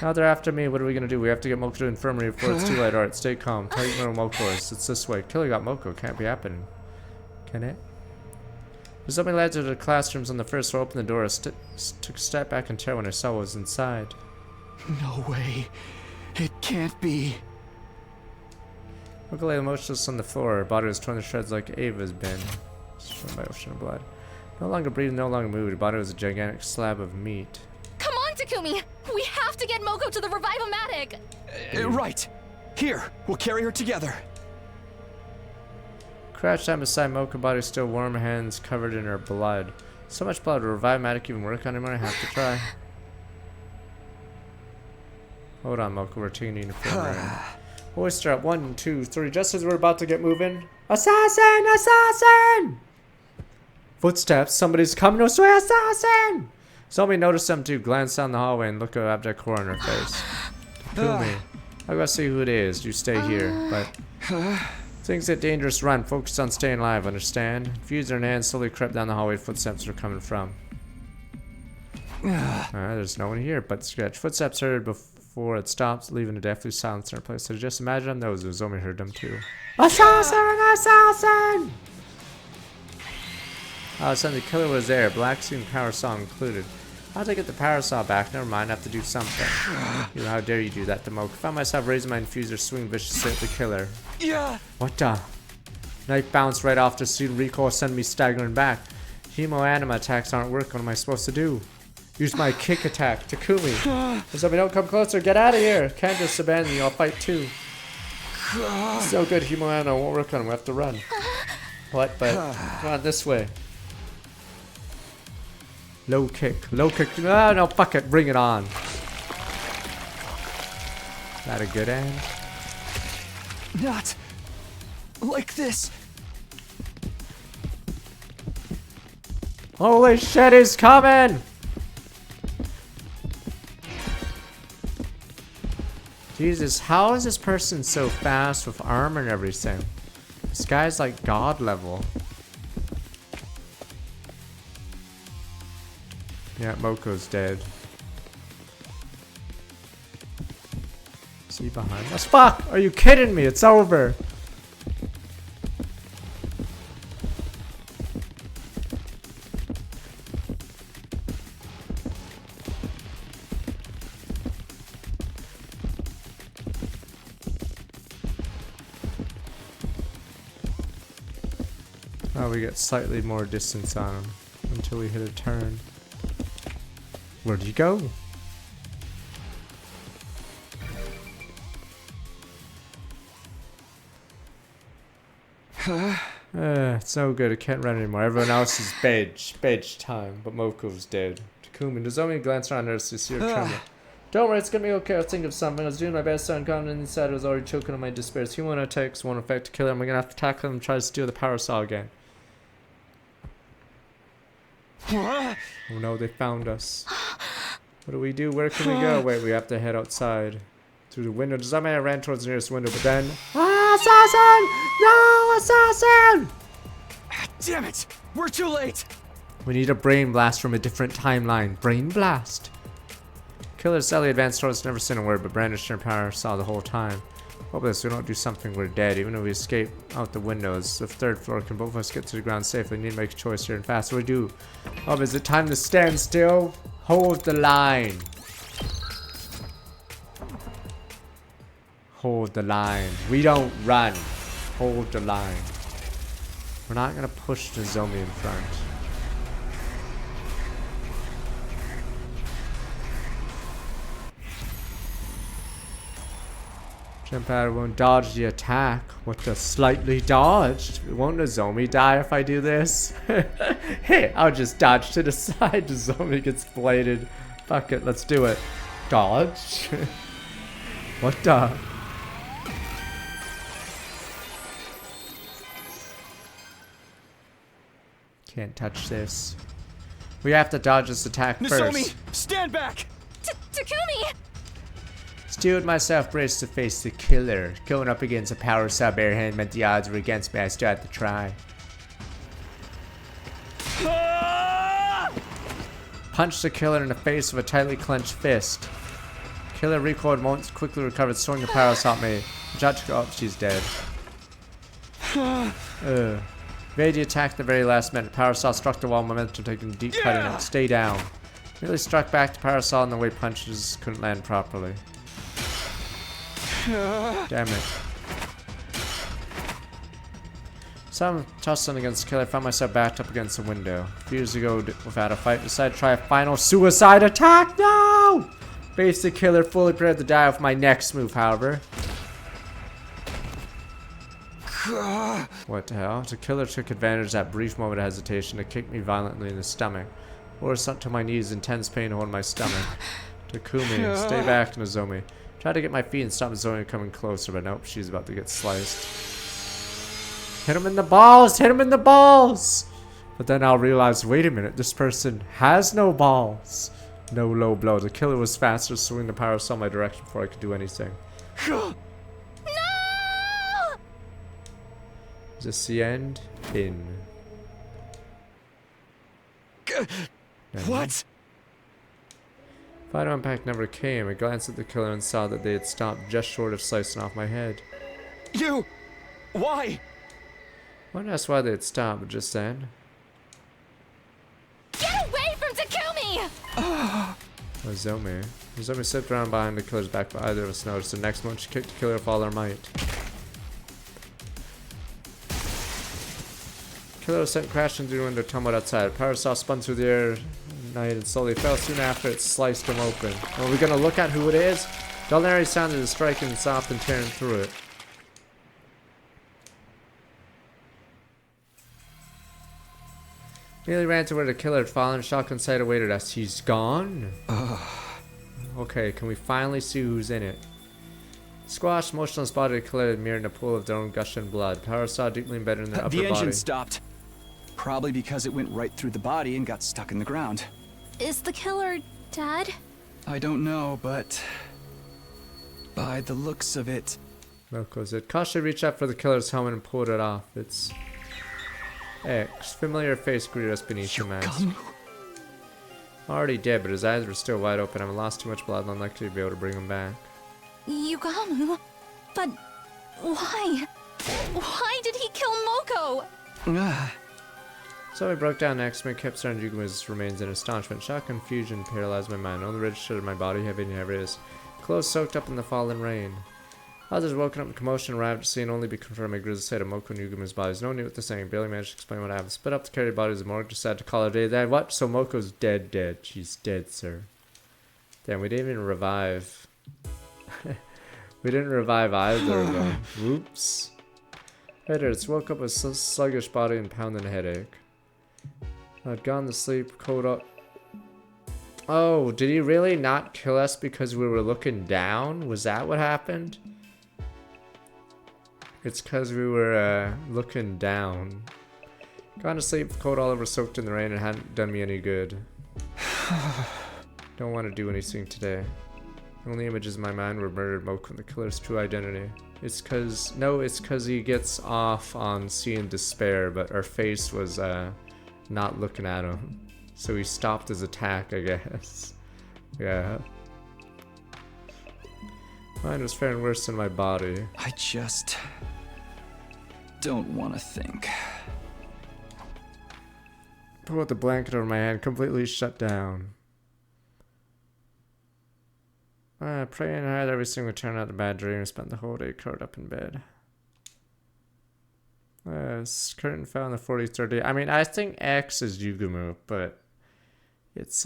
Now they're after me. What are we gonna do? We have to get Moko to the infirmary before it's too late. Alright, stay calm. Tell you where Moko is. It's this way. Killer got Moko. Can't be happening. Can it? Nozomi led to the classrooms on the first floor. Opened the door. Took a step back in terror when I saw what was inside. No way. It can't be. Moko lay motionless on the floor. Her body was torn to shreds like Ava's been. Shown by ocean of blood. No longer breathing, no longer moving. Her body was a gigantic slab of meat. Come on, Takumi! We have to get Moko to the Revive-O-Matic! Right. Here, we'll carry her together. Crouched down beside Moko, body still warm, hands covered in her blood. So much blood. Will Revive-O-Matic even work on him? I have to try. Hold on, Moko. We're taking you to Oyster up. 1, 2, 3. Just as we're about to get moving. Assassin! Assassin! Footsteps. Somebody's coming to sway. Assassin! Somebody noticed them too. Glance down the hallway and look at abject horror on her face. Takumi. I gotta see who it is. You stay here. But things get dangerous. Run. Focus on staying alive. Understand? Fuser in hand slowly crept down the hallway. Footsteps were coming from. There's no one here but Sketch. Footsteps heard before it stopped, leaving a deathly silence in her place. So just imagine them those. Nozomi heard them too. Assassin! Assassin! All of a sudden the killer was there. Black suit and power saw included. How'd I get the power saw back? Never mind, I have to do something. You know, how dare you do that to Moko? Found myself raising my infuser, swinging viciously at the killer. Yeah. What the? Knife bounced right off the student recoil, sending me staggering back. Hemo-anima attacks aren't working. What am I supposed to do? Use my kick attack. Takumi. Nozomi, don't come closer. Get out of here. Can't just abandon you. I'll fight too. So good, Hemo-anima won't work on him. We have to run. What? But come on, this way. Low kick. Low kick. No, no, fuck it. Bring it on. Is that a good end? Not like this. Holy shit, he's coming! Jesus, how is this person so fast with armor and everything? This guy's like god level. Yeah, Moko's dead. Is he behind us? Fuck! Are you kidding me? It's over! Oh, we get slightly more distance on him until we hit a turn. Where'd he go? It's no good. I can't run anymore. Everyone else is beige time, but Moko's dead. Takumi, Nozomi glanced around her to see her tremble. Don't worry, it's gonna be okay. I was thinking of something. I was doing my best on confident inside. I was already choking on my despair. Human attacks won't affect to kill him. We're gonna have to tackle him and try to steal the parasol again. Oh no, they found us. What do we do? Where can we go? Wait, we have to head outside. Through the window. Does that mean I ran towards the nearest window, but then... Assassin! No, assassin! Damn it! We're too late! We need a brain blast from a different timeline. Brain blast! Killer Sally advanced towards us, never seen a word, but brandished her parasol the whole time. Hopeless, we don't do something, we're dead. Even if we escape out the windows, the third floor, can both of us get to the ground safely? We need to make a choice here and fast. What do we do? Oh, is it time to stand still? Hold the line. Hold the line. We don't run. Hold the line. We're not gonna push the zombie in front. Jump out, won't dodge the attack. What the slightly dodged? Won't the zombie die if I do this? Hey, I'll just dodge to the side. The zombie gets bladed. Fuck it, let's do it. Dodge? What the? Can't touch this. We have to dodge this attack Nozomi, first. stand back! Takumi! Stu and myself braced to face the killer. Going up against a power sub airhand meant the odds were against me. I still had to try. Punched the killer in the face with a tightly clenched fist. Killer recoiled once, quickly recovered, throwing a parasol at me. Judge, oh, she's dead. Evade the attack at the very last minute. Parasol struck the wall, momentum taking a deep cut in it. Stay down. Nearly struck back to Parasol and the way punches couldn't land properly. Damn it. So I'm tussling against the killer. I found myself backed up against the window. Refused to go without a fight. Decided to try a final suicide attack. No! Faced the killer, fully prepared to die with my next move, however. What the hell? The killer took advantage of that brief moment of hesitation to kick me violently in the stomach. Or sunk to my knees, intense pain holding my stomach. Takumi, stay back, Nozomi. Tried to get my feet and stop Nozomi coming closer, but nope, she's about to get sliced. Hit him in the balls! Hit him in the balls! But then I'll realize, wait a minute, this person has no balls. No low blow. The killer was faster, swinging the parasol my direction before I could do anything. Is this the end? In. What? Final impact never came. I glanced at the killer and saw that they had stopped just short of slicing off my head. You! Why? I wouldn't ask why they had stopped, but just then. Get away from Takumi! Nozomi. Nozomi slipped around behind the killer's back, but either of us noticed. The next moment, she kicked the killer with all her might. The killer was sent crashing through the window, tumbled outside. Parasol spun through the air and slowly fell. Soon after, it sliced him open. Are we gonna look at who it is? The ordinary sounded as striking and soft and tearing through it. Nearly ran to where the killer had fallen. Shotgun sight awaited us. He's gone? Okay, can we finally see who's in it? Squashed, motionless body of the killer mirrored in a pool of their own gushing blood. Parasol deeply embedded in their upper body. The engine stopped. Probably because it went right through the body and got stuck in the ground. Is the killer dead? I don't know, but by the looks of it... Moko's it. Cautiously reached out for the killer's helmet and pulled it off. It's X. Familiar face greeted us beneath the mask. Already dead, but his eyes were still wide open. I haven't lost too much blood and unlikely to be able to bring him back. Yugamu? But why? Why did he kill Moko? So I broke down next to me, kept staring at Yugamu's remains in astonishment. Shock, confusion paralyzed my mind. Only registered in my body, heavy and heavy as clothes soaked up in the fallen rain. Others woken up in commotion, arrived to see and only be confirmed by grisly sight of Moko and Yugamu's bodies. No one knew what they're saying. Barely managed to explain what happened. Split up to carry the bodies of the morgue, decided to call it a day. What? So Moko's dead. She's dead, sir. Damn, we didn't even revive. We didn't revive either of them. Whoops. Headaches. Woke up with sluggish body and pounding headache. I'd gone to sleep, curled up Oh, did he really not kill us because we were looking down? Was that what happened? It's because we were looking down. Gone to sleep, cold all over, soaked in the rain, and hadn't done me any good. Don't want to do anything today. The only images in my mind were murdered Moko and the killer's true identity. It's cause he gets off on seeing despair, but our face was not looking at him. So he stopped his attack, I guess. Yeah. Mine was faring worse than my body. I just don't want to think. Put the blanket over my head, completely shut down. Praying hard every single turn out a bad dream. Spent the whole day curled up in bed. Curtain fell on the 43rd day. I mean, I think X is Yugumu, but it's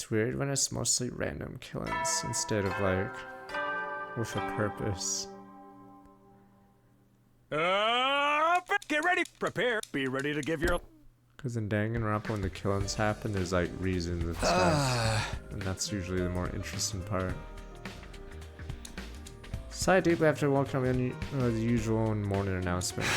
weird when it's mostly random killings instead of like with a purpose. Get ready, prepare, be ready to give your. Because in Danganronpa, when the killings happen, there's like reasons and stuff, and that's usually the more interesting part. Sighed deeply after walking on the usual morning announcement.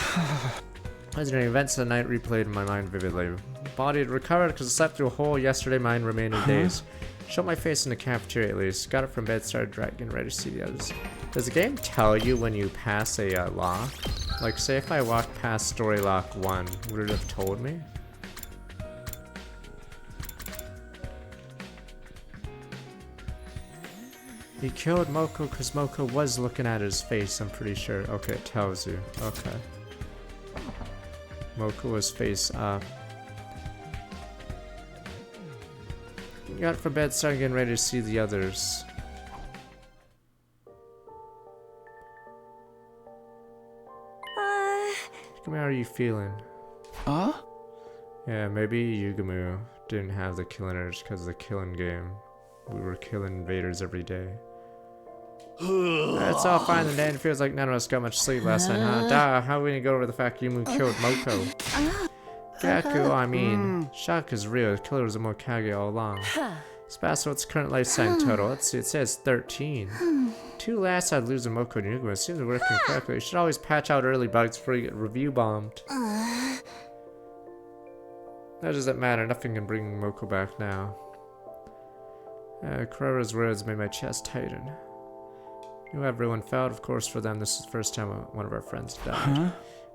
Legendary events of the night replayed in my mind vividly. Body had recovered because I slept through a whole yesterday, mind remaining days. Showed my face in the cafeteria at least. Got up from bed, started getting ready to see the others. Does the game tell you when you pass a lock? Like, say if I walked past story lock 1, would it have told me? He killed Moko because Moko was looking at his face, I'm pretty sure. Okay, it tells you. Okay. Moko was face up. Got from bed, started getting ready to see the others. How are you feeling? Huh? Yeah, maybe Yugumu didn't have the killing urge because of the killing game. We were killing invaders every day. It's all fine and dandy. Feels like none of us got much sleep last night, huh? Duh, how are we gonna go over the fact Yumu killed Moko? Gaku, I mean, shock is real. The killer was a Mokage all along. Spasso, what's the current lifetime total? Let's see, it says 13. 2 last I'd lose a Moko and Yugumu. It seems to be working correctly. You should always patch out early bugs before you get review bombed. That doesn't matter. Nothing can bring Moko back now. Kurara's words made my chest tighten. Knew everyone felt, of course, for them. This is the first time one of our friends died.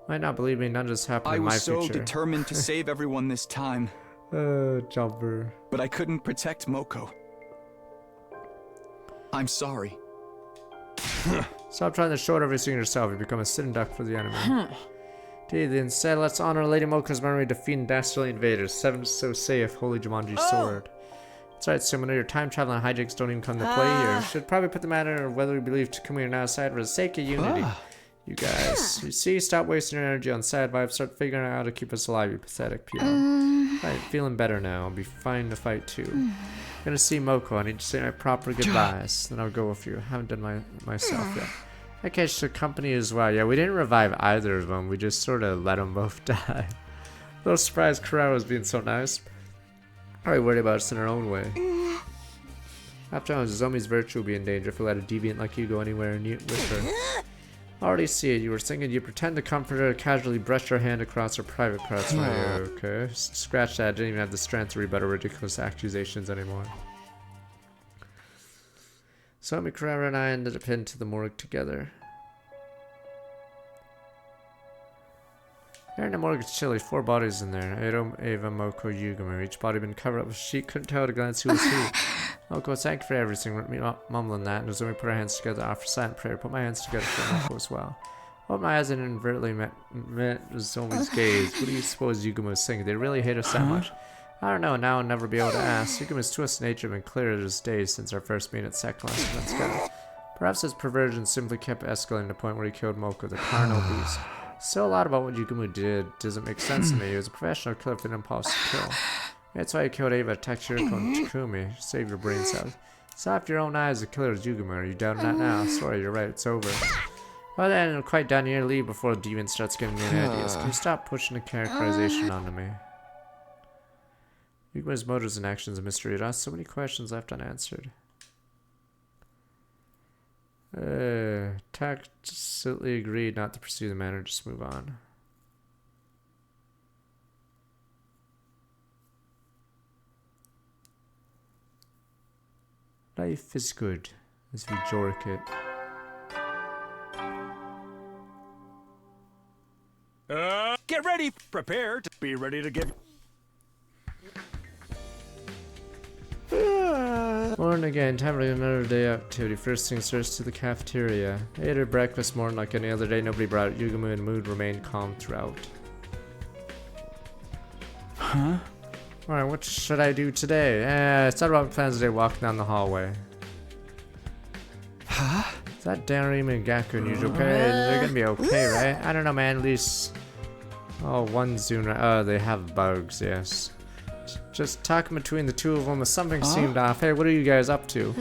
Might not believe me, none just happened in my future. I was so determined to save everyone this time. Jumper. But I couldn't protect Moko. I'm sorry. Stop trying to short everything yourself. You become a sitting duck for the enemy. Instead, let's honor Lady Moko's memory, defeating dastardly invaders. 7 so safe, Holy Jumanji Sword. That's right, Summoner. Your time traveling hijinks don't even come to play here. Should probably put the matter of whether we believe Takumi or not aside for the sake of unity. You guys, you see, stop wasting your energy on sad vibes. Start figuring out how to keep us alive, you pathetic peon. Right, feeling better now. I'll be fine to fight too. Gonna see Moko. I need to say my proper goodbyes. Then I'll go with you. I haven't done myself yet. I guess the company as well. Yeah, we didn't revive either of them. We just sort of let them both die. A little surprised Kurara was being so nice. Probably worried about us in our own way. After all, Zomi's virtue will be in danger if we let a deviant like you go anywhere with her. Already see it. You were thinking you pretend to comfort her, casually brush your hand across her private parts. Okay. Scratch that. I didn't even have the strength to rebut her ridiculous accusations anymore. Zomi, Kurara, and I ended up heading to the morgue together. There in the morgue, it's chilly. 4 bodies in there. Edo, Eva, Moko, Yugumu. Each body been covered up with a sheet. Couldn't tell at a glance who was who. Moko, thank you for everything. With me mumbling that, and Nozomi put our hands together, offer silent prayer. Put my hands together for Moko as well. Opened my eyes and inadvertently met Nozomi's gaze. What do you suppose Yugumu was thinking? They really hate us that much? I don't know. Now I'll never be able to ask. Yugumu's twisted nature has been clear as days since our first meeting at second last together. Perhaps his perversion simply kept escalating to the point where he killed Moko, the carnal beast. Still, a lot about what Yugumu did doesn't make sense to me. He was a professional killer with an impulse to kill. That's why he killed Eva, Takashiriko, and Takumi. Save your brain cells. Saw with your own eyes the killer is Yugumu. Are you doubting that now? Sorry, you're right. It's over. Well then, I'm quite done here. Leave before the demon starts giving me ideas. Can you stop pushing the characterization onto me? Yuguma's motives and actions a mystery. It asks so many questions left unanswered. Tacitly agreed not to pursue the matter, just move on. Life is good, as we jork it. Get ready, prepare to be ready to give. Morning again, time for another day activity. First things first, to the cafeteria. I ate her breakfast morning like any other day. Nobody brought it. Yuguma and the mood remained calm throughout. Huh? Alright, what should I do today? I started about plans today walking down the hallway. Huh? Is that Danarima and Gaku and Yuji okay? They're gonna be okay, right? I don't know, man. At least... Oh, one Zuna. Oh, they have bugs, yes. Just talking between the two of them, something seemed off. Hey, what are you guys up to?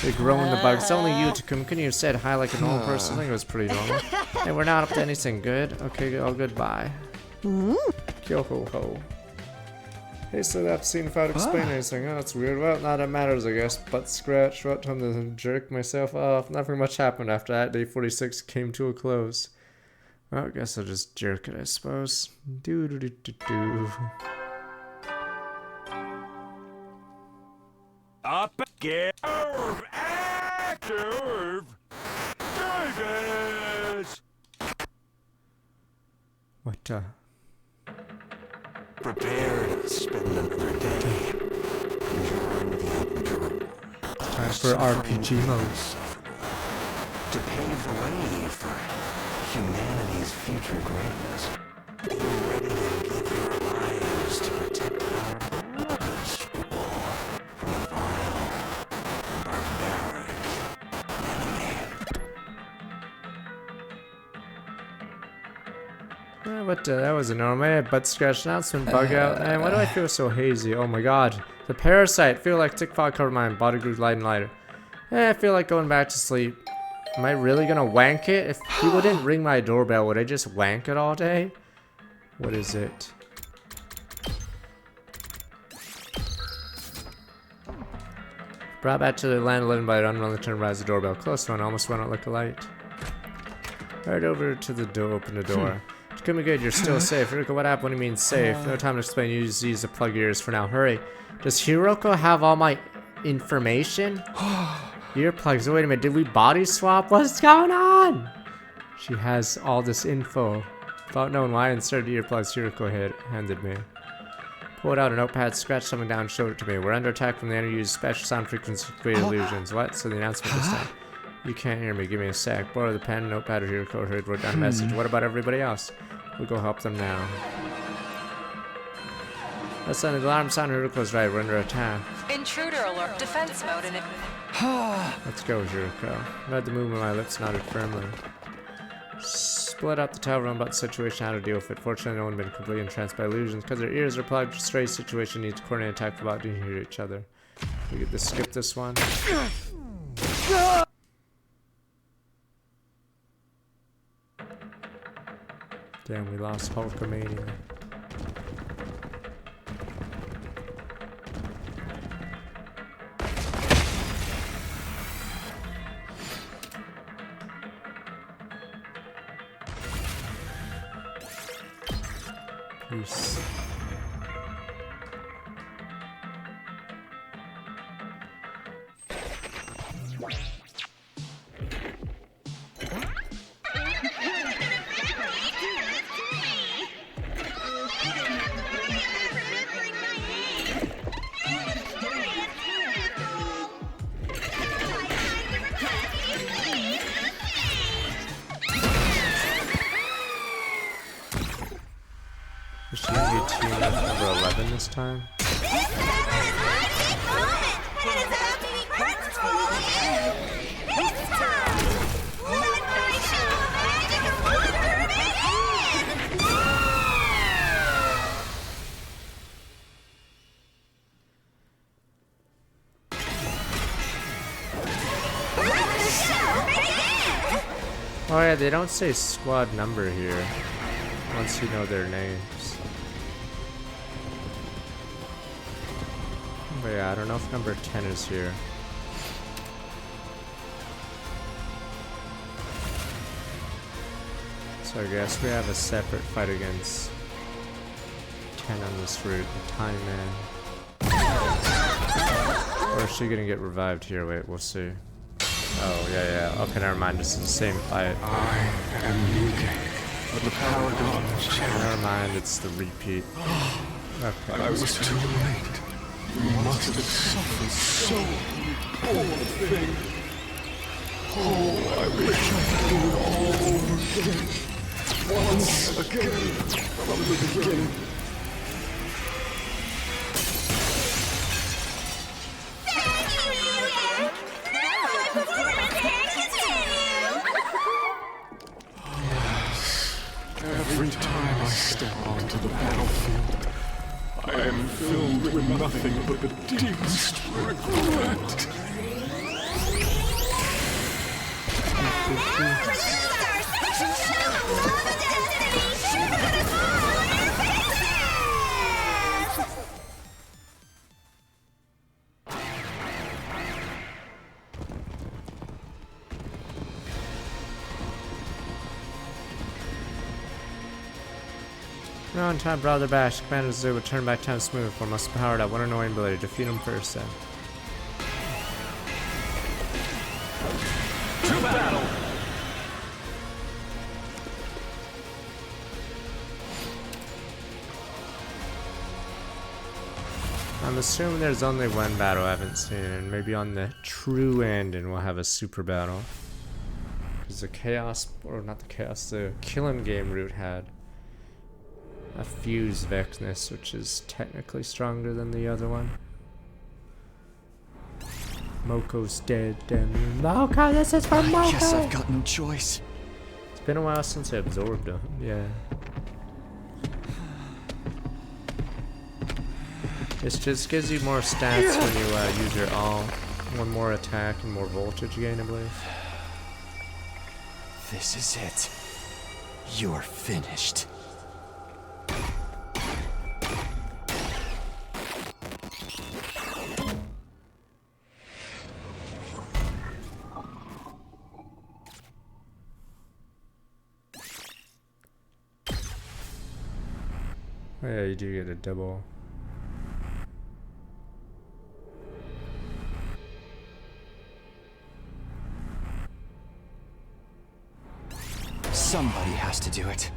They're growing the bugs. Only you, Takumi. Couldn't you have said hi like a normal person? I think it was pretty normal. Hey, we're not up to anything good. Okay, oh, goodbye. Yo ho ho. Hey, so that scene without explaining anything. Oh, that's weird. Well, not that matters, I guess. Butt scratch. What time to jerk myself off? Nothing much happened after that. Day 46 came to a close. Well, I guess I'll just jerk it, I suppose. Do do do do do. Up again. Active. Davis. What, Prepare to spend another day. Time for RPG mode. To pave the way for humanity's future greatness. Be ready to give your lives to protect our purpose from a vile, barbaric enemy. What that was a normal butt scratch announcement bug out. And why do I feel so hazy? Oh my god. The parasite. Feel like tick fog covered my body grew lighter and lighter. I feel like going back to sleep. Am I really gonna wank it? If people didn't ring my doorbell, would I just wank it all day? What is it? Brought back to the land living by an unwilling to rise the doorbell. Close one, almost went out like a light. Right over to the door, open the door. Takumi good, you're still safe. Hiroko, what happened? What do you mean safe? No time to explain, you just use the plug ears for now. Hurry. Does Hiroko have all my information? Earplugs, wait a minute, did we body swap? What's going on? She has all this info. Without knowing why, instead of earplugs, Hiroko handed me. Pulled out a notepad, scratched something down, showed it to me. We're under attack from the enemy, use special sound frequency to create illusions. What? So the announcement this time. You can't hear me, give me a sec. Borrow the pen, notepad, or Hiroko wrote down a message. What about everybody else? We'll go help them now. That's an alarm sound. Hiroko's right, we're under attack. Intruder alert. Defense mode in it. Let's go, Hiroko. Read the movement, my lips nodded firmly. Split up the tell room about the situation, how to deal with it. Fortunately, no one been completely entranced by illusions. Because their ears are plugged, stray situation needs to coordinate attack without to hear each other. We get to skip this one. Damn, we lost Hulkamania. Peace. Is she gonna be team number 11 this time? Oh yeah, they don't say squad number here. Once you know their names. But yeah, I don't know if number 10 is here. So I guess we have a separate fight against 10 on this route, the Time Man. Or is she gonna get revived here? Wait, we'll see. Oh, yeah. Okay, never mind. This is the same fight. I am Luke, but the Paragon has challenged. Never mind, it's the repeat. Okay. I was too late. You must have suffered so, poor thing. Oh, I wish I could do it all over again. Once again, from the beginning. Every time I step onto the battlefield, I am filled with nothing but the deepest regret. No, on time, Brother Bash. Commander Zoo would turn back time smooth for must power that one annoying ability. Defeat him first, then. To battle! I'm assuming there's only one battle I haven't seen, and maybe on the true ending we'll have a super battle. Because the Chaos, or not the Chaos, the Killing Game route had a Fuse Vexness, which is technically stronger than the other one. Moko's dead, damn you. Moko, this is for Moko! I guess I've got no choice. It's been a while since I absorbed him, yeah. It just gives you more stats when you use your all. One more attack and more voltage gain, I believe. This is it. You're finished. Oh yeah, you do get a double. Somebody has to do it.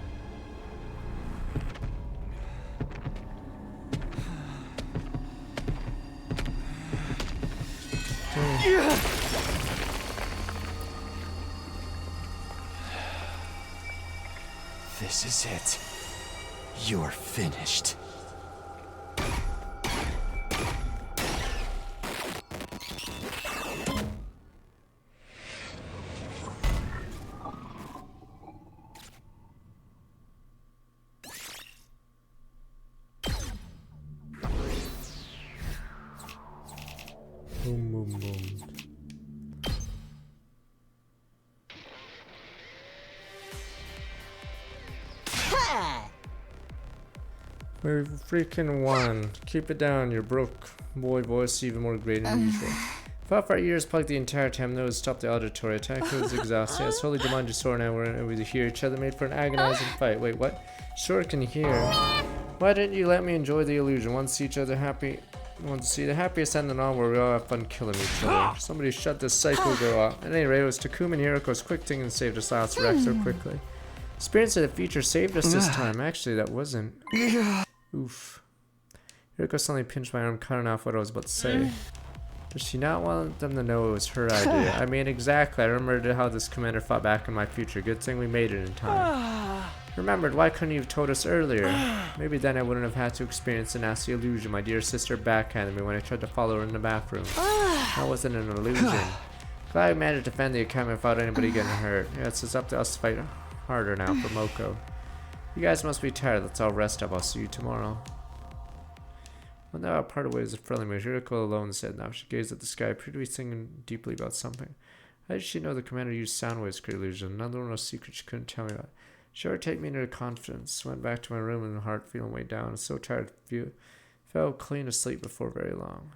This is it. You're finished. Boom, boom, boom. We freaking won. Keep it down, your broke boy voice even more great than usual. Fought for years, plugged the entire time, no stop the auditory attack. It was exhausting. I slowly demanded Sora and I were able to hear each other, made for an agonizing fight. Wait, what? Sora can hear. Why didn't you let me enjoy the illusion? Want to see each other happy? Want to see the happiest ending on where we all have fun killing each other. Somebody shut this psycho girl up. At any rate, it was Takumi and Hiriko's quick thing and saved us last wreck so quickly. Experience of the future saved us this time. Actually, that wasn't. Oof. Hiriko suddenly pinched my arm, cutting off what I was about to say. Does she not want them to know it was her idea? I mean, exactly. I remembered how this commander fought back in my future. Good thing we made it in time. Remembered, why couldn't you have told us earlier? Maybe then I wouldn't have had to experience the nasty illusion my dear sister backhanded me when I tried to follow her in the bathroom. That wasn't an illusion. Glad I managed to defend the academy without anybody getting hurt. Yeah, it's up to us to fight harder now for Moko. You guys must be tired. Let's all rest up. I'll see you tomorrow. When they parted ways with friendly mood, Hiriko alone said now. She gazed at the sky, appeared to be thinking deeply about something. How did she know the commander used sound waves to create illusion? Another one of those secrets she couldn't tell me about. Sure, take me into her confidence. Went back to my room and my heart feeling way down. I was so tired. Fell clean asleep before very long.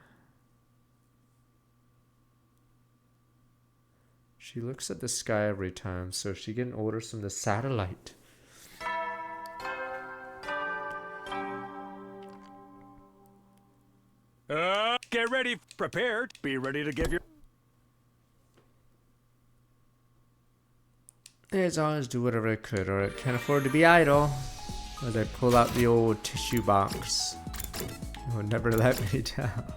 She looks at the sky every time, so she getting orders from the satellite. Get ready, prepared. Be ready to give your... As always, do whatever I could, or I can't afford to be idle. As I pull out the old tissue box. It will never let me down.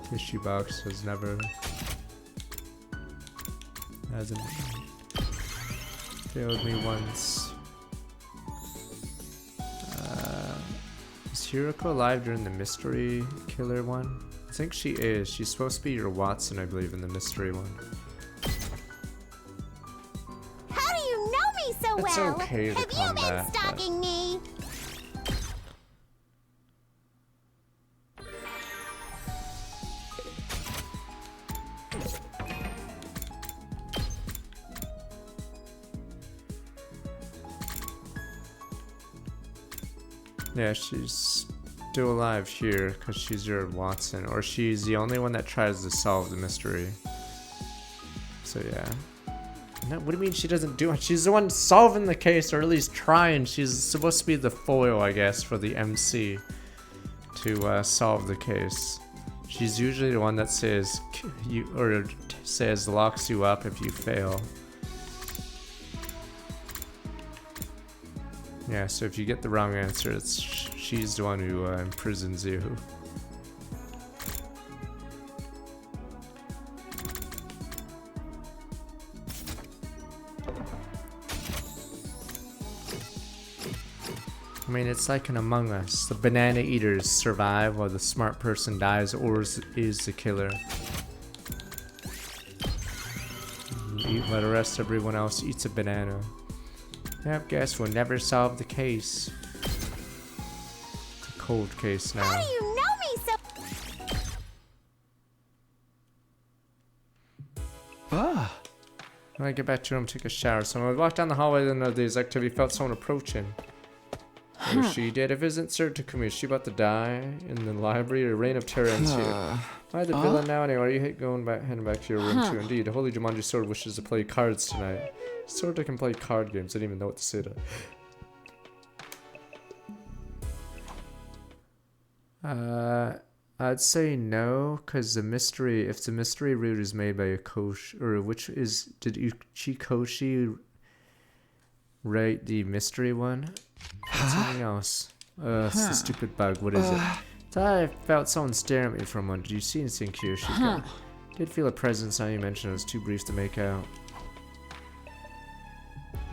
Tissue box has never... hasn't failed me once. Is Hiroko alive during the mystery killer one? I think she is. She's supposed to be your Watson, I believe, in the mystery one. How do you know me so It's well? okay to Have you come been back, but- stalking me? Yeah, she's still alive here because she's your Watson, or she's the only one that tries to solve the mystery. So yeah. No, what do you mean she doesn't do it? She's the one solving the case, or at least trying. She's supposed to be the foil, I guess, for the MC to solve the case. She's usually the one that says you, or says locks you up if you fail. Yeah, so if you get the wrong answer, it's she's the one who imprisons you. I mean, it's like an Among Us. The banana eaters survive while the smart person dies or is the killer. You eat while the rest everyone else eats a banana. Yep, guess we'll never solve the case. It's a cold case now. How do you know me so? When I get back to room, take a shower. So when I walked down the hallway the other day's activity, felt someone approaching. What is she dead? If it isn't Sir Takumi, is she about to die in the library? A reign of terror ensued. Why the villain now anyway? You hate going back, heading back to your room too. Indeed, Holy Jumanji Sword wishes to play cards tonight. Sword can play card games. I didn't even know what to say to that. I'd say no, because the mystery, if the mystery route is made by a coach, or which is, did Uchikoshi write the mystery one? Something else. It's the stupid bug. What is it? Thought I felt someone staring at me from one. Did you see anything, Kiyoshika? Did feel a presence now you mentioned it was too brief to make out.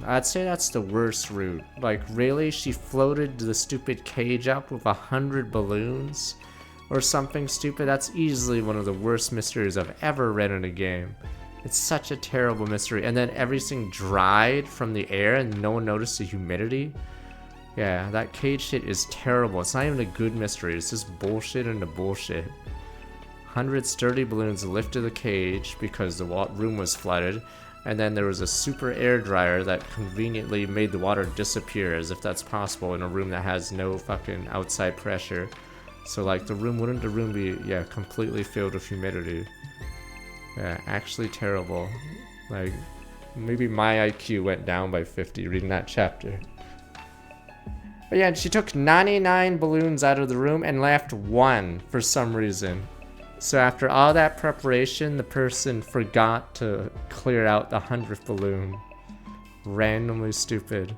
I'd say that's the worst route. Like, really? She floated the stupid cage up with 100 balloons? Or something stupid? That's easily one of the worst mysteries I've ever read in a game. It's such a terrible mystery. And then everything dried from the air and no one noticed the humidity? Yeah, that cage shit is terrible. It's not even a good mystery. It's just bullshit into bullshit. 100 sturdy balloons lifted the cage because the room was flooded. And then there was a super air dryer that conveniently made the water disappear, as if that's possible in a room that has no fucking outside pressure. So like wouldn't the room be, yeah, completely filled with humidity? Yeah, actually terrible. Like, maybe my IQ went down by 50 reading that chapter. But yeah, she took 99 balloons out of the room and left one for some reason. So after all that preparation, the person forgot to clear out the 100th balloon. Randomly stupid.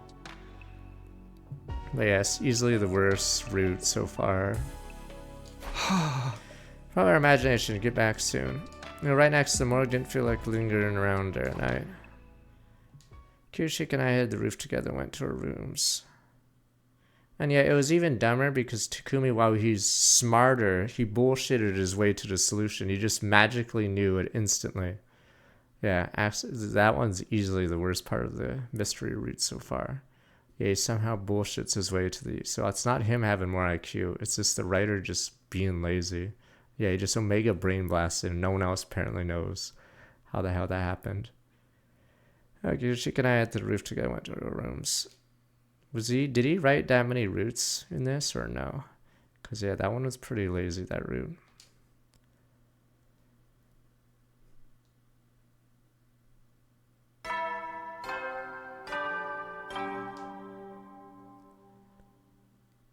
But yes, easily the worst route so far. Probably our imagination. Get back soon. You know, right next to the morgue, didn't feel like lingering around there at night. Kiyoshika and I hit the roof together and went to our rooms. And yeah, it was even dumber because Takumi, while he's smarter, he bullshitted his way to the solution. He just magically knew it instantly. Yeah, that one's easily the worst part of the mystery route so far. Yeah, he somehow bullshits his way to the... So it's not him having more IQ. It's just the writer just being lazy. Yeah, he just Omega brain blasted and no one else apparently knows how the hell that happened. Okay, Kiyoshika and I at the roof together went to our rooms. Did he write that many routes in this or no? Because yeah, that one was pretty lazy, that route.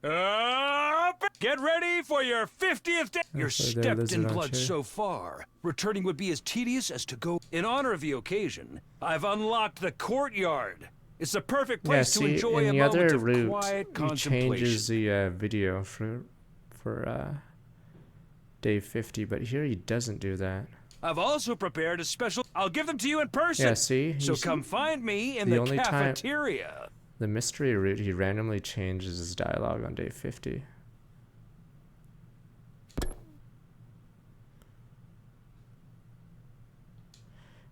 Get ready for your 50th day. You're Okay, there, stepped in lizard blood archer. so far. Returning would be as tedious as to go. In honor of the occasion, I've unlocked the courtyard. It's the perfect Yeah, place to see, enjoy in a the moment other of route, quiet he contemplation. changes the video for day 50, but here he doesn't do that. I've also prepared a special. I'll give them to you in person. Yeah, see? So He's- come find me in the the only time- cafeteria. The mystery route, he randomly changes his dialogue on day 50.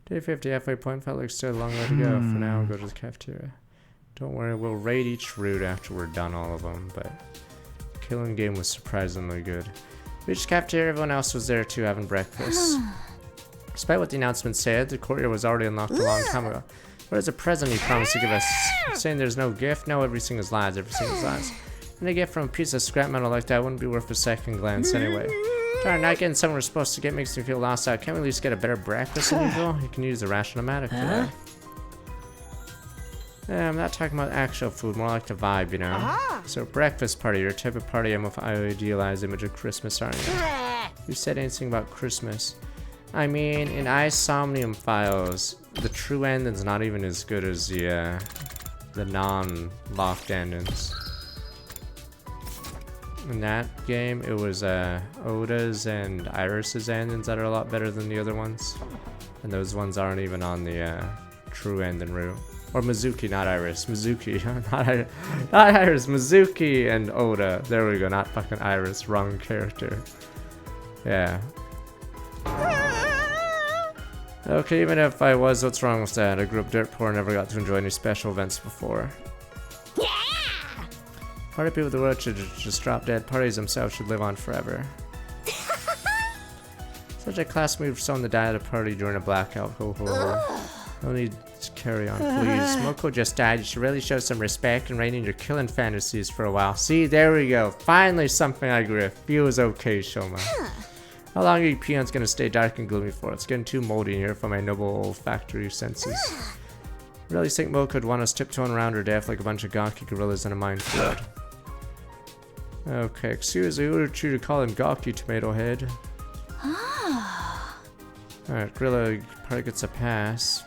Day 50, halfway point, felt like still a long way to go. For now, we'll go to the cafeteria. Don't worry, we'll raid each route after we're done all of them, but the killing game was surprisingly good. Reached the cafeteria, everyone else was there too, having breakfast. Despite what the announcement said, the courtyard was already unlocked a long time ago. What is a present you promised to give us? Saying there's no gift? No, everything is lies, everything is lies. And a gift from a piece of scrap metal like that wouldn't be worth a second glance anyway. Darn, not getting something we're supposed to get makes me feel lost out. Can't we at least get a better breakfast than usual? You can use the ration-o-matic for that. Yeah, I'm not talking about actual food, more like the vibe, you know? So, breakfast party, your type of party I'm with idealized image of Christmas, aren't you? You said anything about Christmas. I mean, in Isomnium Files, the true ending's not even as good as the non-locked endings. In that game, it was Oda's and Iris's endings that are a lot better than the other ones. And those ones aren't even on the true ending route. Or Mizuki, not Iris. Mizuki, not Iris. Mizuki and Oda. There we go, not fucking Iris. Wrong character. Yeah. Okay, even if I was, what's wrong with that? I grew up dirt poor and never got to enjoy any special events before. Party people of the world should just drop dead. Parties themselves should live on forever. Such a class move for someone to die at a party during a blackout. Ho ho ho. No need to carry on, please. Moko just died. You should really show some respect and rein in your killing fantasies for a while. See, there we go. Finally something I agree with. Feels okay, Shoma. How long are you peons gonna stay dark and gloomy for? It's getting too moldy in here for my noble olfactory senses. Really think Moko would want us tiptoeing around her death like a bunch of gawky gorillas in a minefield. Okay, excuse me, who ordered you to call him Gawky, Tomato Head? Alright, Gorilla probably gets a pass.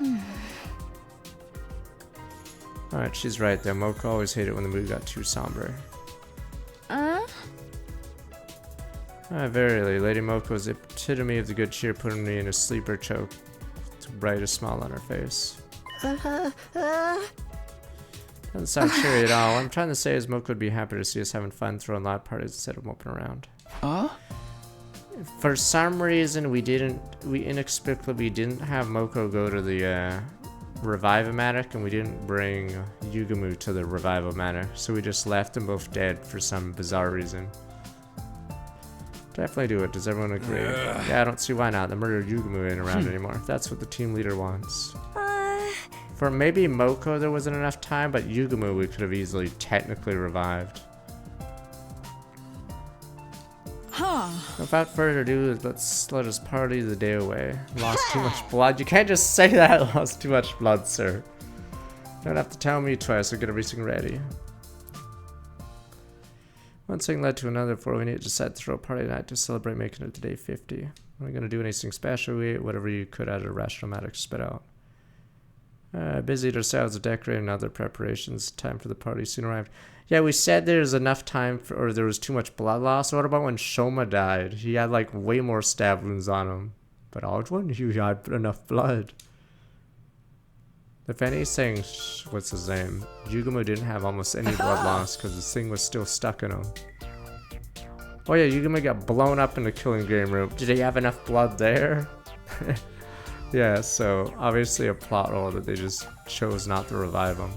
Alright, she's right there. Moko always hated when the mood got too somber. Verily, Lady Moko is the epitome of the good cheer, putting me in a sleeper choke to bright a smile on her face. Doesn't sound cheery at all. What I'm trying to say is Moko would be happy to see us having fun throwing loud parties instead of moping around. For some reason, we inexplicably didn't have Moko go to the Revive-O-Matic, and we didn't bring Yugumu to the Revive-O-Matic, so we just left them both dead for some bizarre reason. Definitely do it. Does everyone agree? Yeah, I don't see why not. The murdered Yugumu ain't around anymore. If that's what the team leader wants. For maybe Moko there wasn't enough time, but Yugumu we could have easily technically revived. Without further ado, let us party the day away. Lost too much blood. You can't just say that. Lost too much blood, sir. You don't have to tell me twice. I'll get everything ready. One thing led to another before we need to decide to throw a party night to celebrate making it to day 50. We're gonna do anything special. We ate whatever you could out of ration-o-matic spit out. Busied ourselves with decorating and other preparations. Time for the party soon arrived. Yeah, we said there's enough time for, or there was too much blood loss. What about when Shoma died? He had like way more stab wounds on him. But Aldwin, he had enough blood. If anything, what's his name? Yugumu didn't have almost any blood loss because this thing was still stuck in him. Oh yeah, Yugumu got blown up in the killing game room. Did he have enough blood there? Yeah, so obviously a plot hole that they just chose not to revive him.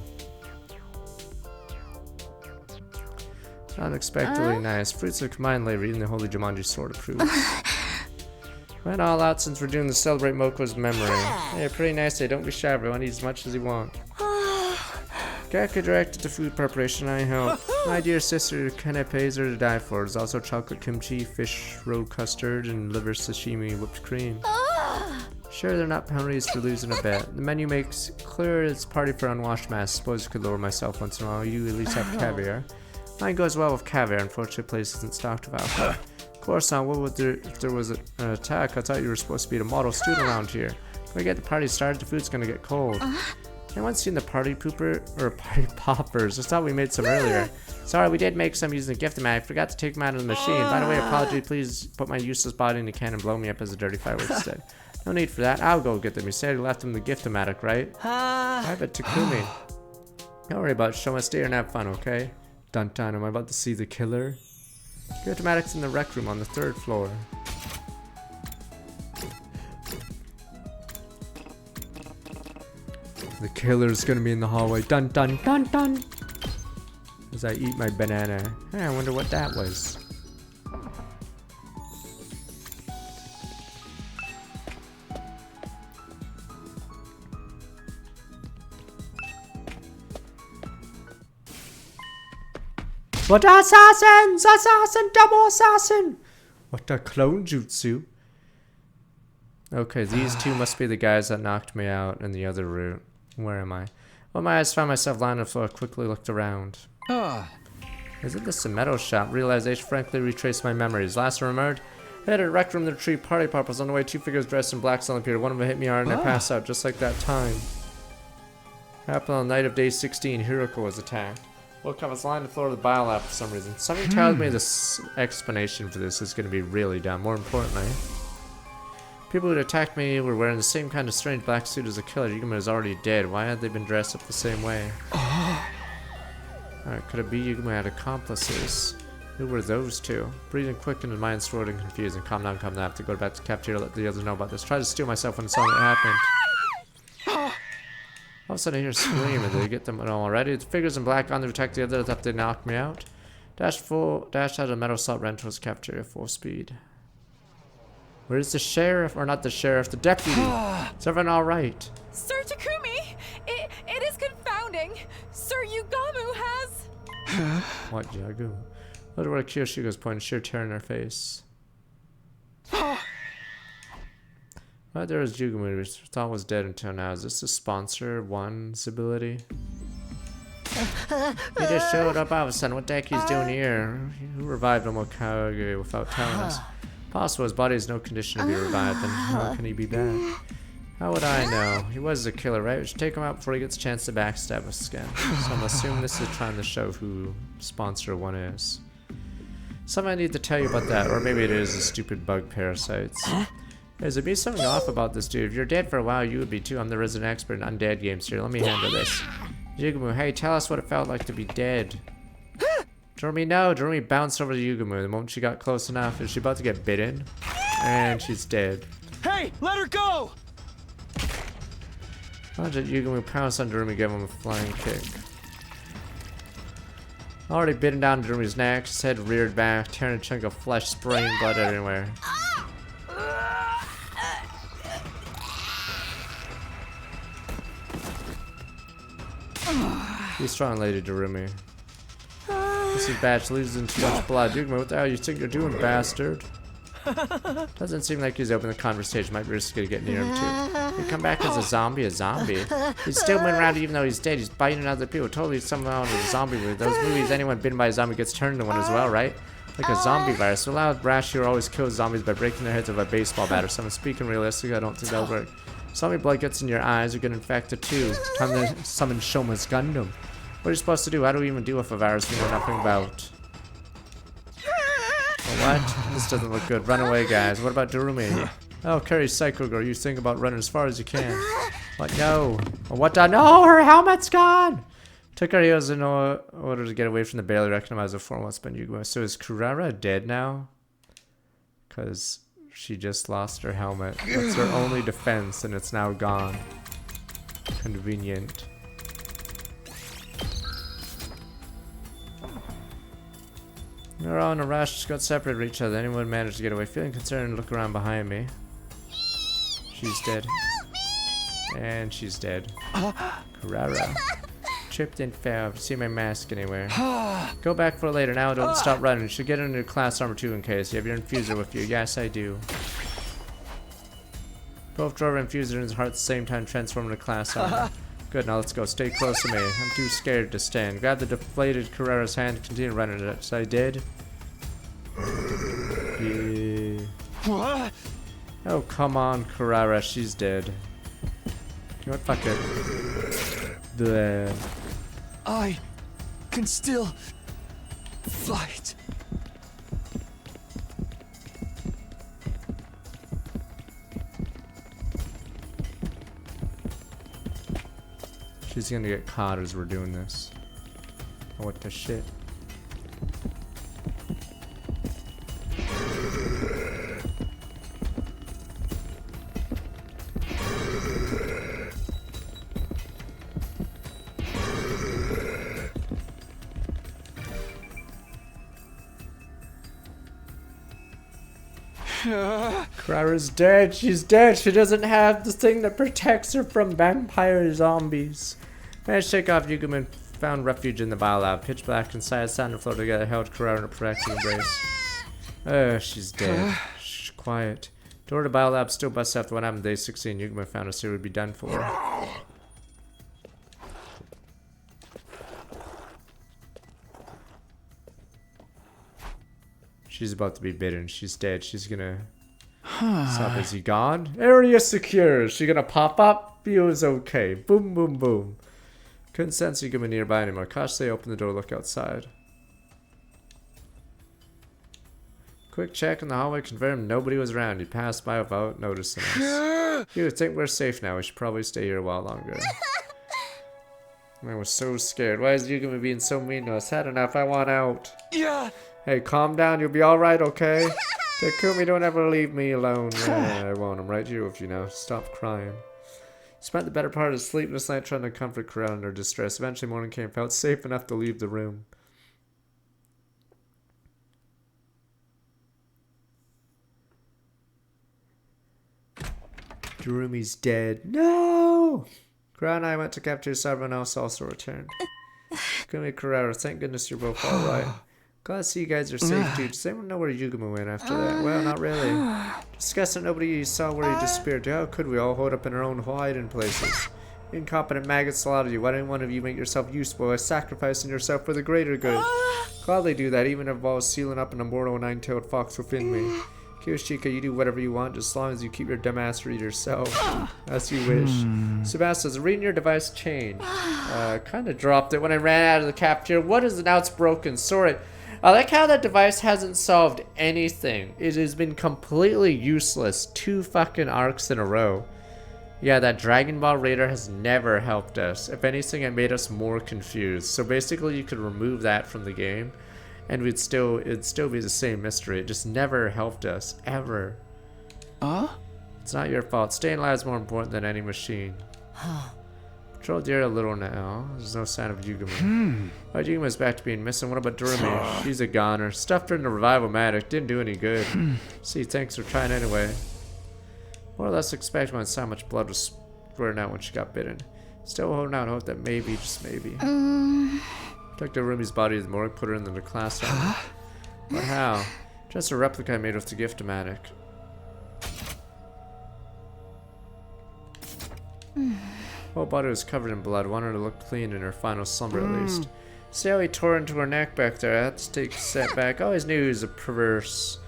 Unexpectedly nice. Fruits of combined labor, eating the holy Jumanji sword approves. Went all out since we're doing to celebrate Moko's memory. Hey, pretty nice day. Don't be shy, everyone. Eat as much as you want. Gaku directed to food preparation. I help. My dear sister Kanepes are to die for. There's also chocolate kimchi, fish roe custard, and liver sashimi whipped cream. Sure, they're not penalties for losing a bet. The menu makes clear it's party for unwashed masks. Suppose I could lower myself once in a while. You at least have caviar. Mine goes well with caviar. Unfortunately, the place isn't stocked with alcohol. Of course not. What would there if there was an attack? I thought you were supposed to be the model student around here. Can we get the party started? The food's gonna get cold. Anyone seen the party pooper or party poppers? I thought we made some earlier. Sorry, we did make some using the gift-o-matic. Forgot to take them out of the machine. By the way, apology. Please put my useless body in the can and blow me up as a dirty fireworks instead. No need for that. I'll go get them. You said you left them the gift-o-matic, right? I bet Takumi. Don't worry about it. Show us stay here and have fun, okay? Dun dun. Am I about to see the killer? Gift-o-matic's in the rec room on the 3rd floor. The killer's gonna be in the hallway. Dun dun dun dun. As I eat my banana. Hey, I wonder what that was. What assassins! Assassin! Double assassin! What a clone jutsu. Okay, these two must be the guys that knocked me out in the other route. Where am I? Well, my eyes found myself lying on the floor. I quickly looked around. Isn't this a metal shop? Realization frankly retraced my memories. Last I remembered, I had a rec room to retrieve party poppers. On the way, 2 figures dressed in black suddenly appeared. One of them hit me hard and I passed out just like that time. Happened on the night of day 16. Hiroko was attacked. Woke up, I was lying on the floor of the bile lab for some reason. Something tells me this explanation for this is going to be really dumb. More importantly, people who attacked me were wearing the same kind of strange black suit as the killer. Yugamo is already dead. Why had they been dressed up the same way? Alright, could it be Yugamo had accomplices? Who were those two? Breathing quick and his mind stored and confusing. Calm down, calm down. I have to go back to the cafeteria, let the others know about this. Tried to steal myself when I saw it happened. All of a sudden I hear a scream. Did they get them all already? The figures in black on to attack the others after they knocked me out. Dash out a metal assault ran towards the cafeteria full speed. Where's the sheriff? Or not the sheriff, the deputy. Is everyone alright? Sir Takumi! It is confounding! Sir Yugamo has... What, Yagu? Look at where Kiyoshigo's pointing, sheer tear in her face. Right there is Yugamo, which I thought was dead until now. Is this the sponsor one's ability? He just showed up all of a sudden. What the heck he's doing here? Who revived Omokage without telling us? Possible his body is no condition to be revived, then how can he be back? How would I know? He was the killer, right? We should take him out before he gets a chance to backstab us again. So I'm assuming this is trying to show who sponsor one is. Something I need to tell you about that, or maybe it is the stupid bug parasites. There's be something off about this dude. If you're dead for a while, you would be too. I'm the resident expert in undead games here. Let me handle this. Yugamo, hey, tell us what it felt like to be dead. Doremi, no. Doremi bounced over to Yugamo the moment she got close enough. Is she about to get bitten? And she's dead. Hey, let her go! Why did Yugamo pounce on Doremi, give him a flying kick? Already bitten down Doremi's neck, his head reared back, tearing a chunk of flesh, spraying blood everywhere. Be strong, Lady Doremi. This is bad. She loses too much blood. Yugamo, what the hell you think you're doing, bastard? Doesn't seem like he's open the conversation. Might be risky to get near him too. He come back as a zombie, He's still been around even though he's dead. He's biting other people. Totally somehow in a zombie movie. Those movies, anyone bitten by a zombie gets turned into one as well, right? Like a zombie virus. So loud Brash here always kills zombies by breaking their heads with a baseball bat or something. Speaking realistically, I don't think that'll work. Zombie blood gets in your eyes, you get infected too. Time to summon Shoma's Gundam. What are you supposed to do? How do we even deal with a virus we know nothing about? Well, what? This doesn't look good. Run away, guys. What about Doremi? Oh, Carrie Psycho Girl, you think about running as far as you can. What? No. What? No, her helmet's gone! Took our heels in order to get away from the barely recognizable form once been Yugamo. So is Kurara dead now? Because she just lost her helmet. That's her only defense, and it's now gone. Convenient. We were all in a rush, just got separated from each other. Anyone managed to get away? Feeling concerned, look around behind me. She's dead. And she's dead. Kurara. Tripped and fell. See my mask anywhere. Go back for later. Now don't stop running. You should get into class armor too in case. You have your infuser with you. Yes, I do. Both drove an infuser in his heart at the same time, transforming into class armor. Good, now let's go. Stay close to me. I'm too scared to stand. Grab the deflated Carrera's hand. Continue running it. So I did. Yeah. What? Oh, come on, Carrera. She's dead. You know what? Fuck it. Bleh. I can still fight. She's gonna get caught as we're doing this. Oh, what the shit? Carrera's dead. She's dead. She doesn't have the thing that protects her from vampire zombies. Managed to take off Yuguma and found refuge in the biolab. Pitch black inside, sound and flow together, held Carrera in a protective embrace. She's dead. Shh, quiet. Door to biolab still busts after what happened day 16. Yuguma found us, it would be done for. She's about to be bitten. She's dead. She's gonna... Stop. Is he gone? Area secure. Is she gonna pop up? Feels okay. Boom, boom, boom. Couldn't sense Yuguma nearby anymore. Cautiously open the door, look outside. Quick check in the hallway confirmed nobody was around. He passed by without noticing us. You would think we're safe now. We should probably stay here a while longer. I was so scared. Why is Yuguma being so mean to us? Had enough. I want out. Yeah. Hey, calm down. You'll be alright, okay? Takumi, don't ever leave me alone. Yeah, I won't. I'm right here with you now. Stop crying. Spent the better part of a sleepless night trying to comfort Carrera in her distress. Eventually morning came, felt safe enough to leave the room. Tarumi's dead. No! Carrera and I went to capture so everyone else also returned. Takumi, Carrera, thank goodness you're both alright. Glad to see you guys are safe, dude. Does anyone know where Yuguma went after that? Well, not really. Disgusting, nobody saw where he disappeared to. How could we all hold up in our own hiding places? Incompetent maggots, a lot of you. Why didn't one of you make yourself useful by sacrificing yourself for the greater good? Gladly do that, even if it involves sealing up an immortal nine-tailed fox within me. Kiyoshika, you do whatever you want, just as long as you keep your dumbass to yourself. As you wish. Sebastian's reading your device change. Kinda dropped it when I ran out of the cafeteria. What is it now? It's broken. Sorry. I like how that device hasn't solved anything. It has been completely useless 2 fucking arcs in a row. Yeah, that Dragon Ball Raider has never helped us. If anything, it made us more confused. So basically you could remove that from the game and it'd still be the same mystery. It just never helped us, ever. It's not your fault. Staying alive is more important than any machine. Patrol the area a little now. There's no sign of Yuguma. Oh, Yuguma's back to being missing. What about Durumi? She's a goner. Stuffed her in the revival matic. Didn't do any good. See, thanks for trying anyway. More or less expect when so much blood was squirting out when she got bitten. Still holding out hope that maybe, just maybe. Took Durumi's body to the morgue, put her in the class room. But how? Just a replica I made with the gift-o-matic. Whole body was covered in blood. Wanted her to look clean in her final slumber at least. See how he tore into her neck back there? I had to take a step back. Always knew he was a perverse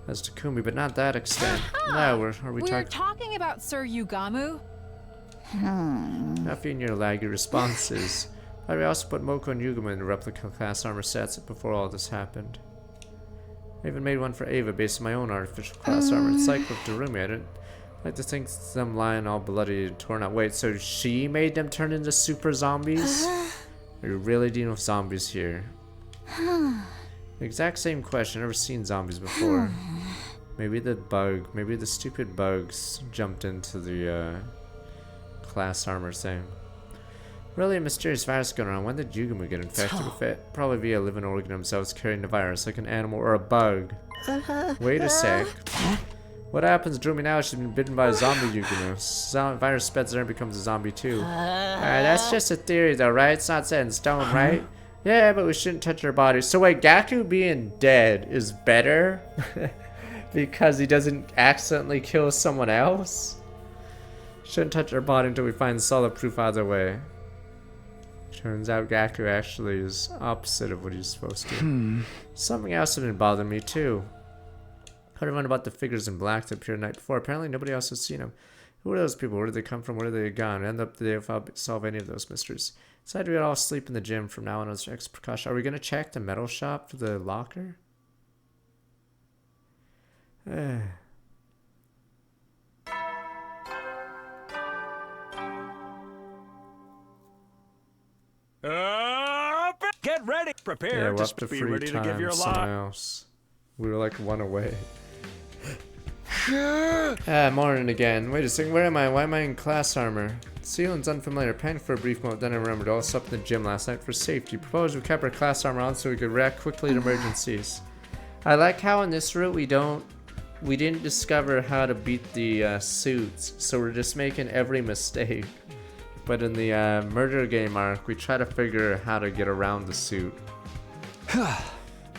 as Takumi, but not that extent. Now are we We're talking about Sir Yugamu? Nothing in your laggy responses. But we also put Moko and Yuguma in the replica class armor sets before all this happened. I even made one for Ava based on my own artificial class armor. It's like with Durumi. I didn't like to think them lying all bloody and torn out. Wait, so she made them turn into super zombies? Are you really dealing with zombies here? The exact same question. Never seen zombies before. Maybe the stupid bugs jumped into the class armor thing. Really a mysterious virus going on. When did Yuguma get infected with it? Probably via a living organism that was carrying the virus, like an animal or a bug. Wait a sec. What happens to Durumi now? She's been bitten by a zombie Yuguma. Virus spreads there and becomes a zombie too. That's just a theory though, right? It's not set in stone, right? Yeah, but we shouldn't touch her body. So wait, Gaku being dead is better? Because he doesn't accidentally kill someone else? Shouldn't touch her body until we find solid proof either way. Turns out Gaku actually is opposite of what he's supposed to. Something else had been bothering me too. Heard everyone about the figures in black that appeared the night before. Apparently nobody else has seen them. Who are those people? Where did they come from? Where did they gone? End up the day if I solve any of those mysteries. Decided we'd all sleep in the gym from now on as extra precaution. Are we gonna check the metal shop for the locker? Get ready. Prepare. Yeah, we're Just up to be free ready to give time. your Someone lot. else. We were like one away. Morning again. Wait a second, where am I? Why am I in class armor? The ceiling's unfamiliar. Panicked for a brief moment, then I remembered all slept in the gym last night for safety. Proposed we kept our class armor on so we could react quickly to emergencies. I like how in this route we didn't discover how to beat the suits, so we're just making every mistake. But in the murder game arc, we try to figure how to get around the suit.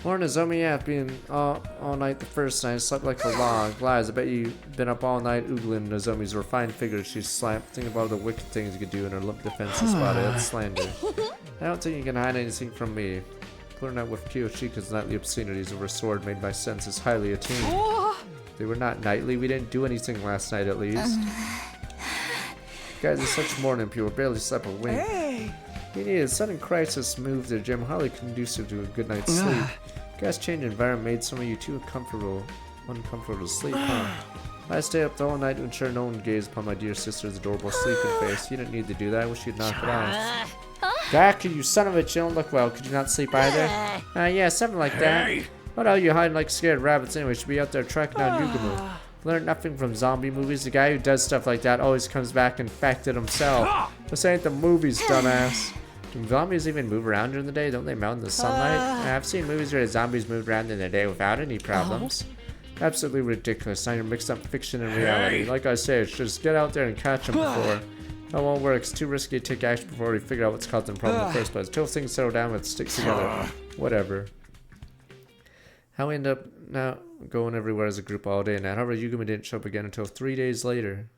Morning, Nozomi. Yeah, I've been all night the first night. I slept like a log. Lies, I bet you've been up all night oogling Nozomi's refined figure. She's slapped. Think about all the wicked things you could do in her limp defenseless body. That's slander. I don't think you can hide anything from me. Pulling out with Kiyoshika's nightly obscenities over a sword made by senses highly attuned. They were not nightly. We didn't do anything last night, at least. Guys, it's such morning people. Barely slept a wink. We needed a sudden crisis move to the gym, hardly conducive to a good night's sleep. Guys, change environment made some of you too uncomfortable to sleep, huh? I stayed up the whole night to ensure no one gazed upon my dear sister's adorable sleeping face. You didn't need to do that. I wish you'd knock it off. Gaku, you son of a bitch, you don't look well. Could you not sleep either? Yeah, something like that. What are you hiding like scared rabbits anyway? Should be out there tracking down Yugumu. Learned nothing from zombie movies. The guy who does stuff like that always comes back infected himself. This ain't the movies, dumbass. Do zombies even move around during the day? Don't they melt in the sunlight? I've seen movies where the zombies moved around in the day without any problems. Absolutely ridiculous. Now you're mixed up fiction and reality. Like I say, it's just get out there and catch them before. That won't work. It's too risky to take action before we figure out what's causing the problem in the first place. Until things settle down, let's stick together. Whatever. How we end up now going everywhere as a group all day now. However, Yugumi didn't show up again until 3 days later.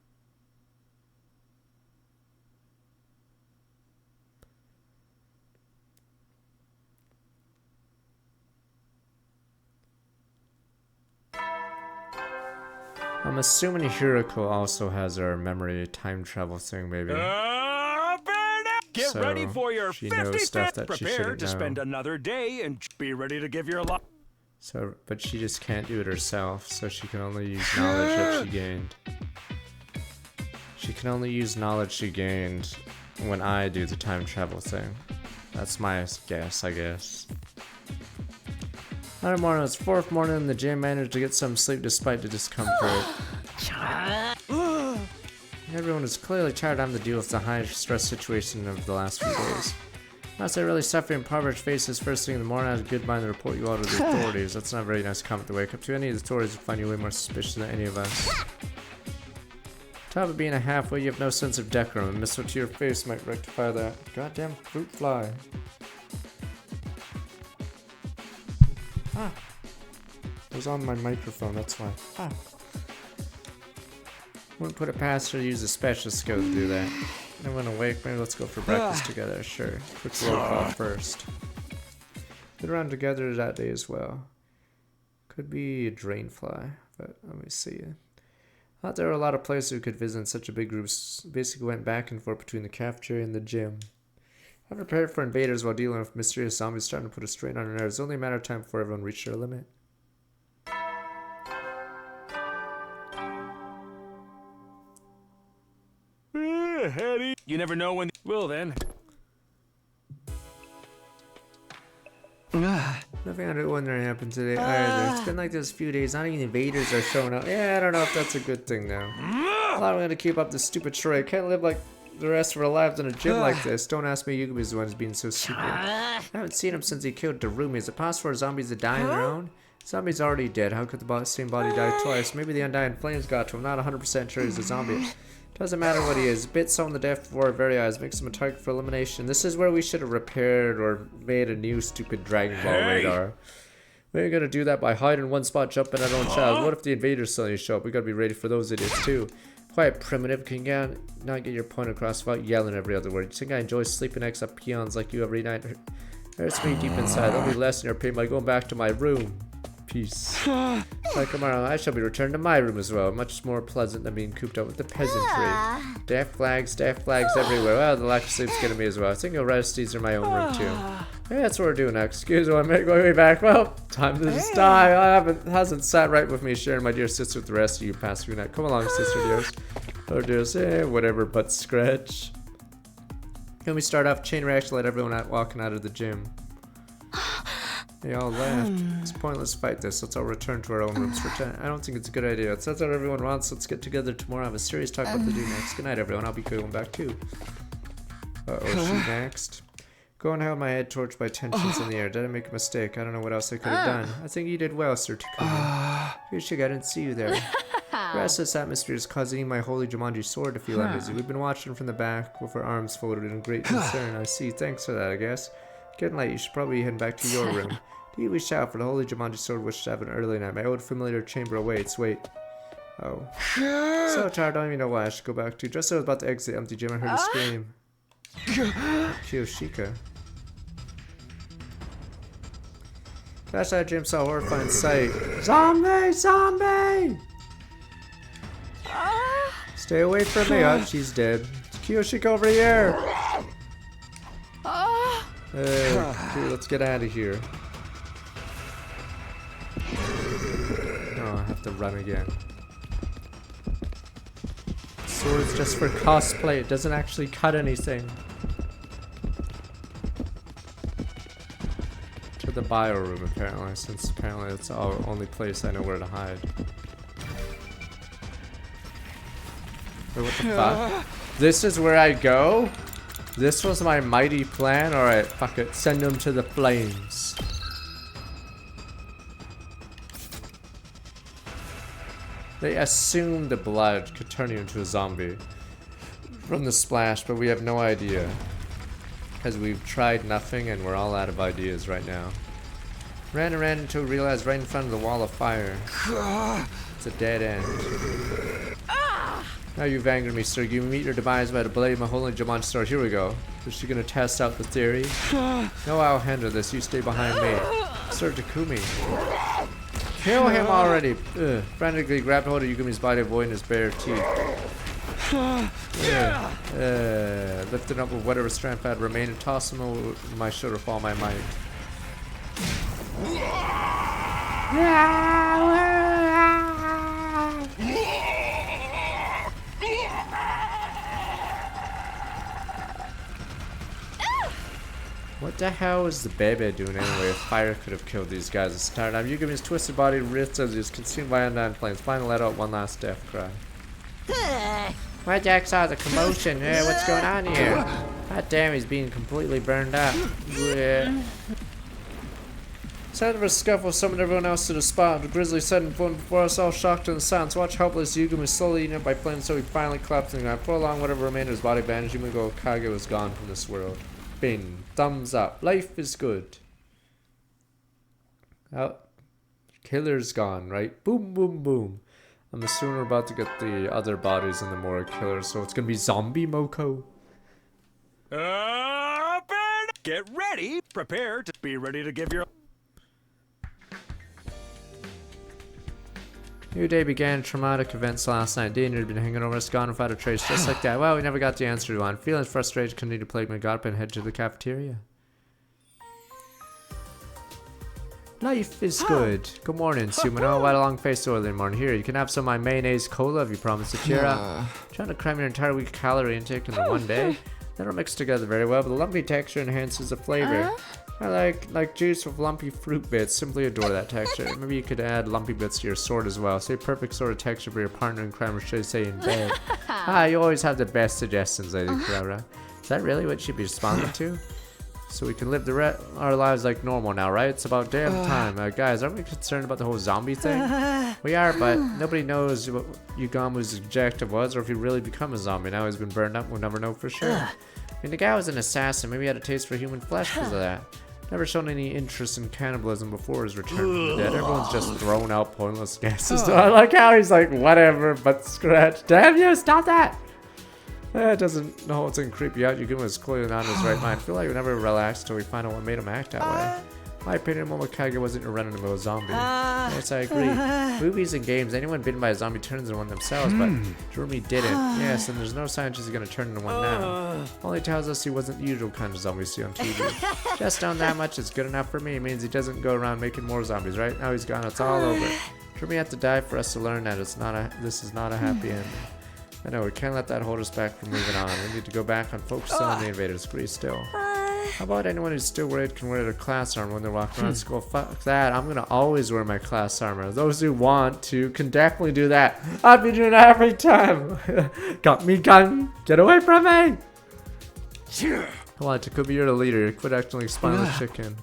I'm assuming Hiroko also has our memory time travel thing, maybe. Get So, ready for your she knows stuff 55th. that she Prepare shouldn't to know. spend another day and be ready to give your lot. So, but she just can't do it herself, so she can only use knowledge that she gained. She can only use knowledge she gained when I do the time travel thing. That's my guess, I guess. Another morning, it's 4th morning in the gym, managed to get some sleep despite the discomfort. Everyone is clearly tired of having to deal with the high stress situation of the last few days. Unless they're really suffering impoverished faces first thing in the morning, I have a good mind to report you all to the authorities. That's not a very nice comment to wake up to. Any of the authorities would find you way more suspicious than any of us. On top of being a halfway, you have no sense of decorum, and missile to your face might rectify that. Goddamn fruit fly. Ah. It was on my microphone, that's why. Ah. Wouldn't put it past her to use a special skill to do that. Everyone awake? Maybe let's go for breakfast together. Sure. Quick roll call first. Been around together that day as well. Could be a drainfly, but let me see. I thought there were a lot of places we could visit in such a big group. Basically went back and forth between the cafeteria and the gym. I prepared for invaders while dealing with mysterious zombies starting to put a strain on her nerves. It was only a matter of time before everyone reached their limit. You never know when. Well then. Nothing out of the ordinary happened today either. It's been like this a few days. Not even invaders are showing up. Yeah, I don't know if that's a good thing now. I'm not gonna keep up this stupid charade. Can't live like the rest of our lives in a gym like this. Don't ask me. Yugumi's the one who's being so stupid. I haven't seen him since he killed Darumi. Is it possible for zombies to die on their own? Zombie's already dead. How could the same body die twice? Maybe the Undying Flames got to him. Not 100% sure he's a zombie. Doesn't matter what he is. Bit someone to death before our very eyes. Makes him a target for elimination. This is where we should have repaired or made a new stupid Dragon Ball radar. We ain't gonna do that by hiding in one spot, jumping at our own shadows. What if the invaders suddenly show up? We gotta be ready for those idiots too. Quite primitive. Can you not get your point across without yelling every other word? You think I enjoy sleeping next to peons like you every night? Hurts me deep inside. Let me lessen your pain by going back to my room. Peace. Like tomorrow, I shall be returned to my room as well. Much more pleasant than being cooped up with the peasantry. Deaf flags everywhere. Well, the lack of sleep's getting me as well. I think I'll rest these in my own room too. Yeah, that's what we're doing next. Excuse me, I'm going way back. Well, time to just die. Hasn't sat right with me sharing my dear sister with the rest of you past few nights. Come along, sister dears. Oh dears, whatever, butt scratch. Can we start off chain reaction? Let everyone out walking out of the gym. They all left. It's pointless to fight this. Let's all return to our own rooms for 10. I don't think it's a good idea. If that's what everyone wants, let's get together tomorrow. Have a serious talk about the do next. Good night, everyone. I'll be going back too. Uh-oh, she next. Go and have my head torched by tensions in the air. Did I make a mistake? I don't know what else I could have done. I think you did well, Sir Takumi. Yushika, I didn't see you there. Restless atmosphere is causing my holy Jumanji sword to feel uneasy. We've been watching from the back with our arms folded in great concern. I see. Thanks for that, I guess. Getting late. You should probably be heading back to your room. Do you wish out for the holy Jumanji sword wishes to have an early night? My old familiar chamber awaits. Wait. Oh. So tired, I don't even know why I should go back to. Just as I was about to exit the empty gym, I heard a scream. Kiyoshika. Flash out of gym, saw a horrifying sight. Zombie! Zombie! Stay away from me. Oh, she's dead. It's Kiyoshika over here. Okay, let's get out of here. Oh, I have to run again. Sword's just for cosplay. It doesn't actually cut anything. To the bio room, apparently, since apparently it's the only place I know where to hide. Wait, what the fuck? This is where I go? This was my mighty plan? Alright, fuck it. Send them to the flames. They assume the blood could turn you into a zombie from the splash, but we have no idea. Because we've tried nothing and we're all out of ideas right now. Ran and ran until we realized right in front of the wall of fire. It's a dead end. Now you've angered me, sir. You meet your demise by the blade of my holy Jumanji sword. Here we go. Is she gonna test out the theory? No, I'll handle this. You stay behind me. Sir Takumi. Kill him already! Ugh. Frantically grabbed hold of Yugumi's body, avoiding his bare teeth. Lifted up with whatever strength had remained and tossed him over my shoulder with all my might. What the hell is the baby doing anyway? If fire could have killed these guys this entire time. Yugumi's twisted body wrist as he was consumed by undying flames. Finally let out one last death cry. My Jack saw the commotion. What's going on here? God damn, he's being completely burned up. Sound of a scuffle summoned everyone else to the spot. The grizzly sudden phone before us, all shocked in the silence. Watch helpless Yugumi slowly eaten up by flames, so he finally collapsed in the ground. For a long whatever remained of his body vanished, Yumiko Kage was gone from this world. Bing. Thumbs up. Life is good. Oh, killer's gone, right? Boom, boom, boom. I'm assuming we're about to get the other bodies in the morgue killer, so it's gonna be zombie Moko. Get ready. Prepare to be ready to give your... New day began. Traumatic events last night. Danger had been hanging over us, gone without a trace, just like that. Well, we never got the answer to one. Feeling frustrated, continued to plague me. Got up and head to the cafeteria. Life is good. Good morning, Sumino. What a long face early morning. Here, you can have some of my mayonnaise cola if you promise to cheer up. Trying to cram your entire week's calorie intake into one day. They don't mix together very well, but the lumpy texture enhances the flavor. I like juice with lumpy fruit bits. Simply adore that texture. Maybe you could add lumpy bits to your sword as well. Say perfect sort of texture for your partner in crime, or should I say in bed. You always have the best suggestions, Lady Carrera. Is that really what you'd be responding to? So we can live our lives like normal now, right? It's about damn time. Guys, aren't we concerned about the whole zombie thing? We are, but nobody knows what Yugamu's objective was, or if he really become a zombie. Now he's been burned up, we'll never know for sure. I mean, the guy was an assassin. Maybe he had a taste for human flesh because of that. Never shown any interest in cannibalism before his return from the dead. Everyone's just throwing out pointless guesses. So I like how he's like, whatever, but scratch. Damn you, stop that! It doesn't know it's gonna creep you out. You give him his clearly not in his right mind. I feel like we never relaxed until we find out what made him act that way. In my opinion, Momokage wasn't a run-of-the-mill zombie. Yes, I agree. Movies and games, anyone bitten by a zombie turns into one themselves, but Jeremy didn't. Yes, and there's no sign she's gonna turn into one now. Only tells us he wasn't the usual kind of zombie we see on TV. Just knowing that much is good enough for me. It means he doesn't go around making more zombies, right? Now he's gone, it's all over. Jeremy had to die for us to learn that this is not a happy ending. I know, we can't let that hold us back from moving on. We need to go back and focus on the invaders. Agree still. How about anyone who's still worried can wear their class armor when they're walking around school? Fuck that. I'm gonna always wear my class armor. Those who want to can definitely do that. I'll be doing that every time. Got me gun. Get away from me. Come on, Takumi, you're the leader. Quit acting like spineless chicken.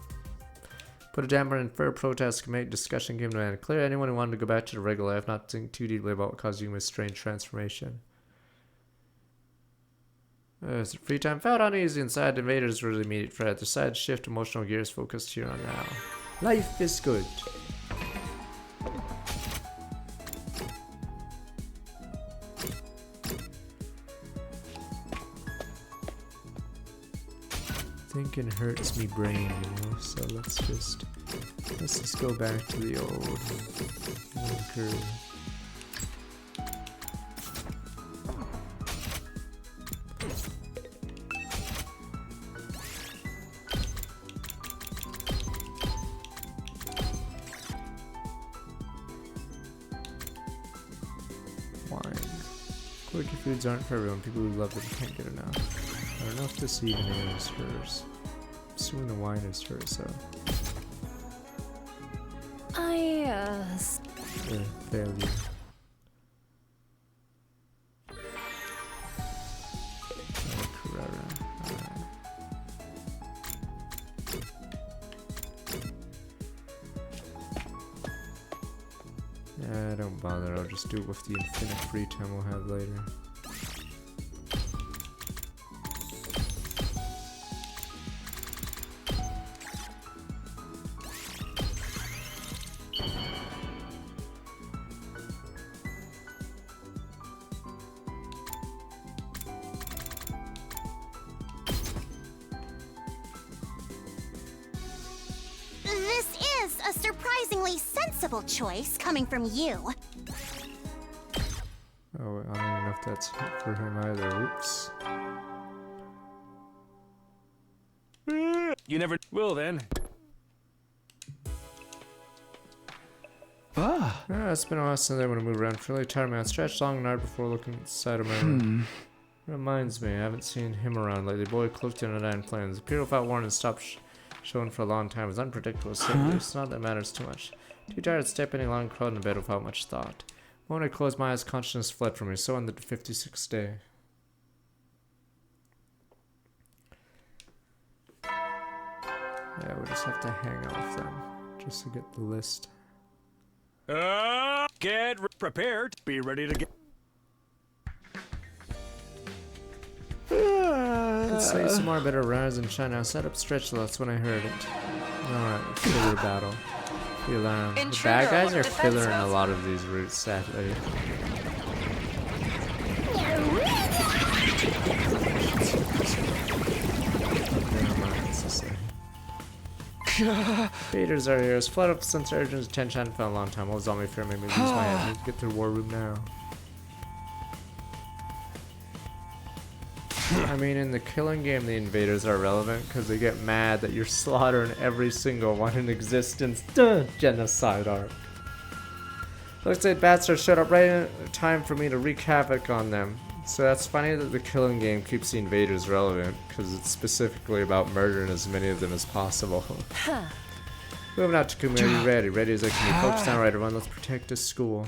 Put a damper in fair protest can make discussion game to end. Clear anyone who wanted to go back to the regular life, not think too deeply about what caused you a strange transformation. As free time felt uneasy inside, the invaders were the immediate threat. Decided to shift emotional gears focused here on now. Life is good. Thinking hurts me brain, you know, so let's just go back to the old curve. Quirky foods aren't for everyone. People who love them can't get enough. I don't know if this even is hers. I'm assuming the wine is hers, so. Failure. Yeah, don't bother. I'll just do it with the infinite free time we'll have later. Choice coming from you. Oh, I don't even know if that's for him either. Oops. You never will then. It's been a while since I want to move around. Really tired, man. Stretched long and hard before looking inside of my room. Reminds me, I haven't seen him around lately. Boy cloaked in undying flames. Appeared without warning and stopped showing for a long time. It's unpredictable. So it's not that matters too much. Too tired to step any long crawled in bed without much thought. When I closed my eyes, consciousness fled from me. So ended the 56th day. Yeah, we'll just have to hang out with them just to get the list. Get prepared. Be ready to get. Let's say some more better rise and shine now. Set up stretch, that's when I heard it. Alright, filler battle. The alarm. The bad guys are filler in a lot of these routes, sadly. Invaders are here. Flood up since urgent attention for a long time. Old zombie fear made me lose my head. I need to get to the war room now. I mean, in the killing game, the invaders are relevant because they get mad that you're slaughtering every single one in existence. Duh, genocide arc. Looks like bastards showed up right in time for me to wreak havoc on them. So that's funny that the killing game keeps the invaders relevant because it's specifically about murdering as many of them as possible. Moving out to Takumi, are you ready? Ready as I can be. Focus on right, everyone. Let's protect this school.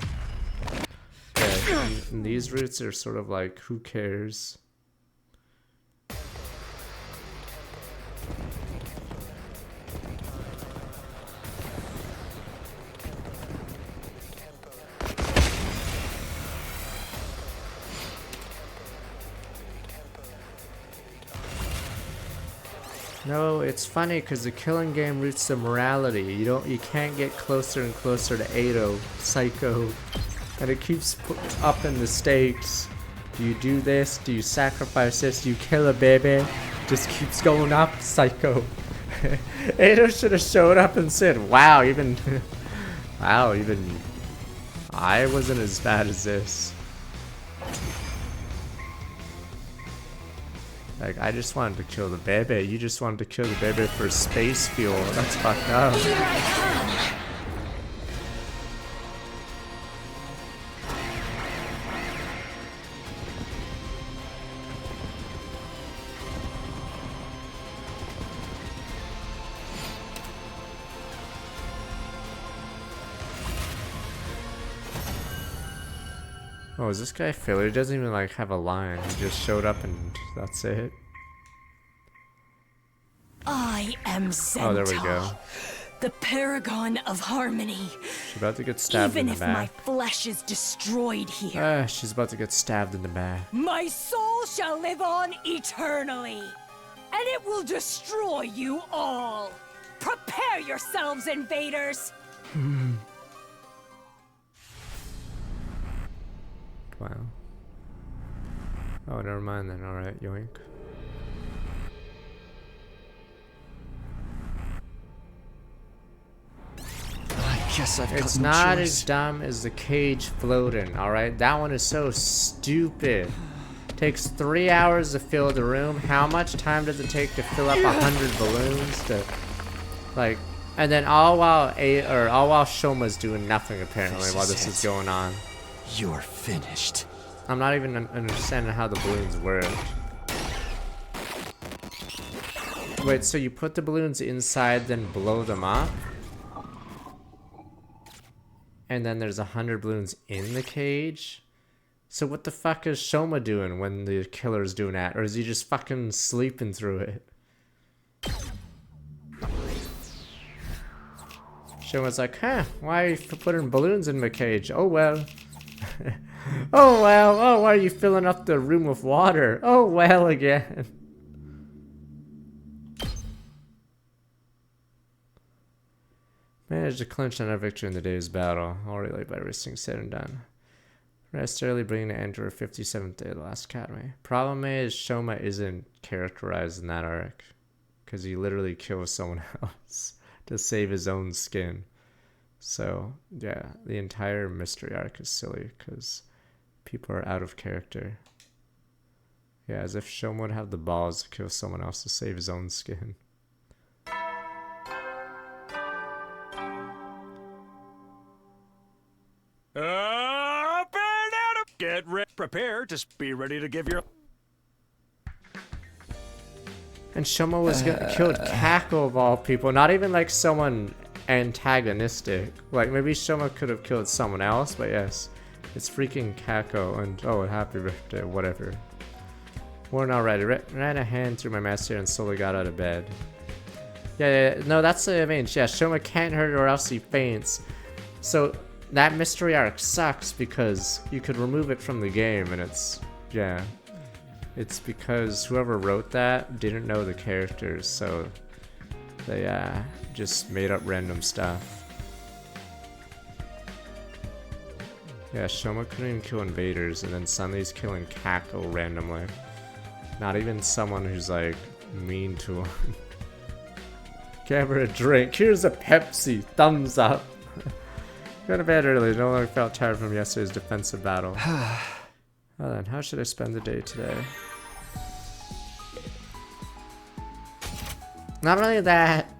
Okay, and these routes are sort of like, who cares? No, it's funny because the killing game roots the morality. You can't get closer and closer to Eito, Psycho, and it keeps upping the stakes. Do you do this? Do you sacrifice this? Do you kill a baby? Just keeps going up, Psycho. Eito should have showed up and said, "Wow, even I wasn't as bad as this." Like, I just wanted to kill the baby. You just wanted to kill the baby for space fuel. That's fucked up. Here I come. Oh, is this guy filler? He doesn't even like have a line. He just showed up and that's it. I am Zenta, Oh, there we go. the paragon of harmony. She's about to get stabbed in Even the if my back. flesh is destroyed here, She's about to get stabbed in the back. my soul shall live on eternally, and it will destroy you all. Prepare yourselves, invaders. Wow. Oh, never mind then. Alright, yoink. I guess I've got It's no not choice. as dumb as the cage floating, alright? That one is so stupid. Takes 3 hours to fill the room. How much time does it take to fill up 100 balloons? To, like, and then all while Shoma's doing nothing apparently while this is going on. You're finished. I'm not even understanding how the balloons work. Wait, so you put the balloons inside, then blow them up? And then there's 100 balloons in the cage? So what the fuck is Shoma doing when the killer's doing that? Or is he just fucking sleeping through it? Shoma's like, huh, why are you putting balloons in my cage? Oh well. Oh well, oh, why are you filling up the room with water? Oh well again. Managed to clinch another victory in the day's battle, already by everything said and done. Rest early, bringing an end to her 57th day of the last academy. Problem is, Shoma isn't characterized in that arc, because he literally kills someone else to save his own skin. So, yeah, the entire mystery arc is silly, because people are out of character. Yeah, as if Shoma would have the balls to kill someone else to save his own skin. Get ready, prepare to be ready to give your. And Shoma was killed Kako of all people, not even like someone antagonistic. Like maybe Shoma could have killed someone else, but yes, it's freaking Kako. And oh, happy birthday, whatever. Worn already. Ran a hand through my master and slowly got out of bed. Yeah, no, that's what I mean. Yeah, Shoma can't hurt or else he faints. So that mystery arc sucks because you could remove it from the game, and it's yeah. It's because whoever wrote that didn't know the characters, so they just made up random stuff. Yeah, Shoma couldn't even kill invaders, and then suddenly he's killing Kako randomly. Not even someone who's like mean to him. Give her a drink. Here's a Pepsi. Thumbs up. Go to bed early. No longer felt tired from yesterday's defensive battle. Well then, how should I spend the day today? Not only that,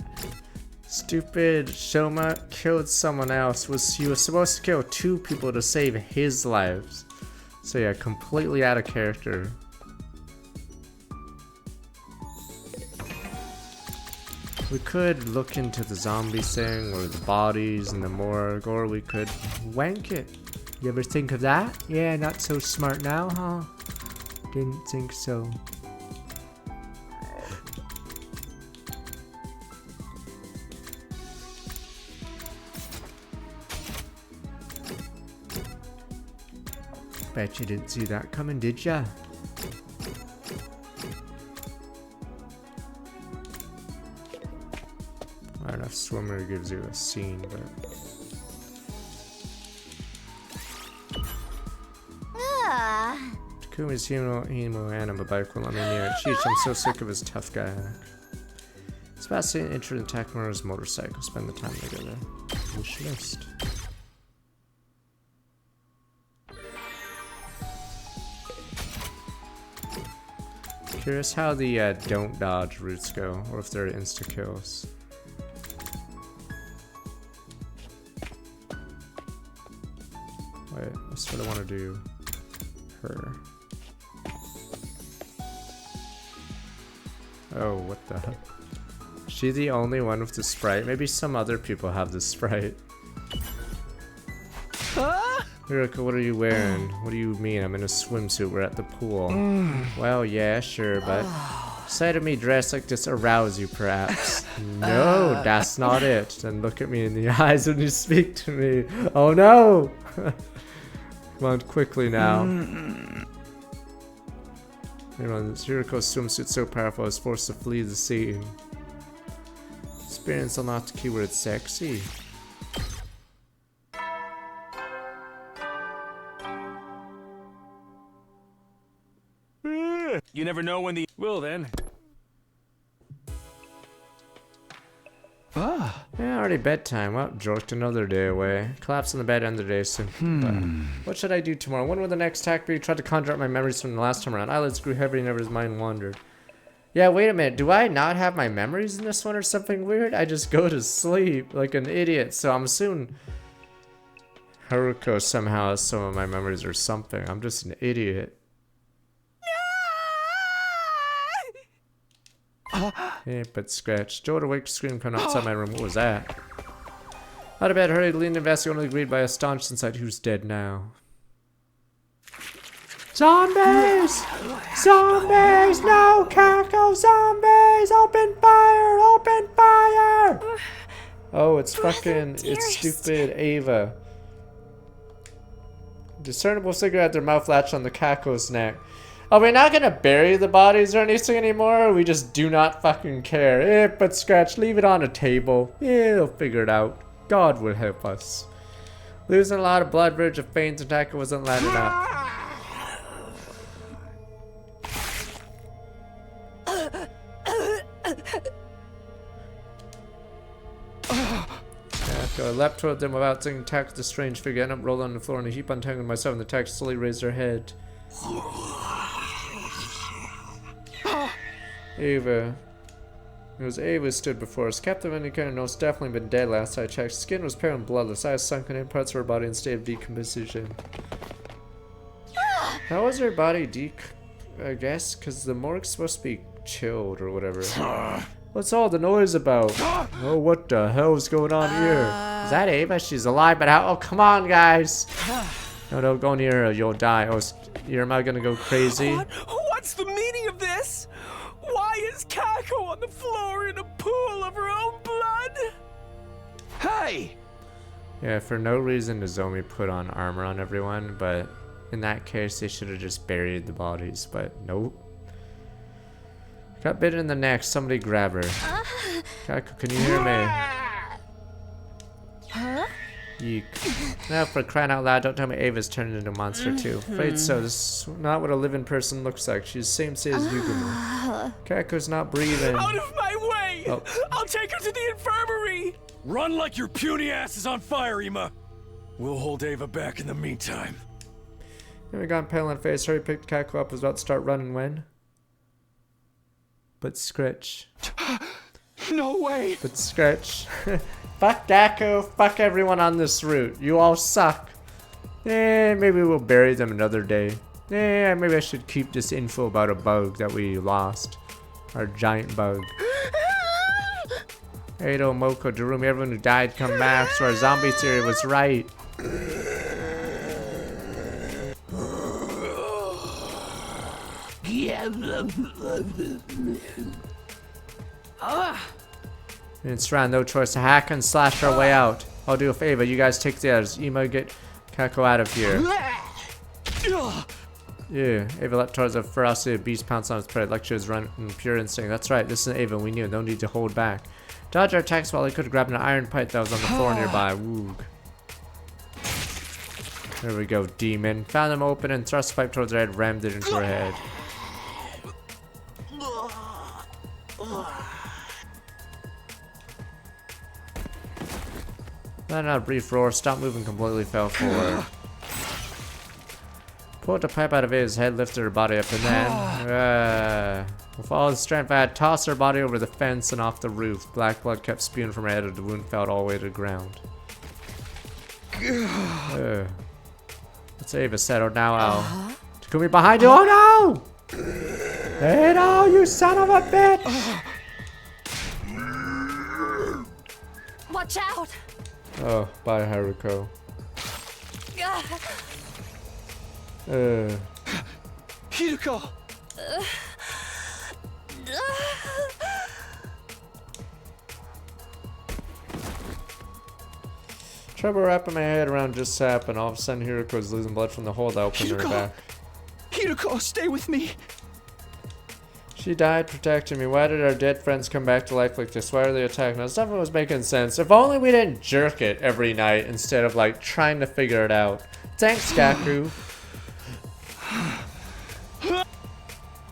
stupid Shoma killed someone else. He was supposed to kill 2 people to save his lives. So yeah, completely out of character. We could look into the zombie thing, or the bodies in the morgue, or we could wank it. You ever think of that? Yeah, not so smart now, huh? Didn't think so. Bet you didn't see that coming, did ya? swimmer gives you a scene, but... Takumi's hemo anima bike won't let me near it. Cheech, I'm so sick of his tough guy hack. It's fascinating, interesting Takumura's motorcycle. Spend the time together. Wish list. Curious how the don't dodge routes go, or if they're insta kills. Wait, that's what I want to do. Her. Oh, what the heck? Is she the only one with the sprite? Maybe some other people have the sprite. Hiroko, what are you wearing? What do you mean? I'm in a swimsuit. We're at the pool. Well, yeah, sure, but... Sight of me dressed like this arouse you, perhaps? No, that's not it. Then look at me in the eyes when you speak to me. Oh, no! Come on, quickly now. Hiroko's swimsuit so powerful I was forced to flee the scene. Experience unlocked keyword sexy. You never know when the... Well then. Yeah, already bedtime. Well, jorked another day away. Collapse in the bed, end of the day soon. But what should I do tomorrow? When will the next attack be? Tried to conjure up my memories from the last time around. Eyelids grew heavy and his mind wandered. Yeah, wait a minute. Do I not have my memories in this one or something weird? I just go to sleep like an idiot. So I'm assuming Haruko somehow has some of my memories or something. I'm just an idiot. Yeah, but scratch. Joe to wake scream coming outside my room. What was that? Out of bed, hurried, leaned, invested, only greeted by a staunch inside who's dead now. Zombies! Zombies! No, Kako! Zombies! Open fire! Open fire! Oh, it's fucking... It's stupid Ava. Discernible cigarette, their mouth latched on the Kako's neck. Are we not gonna bury the bodies or anything anymore? Or we just do not fucking care. But scratch, leave it on a table. Yeah, they'll figure it out. God will help us. Losing a lot of blood, verge of faints, and Taka wasn't landing up. Taka leapt toward them without thinking, tackled the strange figure, ended up rolling on the floor in a heap, untangling myself, and the Taka slowly raised her head. Ava. It was Ava stood before us. Captain of any kind of notes definitely been dead last I checked. Skin was pale and bloodless. Eyes sunken in, parts of her body in state of decomposition. How was her body I guess? Because the morgue's supposed to be chilled or whatever. What's all the noise about? Oh, what the hell is going on here? Is that Ava? She's alive, but how? Oh, come on, guys. No, don't go near her. You'll die. Oh, am I gonna go crazy? What's the meaning of this? Why is Kako on the floor in a pool of her own blood? Hey! Yeah, for no reason Nozomi put on armor on everyone, but in that case they should have just buried the bodies, but nope. Got bitten in the neck, somebody grab her. Kako, can you hear me? Huh? Yeek. Now for crying out loud, don't tell me Ava's turned into a monster too. Afraid so, this is not what a living person looks like. She's the same state as Yugumi. Kako's not breathing. Out of my way! Oh. I'll take her to the infirmary! Run like your puny ass is on fire, Ima! We'll hold Ava back in the meantime. Ava got pale in the face, hurry picked Kako up, was about to start running when? But Scritch. No way! But Scritch. Fuck Gakko, fuck everyone on this route. You all suck. Maybe we'll bury them another day. Maybe I should keep this info about a bug that we lost. Our giant bug. Edo, Moko, Darumi, everyone who died come back, so our zombie theory was right. It's around, no choice to hack and slash our way out. I'll do a favor, you guys take the others. Ima, get Kako out of here. Yeah, Ava leapt towards a ferocity of beast pounced on its prey like she was running pure instinct. That's right, this is Ava, we knew, no need to hold back. Dodge our attacks while he could have grabbed an iron pipe that was on the floor nearby. Woog. There we go, demon. Found him open and thrust the pipe towards her head, rammed it into her head. Then a brief roar, stopped moving completely, fell forward. Pulled the pipe out of his head, lifted her body up, and then, with all the strength I had, tossed her body over the fence and off the roof. Black blood kept spewing from her head as the wound fell all the way to the ground. Let's Ava settled now, Al. Takumi behind you. Oh no! Hey no, you son of a bitch! Watch out! Oh, bye, Haruko. Hiruko! Trouble wrapping my head around just happened. All of a sudden, Hiruko was losing blood from the hole that opened her back. Hiruko, stay with me! She died protecting me. Why did our dead friends come back to life like this? Why are they attacking us? Nothing was making sense. If only we didn't jerk it every night instead of like trying to figure it out. Thanks, Gaku.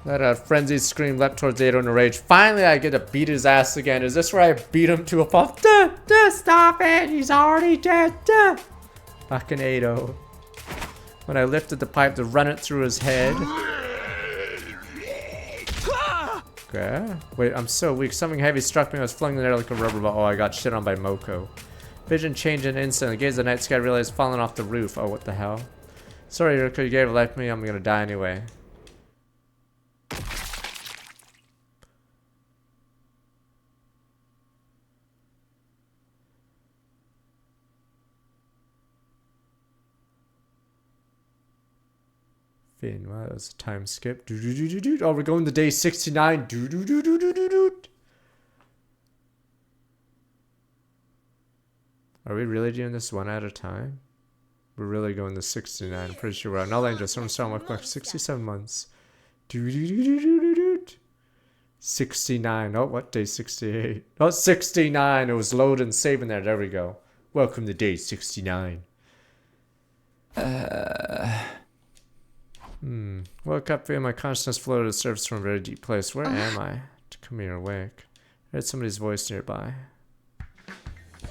That frenzied scream leapt towards Edo in a rage. Finally, I get to beat his ass again. Is this where I beat him to a pulp? Stop it! He's already dead! Fucking Edo. When I lifted the pipe to run it through his head. Okay. Wait, I'm so weak. Something heavy struck me. I was flung in the air like a rubber ball. Oh, I got shit on by Moko. Vision changed in an instant. I gazed at the night sky, realized falling off the roof. Oh, what the hell? Sorry, Yuriko, you gave life to me. I'm gonna die anyway. Finn, wow, that was a time skip. Oh, we're going to day 69. Are we really doing this one at a time? We're really going to 69. I'm pretty sure we're on Null Angel. Someone saw my clock. 67 months. 69. Oh, what? Day 68. Oh, 69. It was loading and saving there. There we go. Welcome to day 69. Woke up feeling my consciousness floated to the surface from a very deep place. Where am I? Takumi awake. I heard somebody's voice nearby.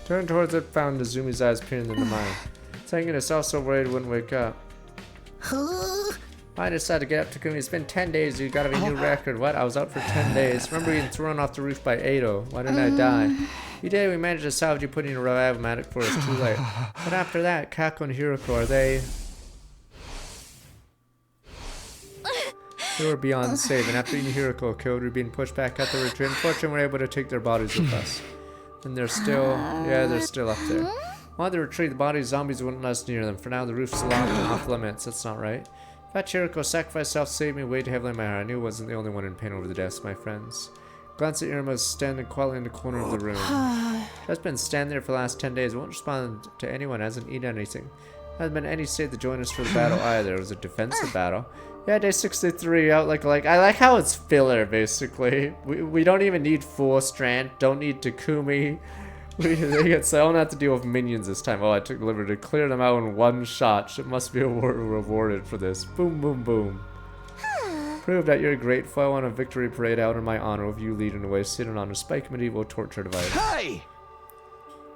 Turned towards it, found Nozumi's eyes peering into mine. Thinking it's also worried wouldn't wake up. I decided to get up, Takumi. It's been 10 days. You got a new record. What? I was out for 10 days. Remember being thrown off the roof by Edo. Why didn't I die? You did. We managed to salvage you, putting a revive-matic for us. Too late. But after that, Kako and Hiroko, are they... They were beyond safe, and after being Hiroko killed, we were being pushed back at the retreat. Unfortunately, we were able to take their bodies with us. And they're still... Yeah, they're still up there. While they retreat, the bodies zombies wouldn't let us near them. For now, the roof's locked and off limits. That's not right. In fact, Hiroko sacrificed herself to save me, weighed heavily in my heart. I knew I wasn't the only one in pain over the deaths of my friends. Glanced at Irma standing quietly in the corner of the room. She's been standing there for the last 10 days. Won't respond to anyone. Hasn't eaten anything. Hasn't been any state to join us for the battle either. It was a defensive battle. Yeah, day 63 out like I like how it's filler basically. We don't even need full strength. Don't need Takumi. They don't have to deal with minions this time. Oh, I took the liberty to clear them out in one shot. She must be rewarded for this. Boom, boom, boom. Prove that you're grateful. I want a victory parade out in my honor of you leading the way, sitting on a spike medieval torture device. Hey!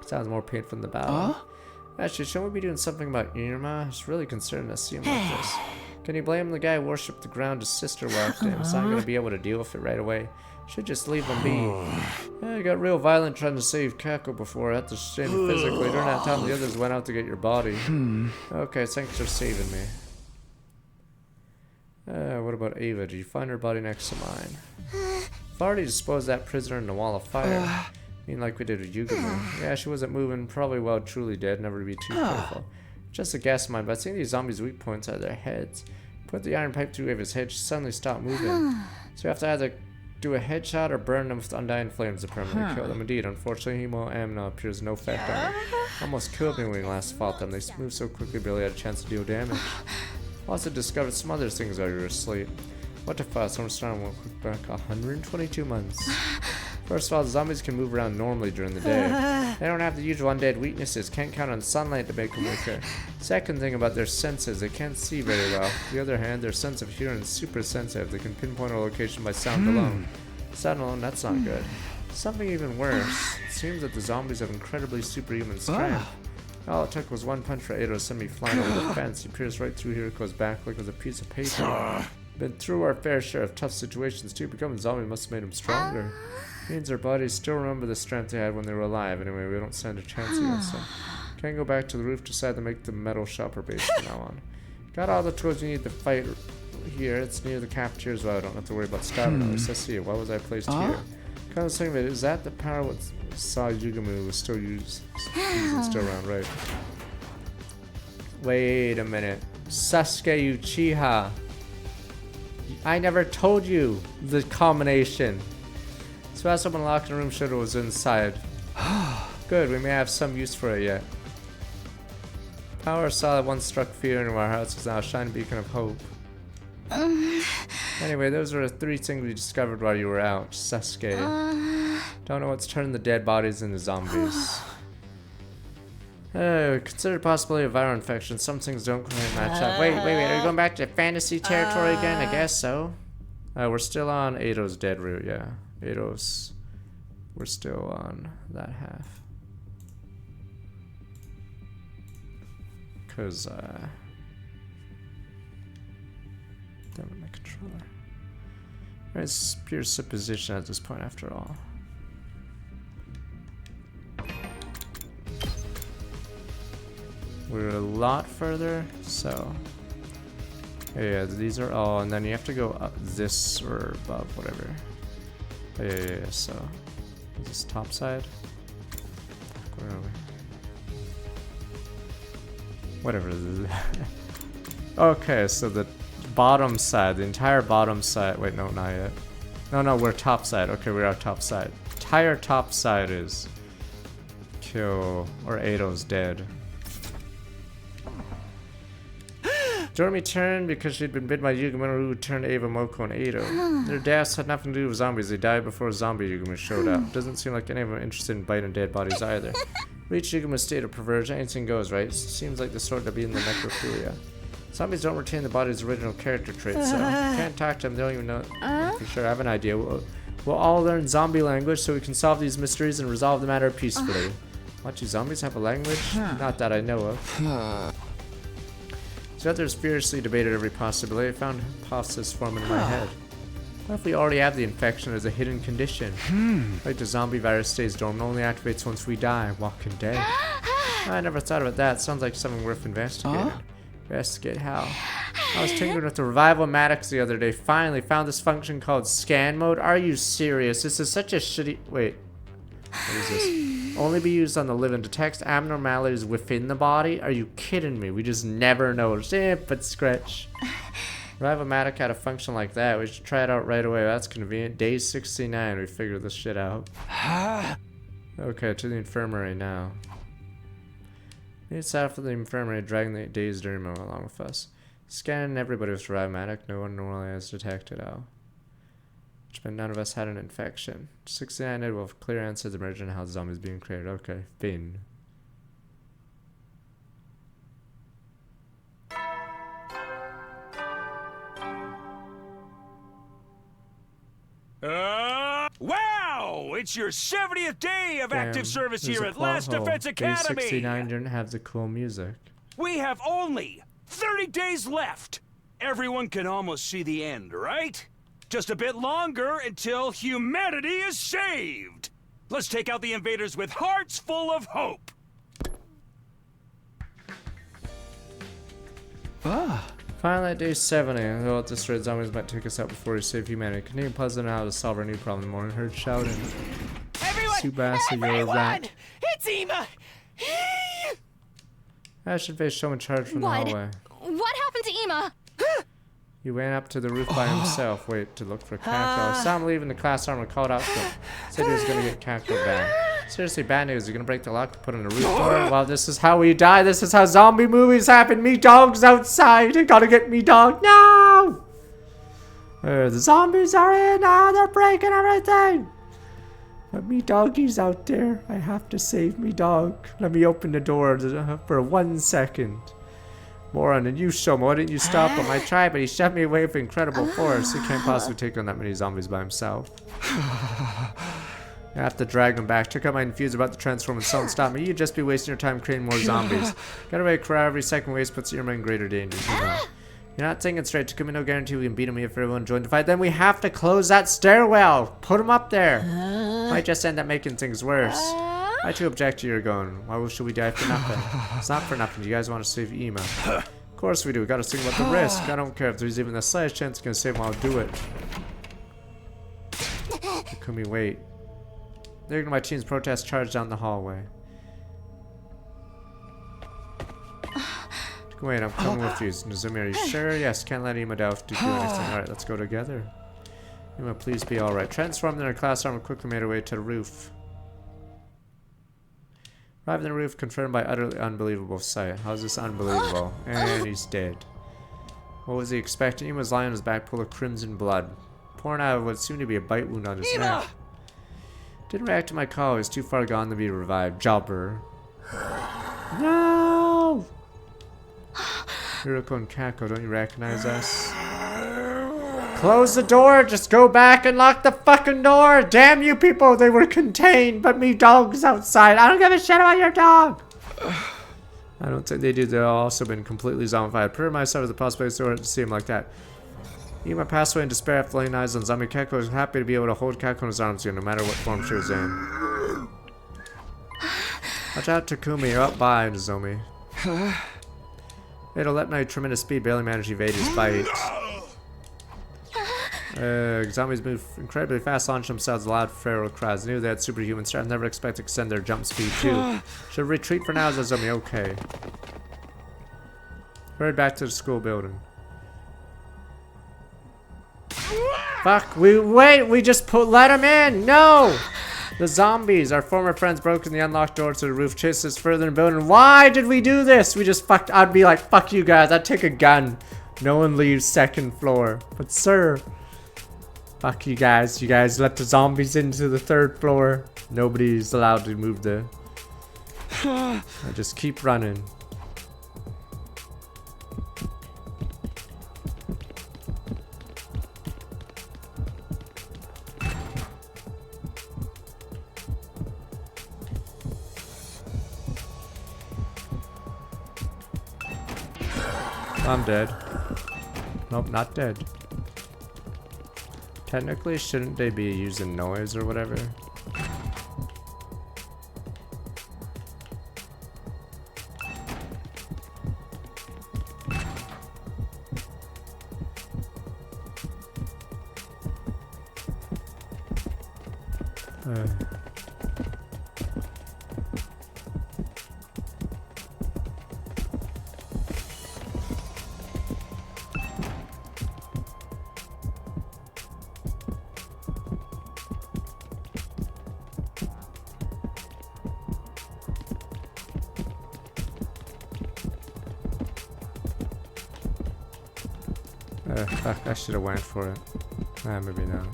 Sounds more painful than the battle. Actually, shouldn't we be doing something about Irma? It's really concerning to see him like this. Can you blame the guy who worshipped the ground his sister walked in? He's not going to be able to deal with it right away. Should just leave him be. Yeah, you got real violent trying to save Kako before I had to strain you physically. During that time, the others went out to get your body. Okay, thanks for saving me. What about Ava? Did you find her body next to mine? I've already disposed that prisoner in the wall of fire. I mean, like we did with Yugamo. Yeah, she wasn't moving. Probably well truly dead. Never to be too careful. Just a guess of mine, but I think these zombies' weak points are their heads. Put the iron pipe through Ava's head, she suddenly stopped moving. So you have to either do a headshot or burn them with undying flames to permanently kill them. Indeed, unfortunately, Hemo Amna appears no effect on them. Almost killed me when we last fought them. They moved so quickly, barely had a chance to deal damage. Also discovered some other things while you were asleep. What the fuss? I'm starting one quick back. 122 months. First of all, the zombies can move around normally during the day. They don't have the usual undead weaknesses, can't count on sunlight to make them weaker. Second thing about their senses, they can't see very well. On the other hand, their sense of hearing is super sensitive. They can pinpoint a location by sound alone. Sound alone, that's not good. Something even worse. It seems that the zombies have incredibly superhuman strength. All it took was one punch for Ado to send me flying over the fence. He pierced right through Hiriko's back like it was a piece of paper. Been through our fair share of tough situations too. Becoming a zombie must have made him stronger. Means our bodies still remember the strength they had when they were alive. Anyway, we don't stand a chance against them. Can't go back to the roof. Decide to make the metal shop our base from now on. Got all the tools you need to fight here. It's near the cafeteria as well. I don't have to worry about starving. At least I see it. Why was I placed here? Kind of saying that is that the power what saw Yugamu was still used and still around, right? Wait a minute. Sasuke Uchiha. I never told you the combination. So as someone locked in a room showed it was inside. Good, we may have some use for it yet. Power saw that once struck fear into our hearts is now a shining beacon of hope. Anyway, those were the 3 things we discovered while you were out, Sasuke. Don't know what's turned the dead bodies into zombies. Consider the possibility of viral infection. Some things don't quite match up. Wait, are you going back to fantasy territory again? I guess so. We're still on Ado's dead route, yeah. Ado's... We're still on that half. Because, damn my controller. It's pure supposition at this point, after all. We're a lot further, so... Yeah, these are all, and then you have to go up this or above, whatever. Yeah, so... Is this top side? Where are we? Whatever this is. Okay, so the bottom side, the entire bottom side. Wait, no, not yet. No, we're top side. Okay, we're our top side. Entire top side is kill or Ado's dead. Doremi turned because she'd been bitten by Yugamaru who turned Ava, Moko, and Ado. Their deaths had nothing to do with zombies. They died before zombie Yugama showed up. Doesn't seem like any of them are interested in biting dead bodies either. Reach Yugama's state of perversion, anything goes, right? Seems like the sort to be in the necrophilia. Zombies don't retain the body's original character traits, so can't talk to them. They don't even know for sure. I have an idea. We'll all learn zombie language so we can solve these mysteries and resolve the matter peacefully. What, do zombies have a language? Not that I know of. So others furiously debated every possibility. I found hypothesis forming in my head. What if we already have the infection as a hidden condition? Like the zombie virus stays dormant, only activates once we die. Walking Dead. I never thought about that. Sounds like something worth investigating. Investigate how? I was tinkering with the Revival-Matics the other day. Finally found this function called scan mode. Are you serious? This is such a shitty... Wait. What is this? Only be used on the living. Detects abnormalities within the body? Are you kidding me? We just never noticed. But scratch. Revival-Matic had a function like that. We should try it out right away. That's convenient. Day 69. We figured this shit out. Okay, to the infirmary now. Need to set up for the infirmary, dragging the day's Doremi along with us. Scanning everybody with Revival-Matic. No one normally has detected how. But none of us had an infection. 69 it will have clear answers emerging how the zombies being created. Okay, Finn. Wow! It's your 70th day of active service here at Last Defense Academy! Day 69 didn't have the cool music. We have only 30 days left! Everyone can almost see the end, right? Just a bit longer until humanity is saved! Let's take out the invaders with hearts full of hope! Finally at day 70, though at this rate zombies might take us out before we save humanity. Continue puzzling out how to solve our new problem in the morning. Heard shouting. Tsubasa, you're a rat. It's Ema! Ashton faced so much charge from the hallway. What happened to Ema? He ran up to the roof by himself. Wait, to look for Kako. I saw him leaving the class armor, called out to him. Said he was gonna get Kako back. Seriously, bad news. You're gonna break the lock to put in the roof door. Well, this is how we die. This is how zombie movies happen. Me dog's outside. You gotta get me dog. No! The zombies are in. They're breaking everything. But me doggy's out there. I have to save me dog. Let me open the door for 1 second. Moron, and you show me. Why didn't you stop him? I tried, but he shoved me away with incredible force. He can't possibly take on that many zombies by himself. I have to drag him back. Check out my infuse about to transform and don't stop me. You'd just be wasting your time creating more zombies. Get away, Kara. Every second waste puts Irma in greater danger. You know. You're not saying it straight. Takumi no guarantee we can beat him if everyone joined the fight. Then we have to close that stairwell. Put him up there. Might just end up making things worse. I too object to your going. Why should we die for nothing? It's not for nothing. You guys want to save Ima. Of course we do. We gotta think about the risk. I don't care if there's even the slightest chance you can save him. I'll do it. Takumi, wait. There go my team's protest charge down the hallway. Wait, I'm coming with you. Nozumi, are you sure? Yes, can't let Ima down to do anything. Alright, let's go together. Ima, please be alright. Transformed in her class armor, quickly made her way to the roof. Arrived on the roof, confirmed by utterly unbelievable sight. How's this unbelievable? And he's dead. What was he expecting? He was lying on his back, full of crimson blood, pouring out of what seemed to be a bite wound on his neck. Didn't react to my call. He was too far gone to be revived. Jobber. No! Hiroko and Kako, don't you recognize us? Close the door! Just go back and lock the fucking door! Damn you people! They were contained, but me dog's outside. I don't give a shit about your dog! I don't think they do. They've also been completely zombified. Prepare myself with the possibility to see him like that. Ima passed away in despair after laying eyes on zombie. Kako was happy to be able to hold Kako in his arms again, no matter what form she was in. Watch out, Takumi. You're up by, Nozomi. It'll let my tremendous speed barely manage to evade his bite. Zombies move incredibly fast, launch themselves loud feral cries. Knew they had superhuman strength. Never expect to extend their jump speed too. Should retreat for now, Nozomi. Okay. Hurry back to the school building. Fuck, we just let him in! No! The zombies, our former friends broke in the unlocked door to the roof, chased us further in the building. Why did we do this? We just fucked, I'd be like, fuck you guys, I'd take a gun. No one leaves second floor. But sir, fuck you guys let the zombies into the third floor. Nobody's allowed to move the... I just keep running. I'm dead. Nope, not dead. Technically, shouldn't they be using noise or whatever? Fuck, I should have went for it. Maybe not.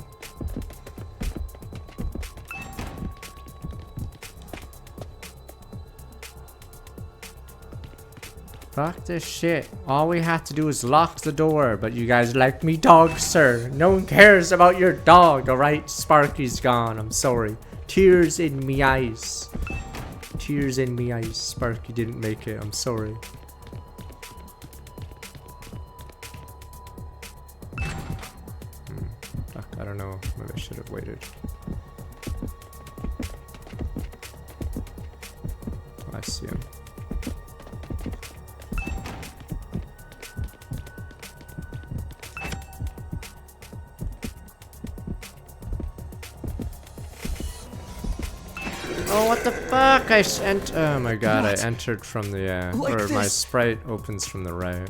Fuck this shit. All we have to do is lock the door, but you guys like me dog, sir. No one cares about your dog, alright? Sparky's gone, I'm sorry. Tears in me eyes. Tears in me eyes. Sparky didn't make it, I'm sorry. Fuck, I don't know. Maybe I should have waited. I see him. Oh, what the fuck? Oh my god, what? I entered from the, like or this? My sprite opens from the right.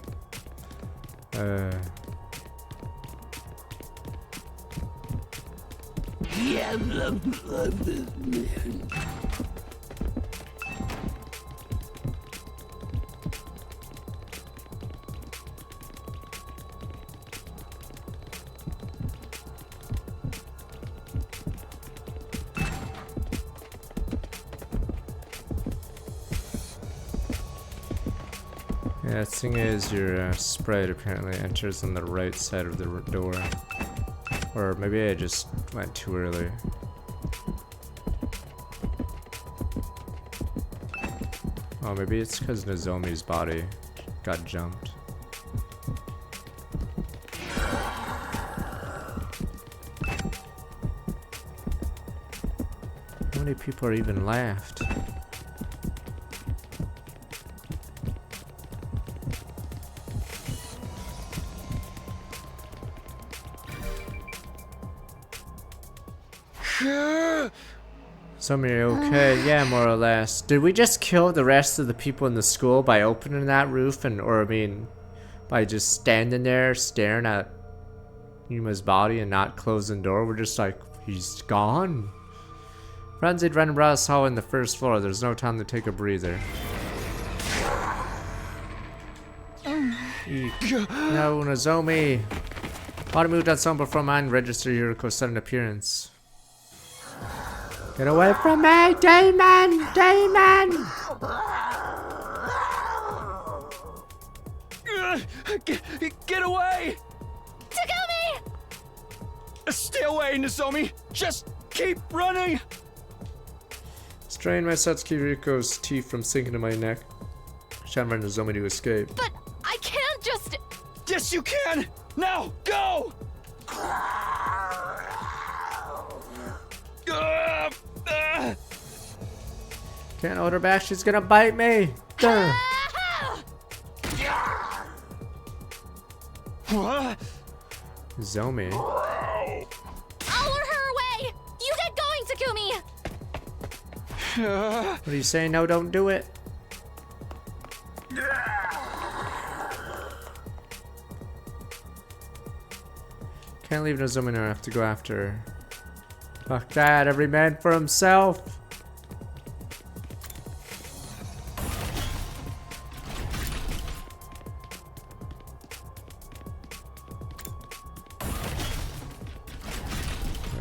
Yeah, the thing is, your sprite apparently enters on the right side of the door. Or maybe I just went too early. Oh, maybe it's because Nozomi's body got jumped. How many people are even left? Some are okay, yeah, more or less. Did we just kill the rest of the people in the school by opening that roof or I mean, by just standing there staring at Yuma's body and not closing the door? We're just like, he's gone. Frenzied Ren brought us all in the first floor. There's no time to take a breather. Eek. No, Nozomi. Want to move that zone before mine register Yuriko's sudden appearance. Get away from me, demon! Demon! Get away! Takumi! Stay away, Nozomi! Just keep running! Strain my Satsuki Yuriko's teeth from sinking to my neck. Trying for Nozomi to escape. But I can't just... Yes, you can! Now, go! Can't hold her back, she's gonna bite me! Zomi. I'll lure her away! You get going, Takumi! What are you saying? No, don't do it. Can't leave Nozomi now, I have to go after her. Fuck that, every man for himself!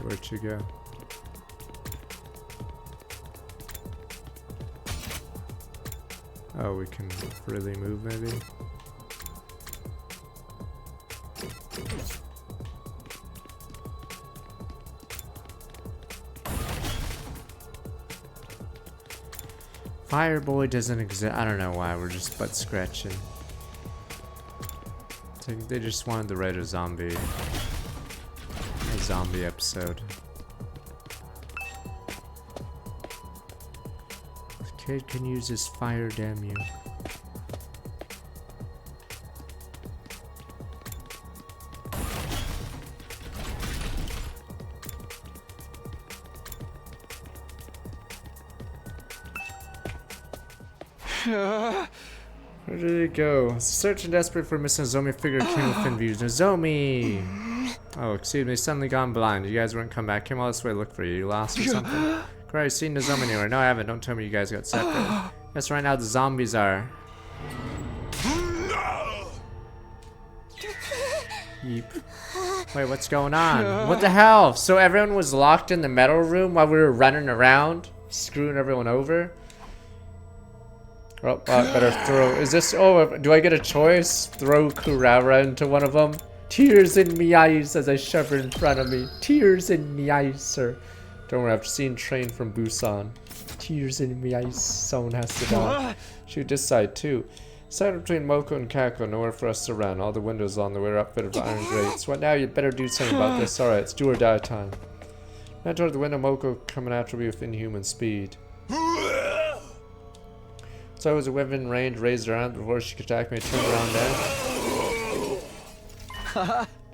Where'd you go? Oh, we can really move maybe? Fireboy doesn't exist. I don't know why, we're just butt scratching. I think they just wanted to write a zombie episode. This kid can use his fire, damn you. Where did it go? Searching desperate for Miss Nozomi figure came within views. Nozomi! Oh, excuse me, suddenly gone blind. You guys wouldn't come back. Came all this way to look for you. You lost or something? Christ, seen Nozomi anywhere? No, I haven't. Don't tell me you guys got separated. Guess right now the zombies are. Yeep. Wait, what's going on? What the hell? So everyone was locked in the metal room while we were running around, screwing everyone over? Oh, better throw. Is this? Oh, do I get a choice? Throw Kurara into one of them? Tears in me eyes as I shove her in front of me. Tears in me eyes, sir. Don't worry, I've seen Train from Busan. Tears in me eyes. Someone has to die. Shoot this side too. Side between Moko and Kako, nowhere for us to run. All the windows on the way are outfitted with iron grates. What now? You'd better do something about this. Alright, it's do or die time. Now toward the window, Moko coming after me with inhuman speed. So I was within range, raised her arm before she could attack me, turned around then.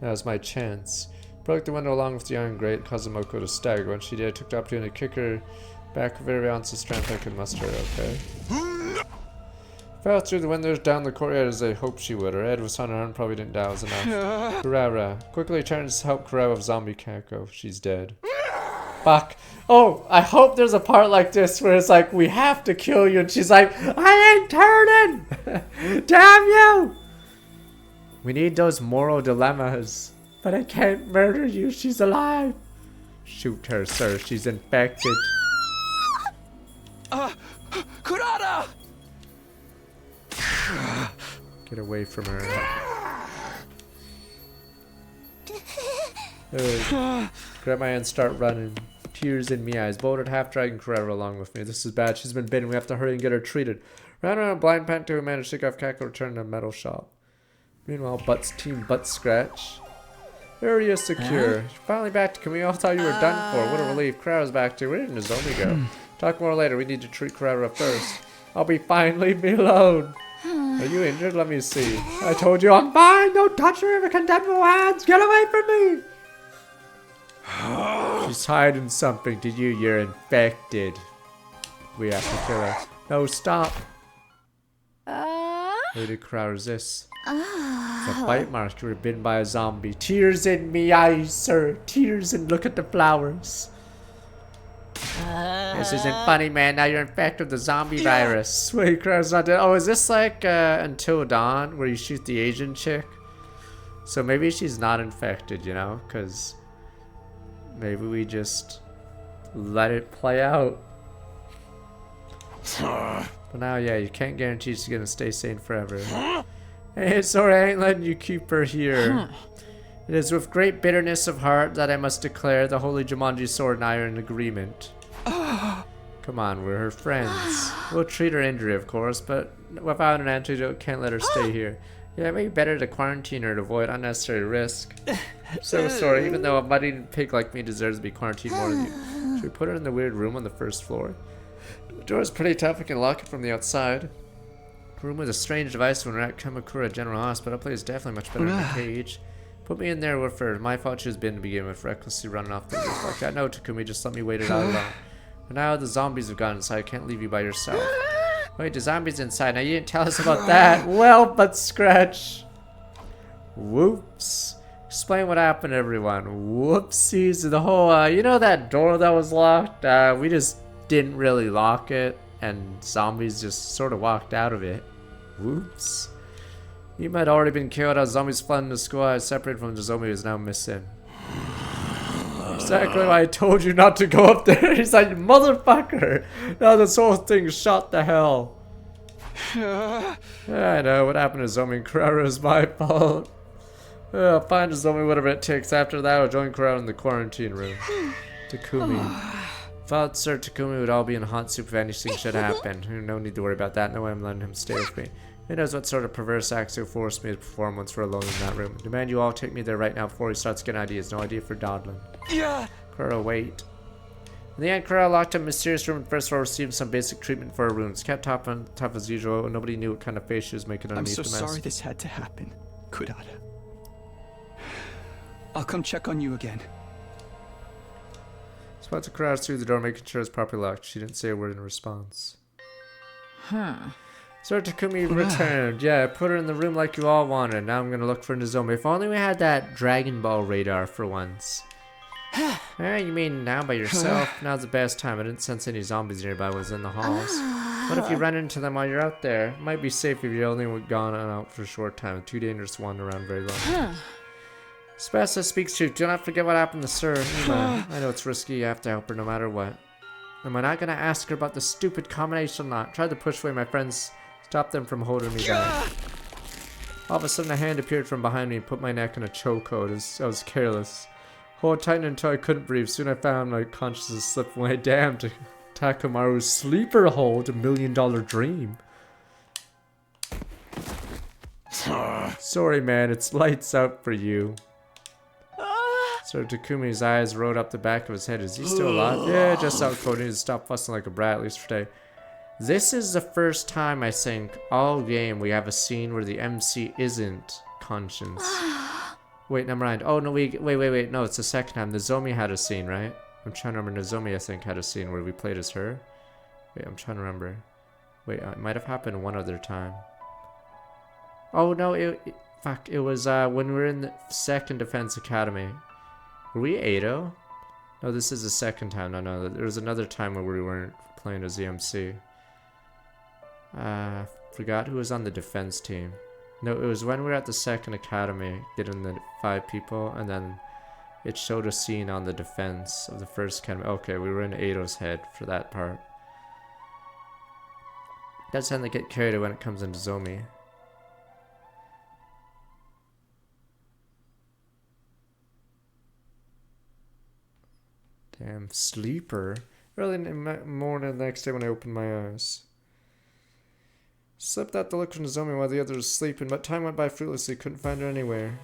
That was my chance. Broke the window along with the iron grate, causing Moko to stagger. When she did, I took the opportunity to kick her back with every ounce of strength I could muster, okay? Fell through the windows down the courtyard as I hoped she would. Her head was on her arm, probably didn't die, it was enough. Kurara. Quickly turns to help Kurara with zombie Kako. She's dead. Fuck. Oh, I hope there's a part like this where it's like, we have to kill you, and she's like, I ain't turning! Damn you! We need those moral dilemmas. But I can't murder you, she's alive. Shoot her, sir, she's infected. Kurara! Get away from her. Grab my hand, start running. Tears in me eyes. Bolted half dragging Carrera along with me. This is bad. She's been bitten. We have to hurry and get her treated. Ran around blind Panto who managed to take off Kako, return to the metal shop. Meanwhile, Team Butt Scratch. Area secure. Finally back to Kumi. I thought you were done for. What a relief. Carrera's back too. Where did Nozomi go? Talk more later. We need to treat Carrera first. I'll be fine. Leave me alone. Are you injured? Let me see. I told you I'm fine. Don't touch her with contemptible hands. Get away from me. She's hiding something to you. You're infected. We have to kill her. No, stop. Who did Carrera resist? It's a bite mark. You were bitten by a zombie. Tears in me eyes, sir. Tears and look at the flowers. This isn't funny, man. Now you're infected with the zombie virus. Wait, Carrera's not dead. Oh, is this like Until Dawn, where you shoot the Asian chick? So maybe she's not infected, you know? Because maybe we just let it play out. But now, yeah, you can't guarantee she's gonna stay sane forever. Hey, sorry, I ain't letting you keep her here. It is with great bitterness of heart that I must declare the Holy Jumanji Sword and I are in agreement. Come on, we're her friends. We'll treat her injury, of course, but without an antidote, can't let her stay here. Yeah, maybe better to quarantine her to avoid unnecessary risk. So sorry, even though a muddy pig like me deserves to be quarantined more than you. Should we put her in the weird room on the first floor? The door's pretty tough, we can lock it from the outside. The room with a strange device when we're at Kamakura General Hospital. Place is definitely much better than the cage. Put me in there with her. My fault she's been to begin with, recklessly running off the roof like that. No, Takumi, just let me wait it out alone. But now the zombies have gone inside, I can't leave you by yourself. Wait, the zombies inside. Now you didn't tell us about that. Well, but Scratch. Whoops. Explain what happened, everyone. Whoopsies. The whole, you know that door that was locked? We just didn't really lock it, and zombies just sort of walked out of it. Whoops. You might have already been killed as zombies fled into school. I was separated from the zombie who is now missing. Exactly why I told you not to go up there. He's like, motherfucker. Now this whole thing shot to hell. Yeah, I know. What happened to Zombie and Carrera is my fault. I'll find a zombie, whatever it takes. After that, I'll join Carrera in the quarantine room. Takumi. Thought Sir Takumi would all be in a hot soup if anything should happen. No need to worry about that. No way I'm letting him stay with me. Who knows what sort of perverse acts he'll force me to perform once we're alone in that room. Demand you all take me there right now before he starts getting ideas. No idea for Dodlin. Yeah. Carrera, wait. In the end, Carrera locked him in a mysterious room and first of all received some basic treatment for her wounds. Kept tough as usual. Nobody knew what kind of face she was making underneath the mask. I'm so sorry this had to happen, Kurata. I'll come check on you again. Spot to Carrera through the door, making sure it's properly locked. She didn't say a word in response. Sir Takumi returned. Yeah, I put her in the room like you all wanted. Now I'm gonna look for Nozomi. If only we had that Dragon Ball radar for once. You mean now by yourself? Now's the best time. I didn't sense any zombies nearby. I was in the halls. What if you run into them while you're out there? It might be safe if you're only gone out for a short time. Too dangerous to wander around very long. Spessa speaks truth. Do not forget what happened to Sir Ima. I know it's risky. You have to help her no matter what. Am I not gonna ask her about the stupid combination or not? Tried to push away my friends. Stop them from holding me back. All of a sudden a hand appeared from behind me and put my neck in a chokehold. I was careless. Hold tight until I couldn't breathe. Soon I found my consciousness slip away. Damn, to Takamaru's sleeper hold, $1 million dream. Sorry man, it's lights out for you. Sir Takumi's eyes rolled up the back of his head. Is he still alive? Yeah, just out cold. Need to stop fussing like a brat, at least for today. This is the first time, I think, all game we have a scene where the MC isn't Conscience. Wait, never mind. Oh, no, wait. No, it's the second time. Nozomi had a scene, right? I'm trying to remember. Nozomi, I think, had a scene where we played as her. Wait, I'm trying to remember. Wait, it might have happened one other time. Oh, no, fuck. It was when we were in the 2nd Defense Academy. Were we Ado? No, this is the second time. No. There was another time where we weren't playing as the MC. Forgot who was on the defense team. No, it was when we were at the 2nd Academy, getting the 5 people, and then it showed a scene on the defense of the 1st Academy. Okay, we were in Ado's head for that part. That's how they get carried away when it comes into Zomi. Damn, sleeper. Early in the morning the next day when I opened my eyes. Slept out to look for Nozomi while the others were sleeping, but time went by fruitlessly, couldn't find her anywhere.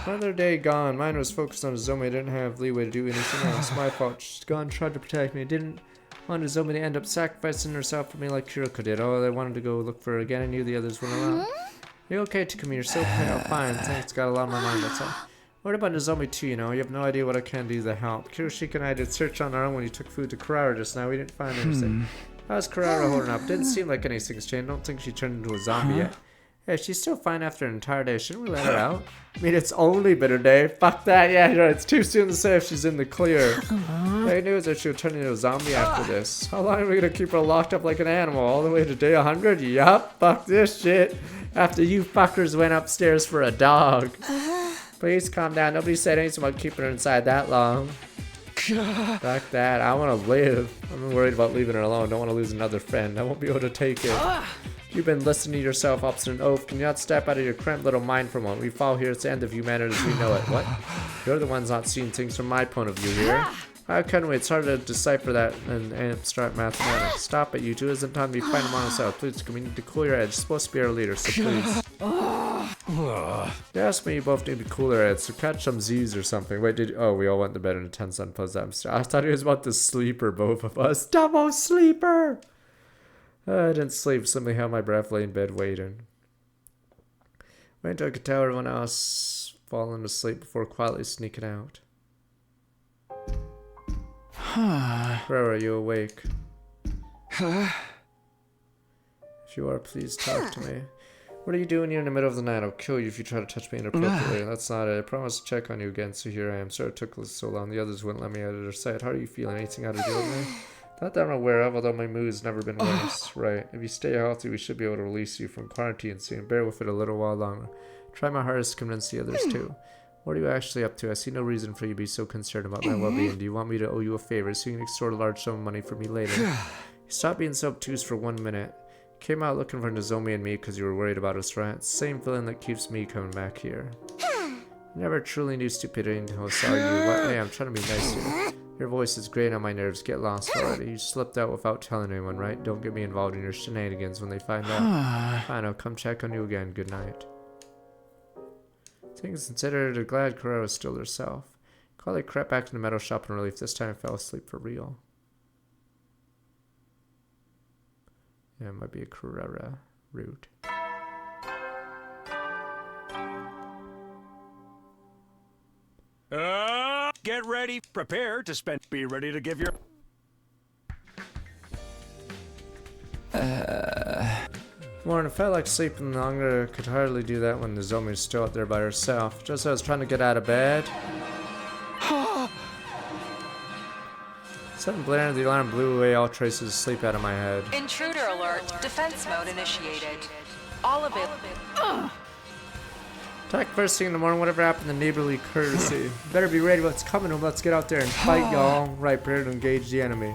Another day gone. Mine was focused on Nozomi. I didn't have leeway to do anything else. My fault. She's gone, tried to protect me. I didn't want Nozomi to end up sacrificing herself for me like Kuriko did. Oh, I wanted to go look for her again. I knew the others wouldn't allow it. You're okay, Takumi. You're so pale. Fine. Thanks. Got a lot on my mind, that's all. What about Nozomi too, you know? You have no idea what I can do to help. Kiyoshika and I did search on our own when you took food to Kurara just now. We didn't find anything. How's Kurara holding up? Didn't seem like anything's changed. Don't think she turned into a zombie yet. Yeah, she's still fine after an entire day. Shouldn't we let her out? I mean, it's only been a day. Fuck that. Yeah, you're right. It's too soon to say if she's in the clear. Bad news that she'll turn into a zombie after this. How long are we gonna keep her locked up like an animal? All the way to day 100? Yup. Fuck this shit. After you fuckers went upstairs for a dog. Please calm down. Nobody said anything about keeping her inside that long. Fuck that. I want to live. I'm worried about leaving her alone. Don't want to lose another friend. I won't be able to take it. You've been listening to yourself, obstinate oaf. Can you not step out of your cramped little mind for a moment? We fall here. It's the end of humanity as we know it. What? You're the ones not seeing things from my point of view here. How can we? It's hard to decipher that in abstract mathematics. Stop it, you two. Isn't time to be fighting among ourselves. Please, we need to cool your heads. You're supposed to be our leader, so please. They asked me you both need to cool your heads, so catch some Z's or something. Wait, oh, we all went to bed in a tense, unpleasant atmosphere. I thought he was about to sleeper, both of us. Double sleeper! I didn't sleep, simply held my breath, lay in bed waiting. Wait until I could tell everyone else falling asleep before quietly sneaking out. Where are you awake? If you are, please talk to me. What are you doing here in the middle of the night? I'll kill you if you try to touch me inappropriately. That's not it. I promised to check on you again, so here I am. Sorry it took so long. The others wouldn't let me out of their sight. How are you feeling? Anything out of deal with me? Not that I'm aware of, although my mood's never been worse. Right. If you stay healthy, we should be able to release you from quarantine soon. Bear with it a little while longer. Try my hardest to convince the others too. What are you actually up to? I see no reason for you to be so concerned about my well-being. Do you want me to owe you a favor so you can extort a large sum of money from me later? Stop being so obtuse for 1 minute. Came out looking for Nozomi and me because you were worried about us, right? It's the same feeling that keeps me coming back here. Never truly knew stupidity until I saw you. What? Hey, I'm trying to be nice to you. Your voice is grating on my nerves. Get lost already. You slipped out without telling anyone, right? Don't get me involved in your shenanigans when they find out. Fine, I'll come check on you again. Good night. Things considered, glad Kurara was still herself. Carly crept back to the metal shop in relief. This time I fell asleep for real. Yeah, it might be a Kurara route. Get ready, prepare to spend. Be ready to give your. Morning, I felt like sleeping longer. Could hardly do that when Nozomi was still out there by herself. Just as I was trying to get out of bed. Something blaring, the alarm blew away all traces of sleep out of my head. Intruder alert. Defense mode initiated. All available. Attack first thing in the morning, whatever happened to neighborly courtesy. Better be ready what's coming, and let's get out there and fight, y'all. Right, prepare to engage the enemy.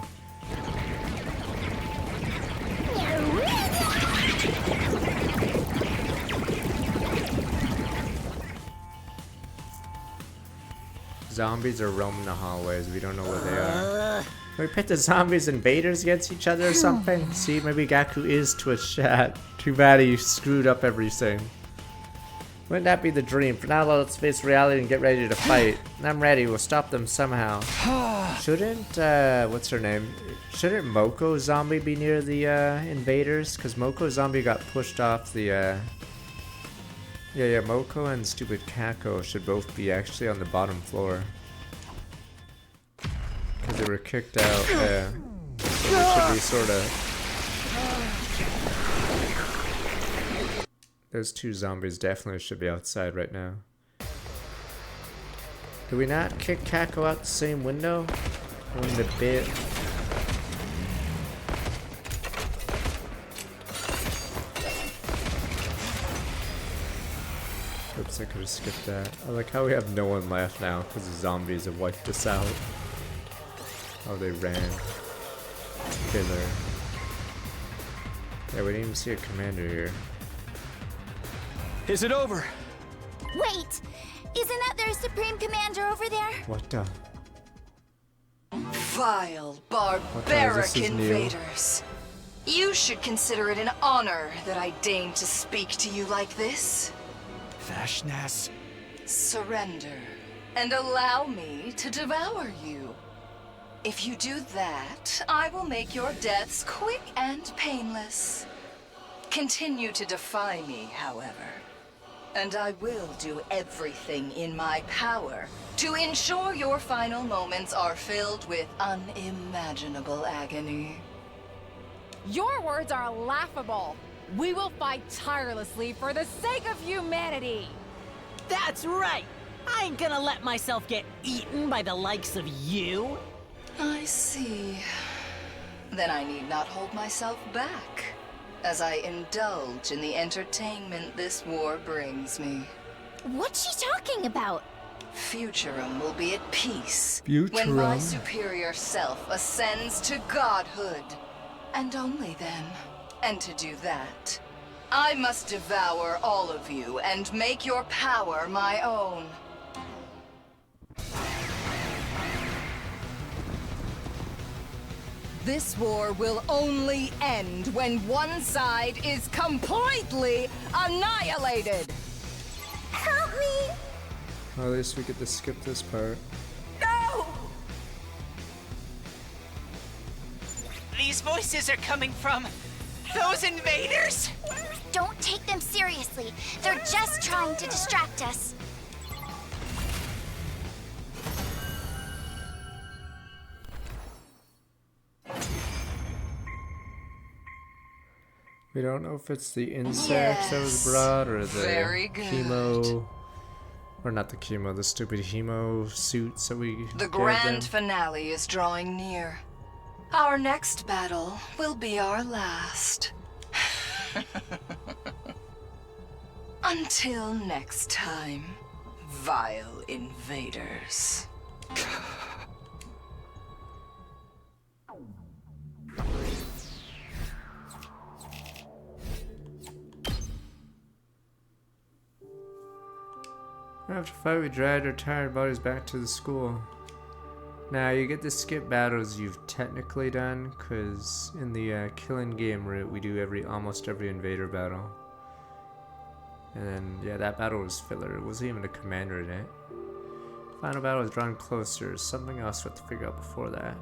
Zombies are roaming the hallways. We don't know where they are. Can we pit the zombies and invaders against each other or something? See, maybe Gaku is Twitch chat. Too bad he screwed up everything. Wouldn't that be the dream? For now, let's face reality and get ready to fight. I'm ready. We'll stop them somehow. Shouldn't, what's her name? Shouldn't Moko Zombie be near the invaders? Because Moko Zombie got pushed off the, Yeah, Moko and stupid Kako should both be actually on the bottom floor. Because they were kicked out, yeah. So they should be sort of... Those two zombies definitely should be outside right now. Did we not kick Kako out the same window? In the bit. Oops, I could have skipped that. I like how we have no one left now because the zombies have wiped us out. Oh, they ran. Killer. Yeah, we didn't even see a commander here. Is it over? Wait! Isn't that their Supreme Commander over there? What the? Vile, this barbaric is new. invaders. You should consider it an honor that I deign to speak to you like this. Vashnas. Surrender, and allow me to devour you. If you do that, I will make your deaths quick and painless. Continue to defy me, however, and I will do everything in my power to ensure your final moments are filled with unimaginable agony. Your words are laughable. We will fight tirelessly for the sake of humanity. That's right! I ain't gonna let myself get eaten by the likes of you. I see. Then I need not hold myself back, as I indulge in the entertainment this war brings me. What's she talking about? Futurum will be at peace Futurum? when my superior self ascends to godhood. And only then. And to do that, I must devour all of you and make your power my own. This war will only end when one side is completely annihilated. Help me! Well, at least we get to skip this part. No! These voices are coming from those invaders? Don't take them seriously. They're just trying to distract us. We don't know if it's the insects that was brought or the very good. chemo, or not the chemo, the stupid hemo suits that we The gave grand them. finale is drawing near. Our next battle will be our last. Until next time, vile invaders. After fight, we dragged our tired bodies back to the school. Now, you get to skip battles you've technically done, because in the killing game route, we do almost every invader battle. And then, yeah, that battle was filler. It wasn't even a commander in it. Final battle is drawn closer. Something else we have to figure out before that.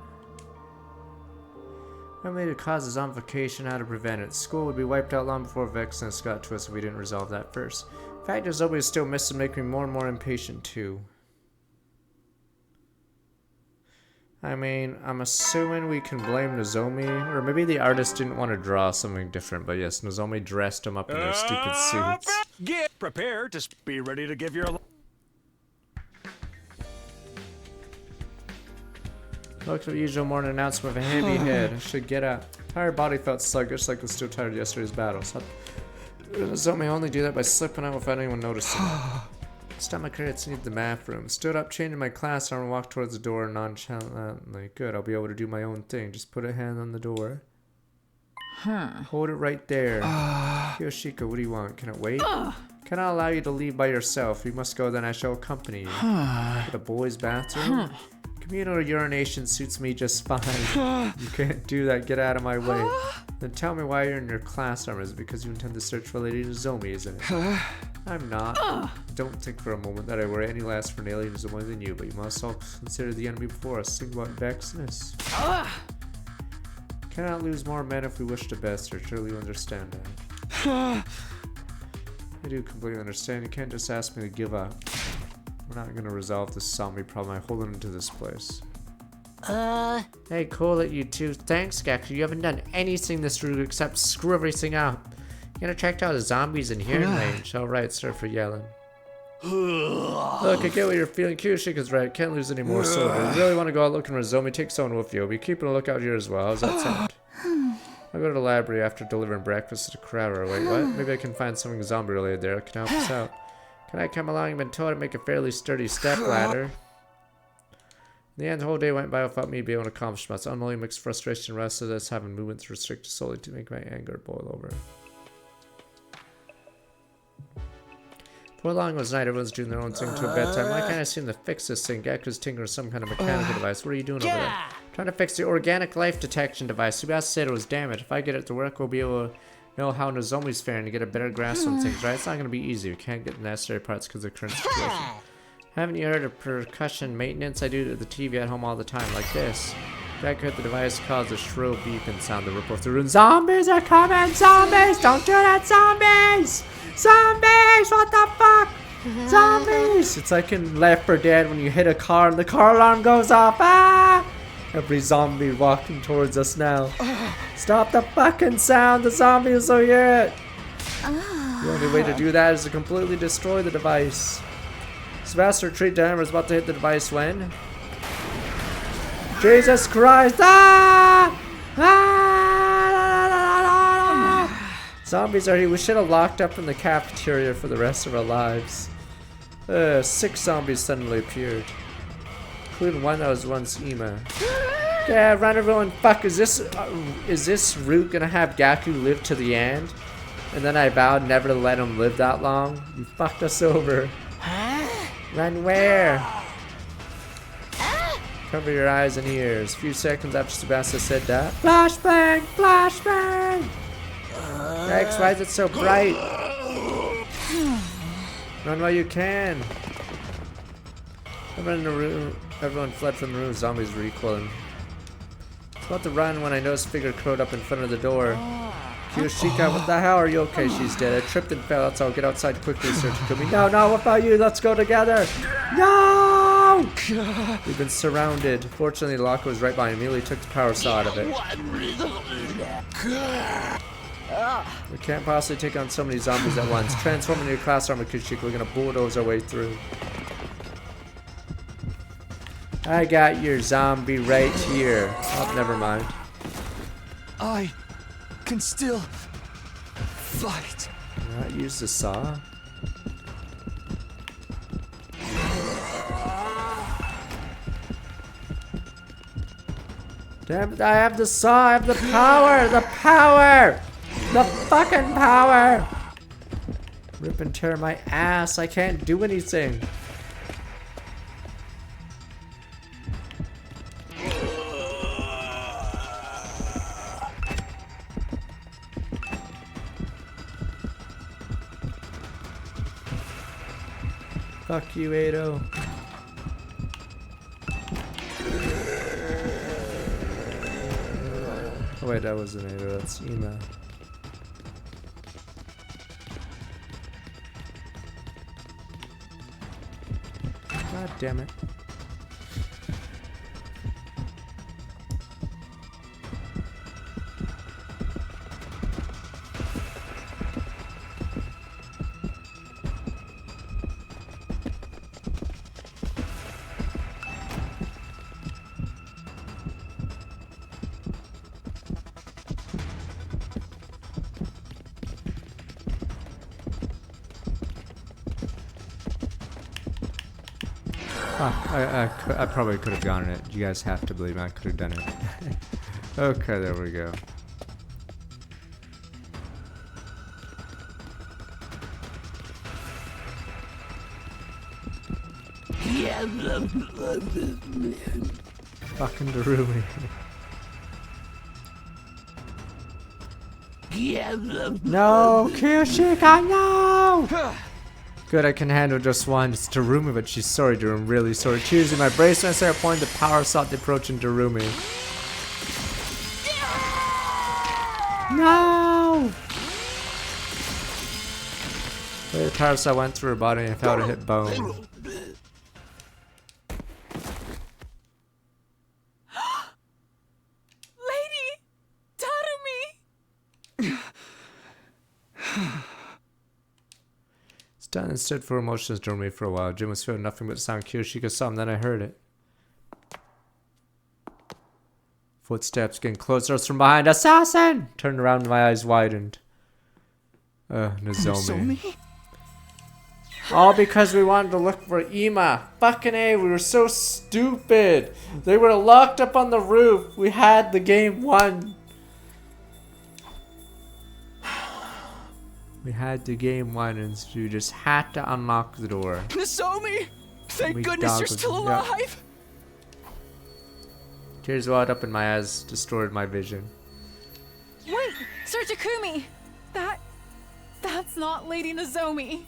What made it cause a zombification? How to prevent it? School would be wiped out long before Vexness got to us if we didn't resolve that first. The fact that Zombie is still missing make me more and more impatient too. I mean, I'm assuming we can blame Nozomi, or maybe the artist didn't want to draw something different, but yes, Nozomi dressed them up in their stupid suits. Get prepared to be ready to give your... Looked at the usual morning announcement with a heavy head. I should get up. Tired body felt sluggish, like was still tired of yesterday's battle. So Nozomi only do that by slipping out without anyone noticing. Stopped my credits to the math room. Stood up, changed my class arm, and walked towards the door nonchalantly. Good, I'll be able to do my own thing. Just put a hand on the door. Hold it right there. Yoshiko, what do you want? Can it wait? Cannot allow you to leave by yourself. You must go, then I shall accompany you. To the boys' bathroom? Communal urination suits me just fine. You can't do that. Get out of my way. Then tell me why you're in your class arm. Is it because you intend to search for Lady Nozomi, isn't it? I'm not. Don't think for a moment that I worry any less for an alien Nozomi than you, but you must all consider the enemy before us. Think about Vexness. Cannot lose more men if we wish to best her. Surely you understand that. I do completely understand. You can't just ask me to give up. We're not gonna resolve this zombie problem. I hold it into this place. Hey, cool at you two. Thanks, Gaku. You haven't done anything this route except screw everything up. You gotta check out the zombies in hearing range. Alright, start for yelling. Look, I get what you're feeling. Kyoshika's right. Can't lose any more silver. You really want to go out looking for Nozomi? Take someone with you. I'll be keeping a lookout here as well. How's that sound? I'll go to the library after delivering breakfast to Crowder. Wait, what? Maybe I can find something zombie related there. Can help us out. Can I come along? I've been told to make a fairly sturdy step ladder. In the end, the whole day went by without me being able to accomplish much. Unholy mixed frustration and restlessness, having movements restricted solely to make my anger boil over. Before long was night, everyone's doing their own thing to a bedtime. Why can't I seem to fix this thing? Geku's tinkering with some kind of mechanical device. What are you doing over there? Trying to fix the organic life detection device. Subasa said it was damaged. If I get it to work, we'll be able to know how Nozomi's faring to get a better grasp on things, right? It's not going to be easy. We can't get the necessary parts because of the current situation. Haven't you heard of percussion maintenance? I do the TV at home all the time, like this. Geku hit the device, caused a shrill beeping sound that rippled through. Zombies are coming! Zombies! Don't do that! Zombies! Zombies! What the fuck? Zombies! It's like in Left 4 Dead when you hit a car and the car alarm goes off. Ah! Every zombie walking towards us now. Stop the fucking sound! The zombies will hear it! The only way to do that is to completely destroy the device. Sebastian retreat to Hammer is about to hit the device when... Jesus Christ! Ah! Ah! Zombies are here. We should have locked up in the cafeteria for the rest of our lives. 6 zombies suddenly appeared. Including one that was once Ima. Yeah, run everyone. Fuck, is this route gonna have Geku live to the end? And then I vowed never to let him live that long? You fucked us over. Run where? Cover your eyes and ears. A few seconds after Sebastian said that. Flashbang! Flashbang! Rex, why is it so bright? Run while you can. Everyone in the room. Everyone fled from the room. Zombies recoiling. I was about to run when I noticed a figure curled up in front of the door. Kiyoshika, what the hell? Are you okay? She's dead. I tripped and fell. That's all. Get outside quickly. Search for me. No, no. What about you? Let's go together. No! We've been surrounded. Fortunately, the locker was right behind me. Immediately took the power saw out of it. We can't possibly take on so many zombies at once. Transform into your class armor, Kiyoshika. We're gonna bulldoze our way through. I got your zombie right here. Oh, never mind. I can still fight. Not use the saw. Damn it, I have the saw, I have the power! The power! The fucking power! Rip and tear my ass, I can't do anything. Fuck you, Ado. Oh wait, that wasn't Ado, that's Ima. God damn it. I probably could have gotten it. You guys have to believe me, I could have done it. Okay, there we go. Fucking Darumi. No, Kiyoshika, no! Good, I can handle just one. It's Darumi, but she's sorry, Darumi. Really sorry. Choosing my brace when I start pointing the power sought the approaching Darumi. No! The power saw went through her body and felt it hit bone. Stunned and stood for emotions during me for a while. Jin was feeling nothing but the sound. Kiyoshika saw him, then I heard it. Footsteps getting closer from behind. Assassin! Turned around and my eyes widened. Nozomi. All because we wanted to look for Ima. Fucking A, we were so stupid. They were locked up on the roof. We had the game won. We had to game one, and so you just had to unlock the door. Nozomi! Thank We goodness you're doggled- still yeah. alive! Tears welled up in my eyes, distorted my vision. Wait, Sir Takumi! That's not Lady Nozomi.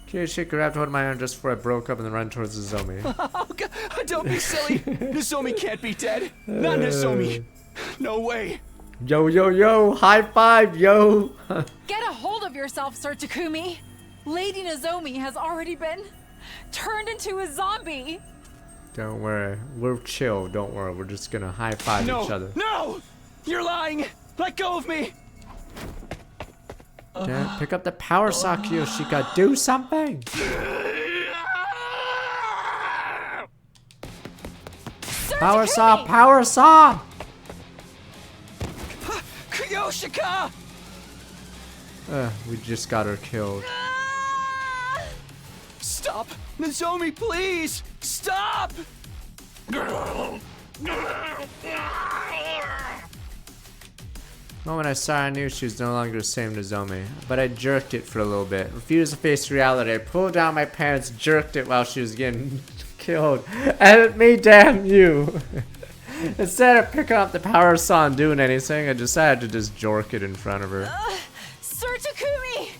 Kirishika grabbed hold of my arm just before I broke up and then ran towards Nozomi. Oh, God, don't be silly! Nozomi can't be dead! Not Nozomi! No way! Yo, yo, yo! High five, yo! Get a hold of yourself, Sir Takumi! Lady Nozomi has already been turned into a zombie! Don't worry. We're chill. Don't worry. We're just gonna high five each other. No! You're lying! Let go of me! Dad, pick up the power saw, Kiyoshika. Do something! Power saw! Power saw! Kiyoshika! We just got her killed. Stop! Nozomi, please! Stop! The moment I saw her, I knew she was no longer the same Nozomi. But I jerked it for a little bit. Refused to face reality. I pulled down my pants, jerked it while she was getting killed. Edit me, damn you! Instead of picking up the power saw and doing anything, I decided to just jork it in front of her. Sir Takumi!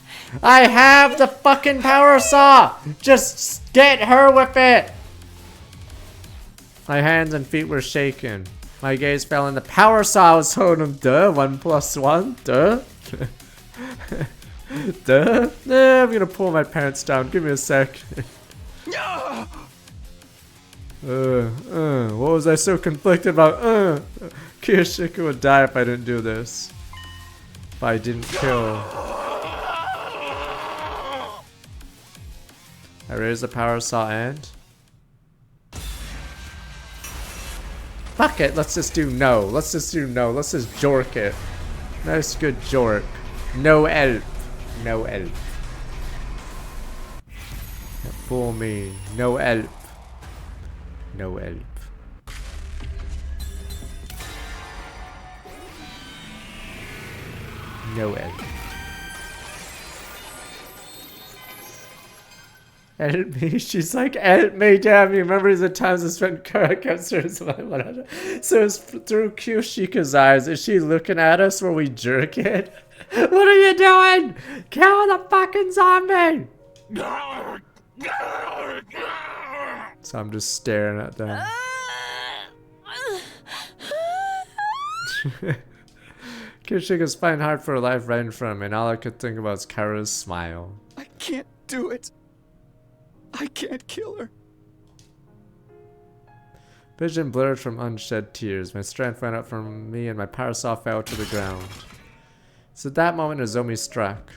I have the fucking power saw! Just get her with it! My hands and feet were shaking. My gaze fell on the power saw I was holding. Duh, 1 + 1, duh. Duh. I'm gonna pull my pants down. Give me a sec. What was I so conflicted about? Kiyoshika would die if I didn't do this. If I didn't kill. I raised the power saw and... Fuck it, let's just do no. Let's just do no. Let's just jork it. Nice good jork. No help. No help. Fool me. No help. No help. No help. Help me. She's like, help me, damn you. Remember the times I spent Karakatsu's So it's through Kiyoshika's eyes. Is she looking at us while we jerk it? What are you doing? Kill the fucking zombie! So I'm just staring at them. Kiyoshika's fighting hard for her life right in front of me, and all I could think about was Kara's smile. I can't do it. I can't kill her. Vision blurred from unshed tears. My strength went up from me and my power saw fell to the ground. It's at that moment Nozomi struck.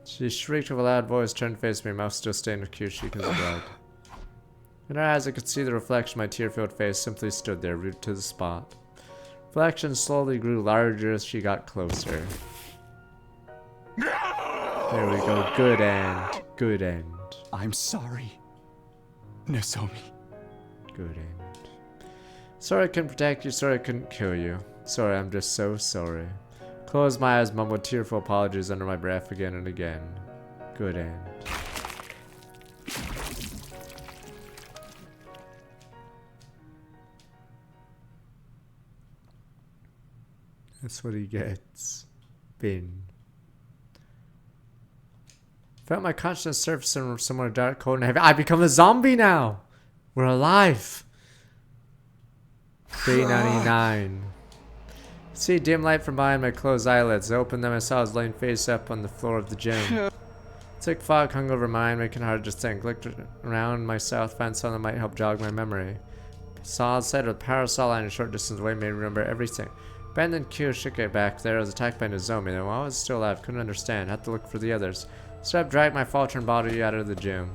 She shrieked with a loud voice, turned to face me, mouth still stained with Kiyoshika's blood. In her eyes, I could see the reflection of my tear-filled face simply stood there, rooted to the spot. Reflection slowly grew larger as she got closer. There we go. Good end. Good end. I'm sorry, Nozomi. Good end. Sorry I couldn't protect you. Sorry I couldn't kill you. Sorry, I'm just so sorry. Closed my eyes, mumbled tearful apologies under my breath again and again. Good end. That's what he gets. Bin. Felt my consciousness surface somewhere dark, cold, and heavy. I become a zombie now! We're alive! Day 99. See dim light from behind my closed eyelids. I opened them. I saw I was laying face up on the floor of the gym. Thick fog hung over my mind, making it hard to think. Looked around myself, found something that might help jog my memory. Saw outside of the power saw line a short distance away, made me remember everything. Abandoned Kiyoshika back there. I was attacked by Nozomi. Then while I was still alive, couldn't understand. Had to look for the others. So I dragged my faltering body out of the gym.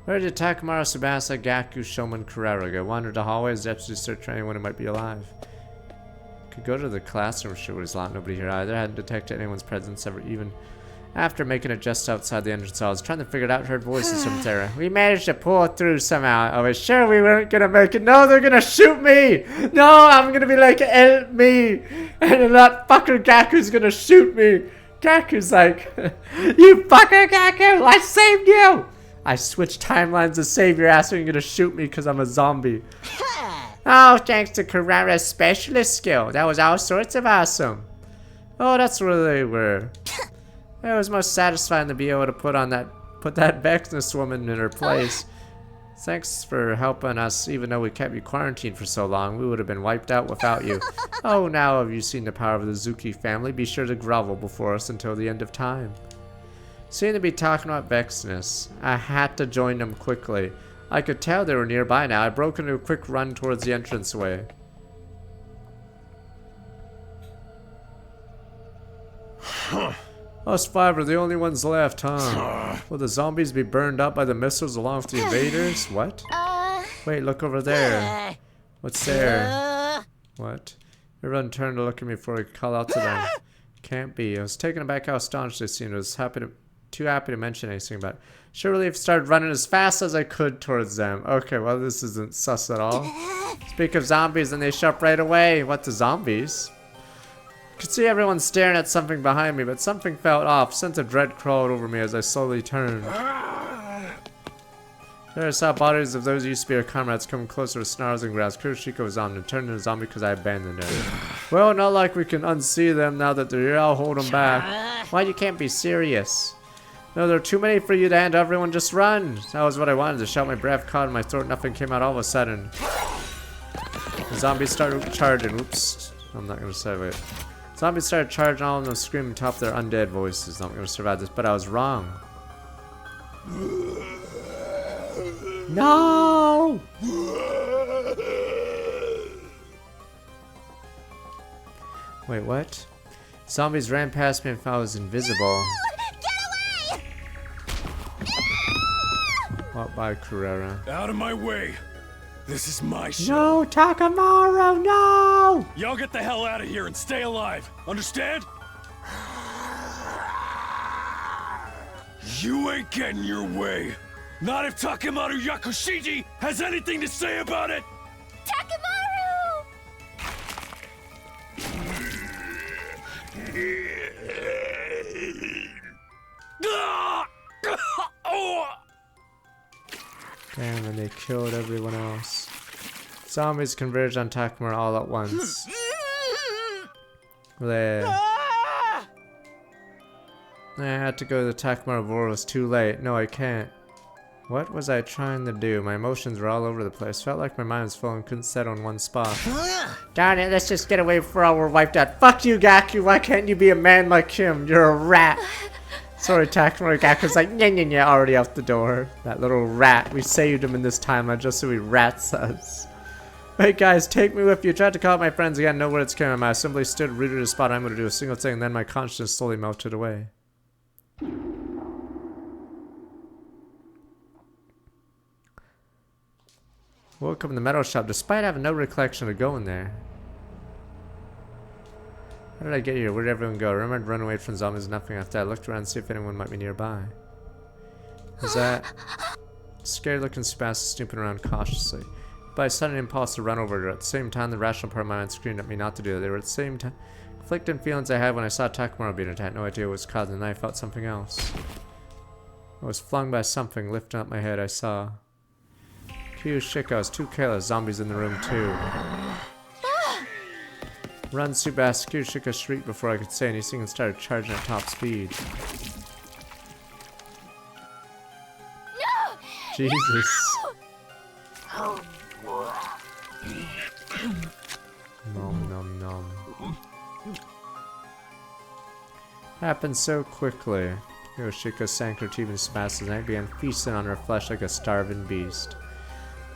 Ready to Takamaru, Tsubasa, Gaku, Shomon, Kuraraga. Wandered the hallways, desperately searched for anyone who might be alive. Could go to the classroom, sure was locked, nobody here either. I hadn't detected anyone's presence ever, even after making it just outside the entrance hall. I was trying to figure it out, heard voices from Terra. We managed to pull through somehow. I was sure we weren't gonna make it. No, they're gonna shoot me! No, I'm gonna be like, help me! And that fucker Gaku's gonna shoot me! Gaku's like, you fucker Gaku, I saved you! I switched timelines to save your ass, and you're gonna shoot me because I'm a zombie. Oh, thanks to Carrera's specialist skill. That was all sorts of awesome. Oh, that's where they were. It was most satisfying to be able to put that Vexness woman in her place. Thanks for helping us, even though we kept you quarantined for so long. We would have been wiped out without you. Oh, now have you seen the power of the Zuki family? Be sure to grovel before us until the end of time. Seemed to be talking about Vexness. I had to join them quickly. I could tell they were nearby now. I broke into a quick run towards the entranceway. Us five are the only ones left, huh? Will the zombies be burned up by the missiles along with the invaders? What? Wait, look over there. What's there? What? Everyone turned to look at me before I could call out to them. Can't be. I was taken aback how astonished they seemed. I was too happy to mention anything about it. Surely I've started running as fast as I could towards them. Okay, well this isn't sus at all. Speak of zombies and they show up right away. What, the zombies? I could see everyone staring at something behind me, but something felt off. A sense of dread crawled over me as I slowly turned. There I saw bodies of those who used to be our comrades coming closer with snarls and growls. Kuroshika was on and turned into a zombie because I abandoned her. Well, not like we can unsee them now that they're here. I'll hold them back. Why, you can't be serious. No, there are too many for you to handle. Everyone just run. That was what I wanted to shout. My breath caught in my throat. Nothing came out all of a sudden. The zombies started charging. Oops. I'm not going to say it. Zombies started charging, all of them screaming top their undead voices. I'm not going to survive this, but I was wrong. No! Wait, what? Zombies ran past me and I was invisible. Get away! What by Carrera? Out of my way! This is my show. No, Takamaru, no! Y'all get the hell out of here and stay alive. Understand? You ain't getting your way. Not if Takamaru Yakushiji has anything to say about it. Takamaru! Damn, and they killed everyone else. Zombies converged on Takamaru all at once. There. I had to go to the Takamaru War. It was too late. No, I can't. What was I trying to do? My emotions were all over the place. Felt like my mind was full and couldn't settle in one spot. Darn it, let's just get away before we're wiped out. Fuck you, Gaku. Why can't you be a man like him? You're a rat. Sorry, Takamaru. Gaku's like, nya, already out the door. That little rat. We saved him in this timeline just so he rats us. Wait, guys, take me with you. Tried to call up my friends again. No words came out. I simply stood rooted to the spot. I'm going to do a single thing, and then my consciousness slowly melted away. Woke up in the metal shop despite having no recollection of going there. How did I get here? Where did everyone go? I remembered running away from zombies and nothing after that. I looked around to see if anyone might be nearby. Was that scared looking Subasa snooping around cautiously? But I sudden impulse to run over her. At the same time, the rational part of my mind screamed at me not to do that. They were at the same time conflicting feelings I had when I saw Takamaru being attacked. No idea what was causing it. I felt something else. I was flung by something. Lifting up my head, I saw Kuroshika. I was too careless. Zombies in the room too. Run, Subasa. Kuroshika shrieked before I could say anything and started charging at top speed. No! Jesus. No! Nom nom nom. Happened so quickly. Kuroshika sank her teeth in Subasa's neck, began feasting on her flesh like a starving beast.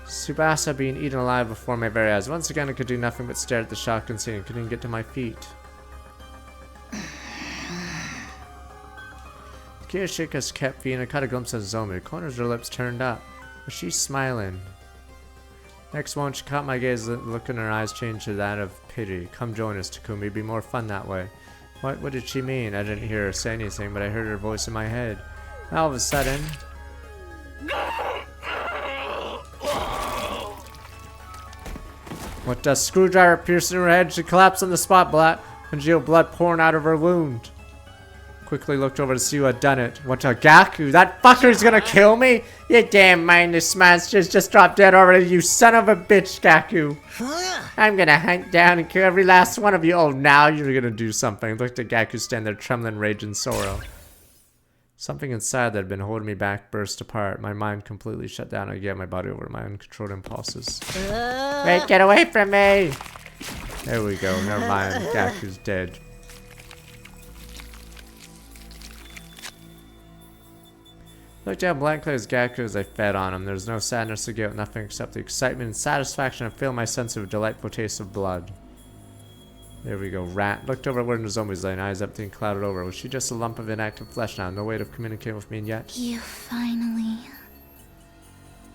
Subasa being eaten alive before my very eyes. Once again, I could do nothing but stare at the shocking scene and couldn't get to my feet. Kuroshika's kept feeding. I caught a glimpse of Zomi. The corners of her lips turned up. Was she smiling? Next moment, she caught my gaze. The look in her eyes changed to that of pity. Come join us, Takumi. It'd be more fun that way. What did she mean? I didn't hear her say anything, but I heard her voice in my head. All of a sudden... With a screwdriver piercing her head, she collapsed on the spot, congealed blood pouring out of her wound. Quickly looked over to see who had done it. What a Gaku! That fucker's gonna kill me? You damn mindless monsters just dropped dead already, you son of a bitch, Gaku! I'm gonna hunt down and kill every last one of you. Oh, now you're gonna do something. Looked at Gaku stand there, trembling, rage, and sorrow. Something inside that had been holding me back burst apart. My mind completely shut down. I gave my body over to my uncontrolled impulses. Wait, get away from me! There we go. Never mind. Gaku's dead. Looked down blankly as Gaku as I fed on him. There was no sadness or guilt, nothing except the excitement and satisfaction of feeling my sense of a delightful taste of blood. There we go. Rat. Looked over where Nozomi's laying, eyes empty and clouded over. Was she just a lump of inactive flesh now? No way of communicating with me yet? You finally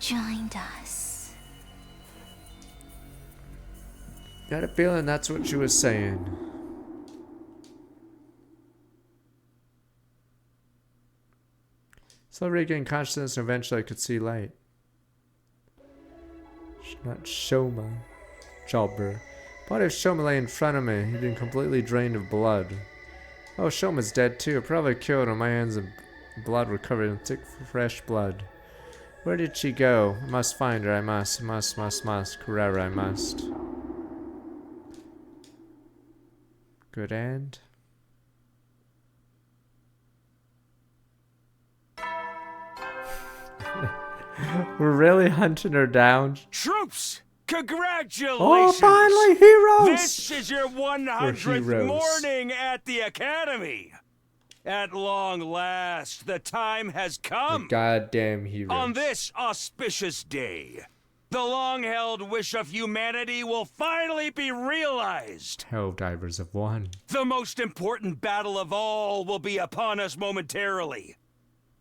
joined us. Got a feeling that's what she was saying. Slowly regaining consciousness and eventually I could see light. Not Shoma. Jobber. Body of Shoma lay in front of me. He'd been completely drained of blood. Oh, Shoma's dead too. I probably killed him. My hands and blood were covered in thick, fresh blood. Where did she go? I must find her. I must. Kurara, I must. Good end. We're really hunting her down. Troops! Congratulations! Oh, finally, heroes! This is your 100th morning at the Academy! At long last, the time has come! The goddamn heroes. On this auspicious day, the long-held wish of humanity will finally be realized! Helldivers have won. The most important battle of all will be upon us momentarily.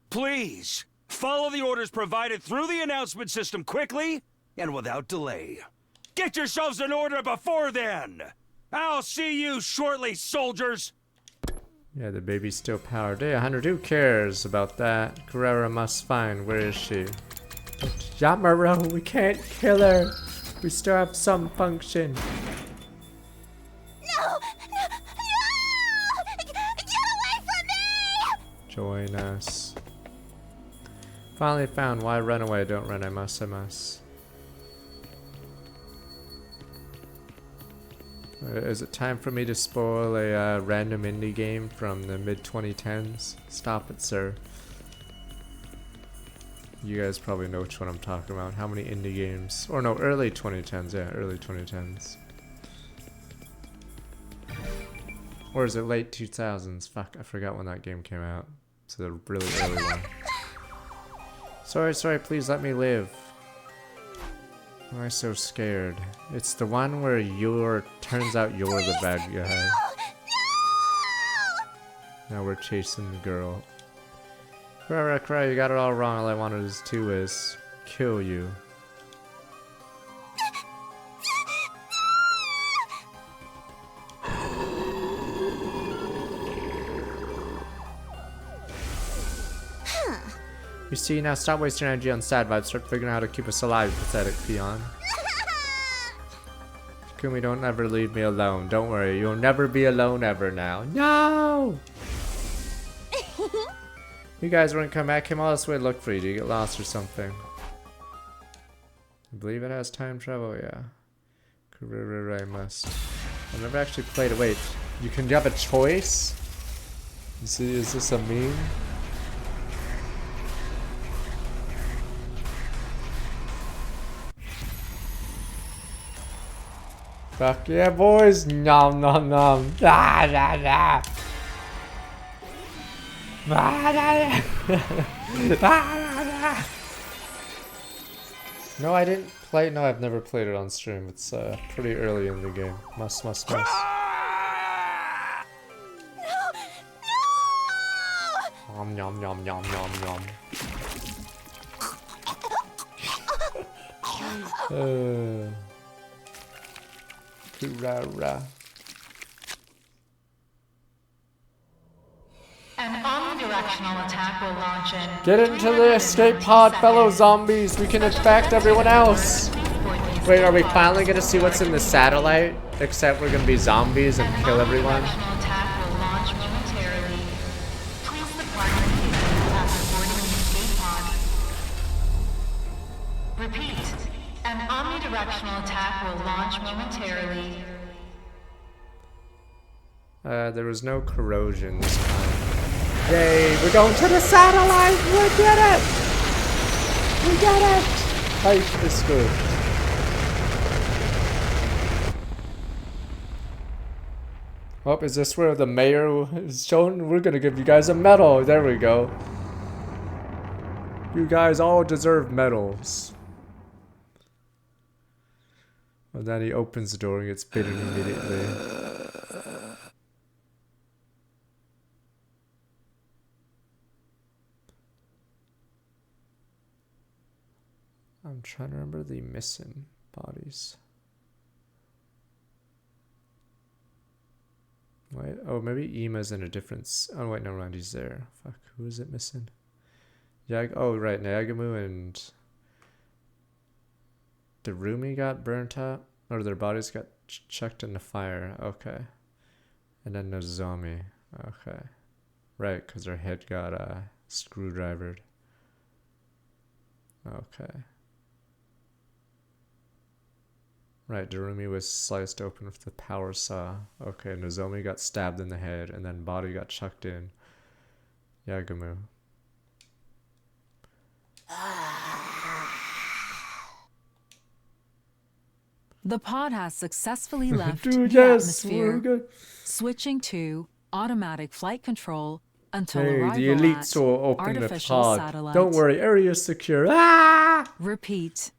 Please, follow the orders provided through the announcement system quickly and without delay. Get yourselves in order before then! I'll see you shortly, soldiers! Yeah, the baby's still powered. Hey, 100, who cares about that? Kurara must find. Where is she? Yamaro, we can't kill her. We still have some function. No! Get away from me! Join us. Finally found. Why run away? Don't run. I must. Is it time for me to spoil a random indie game from the mid-2010s? Stop it, sir. You guys probably know which one I'm talking about. How many indie games? Or no, early 2010s. Yeah, early 2010s. Or is it late 2000s? Fuck, I forgot when that game came out. It's a really early one. Sorry, please let me live. Why am I so scared? It's the one where turns out you're the bad guy. Now we're chasing the girl. Cry, you got it all wrong. All I wanted is kill you. You see, now stop wasting energy on sad vibes. Start figuring out how to keep us alive, you pathetic peon. Takumi, don't ever leave me alone. Don't worry, you'll never be alone ever now. No! You guys wouldn't come back. Came all this way to look for you. Do you get lost or something? I believe it has time travel, yeah. I must. I've never actually played it. Wait, you can have a choice? You see, is this a meme? Fuck yeah, boys! Nom nom nom! Ah, da, da. Ah, da, da. Ah, da, da. No, I didn't play. No, I've never played it on stream. It's pretty early in the game. Must. No! Nom nom nom nom nom nom. Kurara. An omnidirectional attack will launch in. Get into the escape pod, fellow zombies. We can infect everyone else. Wait, are we finally gonna see what's in the satellite? Except we're gonna be zombies and kill everyone. Omnidirectional attack will launch momentarily. Please supply medication after boarding the escape pod. Repeat. An omnidirectional attack will launch momentarily. There was no corrosion this time. Yay, we're going to the satellite! We did it! We did it! Life is good. Oh, is this where the mayor is shown? We're gonna give you guys a medal. There we go. You guys all deserve medals. And then he opens the door and gets bitten immediately. I'm trying to remember the missing bodies. Wait, oh, maybe Ima's in a different... Oh, wait, never mind, he's there. Fuck, who is it missing? Oh, right, Nagamu and... Darumi got burnt up? Or their bodies got chucked in the fire. Okay. And then Nozomi. Okay. Right, because their head got screwdrivered. Okay. Right, Darumi was sliced open with the power saw. Okay, Nozomi got stabbed in the head, and then body got chucked in. Yagamu. The pod has successfully left Dude, the yes, atmosphere, we're good. switching to automatic flight control until Hey, arrival the elites at will open the artificial pod. satellite. Don't worry, area secure. Ah! Repeat.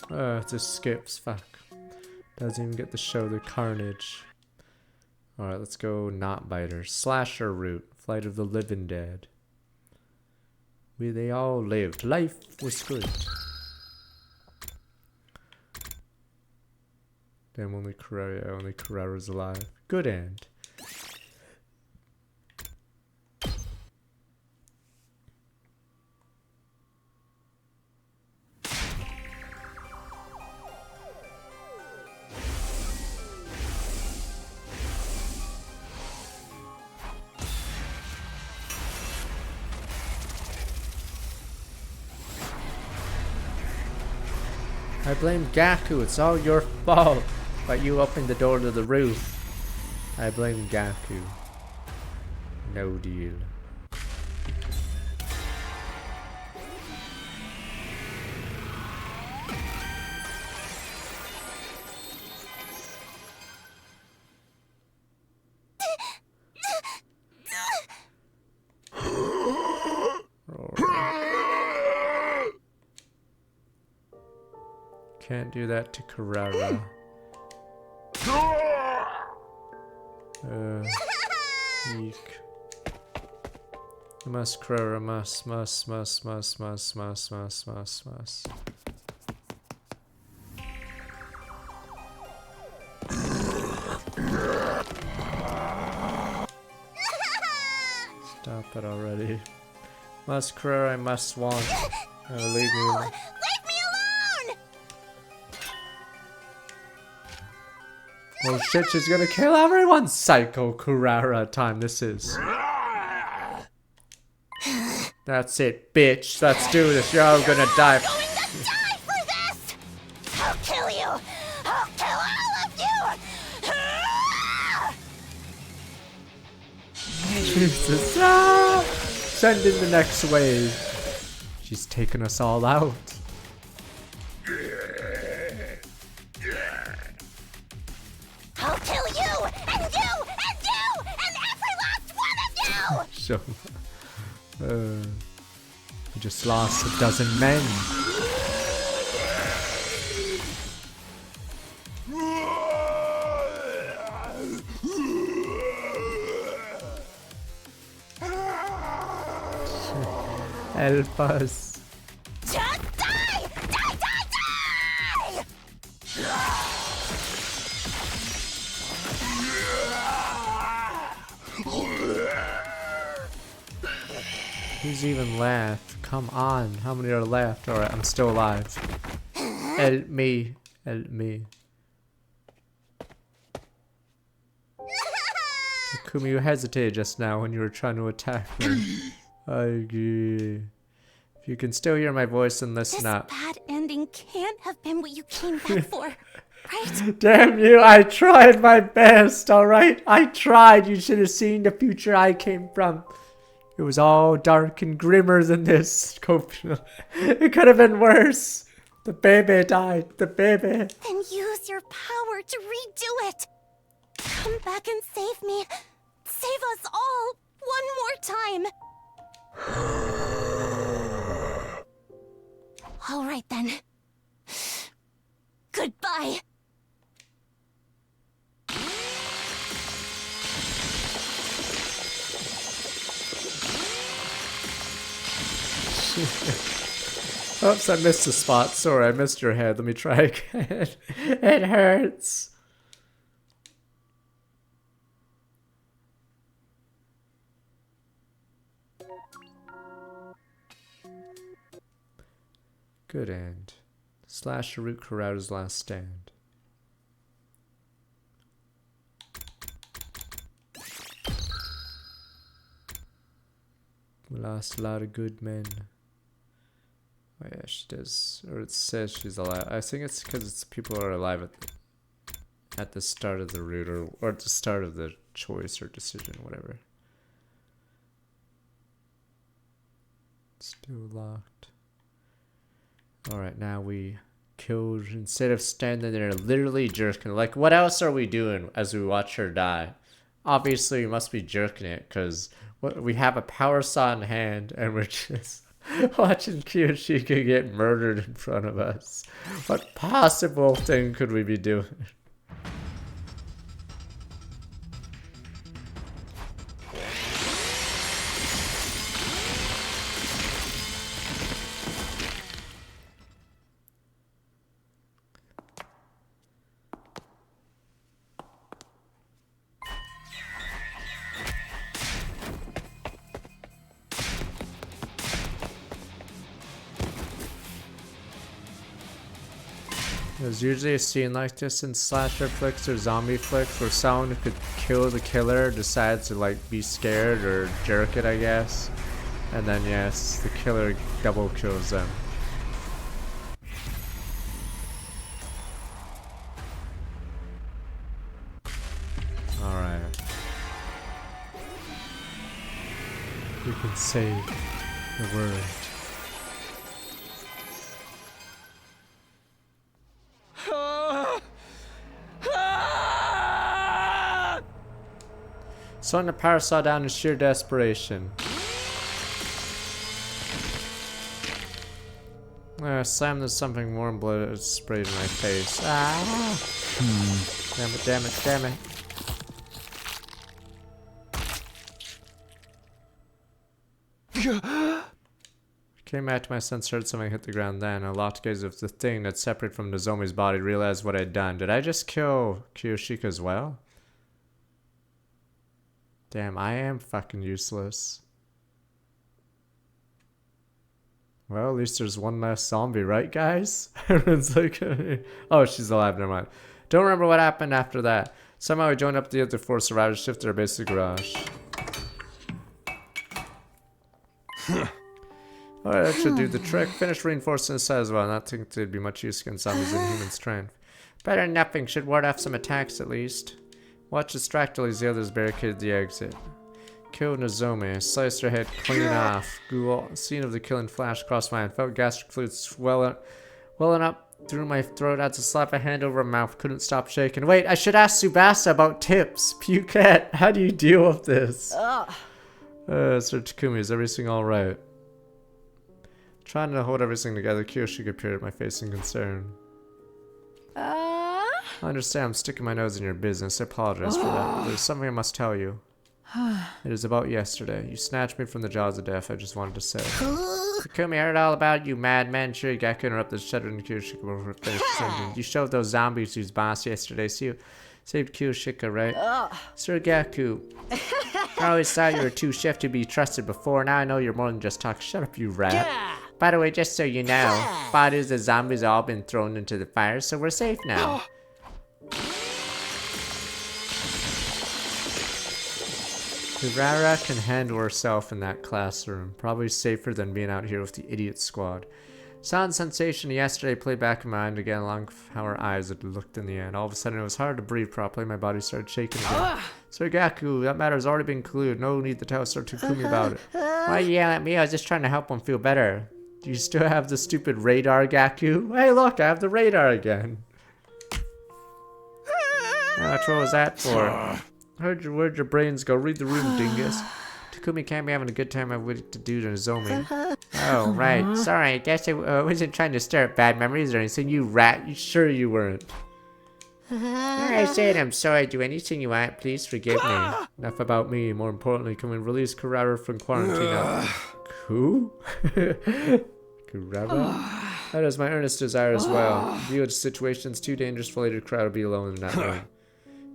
It just skips, fuck. Doesn't even get to show the carnage. Alright, let's go Not Biter. Slasher route. Flight of the Living Dead. They all lived. Life was good. Damn, only Carrera's alive. Good end. I blame Gaku, it's all your fault. But you opened the door to the roof. I blame Gaku. No deal. Can't do that to Carrera. Eek. Must Carrera, must. Stop it already. Must Carrera, I must want. Leave me alone. Leave me alone! Oh shit, she's gonna kill everyone! Psycho Carrera time this is. That's it, bitch. Let's do this. You're all gonna die. I'm going to die for this! I'll kill you! I'll kill all of you! Jesus. Ah! Send in the next wave. She's taking us all out. I'll kill you! And you! And you! And every last one of you! So, we just lost a dozen men. Help us. Just die! Who's even left? Come on. How many are left? Alright, I'm still alive. Help me. Help me. Takumi, you hesitated just now when you were trying to attack me. I agree. If you can still hear my voice, then listen up. This bad ending can't have been what you came back for, right? Damn you, I tried my best, alright? I tried. You should have seen the future I came from. It was all dark and grimmer than this, Copium. It could have been worse. The baby died. The baby. Then use your power to redo it. Come back and save me. Save us all. One more time. All right then. Goodbye. Oops, I missed a spot. Sorry, I missed your head. Let me try again. It hurts. Good end. Slash Root Kurata's last stand. We lost a lot of good men. Oh yeah, she does. Or it says she's alive. I think it's because it's people who are alive at the start of the route or at the start of the choice or decision, whatever. Still locked. Alright, now we killed, instead of standing there literally jerking. Like, what else are we doing as we watch her die? Obviously, we must be jerking it, because we have a power saw in hand, and we're just watching Kiyoshika get murdered in front of us. What possible thing could we be doing? There's usually a scene like this in slasher flicks or zombie flicks where someone who could kill the killer decides to like be scared or jerk it, I guess. And then yes, the killer double kills them. Alright. We can save the world. Slowing the power saw down in sheer desperation. Slam, there's something warm blood sprayed in my face. Ah! Damn it, damn it, damn it. Came back to my sense, heard something hit the ground then. I locked gaze of the thing that's separate from Nozomi's body, realized what I'd done. Did I just kill Kiyoshika as well? Damn, I am fucking useless. Well, at least there's one less zombie, right, guys? Everyone's like, oh, she's alive, never mind. Don't remember what happened after that. Somehow I joined up the other four survivors, shifted our basic garage. Alright, that should do the trick. Finish reinforcing the side as well. Not think there'd be much use against zombies in human strength. Better than nothing. Should ward off some attacks at least. Watch distractedly as the others barricaded the exit. Killed Nozomi. Sliced her head clean off. Google. Scene of the killing flashed across my mind. Felt gastric fluid welling up through my throat. Had to slap a hand over my mouth. Couldn't stop shaking. Wait, I should ask Tsubasa about tips. Pukette, how do you deal with this? Sir Takumi, is everything alright? Trying to hold everything together, Kiyoshika appeared at my face in concern. I understand I'm sticking my nose in your business. I apologize for that. But there's something I must tell you. It is about yesterday. You snatched me from the jaws of death, I just wanted to say. Takumi, I heard all about you, madman. Shirigaki interrupted, shuddered, and Kiyoshika before finished sentence. You showed those zombies whose boss yesterday. See Saved Kyoshika, right? Sir Gaku. I always thought you were too chef to be trusted before. Now I know you're more than just talk. Shut up, you rat. By the way, just so you know, bodies of zombies have all been thrown into the fire, so we're safe now. Kurara can handle herself in that classroom. Probably safer than being out here with the idiot squad. Sound sensation yesterday played back in my mind again along with how her eyes had looked in the end. All of a sudden it was hard to breathe properly. My body started shaking again. Sir Gaku, that matter has already been concluded. No need to tell Sir Takumi about it. Why you yelling at me? I was just trying to help him feel better. Do you still have the stupid radar, Gaku? Hey look, I have the radar again. What was that for? Where'd your brains go? Read the room, dingus. Takumi can't be having a good time of what to do to Nozomi. Oh, right. Sorry, I guess I wasn't trying to stir up bad memories or anything. You rat. You sure you weren't? I said I'm sorry. Do anything you want. Please forgive me. Enough about me. More importantly, can we release Kurara from quarantine now? Who? Kurara? That is my earnest desire as well. View the situation's too dangerous for later Kurara to be alone in that room.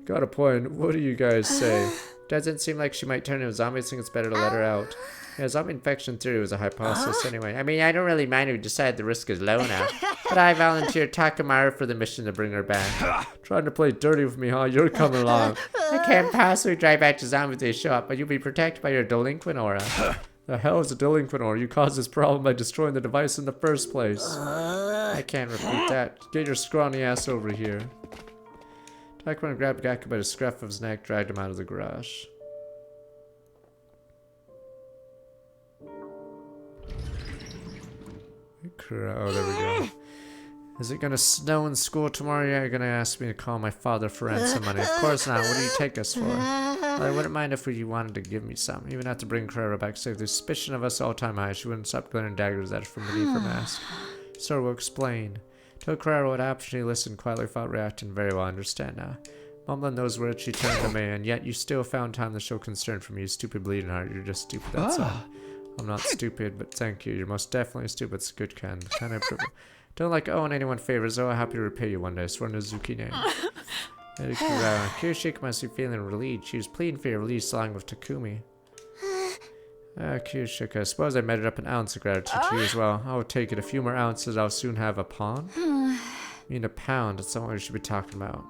Got a point. What do you guys say? Doesn't seem like she might turn into a zombie. I think it's better to let her out. Yeah, zombie infection theory was a hypothesis anyway. I mean, I don't really mind if we decide the risk is low now. But I volunteered Takamaru for the mission to bring her back. Trying to play dirty with me, huh? You're coming along. I can't possibly drive back to zombies if they show up, but you'll be protected by your delinquent aura. The hell is a delinquent aura? You caused this problem by destroying the device in the first place. I can't repeat that. Get your scrawny ass over here. Takamaru grabbed Gaku by the scruff of his neck, dragged him out of the garage. Oh, there we go. Is it gonna snow in school tomorrow? Yeah, you're gonna ask me to call my father for ransom money. Of course not. What do you take us for? Well, I wouldn't mind if you wanted to give me some. Even have to bring Kurara back safe. The suspicion of us all time high. She wouldn't stop glaring daggers at us from beneath her mask. Sir will explain. Told Kurara what happened. She listened quietly without reacting very well. I understand now. Mumbling those words, she turned to me, and yet you still found time to show concern for me, you stupid bleeding heart. You're just stupid, that's all. I'm not stupid, but thank you. You're most definitely stupid. It's a good kind. Don't like owing anyone favors, though. I'm happy to repay you one day. Swear Nozuki name. Kyoshika must be feeling relieved. She was pleading for your release along with Takumi. Kyoshika, I suppose I measured up an ounce of gratitude to you as well. I'll take it. A few more ounces, I'll soon have a pawn. I mean a pound. That's not what we should be talking about.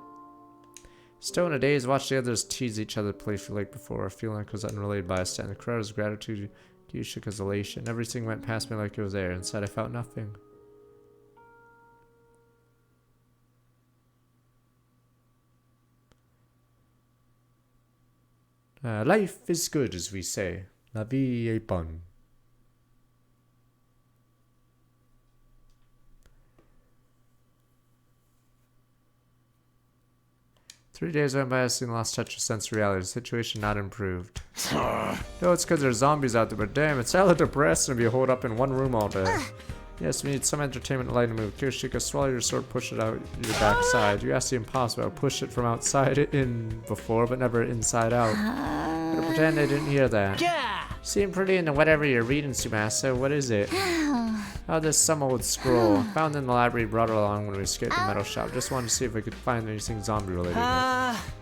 Still in a daze, watch the others tease each other playfully like before. Feeling like I was unrelated bystander. Kurara's gratitude, Kyoshika's elation. Everything went past me like it was air. Inside I felt nothing. Life is good, as we say. La vie est bonne. Three days went by, I soon lost touch of sense of reality. The situation not improved. No, it's because there's zombies out there, but damn, it's hella depressing to be holed up in one room all day. Yes, we need some entertainment and light to move. Kyoshika, swallow your sword, push it out your backside. You asked the impossible. Push it from outside in before, but never inside out. I'm gonna pretend I didn't hear that. Seem pretty into whatever you're reading, Tsumasa. What is it? Oh, this some old scroll. Found in the library, brought it along when we escaped the metal shop. Just wanted to see if I could find anything zombie related.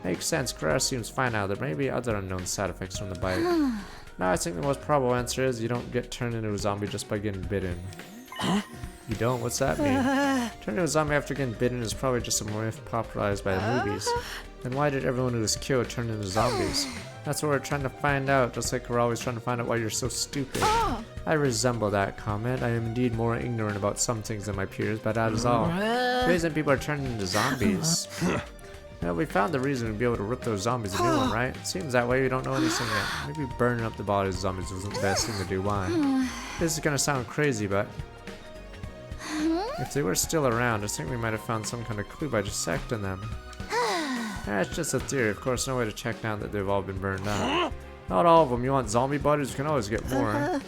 Makes sense. Kurara seems fine now. There may be other unknown side effects from the bite. No, I think the most probable answer is you don't get turned into a zombie just by getting bitten. You don't? What's that mean? Turning into a zombie after getting bitten is probably just a myth popularized by the movies. Then why did everyone who was killed turn into zombies? That's what we're trying to find out, just like we're always trying to find out why you're so stupid. I resemble that comment. I am indeed more ignorant about some things than my peers, but that is all. The reason people are turning into zombies. Well, we found the reason to be able to rip those zombies a new one, right? It seems that way. We don't know anything yet. Maybe burning up the bodies of zombies wasn't the best thing to do. Why? This is gonna sound crazy, but if they were still around, I think we might have found some kind of clue by dissecting them. That's just a theory. Of course, no way to check now that they've all been burned out. Not all of them. You want zombie bodies? You can always get more.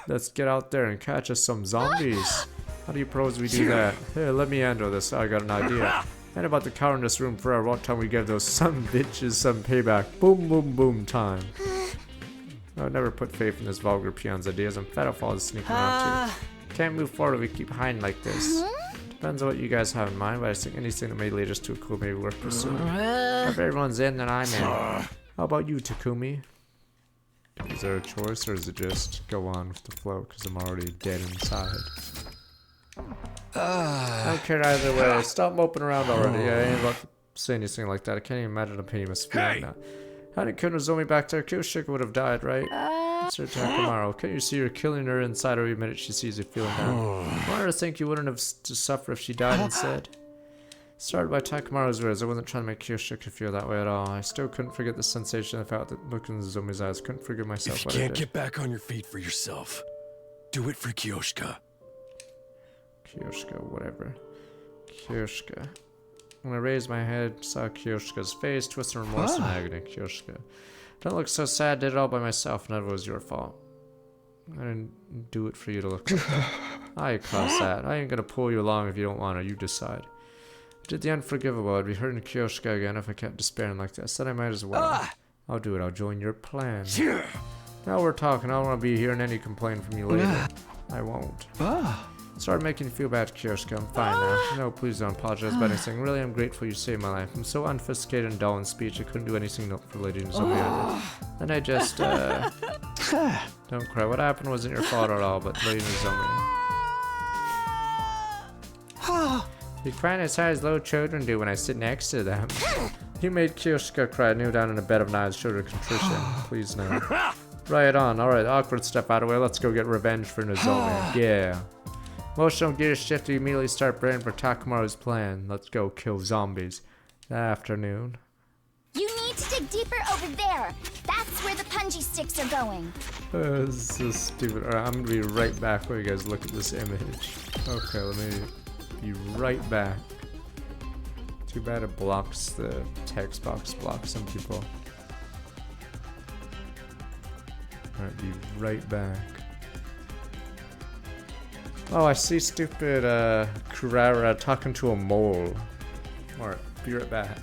Let's get out there and catch us some zombies. How do you propose we do that? Hey, let me handle this. I got an idea. And about the cower in this room forever. What time we give those some bitches some payback? Boom, boom, boom time. I would never put faith in this vulgar peon's ideas. I'm fed up all this sneaking around too. Can't move forward if we keep hiding like this. Depends on what you guys have in mind, but I think anything that may lead us to Takumi may be worth pursuing. If everyone's in, then I'm in. How about you, Takumi? Is there a choice, or is it just go on with the flow, because I'm already dead inside? I don't care either way. Stop moping around already. I ain't about to say anything like that. I can't even imagine the pain you must feel right now. Hadn't Kunozomi back there, Kyoshika would have died, right? Sir Takamaru, can't you see you're killing her inside every minute she sees you feeling down? I want her to think you wouldn't have to suffer if she died instead. Started by Takamaru's words, I wasn't trying to make Kyoshika feel that way at all. I still couldn't forget the sensation of the fact that looking in Zomi's eyes. Couldn't forgive myself. If you can't get back on your feet for yourself, do it for Kyoshika. Kyoshika, whatever. Kyoshika. When I raised my head, saw Kyoshika's face, twisted remorse and agony. Kyoshika. Don't look so sad, did it all by myself, none of it was your fault. I didn't do it for you to look like that. I caused that. I ain't gonna pull you along if you don't want to, you decide. I did the unforgivable, I'd be hurting Kyoshika again if I kept despairing like this, then I might as well. I'll do it, I'll join your plan. Now we're talking, I don't want to be hearing any complaint from you later. I won't. Sorry making you feel bad, Kyoshika. I'm fine now. No, please don't apologize about anything. Really, I'm grateful you saved my life. I'm so unsophisticated and dull in speech, I couldn't do anything for Lady Nozomi either. Then I just, don't cry. What happened wasn't your fault at all, but Lady Nozomi. You crying as hard as little children do when I sit next to them. You made Kyoshika cry, kneel down in a bed of knives, showed her contrition. Please no. Right on. Alright, awkward step out of the way. Let's go get revenge for Nozomi. Yeah. Emotional gears shift to immediately start praying for Takamaru's plan. Let's go kill zombies. That afternoon. You need to dig deeper over there. That's where the punji sticks are going. This is stupid. Alright, I'm gonna be right back while you guys look at this image. Okay, let me be right back. Too bad it blocks the text box, blocks some people. Alright, be right back. Oh, I see stupid Kurara talking to a mole. Alright, be right back.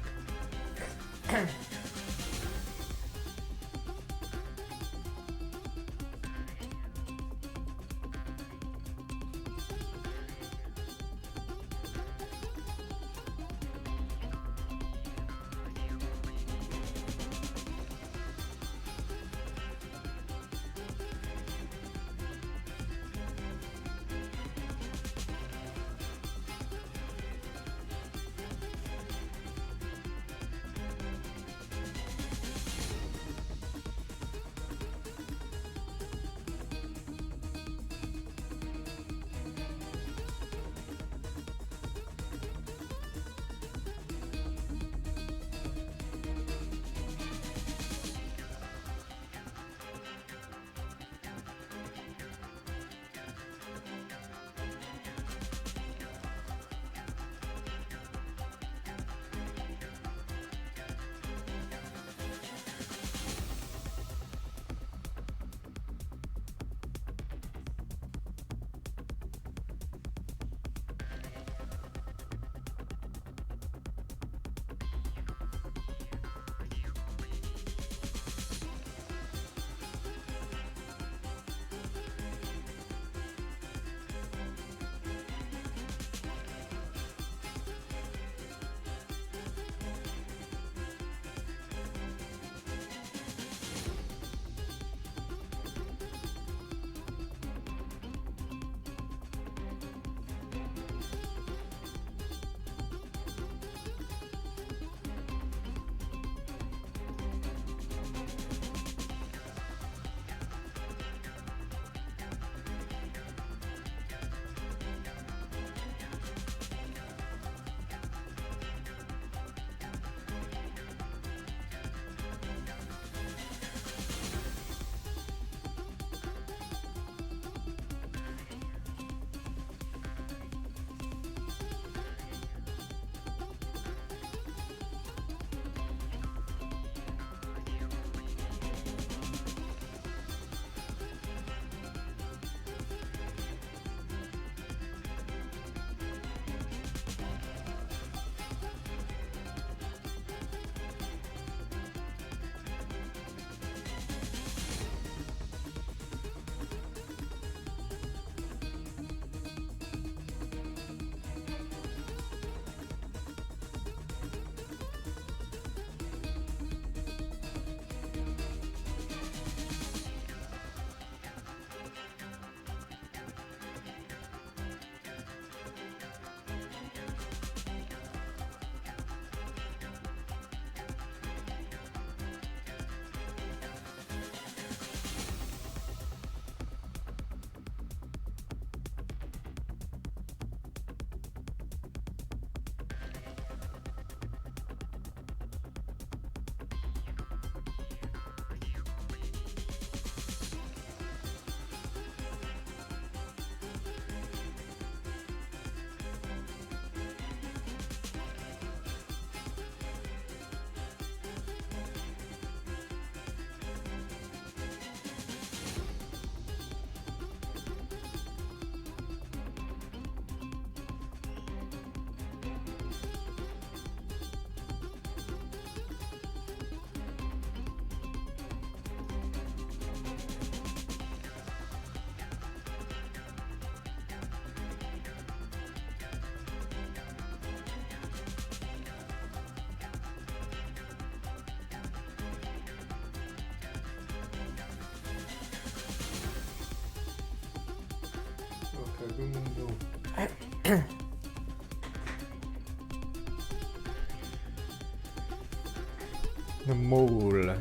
The mole.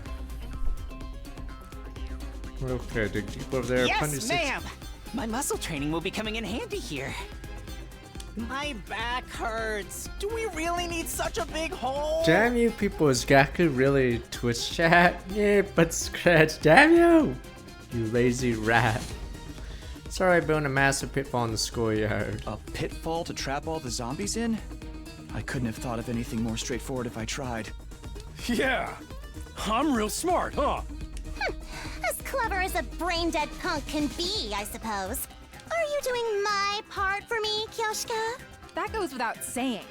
Okay, dig deep over there. Yes, ma'am! My muscle training will be coming in handy here. My back hurts. Do we really need such a big hole? Damn you people, is Gaku really Twitch chat? Yeah, but scratch, damn you! You lazy rat. Sorry, I built a massive pitfall in the schoolyard. A pitfall to trap all the zombies in? I couldn't have thought of anything more straightforward if I tried. Yeah, I'm real smart, huh? As clever as a brain-dead punk can be, I suppose. Are you doing my part for me, Kyoshka? That goes without saying.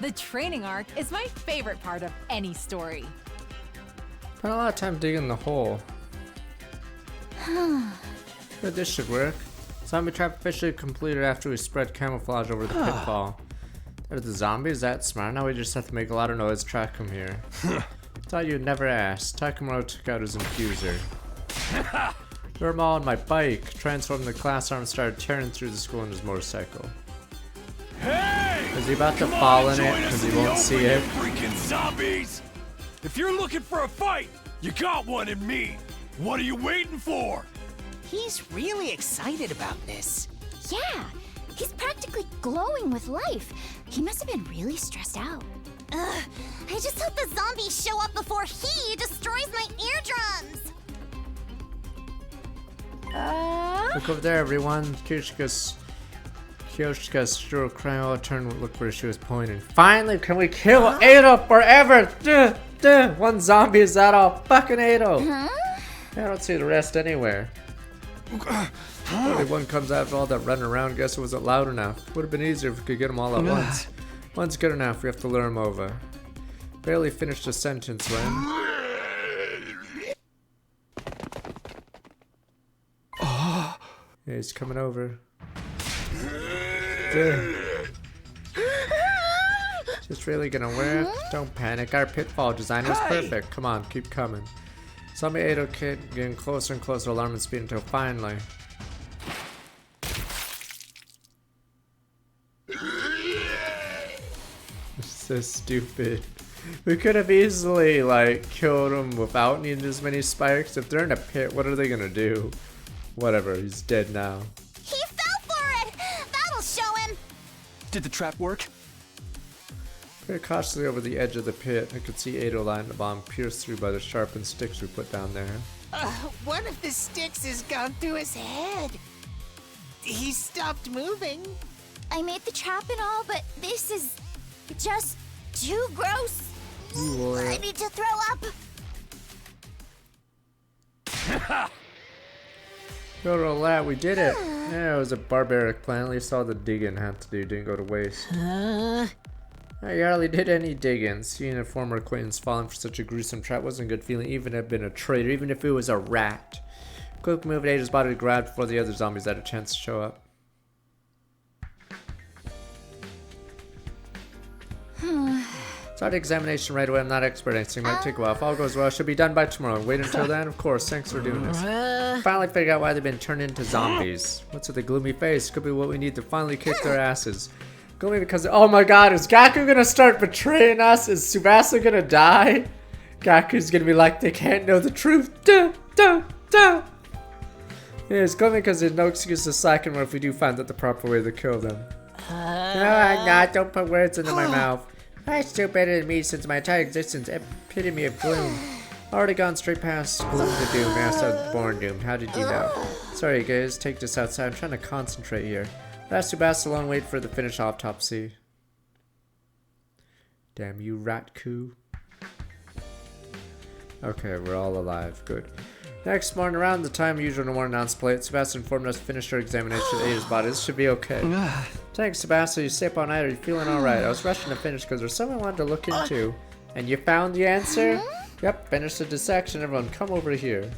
The training arc is my favorite part of any story. Spent a lot of time digging the hole. But this should work. Zombie trap officially completed after we spread camouflage over the pitfall. There's the zombies, that's smart. Now we just have to make a lot of noise to track them here. Thought you'd never ask. Takemura took out his infuser. Threw him all on my bike, transformed the class arm, and started tearing through the school on his motorcycle. Hey! Is he about to fall in it because he won't see it? Freaking zombies! If you're looking for a fight, you got one in me. What are you waiting for? He's really excited about this. Yeah, he's practically glowing with life. He must have been really stressed out. Ugh, I just hope the zombies show up before he destroys my eardrums! Look over there, everyone. Kyoshika's still crying all the turn. Look where she was pointing. Finally, can we kill Ado forever? One zombie is that all fucking Ado. I don't see the rest anywhere. Only one comes after all that running around. Guess it wasn't loud enough. Would have been easier if we could get them all at once. One's good enough. We have to lure him over. Barely finished a sentence when. Yeah, he's coming over. Just really gonna work? Don't panic. Our pitfall design was perfect. Come on, keep coming. Zombie Ado kid getting closer and closer, alarming speed until finally. So stupid. We could have easily like killed him without needing as many spikes. If they're in a pit, what are they gonna do? Whatever, he's dead now. He fell for it! That'll show him! Did the trap work? Very cautiously over the edge of the pit, I could see Ado lying the bomb pierced through by the sharpened sticks we put down there. One of the sticks has gone through his head. He stopped moving. I made the trap and all, but this is just too gross. I need to throw up. Go lad, we did it. Yeah, it was a barbaric plan. At least all the digging had to do didn't go to waste. I hardly did any digging. Seeing a former acquaintance falling for such a gruesome trap wasn't a good feeling, even if it had been a traitor, even if it was a rat. Quick move at Ada's body to grab before the other zombies had a chance to show up. Start examination right away. I'm not expert at anything. Might take a while. If all goes well, it should be done by tomorrow. Wait until then, of course. Thanks for doing this. Finally figured out why they've been turned into zombies. What's with the gloomy face? Could be what we need to finally kick their asses. Gloomy because oh my god, is Gaku gonna start betraying us? Is Tsubasa gonna die? Gaku's gonna be like, they can't know the truth. Duh, duh, duh. Yeah, it's gloomy because there's no excuse to slacken if we do find out the proper way to kill them. Don't put words into my mouth. I'm still better than me since my entire existence, epitome of gloom. Already gone straight past gloom to doom, now started born doomed. How did you know? Sorry guys, take this outside. I'm trying to concentrate here. Last Tsubasa alone, wait for the finish autopsy. Damn you, Ratku. Okay, we're all alive. Good. Next morning, around the time usual in the morning announce plate, Tsubasa informed us to finish our examination of Ada's body. This should be okay. Thanks, Tsubasa. You stay up all night. Are you feeling alright? I was rushing to finish because there's something I wanted to look into. And you found the answer? Yep, finish the dissection. Everyone, come over here.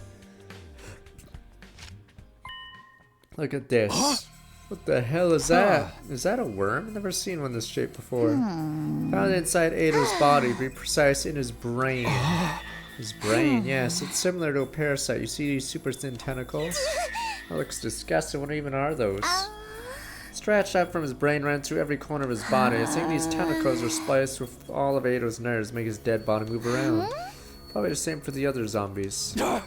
Look at this. What the hell is that? Is that a worm? I've never seen one this shape before. Found inside Ado's body, to be precise, in his brain. His brain, yes. It's similar to a parasite. You see these super thin tentacles? That looks disgusting. What even are those? Stretched out from his brain, ran through every corner of his body. I think these tentacles were spliced with all of Eido's nerves to make his dead body move around. Probably the same for the other zombies. Yeah,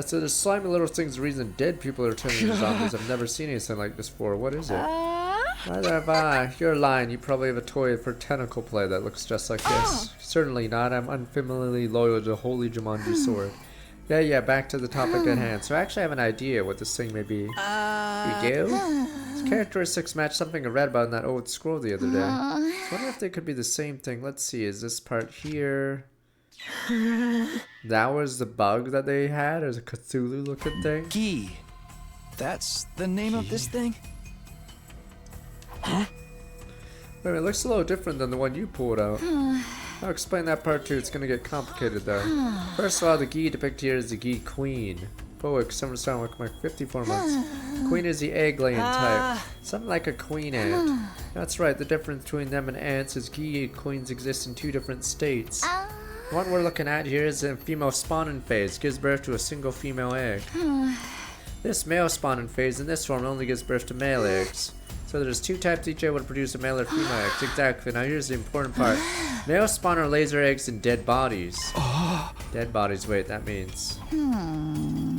so there's slimy little things the reason dead people are turning into zombies. I've never seen anything like this before. What is it? Neither have I. You're lying. You probably have a toy for tentacle play that looks just like this. Certainly not. I'm unfamiliarly loyal to the Holy Jumanji sword. Yeah, back to the topic at hand. So I actually have an idea what this thing may be. You do? Its characteristics match something I read about in that old scroll the other day. I wonder if they could be the same thing. Let's see, is this part here? That was the bug that they had? As a Cthulhu looking thing? Gi. That's the name of this thing? Wait, it looks a little different than the one you pulled out. I'll explain that part too, it's gonna get complicated though. First of all, the Gi depicted here is the Gi Queen. Poic, summer song with my 54 months. Queen is the egg-laying type. Something like a queen ant. That's right, the difference between them and ants is Gi queens exist in two different states. The one we're looking at here is a female spawning phase, gives birth to a single female egg. This male spawning phase in this form only gives birth to male eggs. So there's two types each egg would produce a male or female eggs. Exactly. Now here's the important part. Male spawner lays their eggs in dead bodies. Dead bodies, wait, that means...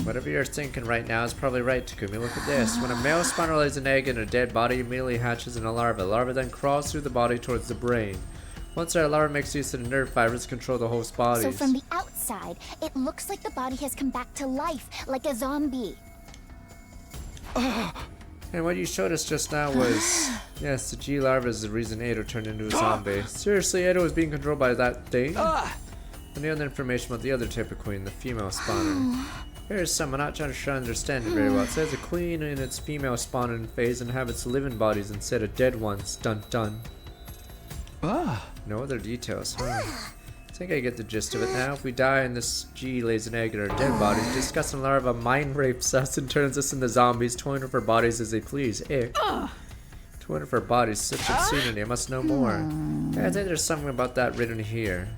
Whatever you're thinking right now is probably right, Takumi. Look at this. When a male spawner lays an egg in a dead body, it immediately hatches in a larva. Larva then crawls through the body towards the brain. Once that larva makes use of the nerve fibers to control the host bodies. So from the outside, it looks like the body has come back to life, like a zombie. And what you showed us just now was, yes, the G larva is the reason Eido turned into a zombie. Seriously, Eido was being controlled by that thing? And the other information about the other type of queen, the female spawner. Here's some, I'm not trying to understand it very well. It says a queen in its female spawning phase inhabits living bodies instead of dead ones. Dun dun. No other details, huh? I think I get the gist of it now. If we die and this G lays an egg in our dead bodies, disgusting larva mind rapes us and turns us into zombies, toying with our bodies as they please. Ick. Toying with our bodies, such obscenity. I must know more. Yeah, I think there's something about that written here.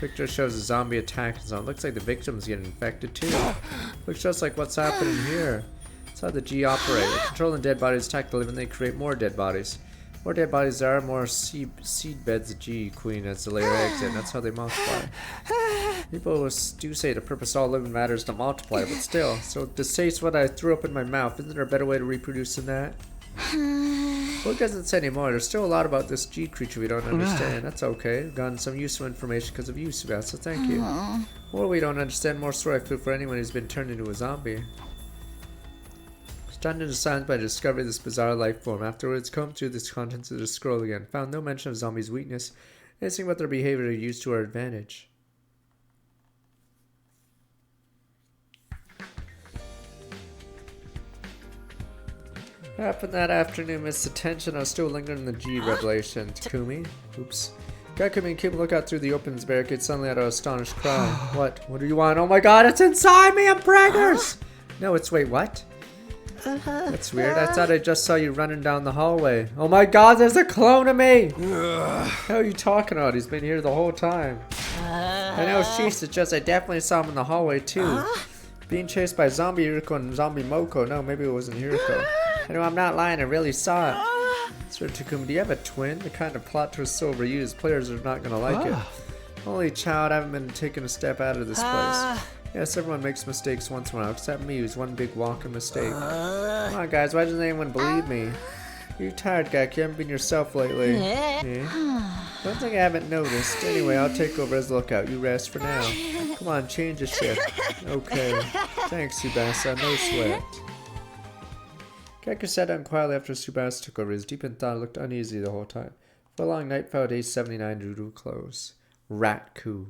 Picture shows a zombie attacking zone. Looks like the victim's getting infected too. Looks just like what's happening here. That's how the G operate. Controlling dead bodies attack the living, they create more dead bodies. More dead bodies there are, more seed beds the G Queen has to lay her eggs in. That's how they multiply. People do say the purpose of all living matter is to multiply, but still. So to taste what I threw up in my mouth, isn't there a better way to reproduce than that? Well, it doesn't say anymore. There's still a lot about this G creature we don't understand. That's okay. We've gotten some useful information because of you, Subasa, so thank you. More we don't understand, more story food for anyone who's been turned into a zombie. Stunned into silence by the discovery of this bizarre life form. Afterwards, combed through the contents of the scroll again. Found no mention of zombies' weakness. Anything about their behavior to use to our advantage. What happened that afternoon missed attention. I was still lingering in the G revelation. Takumi? Oops. Gakumi and Kim look out through the open barricade, suddenly out of astonished cry. What? What do you want? Oh my god, it's inside me! I'm braggers! No, it's wait, what? That's weird. I thought I just saw you running down the hallway. Oh my god, there's a clone of me! How are you talking about? He's been here the whole time. I know, sheesh, it's just I definitely saw him in the hallway too. Being chased by zombie Hiriko and zombie Moko. No, maybe it wasn't Hiriko. I know, I'm not lying, I really saw it. Sir Takumi, do you have a twin? The kind of plot twist so overused, players are not gonna like it. Holy child, I haven't been taking a step out of this place. Yes, everyone makes mistakes once in a while, except me, who's one big walking mistake. Come on, guys, why doesn't anyone believe me? You're tired, Gak. You haven't been yourself lately. One thing I haven't noticed. Anyway, I'll take over as lookout. You rest for now. Come on, change the shift. Okay. Thanks, Subasa. No sweat. Gaku sat down quietly after Subasa took over. His deep in thought, looked uneasy the whole time. For a long night, found day 79 drew to a close. Rat coup.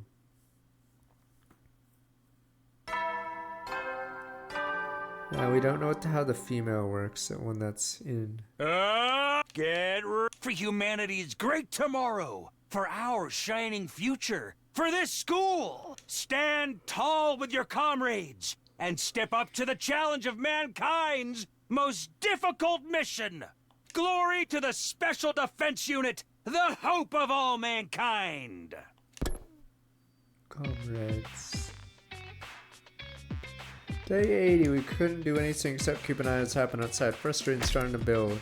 We don't know how the female works, the one that's in. Get ready for humanity's great tomorrow, for our shining future, for this school. Stand tall with your comrades and step up to the challenge of mankind's most difficult mission. Glory to the Special Defense Unit, the hope of all mankind. Comrades. Day 80, we couldn't do anything except keep an eye on what's happening outside. Frustrating, starting to build.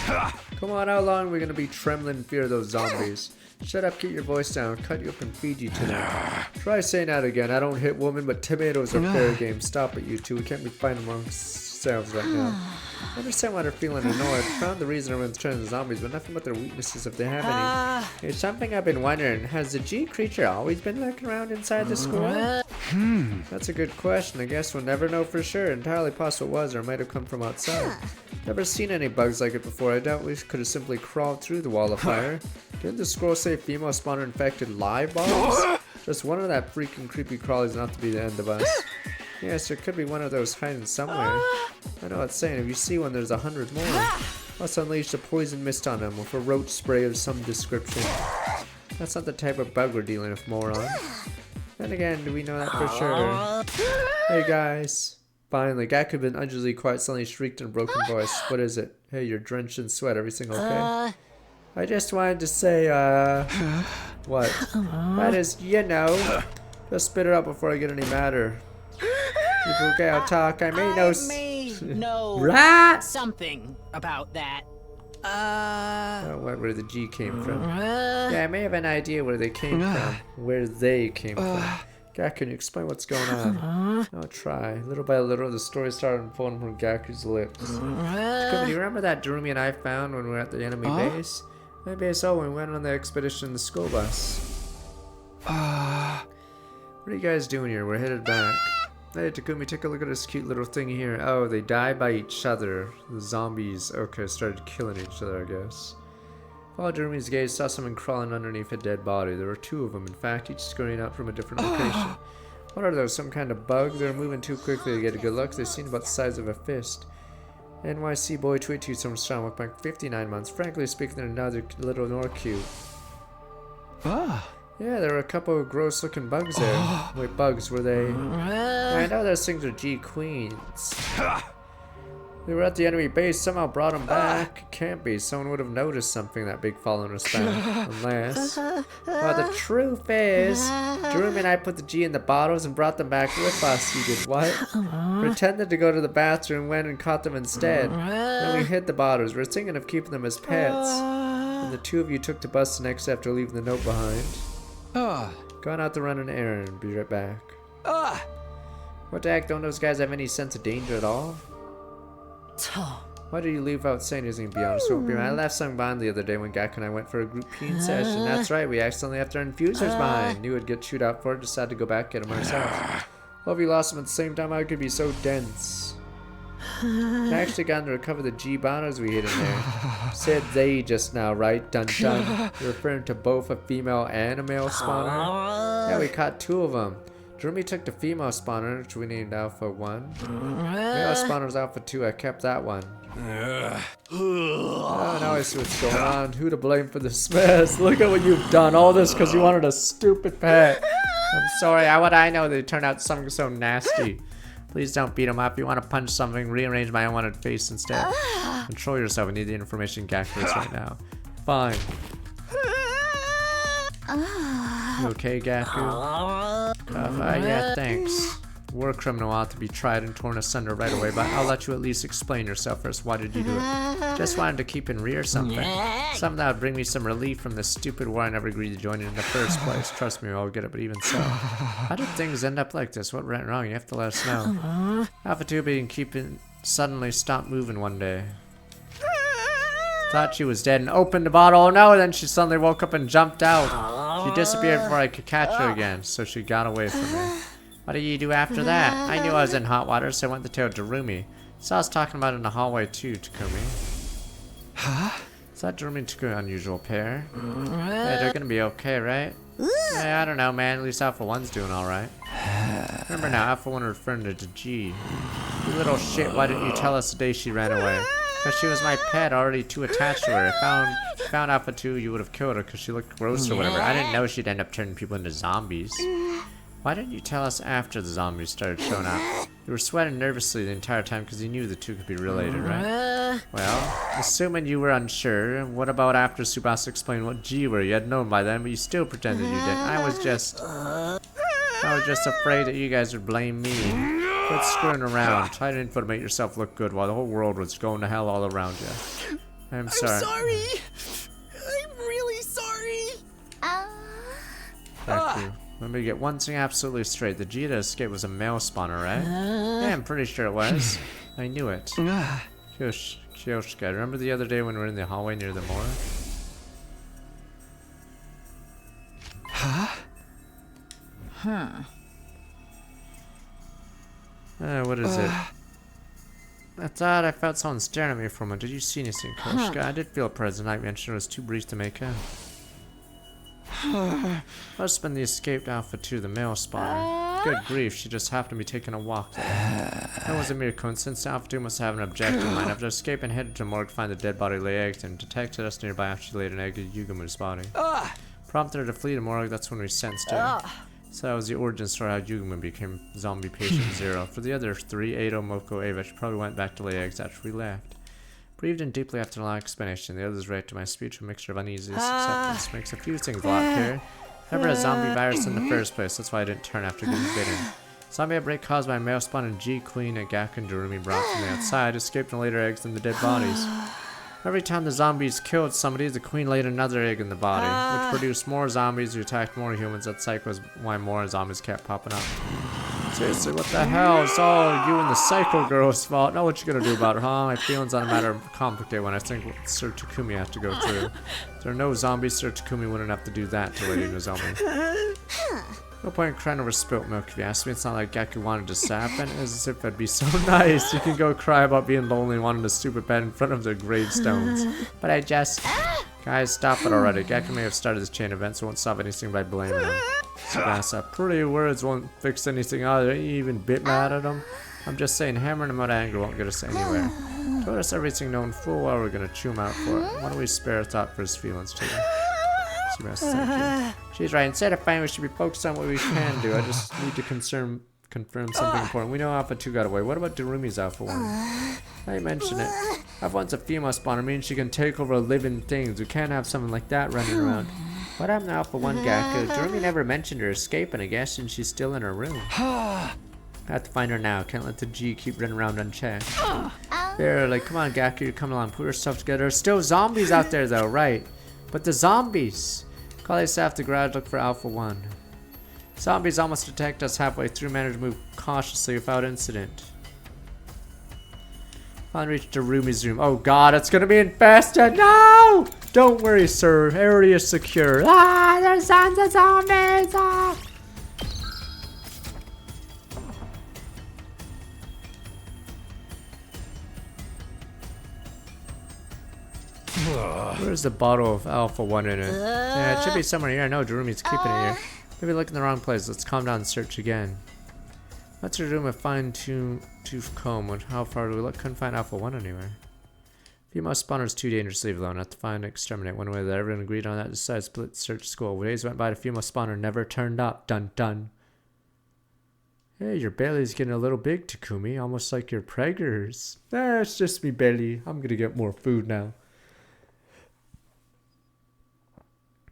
Come on, how long are we gonna be trembling in fear of those zombies? Shut up, keep your voice down, cut you up and feed you to them. Try saying that again. I don't hit women, but tomatoes are fair game. Stop it, you two. We can't be fighting amongst ourselves right now. I understand why they're feeling annoyed. Found the reason everyone's turning to zombies, but nothing about their weaknesses if they have any. Here's something I've been wondering. Has the G creature always been lurking around inside the school? That's a good question. I guess we'll never know for sure. Entirely possible it was, or it might have come from outside. Never seen any bugs like it before. I doubt we could have simply crawled through the wall of fire. Didn't the scroll say female spawner infected live bugs? Just one of that freaking creepy crawlies enough to be the end of us. Yes, there could be one of those hiding somewhere. I know it's saying if you see one, there's 100 more. Let's unleash a poison mist on them with a roach spray of some description. That's not the type of bug we're dealing with, moron. Then again, do we know that for sure? Hey guys. Finally, Gaku had been unusually quiet, suddenly shrieked in a broken voice. What is it? Hey, you're drenched in sweat. Everything okay? I just wanted to say, what? That is, you know. Just spit it out before I get any madder. Okay, I'll talk. I may know Rat! Something about that. Where the G came from. Yeah, I may have an idea where they came from. Where they came from. Gaku, can you explain what's going on? I'll try. Little by little, the story started unfolding from Gaku's lips. Takumi, do you remember that Darumi and I found when we were at the enemy base? Maybe I saw when we went on the expedition in the school bus. What are you guys doing here? We're headed back. Hey, Takumi, take a look at this cute little thing here. Oh, they die by each other. The zombies, okay, started killing each other, I guess. Followed Darumi's gaze, saw someone crawling underneath a dead body. There were two of them, in fact, each scurrying out from a different location. What are those, some kind of bug? They're moving too quickly to get a good look. They seem about the size of a fist. NYC boy tweet to someone strong, look back 59 months. Frankly speaking, they're neither little nor cute. Yeah, there were a couple of gross looking bugs there. Wait, bugs, were they? I know those things are G Queens. They were at the enemy base, somehow brought them back. Can't be, someone would have noticed something that big following us back. Unless. Well, the truth is, Darumi and I put the G in the bottles and brought them back with us. You did what? Pretended to go to the bathroom, went and caught them instead. Then we hid the bottles. We're thinking of keeping them as pets. And the two of you took the bus the next after leaving the note behind. Gone out to run an errand. Be right back. What the heck? Don't those guys have any sense of danger at all? Why did you leave without saying anything, to be honest with you? I left something behind the other day when Gaku and I went for a group peen session. That's right, we accidentally left our infusers behind. Knew we'd get chewed out for it, decided to go back get them ourselves. Well, if we lost them at the same time, I could be so dense. I actually got to recover the G bottles we hid in there. Said they just now, right? Dun dun. You're referring to both a female and a male spawner? Yeah, we caught two of them. Darumi took the female spawner, which we named Alpha 1. Male spawner was Alpha 2, I kept that one. Oh, now I see what's going on. Who to blame for this mess? Look at what you've done. All this because you wanted a stupid pet. I'm sorry, how would I know they turned out something so nasty? Please don't beat him up. You want to punch something, rearrange my unwanted face instead. Control yourself. I need the information Gaku is right now. Fine. You okay, Gaku? Yeah, thanks. War criminal ought to be tried and torn asunder right away, but I'll let you at least explain yourself first. Why did you do it? Just wanted to keep in rear something. Something that would bring me some relief from this stupid war I never agreed to join in the first place. Trust me, I'll get it, but even so. How did things end up like this? What went wrong? You have to let us know. Alpha 2 being keeping suddenly stopped moving one day. Thought she was dead and opened the bottle. Oh no, then she suddenly woke up and jumped out. She disappeared before I could catch her again, so she got away from me. What did you do after that? I knew I was in hot water, so I went to tell Darumi. Saw us talking about it in the hallway too, Takumi. Is that Darumi and Takumi an unusual pair? Hey, they're gonna be okay, right? Yeah, I don't know, man. At least Alpha 1's doing alright. Remember now, Alpha 1 referring to G. You little shit, why didn't you tell us the day she ran away? Because she was my pet, already too attached to her. If you found Alpha 2, you would have killed her because she looked gross or whatever. I didn't know she'd end up turning people into zombies. Why didn't you tell us after the zombies started showing up? You were sweating nervously the entire time because you knew the two could be related, right? Well, assuming you were unsure, what about after Tsubasa explained what G were? You had known by then, but you still pretended you didn't. I was just afraid that you guys would blame me. Quit screwing around. Try to info to make yourself look good while the whole world was going to hell all around you. I'm sorry. I'm sorry. I'm really sorry. Gaku, let me get one thing absolutely straight. The Vegeta escape was a male spawner, right? Yeah, I'm pretty sure it was. I knew it. Kyoshka, remember the other day when we were in the hallway near the morgue? Huh? What is it? I thought I felt someone staring at me for a moment. Did you see anything, Kyoshka? I did feel a presence. I mentioned it was too brief to make out. Must have been the escaped Alpha 2, the male spawner. Good grief, she just happened to be taking a walk there. That was a mere coincidence. Alpha 2 must have an objective in mind. After escaping, headed to morgue to find the dead body lay eggs and detected us nearby after she laid an egg in Yugamu's body. Prompted her to flee to morgue, that's when we sensed her. So that was the origin story how Yugamu became zombie patient 0. For the other 3, Edo, Moko, Ava, she probably went back to lay eggs after we left. Breathed in deeply after a long explanation. The others reacted to my speech with a mixture of uneasiness acceptance. Makes a few things a lot clearer. Never a zombie virus in the first place, that's why I didn't turn after getting bitten. Zombie outbreak caused by a male spawn and G Queen and Gaku and Darumi brought from the outside, escaped and laid her eggs in the dead bodies. Every time the zombies killed somebody, the queen laid another egg in the body, which produced more zombies who attacked more humans. That cycle was why more zombies kept popping up. Seriously, what the hell? It's all you and the Psycho Girl's fault. Know what you gonna do about it, huh? My feelings on a matter complicated when I think what Sir Takumi has to go through. If there are no zombies, Sir Takumi wouldn't have to do that to Lady Nozomi. No point in crying over spilt milk if you ask me. It's not like Gaku wanted this to happen. It's as if that'd be so nice. You can go cry about being lonely and wanting a stupid bed in front of the gravestones. But I just... Guys, stop it already. Gaku may have started this chain of events, so won't solve anything by blaming him. Tsubasa, pretty words won't fix anything either. You even bit mad at him. I'm just saying, hammering him out of anger won't get us anywhere. Told us everything known full well we're gonna chew him out for it. Why don't we spare a thought for his feelings too? She's right. Instead of fighting, we should be focused on what we can do. I just need to confirm something important. We know Alpha 2 got away. What about Darumi's Alpha 1? I mentioned it. Alpha 1's a female spawner, means she can take over living things. We can't have something like that running around. What happened to Alpha 1 Gaku? Darumi never mentioned her escaping, I guess, and she's still in her room. I have to find her now. Can't let the G keep running around unchecked. There, like, come on, Gaku, come along. Put yourself together. There's still zombies out there, though, right? But the zombies! Call your staff to garage, look for Alpha 1. Zombies almost attacked us halfway through, managed to move cautiously without incident. Finally reached Darumi's room. Oh god, it's gonna be infested! No! Don't worry, sir. Area is secure. Ah, there's tons of zombies! Ah! Where's the bottle of Alpha 1 in it? Yeah, it should be somewhere here. I know Darumi's keeping it here. Maybe look in the wrong place. Let's calm down and search again. Let's her room a fine-tooth comb. How far do we look? Couldn't find Alpha 1 anywhere. Female spawner's too dangerous to leave alone. Have to find and exterminate. One way that everyone agreed on that decided split search school. Days went by, the female spawner never turned up. Dun dun. Hey, your belly's getting a little big, Takumi. Almost like your preggers. It's just me belly. I'm gonna get more food now.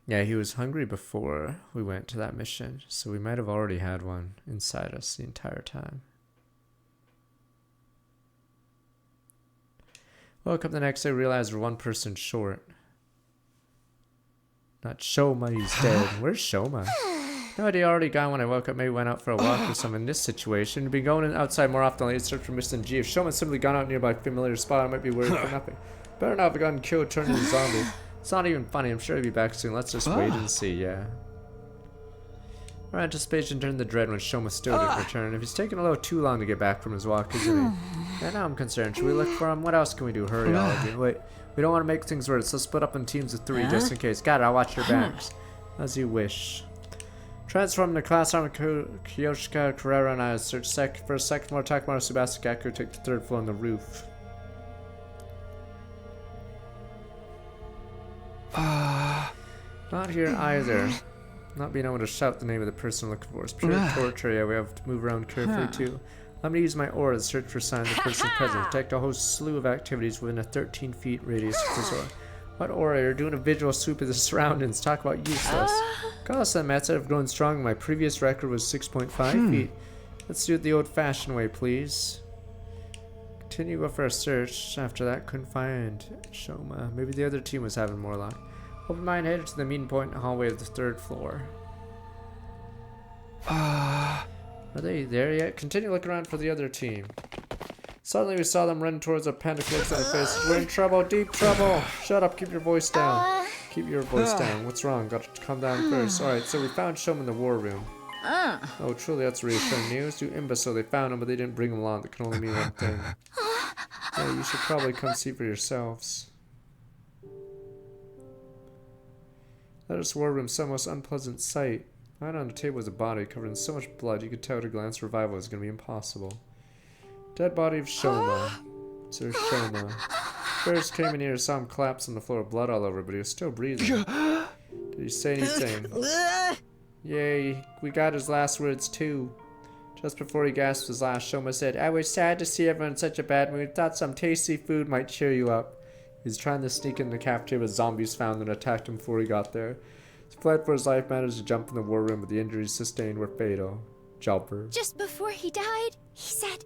Yeah, he was hungry before we went to that mission, so we might have already had one inside us the entire time. Woke up the next day, realized we're one person short. Not Shoma, he's dead. Where's Shoma? No idea, already gone when I woke up. Maybe went out for a walk or something. In this situation, been going outside more often lately to search for Mr. G. If Shoma's simply gone out nearby a familiar spot, I might be worried for nothing. Better not have gotten killed, turned into a zombie. It's not even funny. I'm sure he'll be back soon. Let's just wait and see, yeah. Our anticipation turned to dread when Shoma still didn't return. If he's taking a little too long to get back from his walk, isn't he? Yeah, now I'm concerned. Should we look for him? What else can we do? Hurry, all of you. Wait, we don't want to make things worse. Let's split up in teams of 3 just in case. Got it, I'll watch your backs. As you wish. Transform the class armor Kyoshika, Carrera, and I search for a second floor. Takamaru, Tsubasa, Gaku take the 3rd floor on the roof. Not here either. Not being able to shout the name of the person looking for is pure torture. Yeah, we have to move around carefully too. Let me use my aura to search for signs of the person's presence. Detect a whole slew of activities within a 13 feet radius of this aura. What aura? You're doing a visual sweep of the surroundings. Talk about useless. Call us that method of growing strong. My previous record was 6.5 feet. Let's do it the old-fashioned way, please. Continue with our search. After that, couldn't find Shoma. Maybe the other team was having more luck. Open mind headed to the meeting point in the hallway of the 3rd floor. Are they there yet? Continue looking around for the other team. Suddenly we saw them run towards a panic looks on their faces. We're in trouble, deep trouble. Shut up, keep your voice down. Keep your voice down. What's wrong? Got to calm down first. Alright, so we found Shoma in the war room. Oh, truly, that's reassuring news. You imbecile, they found him, but they didn't bring him along. That can only mean one thing. Yeah, you should probably come see for yourselves. That is war room, some most unpleasant sight. Right on the table was a body covered in so much blood you could tell at a glance revival was going to be impossible. Dead body of Shoma. Sir Shoma. First came in here, saw him collapse on the floor, blood all over, but he was still breathing. Did he say anything? Yay, we got his last words too. Just before he gasped his last, Shoma said, I was sad to see everyone in such a bad mood. Thought some tasty food might cheer you up. He was trying to sneak in the cafeteria, but zombies found and attacked him before he got there. He fled for his life, managed to jump in the war room, but the injuries sustained were fatal. Jumper. Just before he died, he said,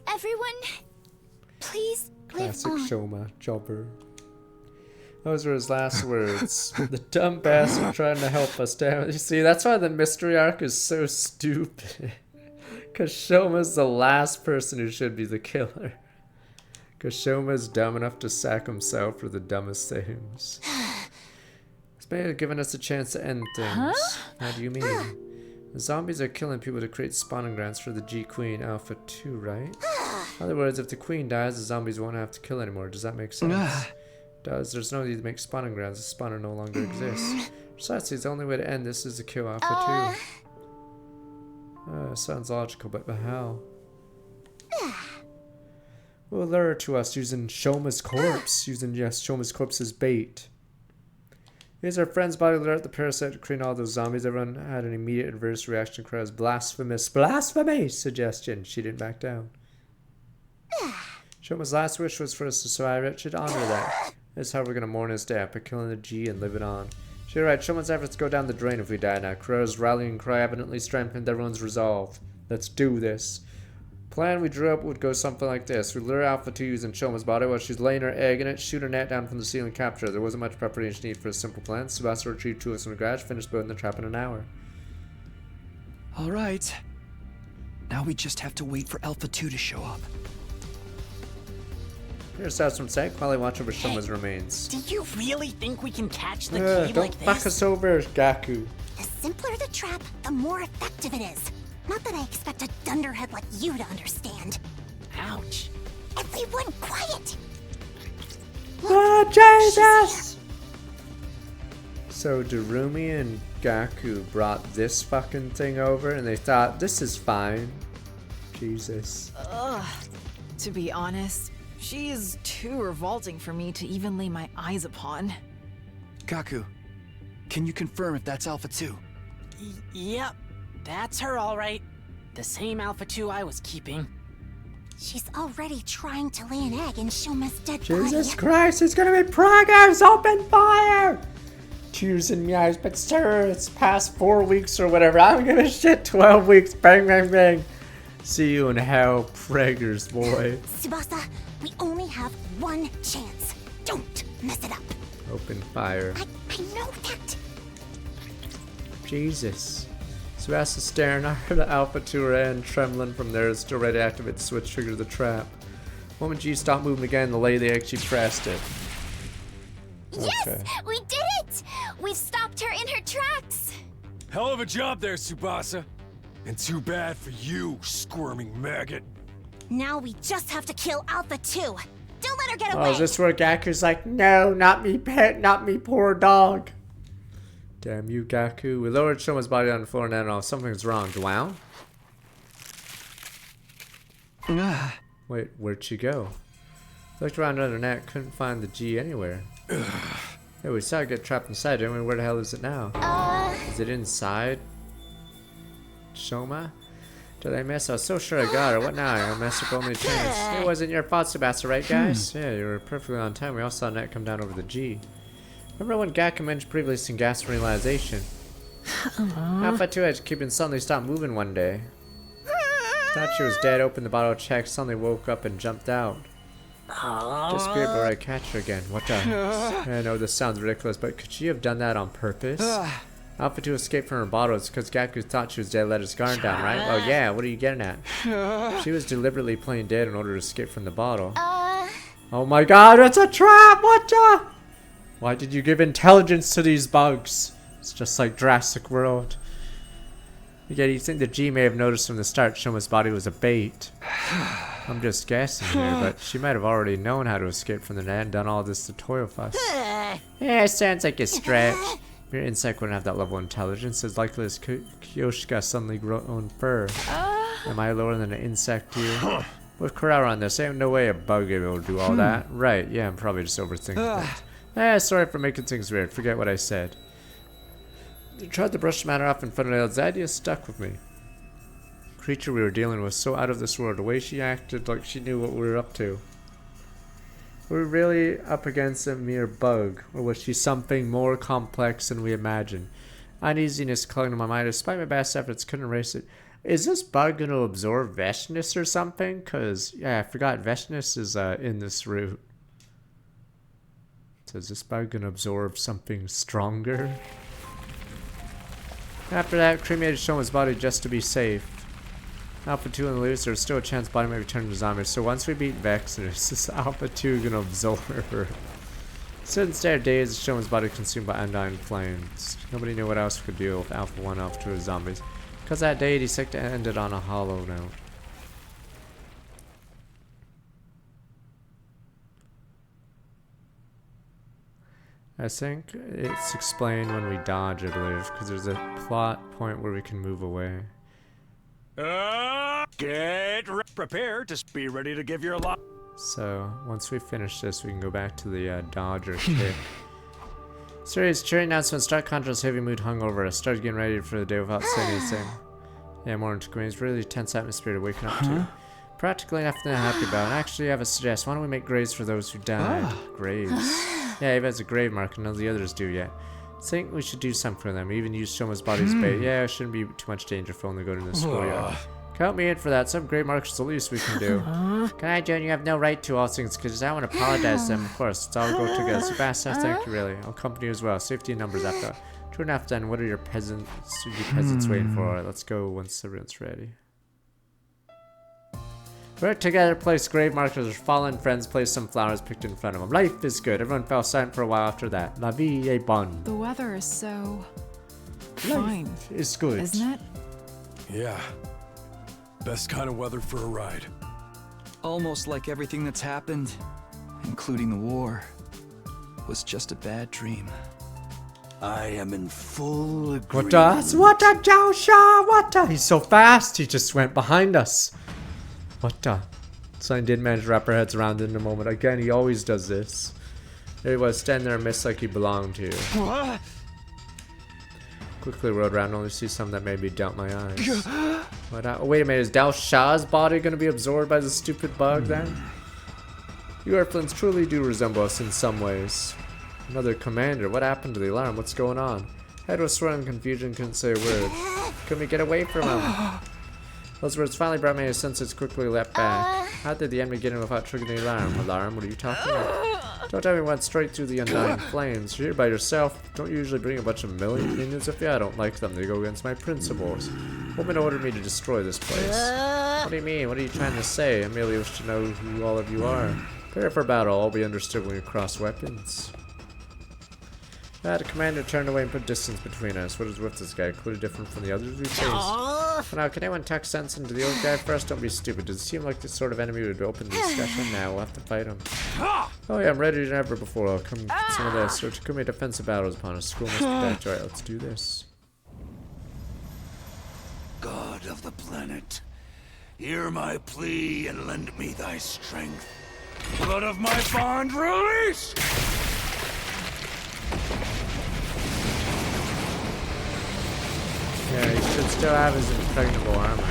everyone, please live Classic on. Shoma. Jumper. Those were his last words. The dumb bastard trying to help us. Damn it. You see, that's why the mystery arc is so stupid. Because Shoma's the last person who should be the killer. Because Shoma's dumb enough to sack himself for the dumbest things. This may have given us a chance to end things. Huh? How do you mean? The zombies are killing people to create spawning grounds for the G Queen Alpha 2, right? In other words, if the Queen dies, the zombies won't have to kill anymore. Does that make sense? Does. There's no need to make spawning grounds. The spawner no longer exists. Precisely, the only way to end this is to kill Alpha 2. Sounds logical, but how? We'll lure her to us using Shoma's corpse. Using, yes, Shoma's corpse as bait. Here's our friend's body lure out the parasite to create all those zombies. Everyone had an immediate adverse reaction. Crowd's blasphemous suggestion. She didn't back down. Shoma's last wish was for us to survive it. Should honor that. That's how we're gonna mourn his death, by killing the G and live it on. She's right, Shoma's efforts go down the drain if we die now. Crow's rallying cry evidently strengthened everyone's resolve. Let's do this. Plan we drew up would go something like this. We lure Alpha 2 using Shoma's body while she's laying her egg in it, shoot her net down from the ceiling, capture her. There wasn't much preparation needed for a simple plan. Tsubasa retrieved tools from the garage, finished building the trap in an hour. Alright. Now we just have to wait for Alpha 2 to show up. Here's us from sight while I watch over Shoma's remains. Do you really think we can catch the key don't like this? fuck us over, Gaku. The simpler the trap, the more effective it is. Not that I expect a dunderhead like you to understand. Ouch. Everyone quiet! Oh, Jesus! So Darumi and Gaku brought this fucking thing over and they thought, this is fine. Jesus. Ugh. To be honest, she is too revolting for me to even lay my eyes upon. Gaku, can you confirm if that's Alpha 2? Yep, that's her all right. The same Alpha 2 I was keeping. She's already trying to lay an egg in Shoma's dead Jesus body. Christ, it's gonna be progress! Open fire! Tears in my eyes, but sir, it's past 4 weeks or whatever. I don't give a shit. 12 weeks, bang, bang, bang. See you in hell, preggers, boy. Tsubasa, we only have one chance. Don't mess it up. Open fire. I know that. Jesus. Tsubasa staring at her to Alpha 2 and trembling from there, still ready to activate the switch trigger the trap. The moment G stopped moving again, the lay they actually pressed it. Yes, we did it! We've stopped her in her tracks. Hell of a job there, Tsubasa. And too bad for you, squirming maggot. Now we just have to kill Alpha 2. Don't let her get Oh, away. is this where Gaku's like, no, not me pet, not me poor dog. Damn you, Gaku. We lowered Shoma's body on the floor and then oh, something's wrong. Wow. Wait, where'd she go? Looked around under the net, couldn't find the G anywhere. Hey, we saw it get trapped inside, didn't we? Where the hell is it now? Is it inside Shoma? Did I miss? I was so sure I got her. What now? I messed up only chance. It wasn't your fault, Tsubasa, right, guys? Yeah, you were perfectly on time. We all saw Net come down over the G. Remember when Gaku mentioned previously in gas realization? Alpha 2 had to keep and suddenly stopped moving one day. Thought she was dead, opened the bottle, checked, suddenly woke up and jumped out. Disappeared before I catch her again. What the? I know this sounds ridiculous, but could she have done that on purpose? Alpha 2 escaped from her bottle. It's because Gaku thought she was dead, let his guard down, right? Oh yeah, what are you getting at? She was deliberately playing dead in order to escape from the bottle. Oh my god, it's a trap! What the? Why did you give intelligence to these bugs? It's just like Jurassic World. Yeah, you think the G may have noticed from the start Shoma's body was a bait. I'm just guessing here, but she might have already known how to escape from the net and done all this tutorial fuss. Yeah, sounds like a stretch. Your insect wouldn't have that level of intelligence, as likely as Kyoshika suddenly grown fur. Am I lower than an insect to you? With Kurara on this, ain't no way a bug able to do all that. Right, yeah, I'm probably just overthinking things. Sorry for making things weird. Forget what I said. I tried to brush the matter off in front of the idea stuck with me. The creature we were dealing with so out of this world. The way she acted like she knew what we were up to. Were we really up against a mere bug, or was she something more complex than we imagined? Uneasiness clung to my mind. Despite my best efforts, couldn't erase it. Is this bug going to absorb Veshness or something? Because, yeah, I forgot Veshness is in this route. So is this bug going to absorb something stronger? After that, cremated Shoma's body just to be safe. Alpha 2 and the loose, there's still a chance body may return to zombies. So once we beat Vexness, is Alpha 2 going to absorb her? So instead of days, Shoma's body consumed by undying flames. Nobody knew what else we could deal with Alpha 1, Alpha 2 as zombies. Because that day, 86 ended on a hollow note. I think it's explained when we dodge, I believe, because there's a plot point where we can move away. Prepare to be ready to give your lot. So, once we finish this, we can go back to the dodge or kick. Serious cheering announcement, Stark Contrast heavy mood hung over us. Started getting ready for the day without saying anything. Yeah, more into Queen's really tense atmosphere to waking up to. Practically nothing to happy about. And actually, I have a suggestion. Why don't we make graves for those who died? Graves. Yeah, Eva has a grave mark, and none of the others do yet. I think we should do something for them. We even use Shoma's body as bait. Yeah, it shouldn't be too much danger for only going to the schoolyard. Count me in for that. Some grave marks is the least we can do. Can I, Joan? You have no right to all things, because I want to apologize to them, of course. Let's all go together. So fast, thank you, really. I'll accompany you as well. Safety in numbers after. 2.5 done. What are your peasants waiting for? Alright, let's go once everyone's ready. Work together, place grave markers with fallen friends, place some flowers picked in front of them. Life is good. Everyone fell silent for a while after that. La vie est bonne. The weather is so fine. It's good. Isn't it? Yeah. Best kind of weather for a ride. Almost like everything that's happened, including the war, was just a bad dream. I am in full agreement. What the Zhao Sha? What the? He's so fast. He just went behind us. What the? Sign did manage to wrap our heads around it in a moment. Again, he always does this. There he was, standing there and missed like he belonged here. Quickly rode around, only see some that made me doubt my eyes. What? Oh, wait a minute, is Dao Sha's body going to be absorbed by the stupid bug then? You Earthlings truly do resemble us in some ways. Another commander, what happened to the alarm? What's going on? Head was swirling in confusion, couldn't say a word. Couldn't we get away from him? Those words finally brought me to senses, quickly leapt back. How did the enemy get in without triggering the alarm? Alarm? What are you talking about? Don't tell me we went straight through the undying flames. You're here by yourself. Don't you usually bring a bunch of minions with you? I don't like them. They go against my principles. Woman ordered me to destroy this place. What do you mean? What are you trying to say? I merely wish to know who all of you are. Prepare for battle. All be understood when you cross weapons. The commander turned away and put distance between us. What is with this guy? Clearly different from the others we faced. For now, can anyone tuck sense into the old guy first? Don't be stupid. Does it seem like the sort of enemy would open the discussion? Now we'll have to fight him. Oh yeah, I'm ready than ever before. I'll come some of this. So Takumi defensive battles upon us. School must protect. Alright, let's do this. God of the planet, hear my plea and lend me thy strength. Blood of my bond, release! Yeah, he should still have his impregnable armor.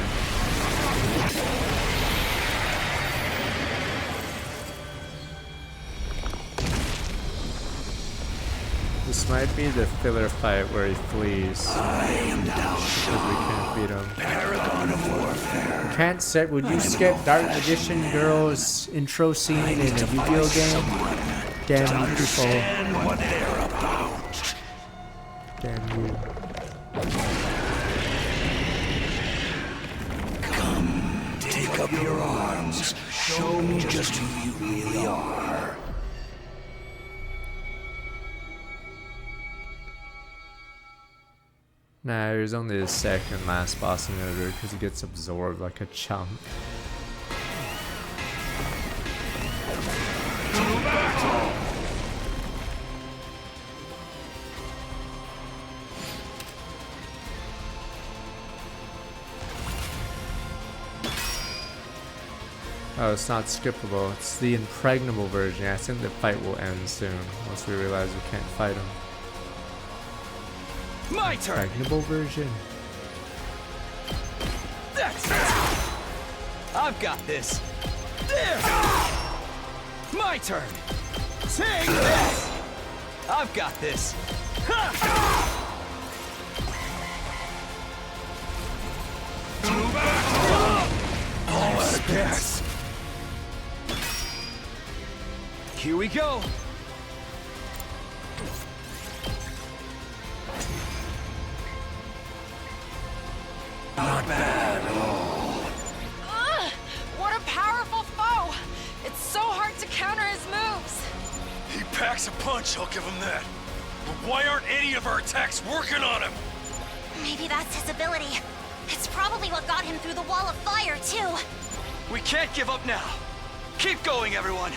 This might be the filler fight where he flees. I am Dao Sha, because we can't beat him. Paragon of warfare. can't set. Would you skip Dark Magician Girl's intro scene in a video game? Damn you people. What they're about. Damn you. Come, take up your arms. Show me just who you really are. Nah, there's only the second last boss in the order because he gets absorbed like a chump. Oh, it's not skippable. It's the impregnable version. Yeah, I think the fight will end soon once we realize we can't fight him. My turn. Impregnable version. That's it. I've got this. There. My turn. Take this. I've got this. All out of gas. Here we go. Not bad at all. Ugh, what a powerful foe! It's so hard to counter his moves. He packs a punch, I'll give him that. But why aren't any of our attacks working on him? Maybe that's his ability. It's probably what got him through the wall of fire, too. We can't give up now. Keep going, everyone.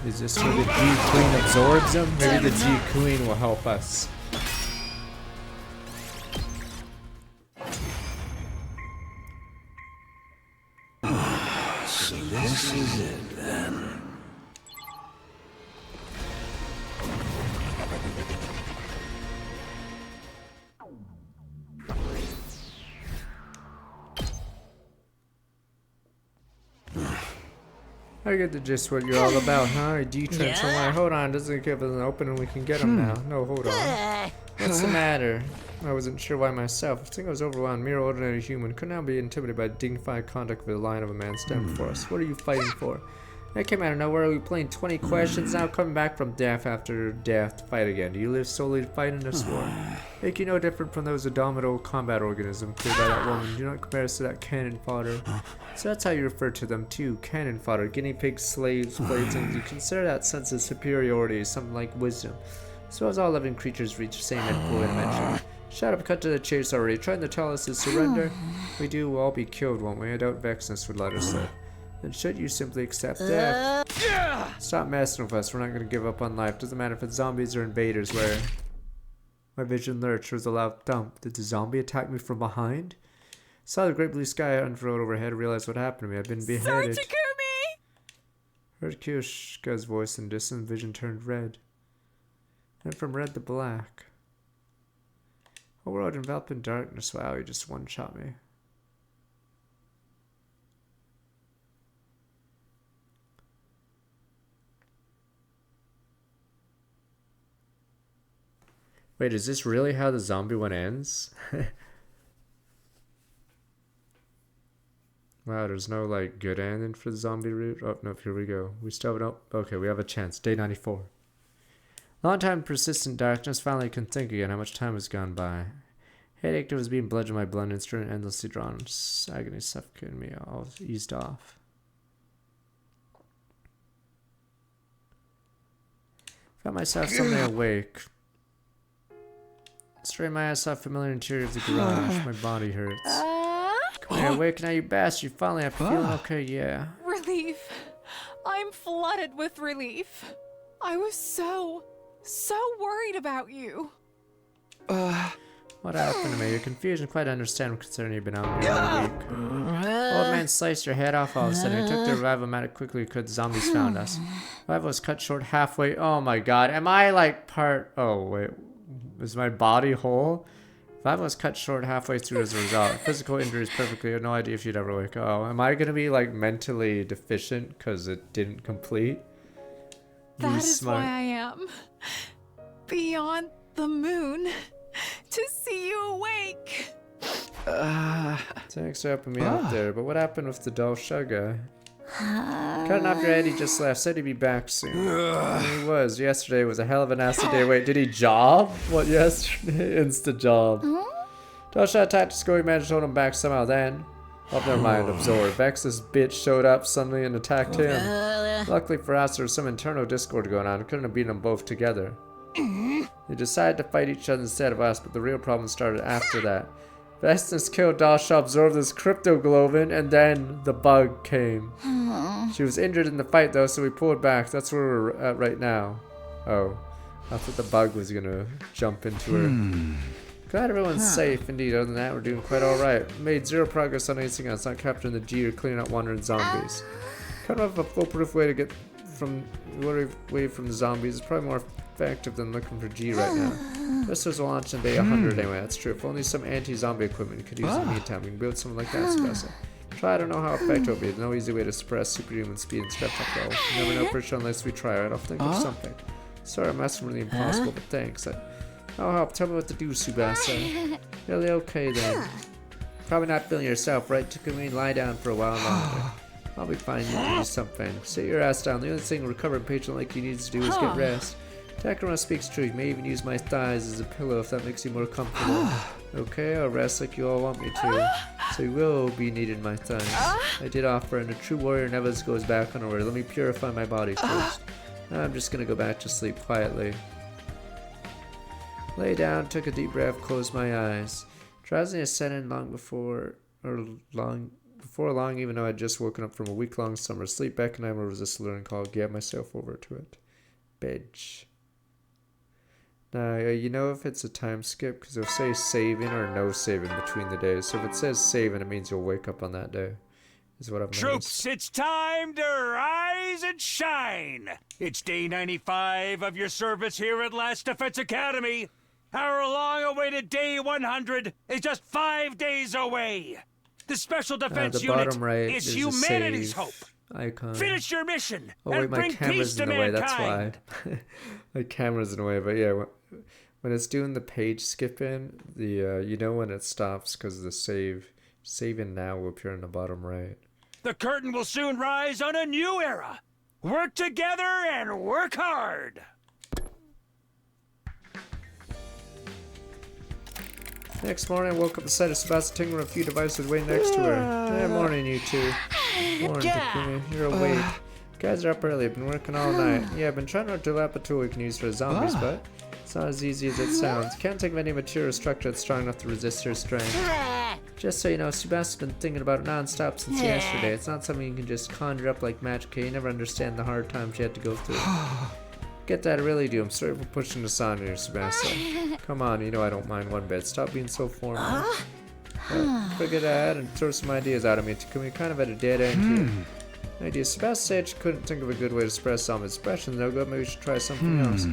Is this where the G Queen absorbs him? Maybe the G Queen will help us. So this is it then. I get the gist what you're all about, huh? D-transform. Yeah. Hold on, doesn't give us an open and we can get him now. No, hold on. What's the matter? I wasn't sure why myself. I think I was overwhelmed. Mere ordinary human could not be intimidated by the dignified conduct of the line of a man standing before us. What are you fighting for? I came out of nowhere. We playing 20 questions now, coming back from death after death to fight again. Do you live solely to fight in this war? Make you no different from those abominable combat organisms created by that woman. Do not compare us to that cannon fodder. So that's how you refer to them too, cannon fodder, guinea pigs, slaves, playthings. You consider that sense of superiority as something like wisdom. Suppose all living creatures reach the same endpoint eventually. Shut up, cut to the chase already. Trying to tell us to surrender? We do, we'll all be killed, won't we? I doubt Vexness would let us live. Then should you simply accept death? Stop messing with us, we're not gonna give up on life. Doesn't matter if it's zombies or invaders, where my vision lurched, there was a loud thump. Did the zombie attack me from behind? Saw the great blue sky unfurled overhead, realized what happened to me. I've been beheaded. Sir Takumi! Heard Kyoshka's voice and distant vision turned red. Then from red to black. A world enveloped in darkness. Wow, he just one-shot me. Wait, is this really how the zombie one ends? Wow, there's no like good ending for the zombie route. Oh no, here we go. We still have no. Okay, we have a chance. Day 94. Long time persistent darkness. Finally can think again how much time has gone by. Headache that was being bludgeoned by blunt instrument endlessly drawn. Agony suffocating me. All eased off. Found myself suddenly awake. Straight my ass off familiar interior of the garage. My body hurts. Come here, awake now, you bastard. You finally have feeling okay, yeah. Relief. I'm flooded with relief. I was so worried about you. What happened to me? You're confused and quite understandable considering you've been out here all week. Old man sliced your head off all of a sudden. We took the revival mat quickly because zombies found us. Revival was cut short halfway. Oh my god. Am I like part... Oh, wait. Is my body whole? If That was cut short halfway through as a result. Physical injuries perfectly. I had no idea if you'd ever wake. Oh, am I gonna be like mentally deficient because it didn't complete? That is why I am beyond the moon to see you awake. Thanks for helping me out there, but what happened with the Dolph guy? Cutting off your head, he just left. Said he'd be back soon. And he was. Yesterday was a hell of a nasty day. Wait, did he job? What, yesterday? Insta job. Dolph attacked his score. He managed to hold him back somehow then. Oh, never mind. Absorb. Vex, this bitch showed up suddenly and attacked him. Luckily for us, there was some internal discord going on. Couldn't have beaten them both together. They decided to fight each other instead of us, but the real problem started after that. Vestus killed Dasha, absorbed this crypto globin, and then the bug came. She was injured in the fight though, so we pulled back. That's where we're at right now. Oh, I thought the bug was gonna jump into her. Glad everyone's safe. Indeed, other than that, we're doing quite alright. Made zero progress on anything else, not capturing the G or cleaning out wandering zombies. Kind of a foolproof way to get away from the zombies. It's probably more effective than looking for G right now. This was launched on day 100 anyway, that's true. If only some anti-zombie equipment you could use in the meantime. We can build something like that, Sebastian. Try, I don't know how effective it will be. There's no easy way to suppress superhuman speed and step up though. You never know for sure unless we try, right? I'll think of something. Sorry, I'm asking really impossible, but thanks. I'll help. Tell me what to do, Subasa. Really okay then. Probably not feeling yourself, right? Takumi, lie down for a while longer. I'll be fine, you can do something. Sit your ass down. The only thing a recovering patient like you needs to do is get rest. Takaruma speaks true. You may even use my thighs as a pillow if that makes you more comfortable. Okay, I'll rest like you all want me to. So you will be needing my thighs. I did offer, and a true warrior never goes back on her word. Let me purify my body first. Now I'm just gonna go back to sleep quietly. Lay down, took a deep breath, closed my eyes. Drowsiness set in before long, even though I'd just woken up from a week-long summer sleep. Beck and I will resist the luring call, gave myself over to it. Bedge. Now, you know if it's a time skip, because it'll say saving or no saving between the days. So if it says saving, it means you'll wake up on that day. Is what I've noticed. Troops, it's time to rise and shine. It's day 95 of your service here at Last Defense Academy. Our long-awaited day 100 is just 5 days away. The Special Defense Unit is humanity's hope. Icon. Finish your mission and bring peace to mankind. That's why. My camera's in the way, but yeah, when it's doing the page skipping, the you know when it stops because the saving now will appear in the bottom right. The curtain will soon rise on a new era. Work together and work hard. Next morning, I woke up beside of Sebastian Tingler with a few devices waiting next to her. Good morning, you two. Morning, Takumi. You're awake. You guys are up early. I've been working all night. Yeah, I've been trying to develop a tool we can use for the zombies, but it's not as easy as it sounds. Can't think of any material structure that's strong enough to resist her strength. Just so you know, Sebastian's been thinking about it non-stop since yesterday. It's not something you can just conjure up like magic. You never understand the hard times you had to go through. Get that, I really do. I'm sorry for pushing this on you, Sebastian. Come on, you know I don't mind one bit. Stop being so formal. Figure that and throw some ideas out of me. Takumi kind of at a dead end here. Idea. Sebastian said she couldn't think of a good way to express some expression. No good, maybe we should try something else.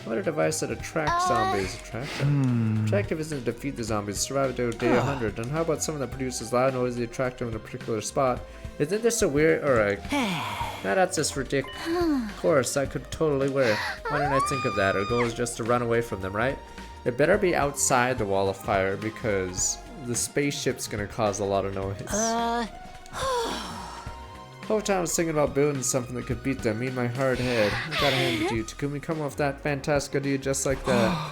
What a device that attracts zombies. Attractive? Attractive isn't to defeat the zombies, survive to day 100. And how about someone that produces loud noise that attract them in a particular spot? Isn't this so weird? Alright. Now that's just ridiculous. Of course, that could totally work. Why didn't I think of that? Our goal is just to run away from them, right? It better be outside the wall of fire because the spaceship's gonna cause a lot of noise. Whole time I was thinking about building something that could beat them. Me and my hard head. I gotta hand it to you. Takumi, come off that fantastic idea just like that.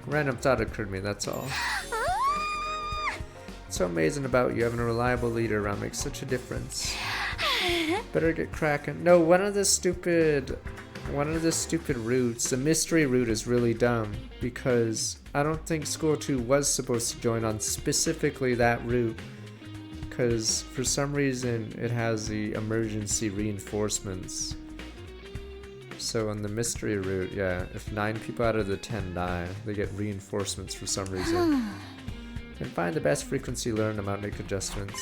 Random thought occurred to me, that's all. It's so amazing about you having a reliable leader around makes such a difference. Better get cracking. No, one of the stupid routes, the mystery route is really dumb because I don't think School 2 was supposed to join on specifically that route because for some reason it has the emergency reinforcements. So on the mystery route, yeah, if 9 people out of the 10 die, they get reinforcements for some reason. Can find the best frequency, learn about, make adjustments.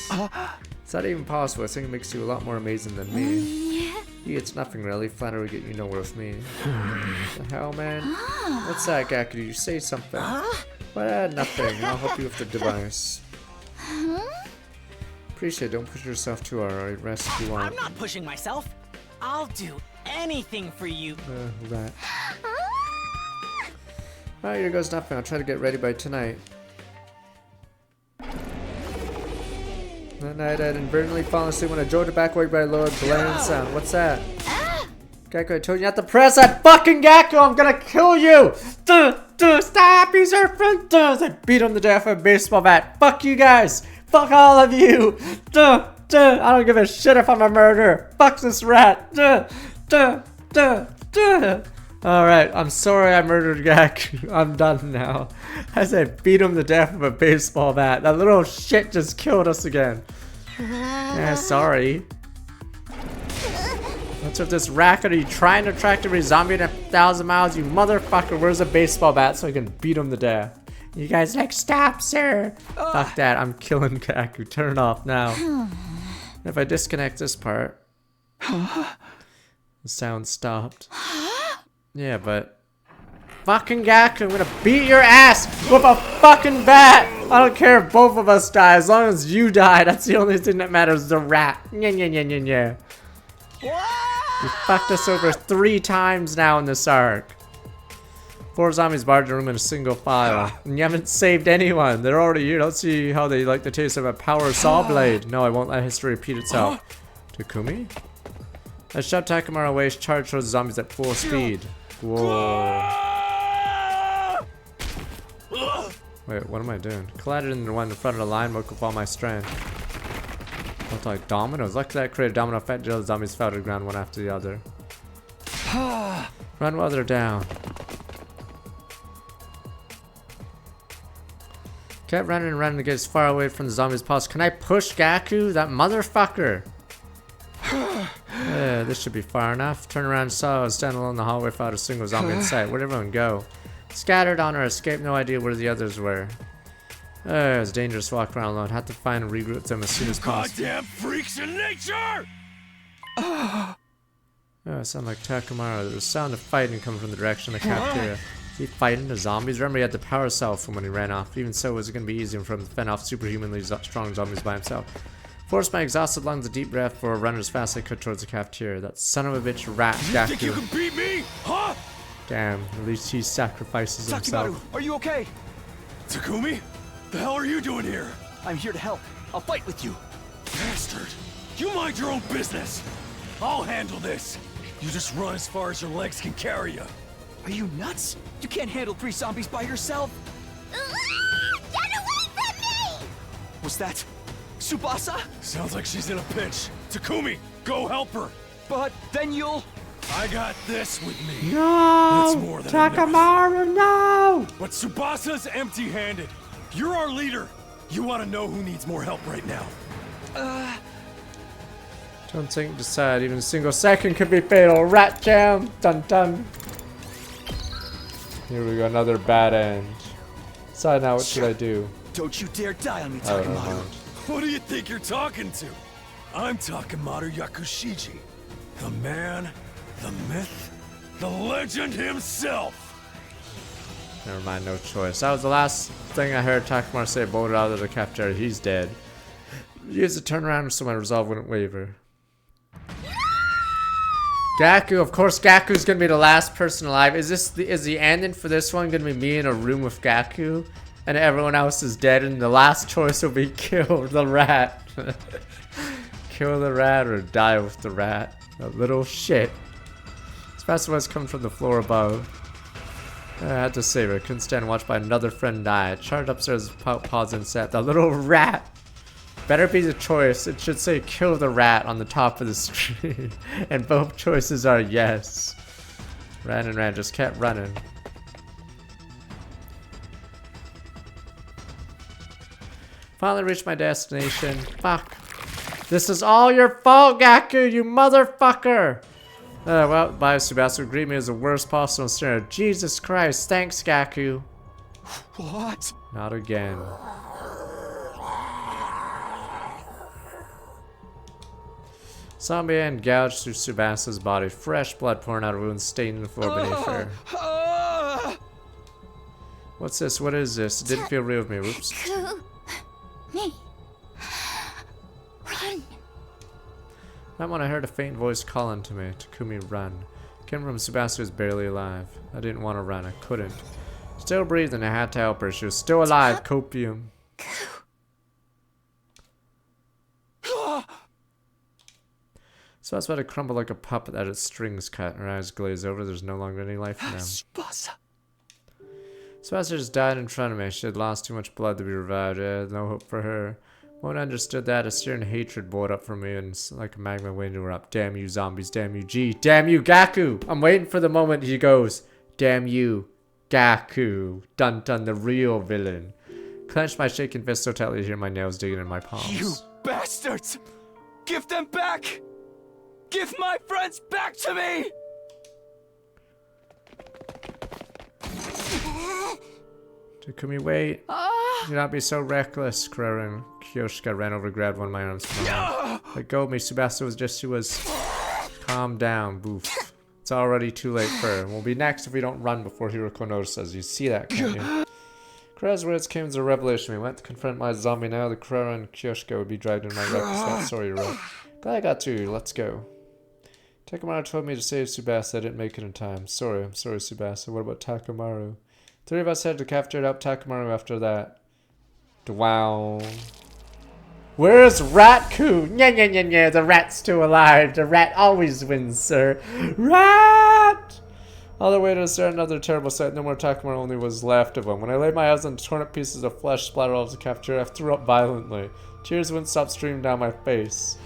It's not even possible. I think it makes you a lot more amazing than me. Yeah, it's nothing really. Flattery will get you nowhere with me. The hell, man? What's that, Gaku? Did you say something? Well, nothing. I'll help you with the device. Huh? Appreciate it. Don't push yourself too hard. Alright, rest if you want. I'm not pushing myself. I'll do anything for you. Rat. Alright, here goes nothing. I'll try to get ready by tonight. That night I'd inadvertently fallen asleep when I drove back awake by a loud blaring sound. What's that? Gecko, I told you not to press that fucking Gecko! I'm gonna kill you! Stop! He's our friend! I beat him to death with a baseball bat. Fuck you guys! Fuck all of you! I don't give a shit if I'm a murderer! Fuck this rat! Alright, I'm sorry I murdered Gecko. I'm done now. As I beat him to death with a baseball bat. That little shit just killed us again. Yeah, sorry. What's with this racket? Are you trying to track every zombie in 1,000 miles? You motherfucker, where's a baseball bat so I can beat him to death? You guys like, stop, sir. Fuck that, I'm killing Gecko. Turn it off now. If I disconnect this part, the sound stopped. Yeah, but fucking Gecko, I'm gonna beat your ass with a fucking bat. I don't care if both of us die, as long as you die. That's the only thing that matters. The rat. Yeah. You fucked us over 3 times now in this arc. 4 zombies barred the room in a single file. And you haven't saved anyone. They're already here. Don't see how they like the taste of a power saw blade. No, I won't let history repeat itself. Takumi? I shoved Takamura away, charged towards the zombies at full speed. Whoa. Wait, what am I doing? Collided in the one in front of the line, woke up all my strength. Looked like dominoes. Luckily that created a domino effect. The zombies fell to the ground one after the other. Run while they're down. Kept running and running to get as far away from the zombies as possible. Can I push Gecko? That motherfucker! Yeah, this should be far enough. Turn around and saw I was standing alone in the hallway without a single zombie in sight. Where'd everyone go? Scattered on our escape, no idea where the others were. It was dangerous to walk around alone. Had to find and regroup them as soon as possible. Goddamn freaks in nature! Oh, it sounded like Takamura. There was sound of fighting coming from the direction of the cafeteria. Is he fighting the zombies? Remember, he had the power cell from when he ran off. Even so, was it going to be easy for him to fend off superhumanly strong zombies by himself? Forced my exhausted lungs a deep breath for a run as fast as I could towards the cafeteria. That son of a bitch rat, Gecko. You think you can beat me? Huh? Damn, at least he sacrifices himself. Takimaru, are you okay? Takumi? The hell are you doing here? I'm here to help. I'll fight with you. Bastard! You mind your own business! I'll handle this! You just run as far as your legs can carry you. Are you nuts? You can't handle 3 zombies by yourself. Get away from me! Was that Tsubasa? Sounds like she's in a pinch. Takumi, go help her! But then you'll... I got this with me. No! That's more than Takamura, no! But Tsubasa's empty-handed. You're our leader. You ought to know who needs more help right now. Don't think, decide. Even a single second could be fatal. Rat jam! Dun dun. Here we go, another bad end. Decide now, what should I do? Don't you dare die on me, Oh, Takimaru. Who do you think you're talking to? I'm Takamaro Yakushiji. The man, the myth, the legend himself. Never mind, no choice. That was the last thing I heard Takamura say. Bolted out of the cafeteria. He's dead. Use the turnaround so my resolve wouldn't waver. Gecko, of course Gecko's gonna be the last person alive. Is the ending for this one gonna be me in a room with Gecko and everyone else is dead and the last choice will be kill the rat. Kill the rat or die with the rat. That little shit. This fast was coming from the floor above. I had to save her. Couldn't stand and watch by another friend die. I charged upstairs, paused and said, "The little rat." Better be the choice. It should say kill the rat on the top of the screen. And both choices are yes. Ran and ran, just kept running. Finally reached my destination. Fuck. This is all your fault, Gecko, you motherfucker! Well, bye, Tsubasa. Greet me as the worst possible snare. Jesus Christ, thanks, Gecko. What? Not again. Zombie hand gouged through Tsubasa's body. Fresh blood pouring out of wounds, staining the floor beneath her. What's this? What is this? It didn't feel real with me. Whoops. Me. Run. That when I heard a faint voice calling to me, Takumi, run. Came from Tsubasa was barely alive. I didn't want to run. I couldn't. Still breathing, I had to help her. She was still alive. Copium. So that's about to crumble like a puppet that its strings cut and her eyes glaze over. There's no longer any life in them. Tsubasa. Tsubasa just died in front of me. She had lost too much blood to be revived. I had no hope for her. When I understood that, a searing hatred boiled up from me and like a magma waiting to erupt. Damn you, zombies. Damn you, G. Damn you, Gaku. I'm waiting for the moment he goes, damn you, Gaku. Dun dun, the real villain. Clenched my shaking fist so tightly to hear my nails digging in my palms. You bastards! Give them back! Give my friends back to me! Takumi, wait. Do not be so reckless, Kurara and Kyoshika ran over and grabbed one of my arms from her. Let go of me, Tsubasa was Calm down, boof. It's already too late for her. We'll be next if we don't run before Hiroko notices. You see that, can't you? Kurara's words came as a revelation. We went to confront my zombie now. The Kurara and Kyoshika would be dragged in my reckless that story wrote. Glad I got to you. Let's go. Takamaru told me to save Tsubasa. I didn't make it in time. I'm sorry, Tsubasa. What about Takamaru? 3 of us headed to the cafeteria to help Takamaru after that. Wow. Where's Ratku? Nya, the rat's still alive. The rat always wins, sir. Rat! All the way to start another terrible sight. No more Takamaru, only was left of him. When I laid my eyes on torn up pieces of flesh splattered all over the cafeteria, I threw up violently. Tears wouldn't stop streaming down my face.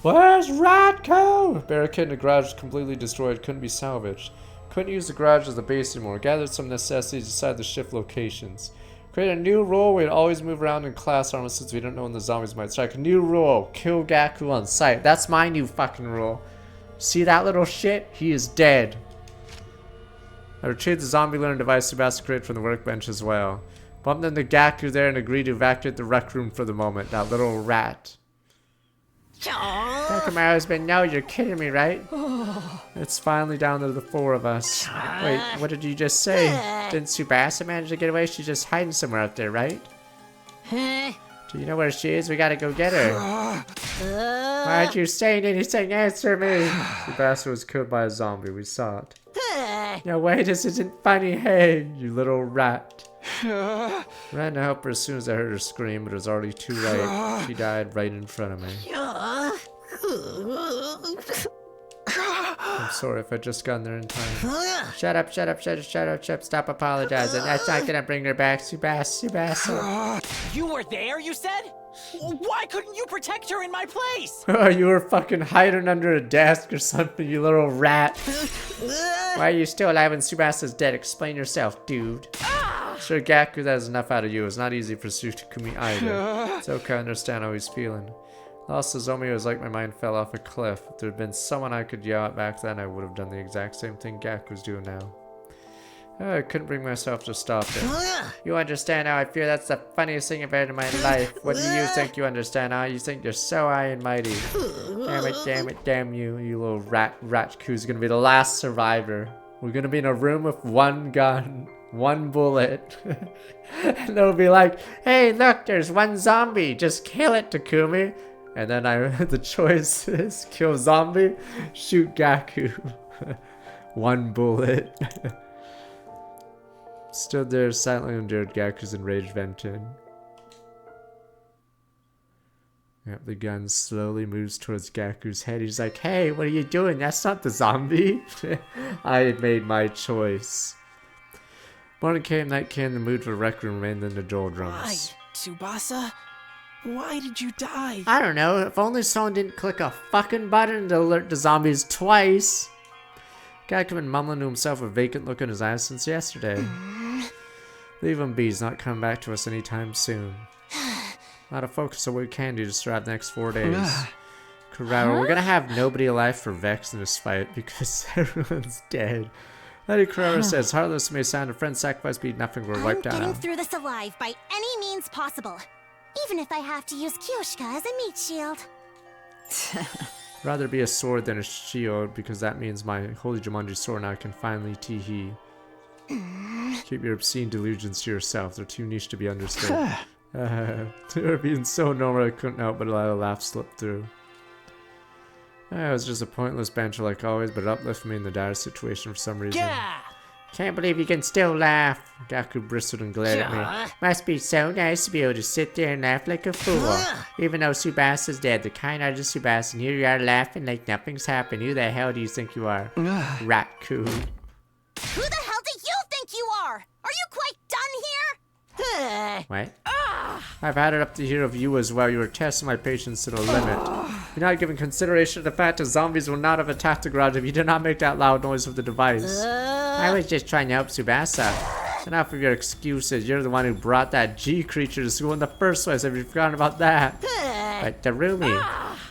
Where's Ratku? Barricade in the garage was completely destroyed. Couldn't be salvaged. Couldn't use the garage as a base anymore. Gathered some necessities, decided to shift locations. Create a new rule. We'd always move around in class armor since we don't know when the zombies might strike. A new rule. Kill Gaku on sight. That's my new fucking rule. See that little shit? He is dead. I retrieved the zombie learning device Tsubasa created from the workbench as well. Bumped into Gaku there and agreed to evacuate the rec room for the moment. That little rat. Takamaru's been, no, you're kidding me, right? It's finally down to the 4 of us. Wait, what did you just say? Didn't Tsubasa manage to get away? She's just hiding somewhere out there, right? Do you know where she is? We gotta go get her. Why aren't you saying anything? Answer me! Tsubasa was killed by a zombie. We saw it. No way, this isn't funny. Hey, you little rat. Ran to help her as soon as I heard her scream, but it was already too late. She died right in front of me. I'm sorry if I just got there in time. Shut up, stop apologizing. That's not gonna bring her back, Tsubasa. You were there, you said? Why couldn't you protect her in my place? You were fucking hiding under a desk or something, you little rat. Why are you still alive when Tsubasa's dead? Explain yourself, dude. Sure, Gaku, that is enough out of you. It's not easy for Takumi either. It's okay, I understand how he's feeling. Lost Nozomi was like my mind fell off a cliff. If there had been someone I could yell at back then, I would have done the exact same thing Gaku's doing now. I couldn't bring myself to stop it. You understand how I feel? That's the funniest thing I've heard in my life. What do you think you understand, huh? You think you're so high and mighty. Damn you, you little rat. Ratku's gonna be the last survivor. We're gonna be in a room with one gun, one bullet. And they'll be like, hey, look, there's one zombie. Just kill it, Takumi. And then the choice is kill zombie, shoot Gaku. One bullet. Stood there silently endured Gaku's enraged venting. Yep, the gun slowly moves towards Gaku's head. He's like, hey, what are you doing? That's not the zombie. I had made my choice. Morning came, night came, the mood for the rec room remained in the doldrums. Why, Tsubasa? Why did you die? I don't know. If only someone didn't click a fucking button to alert the zombies twice. Gaku been mumbling to himself, a vacant look in his eyes since yesterday. Leave him be. He's not coming back to us anytime soon. A lot of focus on what we can do to survive the next 4 days. Kurara, we're gonna have nobody alive for Vex in this fight because everyone's dead. Lady Kurara says, heartless may sound, a friend's sacrifice be nothing, we're wiped out. I'm getting through this alive by any means possible. Even if I have to use Kyoshika as a meat shield. Rather be a sword than a shield, because that means my holy Jumanji sword now can finally tee-hee. Keep your obscene delusions to yourself. They're too niche to be understood. They're being so normal I couldn't help but let a laugh slip through. It was just a pointless banter like always, but it uplifted me in the dire situation for some reason. Yeah. Can't believe you can still laugh. Gaku bristled and glared at me. Must be so nice to be able to sit there and laugh like a fool. Even though Tsubasa's dead, the kind-hearted Tsubasa, and here you are laughing like nothing's happened. Who the hell do you think you are? Raku. Who the hell do you think you are? Are you quite done here? What? I've had it up to here of you as well. You were testing my patience to the limit. You're not giving consideration to the fact that zombies will not have attacked the garage if you did not make that loud noise with the device. I was just trying to help Tsubasa. Enough of your excuses. You're the one who brought that G creature to school in the first place. Have you forgotten about that? But Darumi,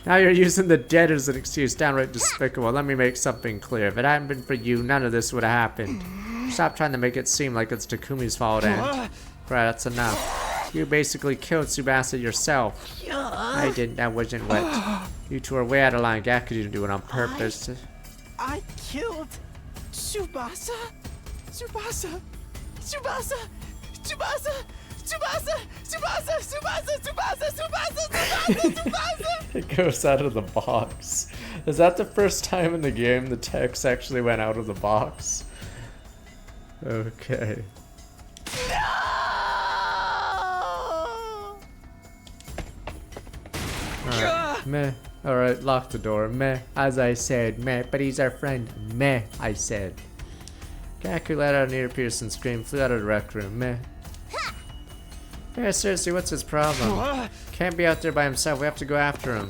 now you're using the dead as an excuse. Downright despicable. Let me make something clear. If it hadn't been for you, none of this would have happened. Stop trying to make it seem like it's Takumi's fault, and right, that's enough. You basically killed Tsubasa yourself. I didn't. That wasn't what. You two are way out of line. Gaku didn't do it on purpose. I killed Tsubasa? Tsubasa! Tsubasa! Tsubasa! Tsubasa! Tsubasa! Tsubasa! Tsubasa! Tsubasa! Tsubasa! Tsubasa! It goes out of the box. Is that the first time in the game the text actually went out of the box? Okay. Alright, meh. Alright, lock the door. Meh. As I said, meh. But he's our friend. Meh, I said. Gaku let out an ear-piercing scream, flew out of the rec room. Meh. Yeah, seriously, what's his problem? Can't be out there by himself. We have to go after him.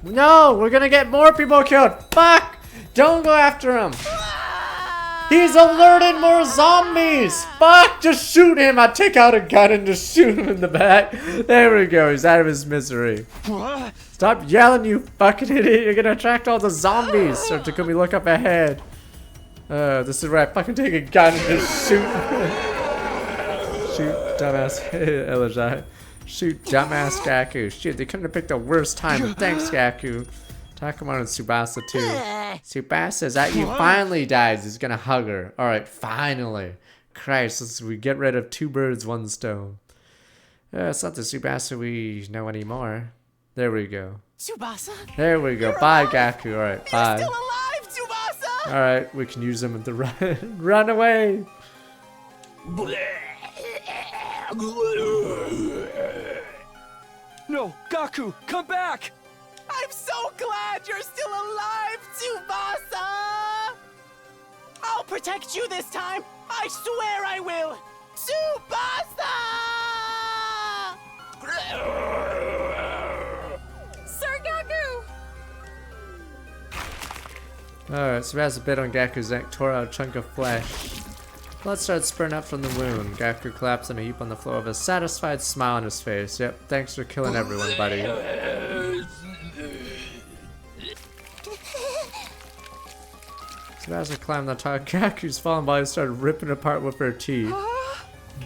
No! We're gonna get more people killed! Fuck! Don't go after him! He's alerting more zombies! Fuck! Just shoot him! I take out a gun and just shoot him in the back. There we go. He's out of his misery. Stop yelling, you fucking idiot! You're gonna attract all the zombies. So Takumi, look up ahead. This is where I fucking take a gun and just shoot. Shoot, dumbass Elijah. Shoot, dumbass Gaku. Shit, they couldn't have picked a worse time. But thanks, Gaku. Takamon and Tsubasa too. Tsubasa, is that you? Finally dies. He's gonna hug her. Alright, finally. Christ, we get rid of 2 birds, 1 stone. It's not the Tsubasa we know anymore. There we go. Tsubasa? There we go. Bye, Gaku. Alright, bye. You're still alive, Tsubasa! Alright, we can use them at the run. Run away! No, Gaku, come back! I'm so glad you're still alive, Tsubasa! I'll protect you this time! I swear I will! Tsubasa! Sir Gaku! Alright, Tsubasa bit on Gaku's neck, tore out a chunk of flesh. Blood started spurting up from the wound. Gaku collapsed in a heap on the floor with a satisfied smile on his face. Yep, thanks for killing everyone, buddy. Tsubasa climbed on top of Gaku's fallen body and started ripping it apart with her teeth.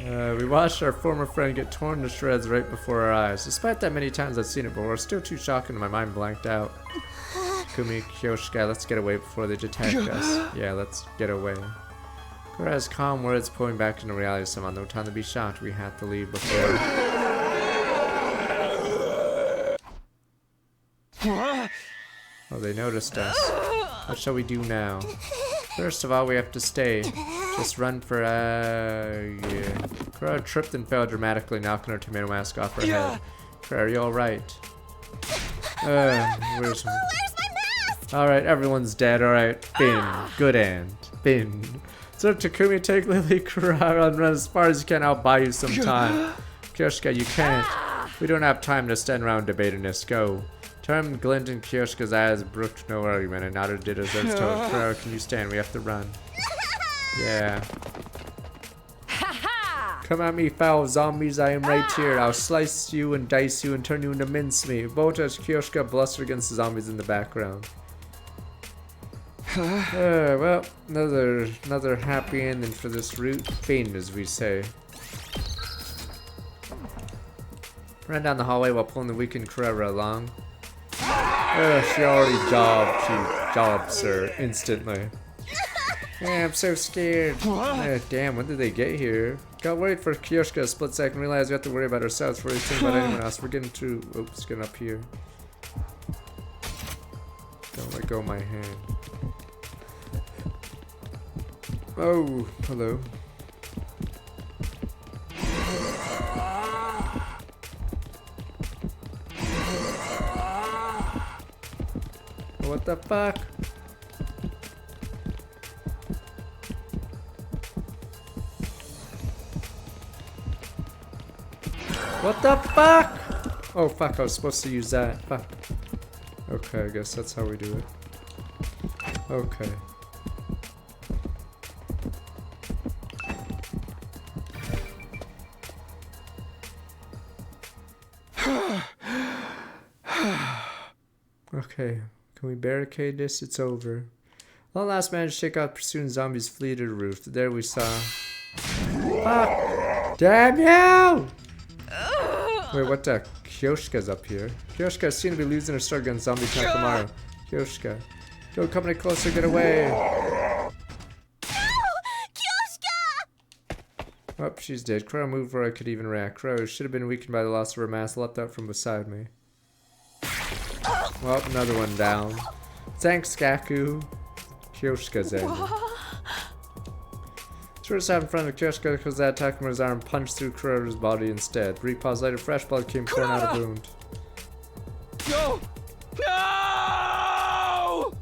We watched our former friend get torn to shreds right before our eyes. Despite that many times I've seen it before, it's still too shocking and my mind blanked out. Kumi, Kyoshika, let's get away before they detect us. Yeah, let's get away. Whereas calm words pulling back into reality somehow. No time to be shocked. We had to leave before. Oh, they noticed us. What shall we do now? First of all, we have to stay. Just run for, yeah. Kura tripped and fell dramatically, knocking her tomato mask off her head. Kura, are you alright? Where's my mask? Alright, everyone's dead. Alright, Bin. Good end. Bin. So Takumi, take Lily, Kura, and run as far as you can. I'll buy you some time. Kyoshika, you can't. We don't have time to stand around debating this. Go. Term glint in Kyoshika's eyes brooked no argument, and neither did Azur's toes. Kura, can you stand? We have to run. Yeah. Come at me, foul zombies. I am right here. I'll slice you and dice you and turn you into mincemeat. Both as Kyoshika bluster against the zombies in the background. Well, another happy ending for this route. Fiend, as we say. Ran down the hallway while pulling the weakened Kura along. She already jobbed, sir, instantly. Yeah, I'm so scared. Damn, when did they get here? Got worried for Kiyoshika a split second, realized we have to worry about ourselves before we think about anyone else. We're getting through. Oops, getting up here. Don't let go of my hand. Oh, hello. What the fuck? What the fuck? Oh fuck, I was supposed to use that. Fuck. Okay, I guess that's how we do it. Okay. Okay, can we barricade this? It's over. One last managed to take out pursuing zombies flee to the roof. There we saw. Fuck! Damn you! Wait, what the? Kiyoshika's up here. Kiyoshika seems to be losing her struggle against zombie Takamaru. Kiyoshika. Go, coming closer, get away! Oh, she's dead. Crow moved before I could even react. Crow should have been weakened by the loss of her mass, leapt out from beside me. Well, another one down. Thanks, Gaku. Kiyoshika's dead. First out in front of Kiyoshika because that Takamaru's arm punched through Kuroda's body instead. Brief pause later, fresh blood came pouring out of the wound. No! No!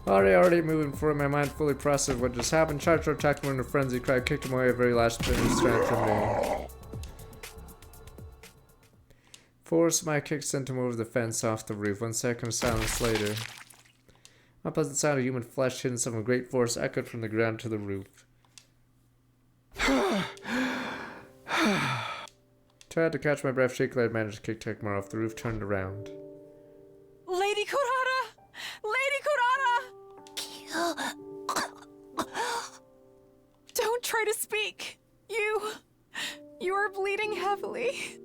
Already moving forward, my mind fully processed what just happened. Charged our Takamaru in a frenzy cry, kicked him away, a very last bit of strength from me. Forced my kick sent him over the fence off the roof. 1 second of silence later. Unpleasant sound of human flesh hitting some great force echoed from the ground to the roof. Tried to catch my breath, shakily I managed to kick Takamaru off the roof, turned around. Lady Kurata! Lady Kurata! Don't try to speak. You are bleeding heavily.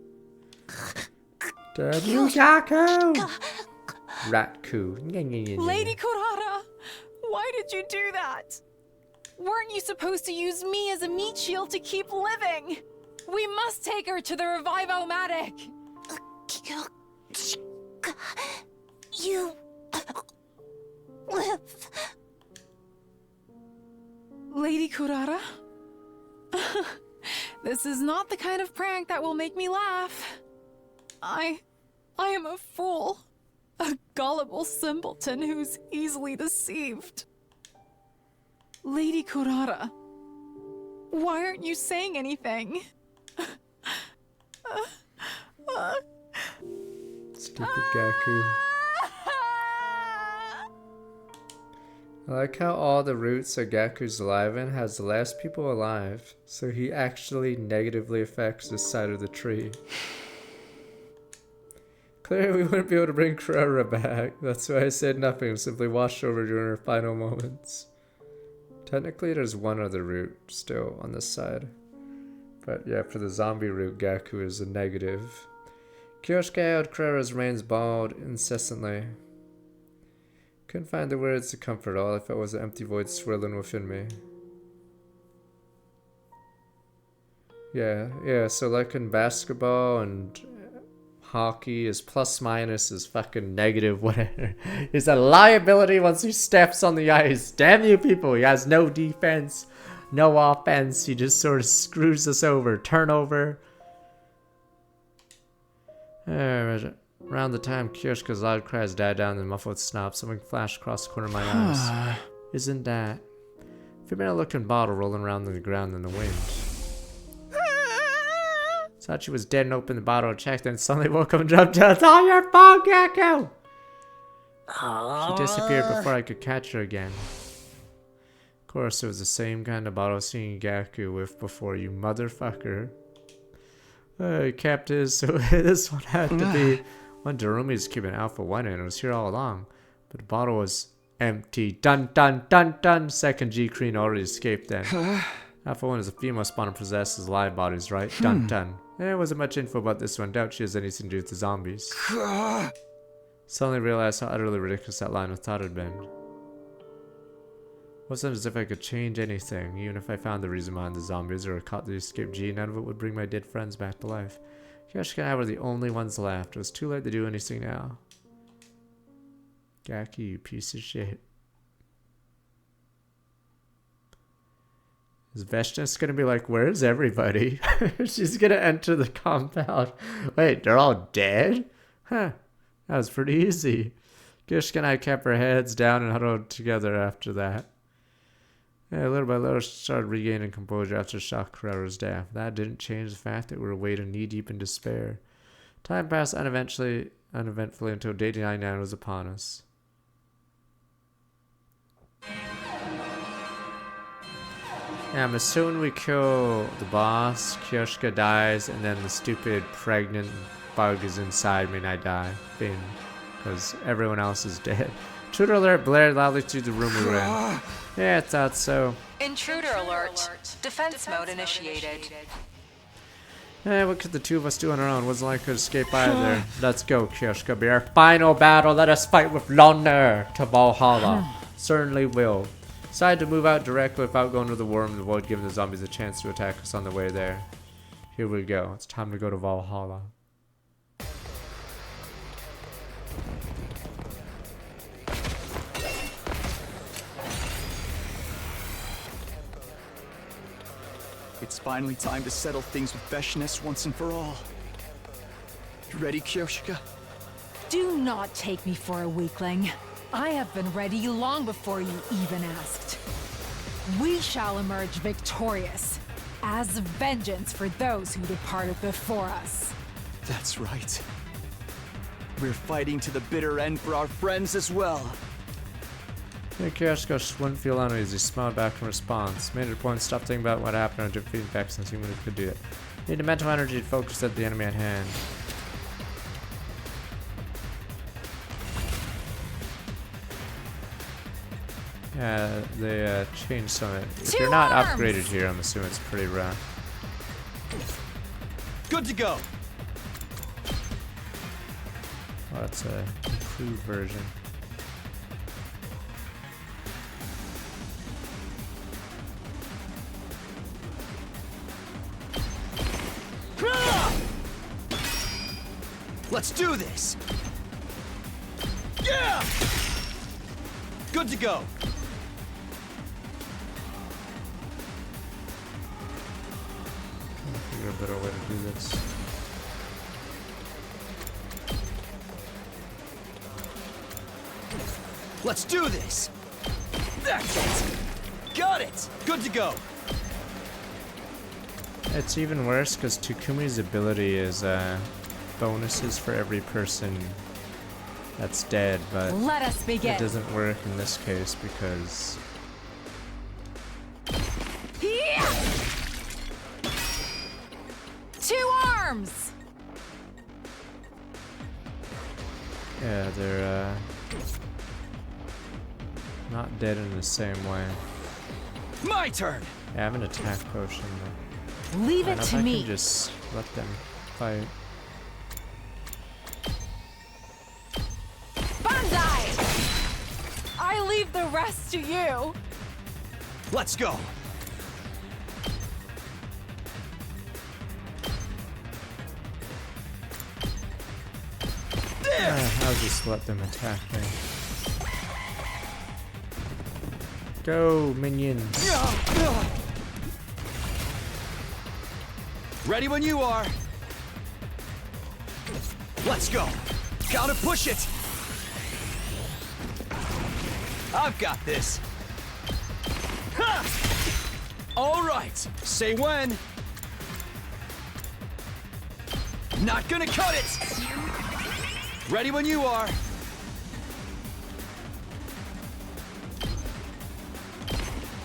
Damn you, Gaku! Ratku. Lady Kurata! Why did you do that? Weren't you supposed to use me as a meat shield to keep living? We must take her to the Revive-O-Matic! You live. Lady Kurata? This is not the kind of prank that will make me laugh. I am a fool. A gullible simpleton who's easily deceived. Lady Kurata, why aren't you saying anything? Stupid Gaku. I like how all the roots that Gaku's alive in has the last people alive, so he actually negatively affects this side of the tree. Clearly we wouldn't be able to bring Kurara back. That's why I said nothing, simply washed over during her final moments. Technically there's one other route still on this side. But yeah, for the zombie route, Gaku is a negative. Kiyoshika held Kurara's remains bawled incessantly. Couldn't find the words to comfort all. I felt was an empty void swirling within me. Yeah, so like in basketball and hockey, his plus minus is fucking negative whatever. He's a liability once he steps on the ice. Damn you people, he has no defense, no offense, he just sort of screws us over. Turnover. Around the time Kiyoshika's loud cries died down and muffled snap, something flashed across the corner of my eyes. Isn't that? Female looking bottle rolling around on the ground in the wind. Thought she was dead and opened the bottle and checked, then suddenly woke up and jumped out. It's all your fault, Gaku! She disappeared before I could catch her again. Of course, it was the same kind of bottle seeing Gaku with before, you motherfucker. Kept his, so this one had to be one Darumi's keeping Alpha 1 in. It was here all along, but the bottle was empty. Dun dun dun dun! Second G-Creen already escaped then. Alpha 1 is a female spawn and possesses live bodies, right? Dun dun. There wasn't much info about this one. Doubt she has anything to do with the zombies. Suddenly realized how utterly ridiculous that line of thought had been. Wasn't as if I could change anything. Even if I found the reason behind the zombies or caught the escaped G, none of it would bring my dead friends back to life. Kyoshika and I were the only ones left. It was too late to do anything now. Gaki, you piece of shit. Is Veshna's gonna be like, where's everybody? She's gonna enter the compound. Wait, they're all dead? Huh. That was pretty easy. Kyoshika and I kept our heads down and huddled together after that. Yeah, little by little, she started regaining composure after Shakura's death. That didn't change the fact that we were wading knee-deep in despair. Time passed uneventfully until Day 99 was upon us. Yeah, I'm assuming we kill the boss, Kyoshika dies, and then the stupid pregnant bug is inside me and I die. Because everyone else is dead. Intruder alert blared loudly through the room we were in. Yeah, I thought so. Intruder alert. Defense mode initiated. Eh, what could the two of us do on our own? Wasn't like we could escape either. Let's go, Kyoshika. Be our final battle. Let us fight with honor to Valhalla. Certainly will. Decided to move out directly without going to the war room to avoid giving the zombies a chance to attack us on the way there. Here we go. It's time to go to Valhalla. It's finally time to settle things with Veshnes once and for all. You ready, Kyoshika? Do not take me for a weakling. I have been ready long before you even asked. We shall emerge victorious, as vengeance for those who departed before us. That's right. We're fighting to the bitter end for our friends as well. Kyoshika wouldn't feel uneasy. Smiled back in response. Made it a point to stop thinking about what happened and defeating back since humans could do it. Needed mental energy to focus at the enemy at hand. Yeah, they changed some of it. If you're not upgraded here, I'm assuming it's pretty rough. Good to go. Well, that's a improved version. Let's do this! Yeah! Good to go! I'll figure a better way to do this. Let's do this! That's it! Got it! Good to go! It's even worse because Takumi's ability is bonuses for every person that's dead, but let us begin. It doesn't work in this case because Two arms! yeah, they're not dead in the same way. My turn! Yeah, I have an attack potion though. Leave I it don't to know if I me. can just let them fight. Bandai! I leave the rest to you. Let's go! I'll just let them attack me. Go, minions! Ready when you are. Let's go. Gotta push it. I've got this. Ha! All right. Say when. Not gonna cut it. Ready when you are.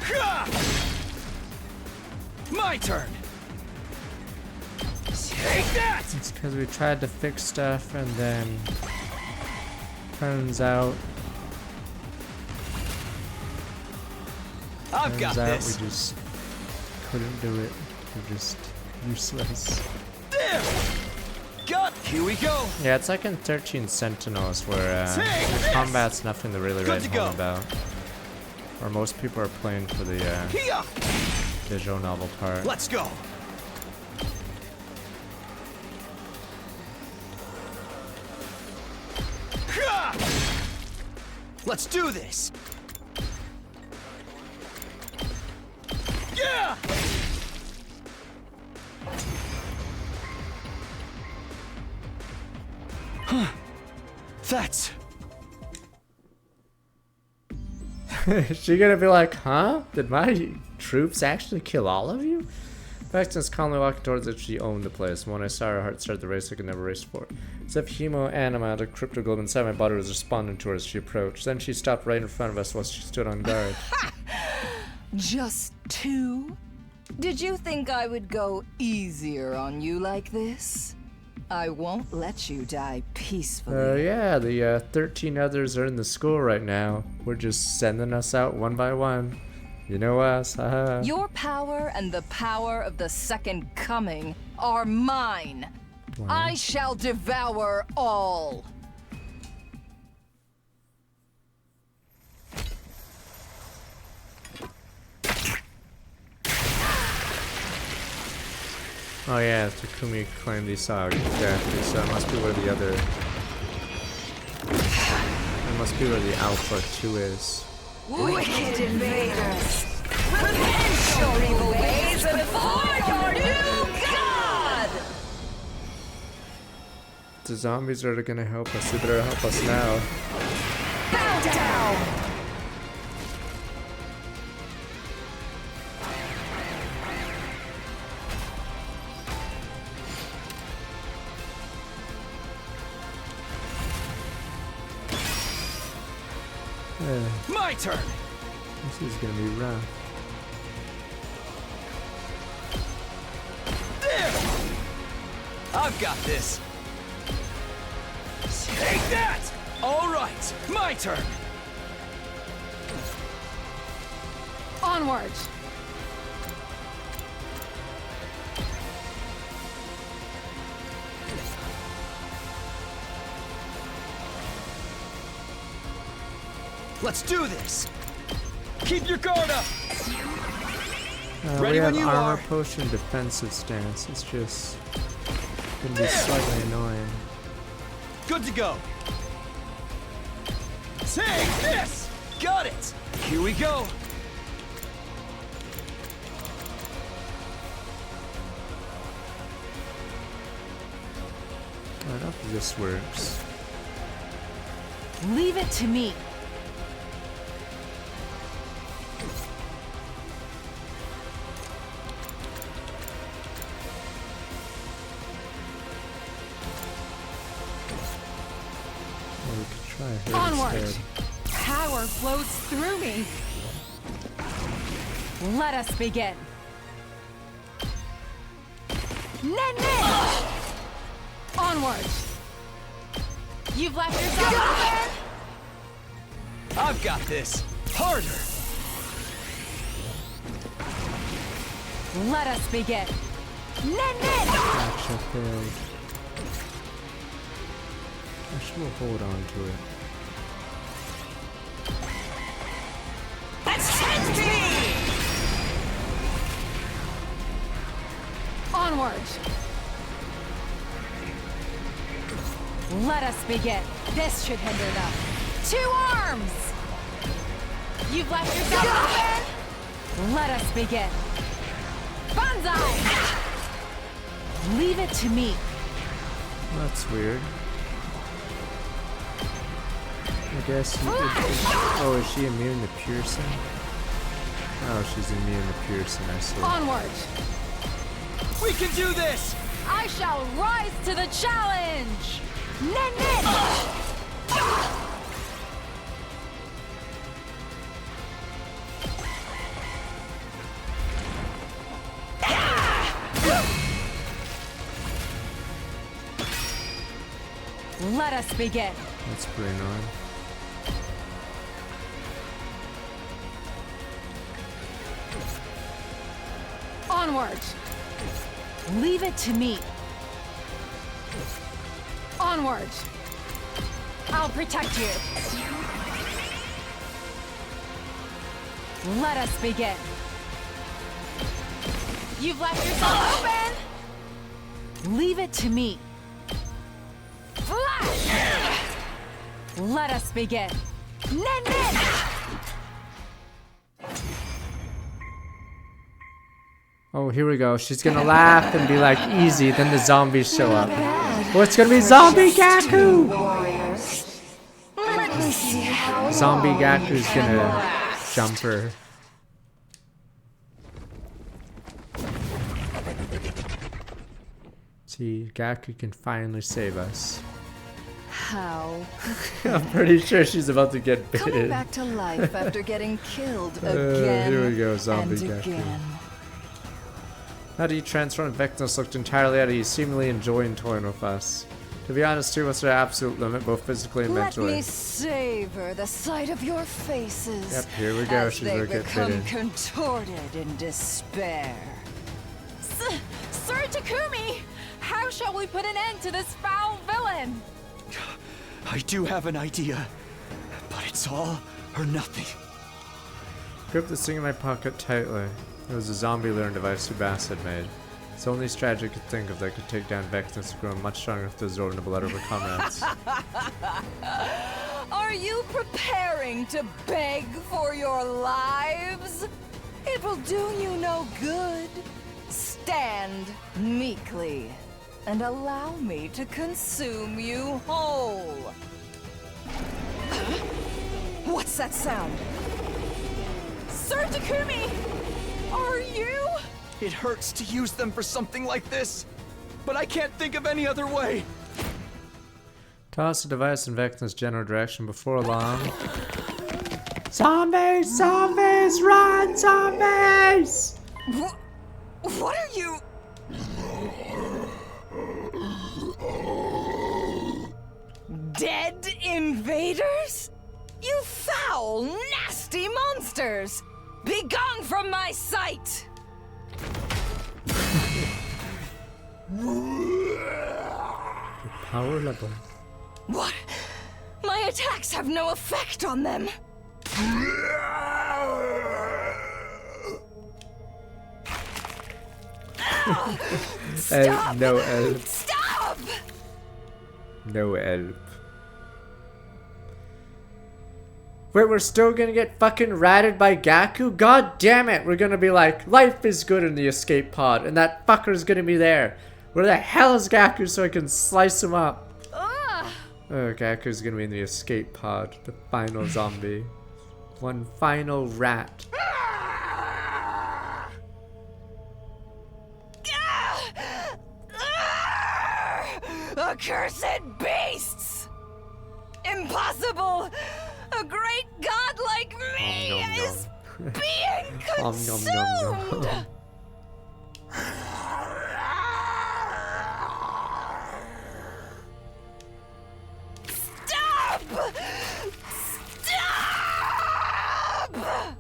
Ha! My turn. Take that! It's because we tried to fix stuff and then turns out I've got this. We just couldn't do it. We're just useless. There! Got. Here we go. Yeah, it's like in 13 Sentinels where the combat's nothing to really write home about. or most people are playing for the visual novel part. Let's go. Let's do this. Yeah. Huh. That's. Is she gonna be like, huh? Did my troops actually kill all of you? Vexen's calmly walking towards it. She owned the place. When I saw her heart start to race, I could never race for it. As if Hemo Anima, the crypto globe inside my body, was responding to her as she approached. Then she stopped right in front of us while she stood on guard. Just 2? Did you think I would go easier on you like this? I won't let you die peacefully. Yeah, the 13 others are in the school right now. We're just sending us out one by one. You know us, haha. Your power and the power of the Second Coming are mine. Wow. I shall devour all. Oh yeah, Takumi claimed he saw exactly, so it must be where the other... It must be where the Alpha 2 is. Wicked invaders! Repent your evil ways before your new god! The zombies are gonna help us. They better help us now. Bow down! My turn! This is gonna be rough. There! I've got this. Take that! All right, my turn. Onward! Let's do this. Keep your guard up. We have armor potion defensive stance. It's just gonna be slightly annoying. Good to go. Take this! Got it! Here we go. I don't think this works. Leave it to me. Onward! Power flows through me. Let us begin. Nen! Onward! You've left yourself open! I've got this. Harder! Let us begin. Nen! Gotcha, failed. Actually, we'll hold on to it. Onward! Let us begin. This should hinder them. 2 arms! You've left yourself open! Let us begin. Banzai! Leave it to me. That's weird. I guess you could... Oh, is she immune to piercing? Oh, she's immune to piercing, I see. Onward! We can do this! I shall rise to the challenge! Nen! Let us begin. That's pretty annoying. Onward! Leave it to me. Onward! I'll protect you. Let us begin. You've left yourself open! Leave it to me. Flash! Let us begin. Nen nen! Oh, here we go. She's gonna laugh and be like, easy, then the zombies show up. Oh, it's gonna be Zombie Gaku! Let me see how Zombie long Gaku's you can gonna last. jump her. See, Gaku can finally save us. How? I'm pretty sure she's about to get Coming bitten. back to life after getting killed again Here we go, Zombie and Gaku. again. How do you transform? Vecnos looked entirely out of you, seemingly enjoying toying with us. To be honest, too, what's their absolute limit, both physically and Let mentally? me savor the sight of your faces. Yep, here we go. As She's they gonna get become bitten. contorted in despair. Sir Takumi! How shall we put an end to this foul villain? I do have an idea, but it's all or nothing. Grip this thing in my pocket tightly. It was a zombie learn device Subasa had made. It's the only strategy I could think of that could take down Vecnos and grow much stronger enough to absorb the blood of her comrades. Are you preparing to beg for your lives? It will do you no good. Stand meekly and allow me to consume you whole. What's that sound? Sir Takumi! Are you? It hurts to use them for something like this, but I can't think of any other way. Toss the device in Vecnos' general direction before long. Zombies! Zombies! Run! Zombies! What are you? Dead invaders? You foul, nasty monsters! Be gone from my sight! Power level. What? My attacks have no effect on them. Stop! No help. Stop! No help. Wait, we're still gonna get fucking ratted by Gaku? God damn it! We're gonna be like, life is good in the escape pod, and that fucker's gonna be there. Where the hell is Gaku so I can slice him up? Ugh. Oh, Gaku's gonna be in the escape pod, the final zombie. One final rat. Accursed beasts! Impossible! A great god like me Nom, nom, nom. is being Nom, consumed! nom, nom, nom. Stop! Stop!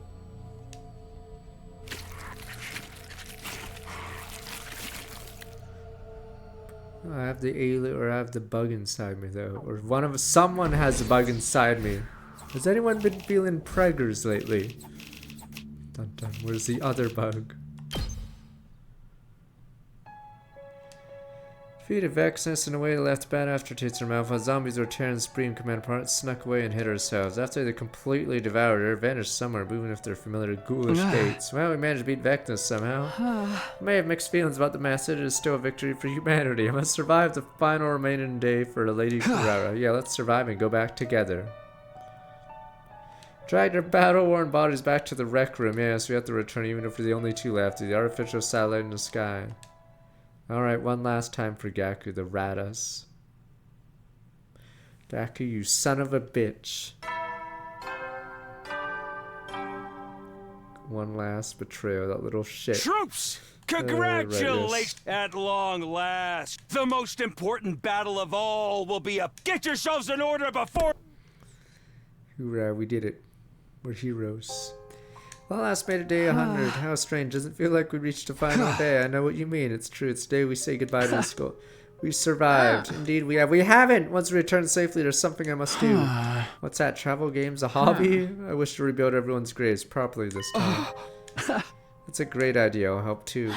I have the alien, or I have the bug inside me though, or someone has a bug inside me. Has anyone been feeling preggers lately? Dun dun. Where's the other bug? Defeated Vecnos in a way left bad aftertaste in her mouth while zombies were tearing Supreme Command apart, snuck away and hid ourselves. After they completely devoured her, vanished somewhere, moving with their familiar ghoulish gaits. Well, we managed to beat Vecnos somehow. I may have mixed feelings about the message. It is still a victory for humanity. I must survive the final remaining day for Lady Kurara. Yeah, let's survive and go back together. Dragged their battle-worn bodies back to the rec room. Yes, we have to return even if we're the only two left. The artificial satellite in the sky. Alright, one last time for Gaku, the Ratas. Gaku, you son of a bitch. One last betrayal, that little shit. Troops! Congratulations! At long last, the most important battle of all will be up. Get yourselves in order before... Hoorah, we did it. We're heroes. Well, last made it day 100. How strange. Doesn't feel like we reached the final day. I know what you mean. It's true. It's the day we say goodbye to the school. We survived. Indeed, we have. We haven't! Once we return safely, there's something I must do. What's that? Travel games? A hobby? I wish to rebuild everyone's graves properly this time. That's a great idea. I'll help too.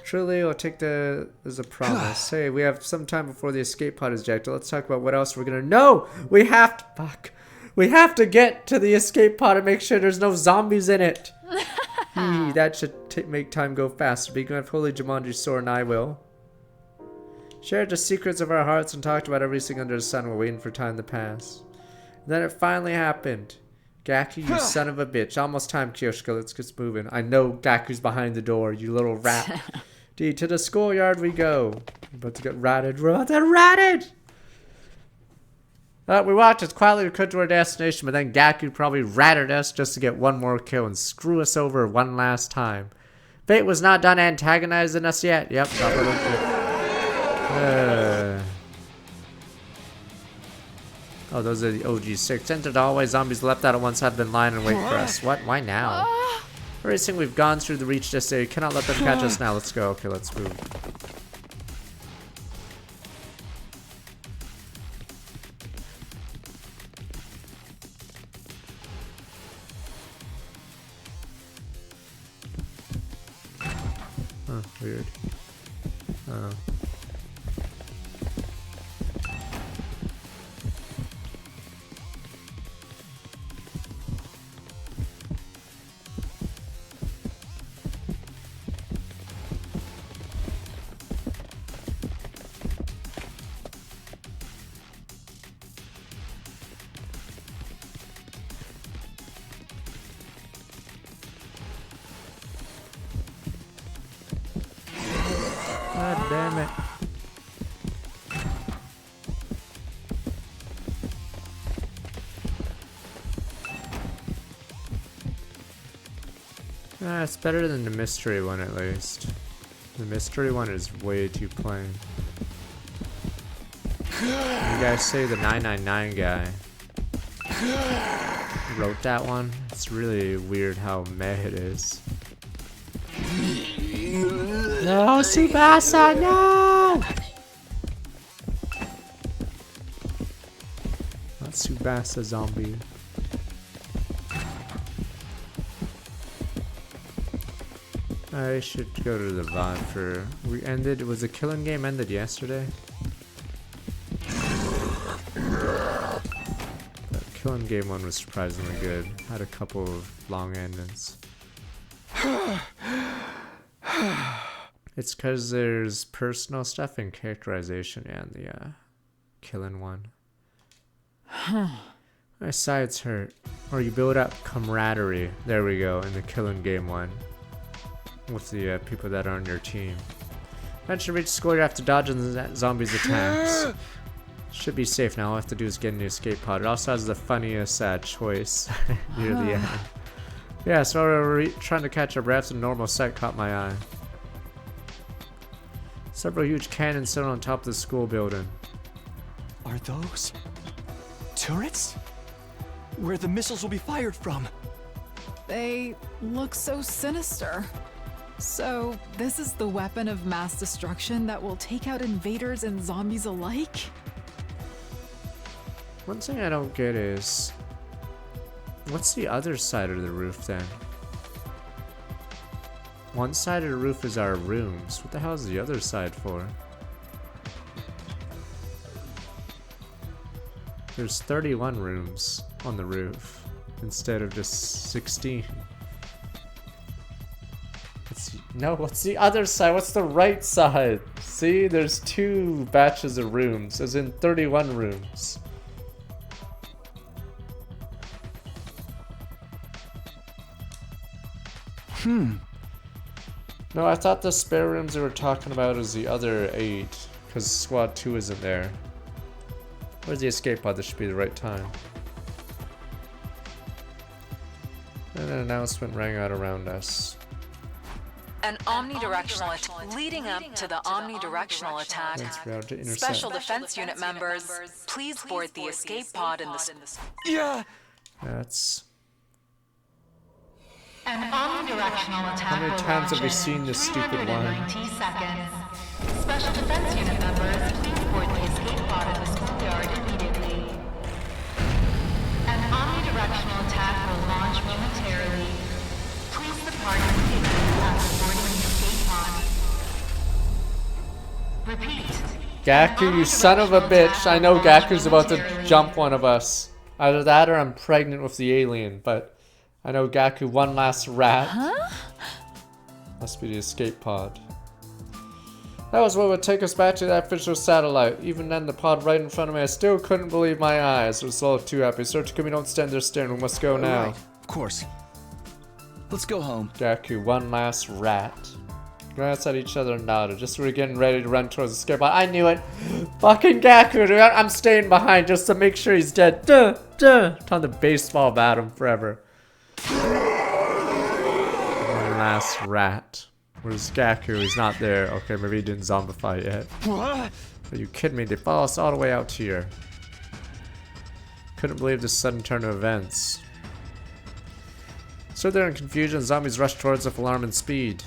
Truly, I'll take that as a promise. Hey, we have some time before the escape pod is ejected. Let's talk about what else we're gonna... No! We have to... Fuck. We have to get to the escape pod and make sure there's no zombies in it. That should make time go faster. Be going with Holy Jumanji Sword and I will. Shared the secrets of our hearts and talked about everything under the sun while waiting for time to pass. And then it finally happened. Gaku, you son of a bitch. Almost time, Kyoshika. Let's get moving. I know Gaku's behind the door, you little rat. D, to the schoolyard we go. We're about to get ratted. We're about to get ratted! We walked as quietly as we could to our destination, but then Gaku probably ratted us just to get one more kill and screw us over one last time. Fate was not done antagonizing us yet. Yep, not really good. Oh, those are the OG6. Entered the hallway. Zombies left out at once have been lying in wait for us. What? Why now? Everything we've gone through to reach this area. Cannot let them catch us now. Let's go. Okay, let's move. Huh, weird. Oh. God damn it. It's better than the mystery one at least. The mystery one is way too plain. You guys say the 999 guy wrote that one? It's really weird how meh it is. No, Tsubasa, no! Not Tsubasa zombie. I should go to the VOD for... Was the killing game ended yesterday? The killing game one was surprisingly good. Had a couple of long endings. It's because there's personal stuff and characterization and the killing one. My sides hurt. Or you build up camaraderie. There we go, in the killing game one. With the people that are on your team. Once you reach school, you have to dodge the zombies' attacks. Should be safe now. All I have to do is get in the escape pod. It also has the funniest choice near the end. Yeah, so we're trying to catch our breaths and normal sight caught my eye. Several huge cannons sit on top of the school building. Are those turrets? Where the missiles will be fired from? They look so sinister. So, this is the weapon of mass destruction that will take out invaders and zombies alike? One thing I don't get is... what's the other side of the roof then? One side of the roof is our rooms. What the hell is the other side for? There's 31 rooms on the roof instead of just 16. What's the other side? What's the right side? See, there's 2 batches of rooms, as in 31 rooms. No, I thought the spare rooms they were talking about is the other 8, because Squad 2 isn't there. Where's the escape pod? This should be the right time. And an announcement rang out around us. An omnidirectional attack. Leading up to the omnidirectional attack, Special Defense Unit members, please board the escape pod in the... Yeah! That's... An omnidirectional attack. How many times have we seen this stupid one? 90 seconds. Special Defense Unit members, please board the escape pod in the schoolyard immediately. An omnidirectional attack will launch momentarily. Please depart immediately after boarding the escape pod. Repeat. Gaku, you son of a bitch. I know Gaku's about to jump one of us. Either that or I'm pregnant with the alien, but I know Gaku, one last rat. Huh? Must be the escape pod. That was what would take us back to that official satellite. Even then, the pod right in front of me, I still couldn't believe my eyes. I was all too happy. Sir Takumi, don't stand there staring. We must go now. Right. Of course. Let's go home. Gaku, one last rat. Glanced at each other and nodded. Just we were getting ready to run towards the escape pod. I knew it. Fucking Gaku, dude. I'm staying behind just to make sure he's dead. Duh, duh. Time to baseball bat him forever. One last rat. Where's Gaku? He's not there. Okay, maybe he didn't zombify yet. What? Are you kidding me? They follow us all the way out here. Couldn't believe this sudden turn of events. So they're in confusion. Zombies rush towards us with alarming speed.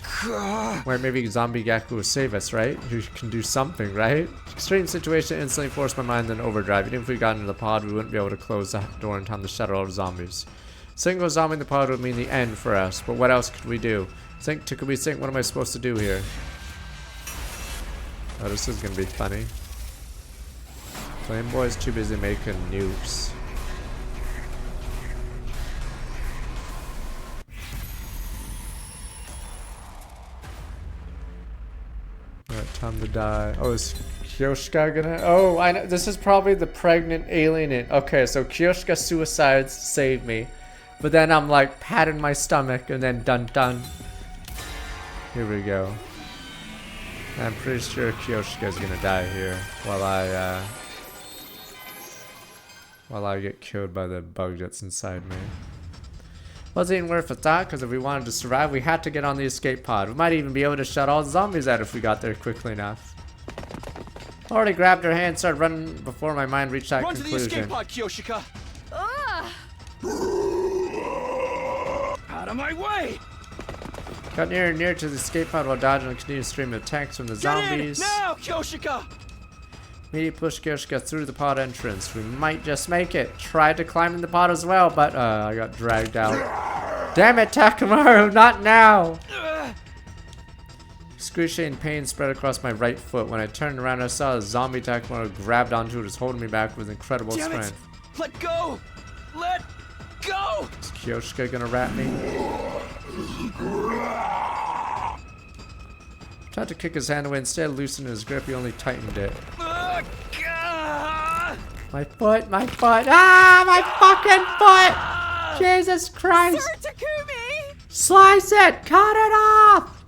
Where maybe zombie Gaku will save us, right? He can do something, right? Extreme situation instantly forced my mind into overdrive. Even if we got into the pod, we wouldn't be able to close the door in time to shut all the zombies. Single zombie in the pod would mean the end for us, but what else could we do? Think, Takumi, think, what am I supposed to do here? Oh, this is gonna be funny. Flame Boy's too busy making nukes. Alright, time to die. Oh, is Kyoshika gonna? Oh, I know. This is probably the pregnant alien. Okay, so Kyoshika suicides to save me. But then I'm like patting my stomach and then dun dun. Here we go. I'm pretty sure Kyoshika's gonna die here while I get killed by the bug that's inside me. Wasn't even worth a thought, because if we wanted to survive, we had to get on the escape pod. We might even be able to shut all the zombies out if we got there quickly enough. Already grabbed her hand, started running before my mind reached that conclusion. Run to the escape pod, Kyoshika! Out of my way! Got nearer and nearer to the escape pod while dodging a continuous stream of attacks from the zombies. Get in now, Kyoshika! Immediately pushed Kyoshika through the pod entrance. We might just make it. Tried to climb in the pod as well, but I got dragged out. Damn it, Takamaru, not now! Excruciating pain spread across my right foot. When I turned around, I saw a zombie Takamaru grabbed onto it, was holding me back with incredible strength. Let go! Let go! Is Kyoshika gonna rat me? Tried to kick his hand away, instead of loosening his grip, he only tightened it. My foot, my foot. Ah, my fucking foot! Jesus Christ! Sir Takumi! Slice it! Cut it off!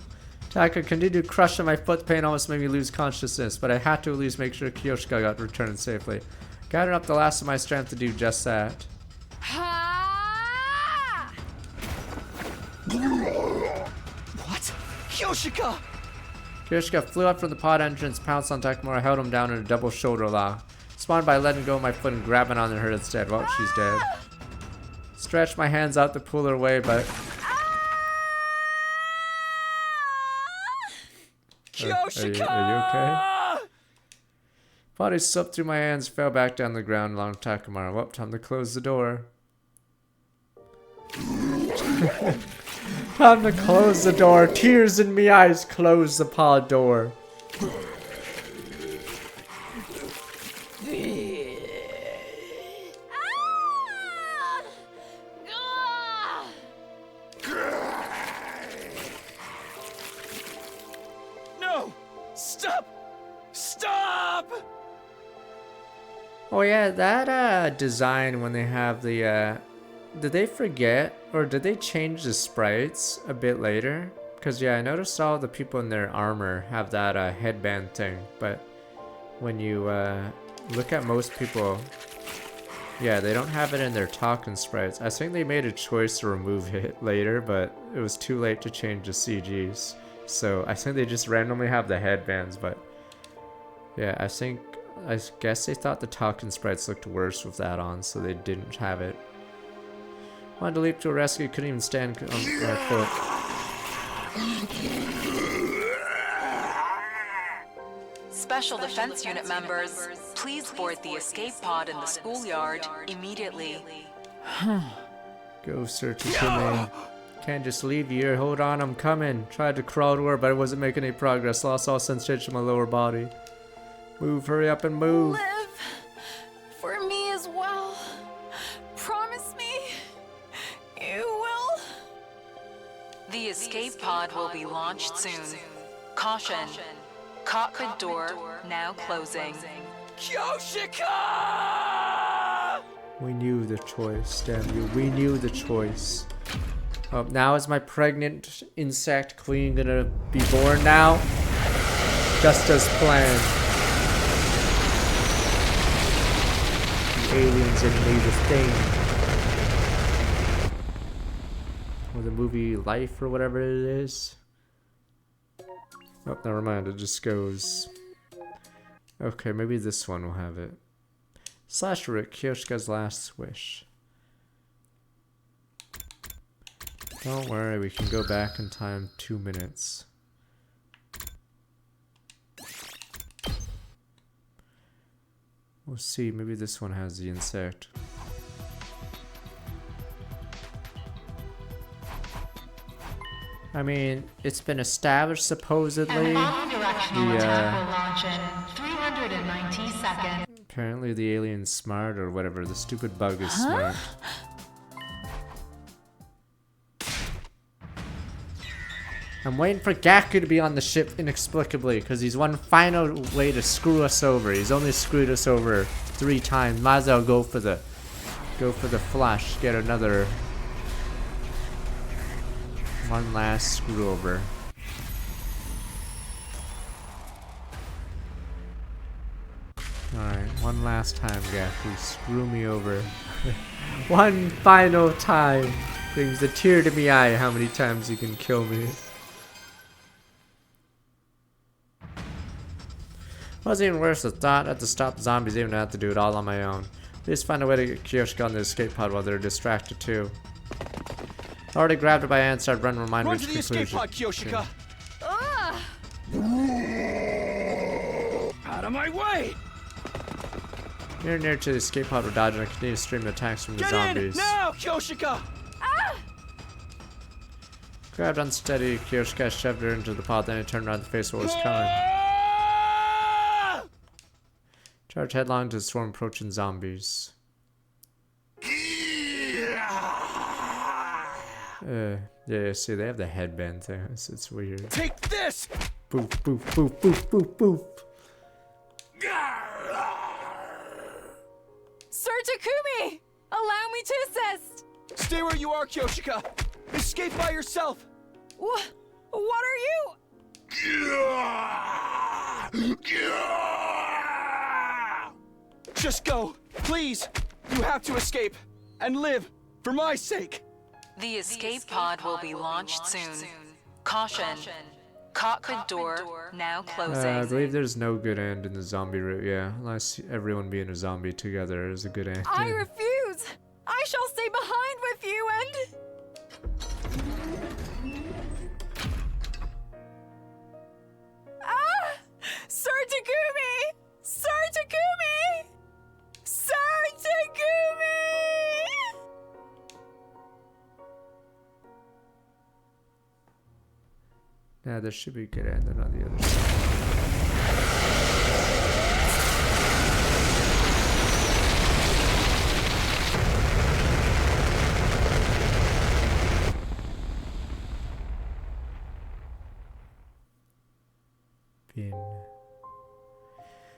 Taka continued to crush on my foot. Pain almost made me lose consciousness, but I had to at least make sure Kyoshika got returned safely. Gathered up the last of my strength to do just that. What? Kyoshika! Kyoshika flew up from the pod entrance, pounced on Takamaru, held him down in a double shoulder lock. Spawned by letting go of my foot and grabbing on her instead. Well, she's dead. Stretched my hands out to pull her away, but... Kyoshika! Are you okay? Body slipped through my hands, fell back down the ground along Takamaru. Well, time to close the door. Time to close the door. Tears in me eyes. Close the pod door. No! Stop! Stop! Oh yeah, that design when they have the did they forget or did they change the sprites a bit later? Because yeah, I noticed all the people in their armor have that headband thing, but when you look at most people, yeah, they don't have it in their talking sprites. I think they made a choice to remove it later, but it was too late to change the CGs. So I think they just randomly have the headbands, but yeah, I guess they thought the talking sprites looked worse with that on, so they didn't have it. Wanted to leap to a rescue, couldn't even stand on my foot. Special Defense Unit members, please board the escape pod in the schoolyard immediately. Go, Sir Takumi. Can't just leave you here. Hold on, I'm coming. Tried to crawl to her, but I wasn't making any progress. Lost all sensation in my lower body. Move, hurry up and move. Live for me as well. Promise me you will. The escape pod will be launched soon. Caution. Cockpit door now closing. Kyoshika! We knew the choice, damn you. We knew the choice. Oh, now is my pregnant insect queen gonna be born now? Just as planned. The aliens in me the thing. Or the movie Life or whatever it is. Oh, never mind, it just goes. Okay, maybe this one will have it. / Rick, Kyoshika's last wish. Don't worry, we can go back in time 2 minutes. We'll see, maybe this one has the insect. I mean, it's been established supposedly. Apparently the alien's smart or whatever, the stupid bug is smart. I'm waiting for Gaku to be on the ship inexplicably, because he's one final way to screw us over. He's only screwed us over 3 times. Might as well go for the flush, get another one last screw over. Alright, one last time, Gaku. Screw me over. One final time. Brings a tear to me eye how many times you can kill me. Wasn't even worse. The thought I had to stop the zombies, even I had to do it all on my own. Please find a way to get Kyoshika on the escape pod while they're distracted too. I already grabbed it by hand, started running, remind me Run to the escape pod, Kyoshika! Out of my way! Near to the escape pod, we're dodging a continuous stream of attacks from the Get zombies. in now, Kyoshika! Grabbed unsteady, Kyoshika shoved her into the pod, then he turned around to face what was coming. Charge headlong to the swarm approaching zombies. Yeah, see, they have the headband thing. It's weird. Take this! Boof, boof, boof, boof, boof, boof. Sir Takumi! Allow me to assist! Stay where you are, Kyoshika! Escape by yourself! What are you? Just go, please! You have to escape, and live, for my sake! The escape pod will be launched soon. Caution. Cockpit door now closing. I believe there's no good end in the zombie route, yeah. Unless everyone being a zombie together is a good end. I refuse! I shall stay behind with you and... Sir Takumi! Sir Takumi! Sir Takumi! Yeah, there should be a good end on the other side.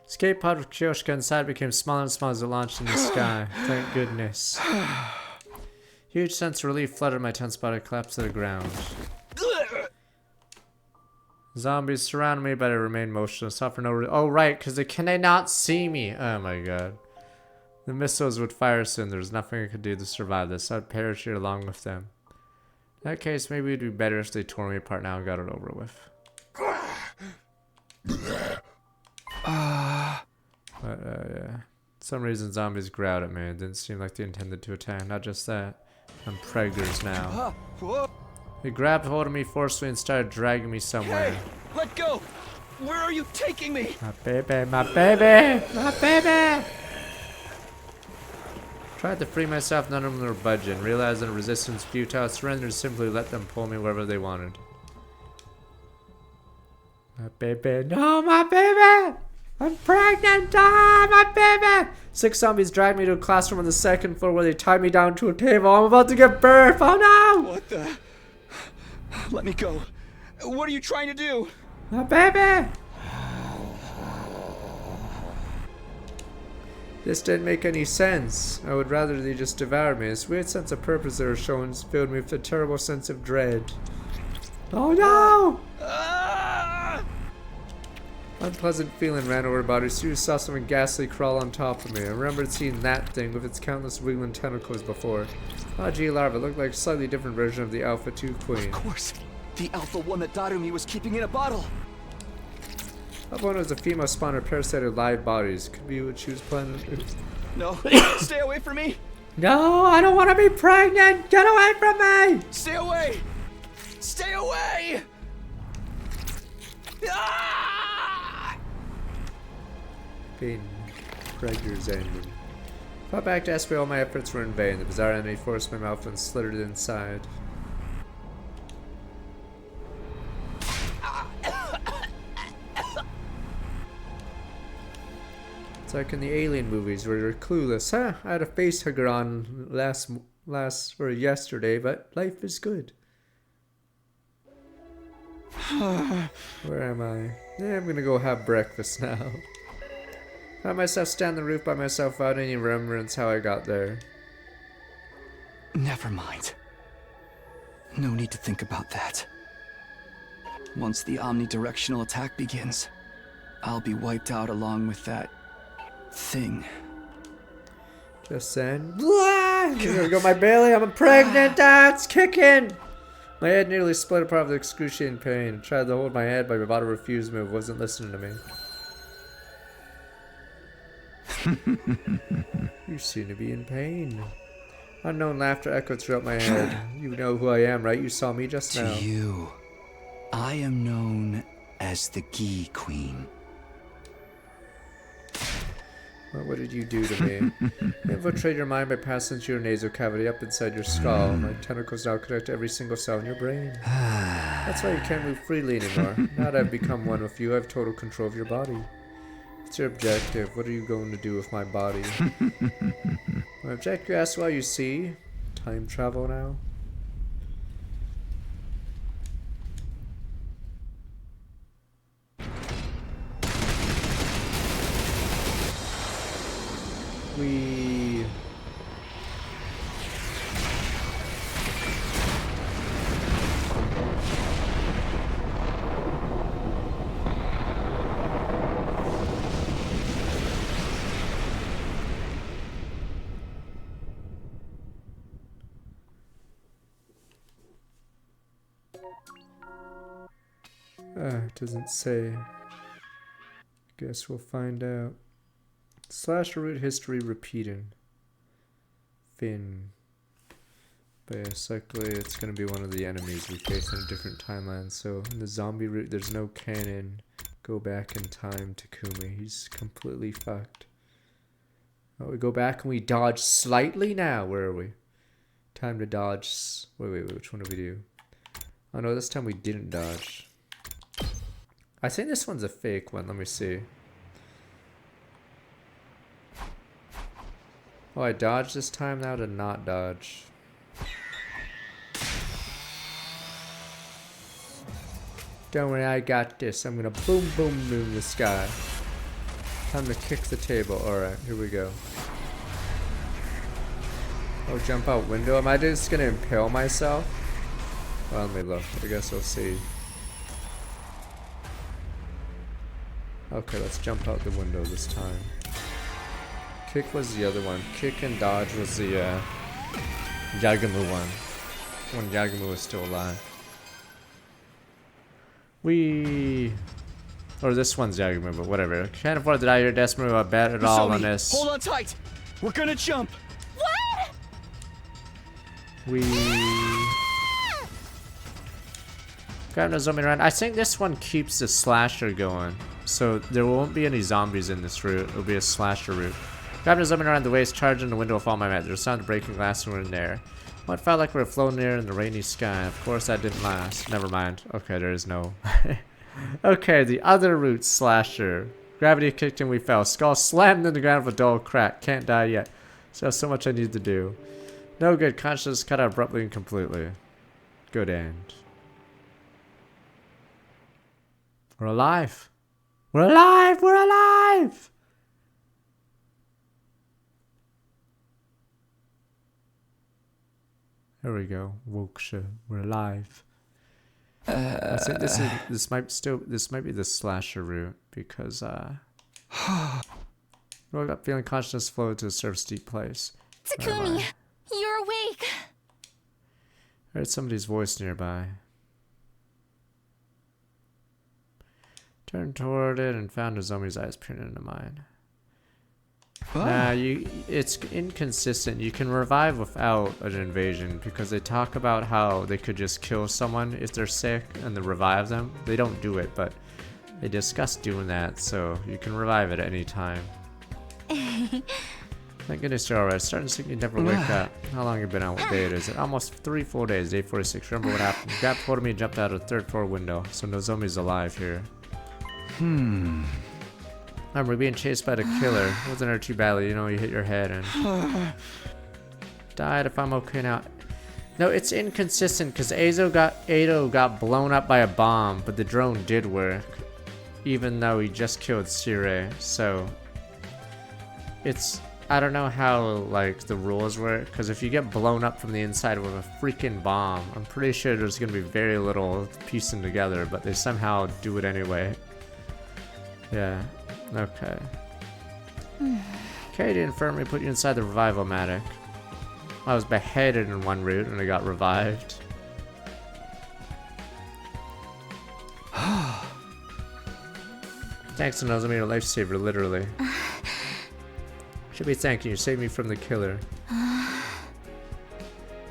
Escape pod with Kyoshika inside became smaller and smaller as it launched in the sky. Thank goodness. Huge sense of relief flooded my tense body. I collapsed to the ground. Zombies surrounded me, but I remained motionless. For no reason. Oh, right, because can they not see me? Oh my god. The missiles would fire soon. There's nothing I could do to survive this. I'd parachute along with them. In that case, maybe it'd be better if they tore me apart now and got it over with. But, yeah. For some reason, zombies growled at me. It didn't seem like they intended to attack. Not just that. I'm preggers now. They grabbed hold of me forcefully and started dragging me somewhere. Hey, let go! Where are you taking me? My baby, my baby, my baby! Tried to free myself, none of them were budging. Realizing the resistance futile, surrendered, simply let them pull me wherever they wanted. My baby, no, my baby! I'm pregnant! Ah, my baby! 6 zombies dragged me to a classroom on the 2nd floor where they tied me down to a table. I'm about to give birth! Oh no! What the? Let me go. What are you trying to do? My baby! This didn't make any sense. I would rather they just devour me. This weird sense of purpose they were showing filled me with a terrible sense of dread. Oh no! Unpleasant feeling ran over my body. Soon saw something ghastly crawl on top of me. I remembered seeing that thing with its countless wiggling tentacles before. Gee larva looked like a slightly different version of the Alpha 2 Queen. Of course! The Alpha 1 that Darumi was keeping in a bottle! Alpha 1 was a female spawner parasite of live bodies. Could be what she was planning to do. No, stay away from me! No, I don't want to be pregnant! Get away from me! Stay away! Stay away! Ah! Pain. Preggers ending. Fought back to Esprit, all my efforts were in vain. The bizarre enemy forced my mouth and slithered inside. It's like in the Alien movies where you're clueless. Huh? I had a face hugger on yesterday, but life is good. Where am I? Yeah, I'm gonna go have breakfast now. Found myself stand on the roof by myself without any remembrance how I got there. Never mind. No need to think about that. Once the omnidirectional attack begins, I'll be wiped out along with that thing. Just then, here we go, my belly. I'm pregnant. It's kicking. My head nearly split apart with excruciating pain. I tried to hold my head, but my body refused to move. Wasn't listening to me. You seem to be in pain. Unknown laughter echoed throughout my head. You know who I am, right? You saw me just now. To you, I am known as the Gi Queen. Well, what did you do to me? Infiltrate your mind by passing through your nasal cavity up inside your skull. My tentacles now connect to every single cell in your brain. That's why you can't move freely anymore. Now that I've become one with you, I have total control of your body. What's your objective? What are you going to do with my body? My objective, that's why you see. Time travel now. We... it doesn't say. Guess we'll find out. Slash root history repeating. Finn. Basically, it's going to be one of the enemies we face in a different timeline. So, in the zombie route, there's no canon. Go back in time to Takumi. He's completely fucked. Oh, we go back and we dodge slightly now. Where are we? Time to dodge. Wait. Which one do we do? Oh no, this time we didn't dodge. I think this one's a fake one. Let me see. Oh, I dodged this time now to not dodge. Don't worry, I got this. I'm gonna boom, boom, boom the sky. Time to kick the table. Alright, here we go. Oh, jump out window. Am I just gonna impale myself? Well, let me look. I guess we'll see. Okay, let's jump out the window this time. Kick was the other one. Kick and dodge was the Yagamu one. When Yagamu was still alive. Or this one's Yagamu, but whatever. Can't afford to die here, desperate about bet at all on this. Hold on tight! We're gonna jump! What? Got no zombie around. I think this one keeps the slasher going. So there won't be any zombies in this route. It'll be a slasher route. Grabbed a zombie around the waist, charging the window of all my meds. There's sound of breaking glass and we're in there. What felt like we were floating near in the rainy sky. Of course that didn't last. Never mind. Okay, there is no. Okay, the other route slasher. Gravity kicked and we fell. Skull slammed in the ground with a dull crack. Can't die yet. So much I need to do. No good. Consciousness cut out abruptly and completely. Good end. We're alive. We're alive. We're alive. There we go. Woksha. We're alive. I think this might be the slasher route because woke up feeling consciousness flowed to a surf steep place. Takumi, you're awake. I heard somebody's voice nearby. Turned toward it and found a zombie's eyes peering into mine. Nah, it's inconsistent. You can revive without an invasion because they talk about how they could just kill someone if they're sick and then revive them. They don't do it, but they discuss doing that, so you can revive it at any time. Thank goodness you're alright. Starting to think you never wake up. How long have you been out? What day it is? Almost 3 full days. Day 46. Remember what happened? You grabbed hold of me and jumped out of the 3rd floor window, so no zombies alive here. Remember being chased by the killer. It wasn't hurt too badly, you know, you hit your head and died. If I'm okay now. No, it's inconsistent because Ado got blown up by a bomb, but the drone did work. Even though he just killed Sire. So it's, I don't know how like the rules work, because if you get blown up from the inside with a freaking bomb, I'm pretty sure there's gonna be very little piecing together, but they somehow do it anyway. Yeah. Okay. Carried the infirmary, put you inside the revival-matic. I was beheaded in one route and I got revived. Thanks to Nozomi, your lifesaver, literally. Should be thanking you, saved me from the killer.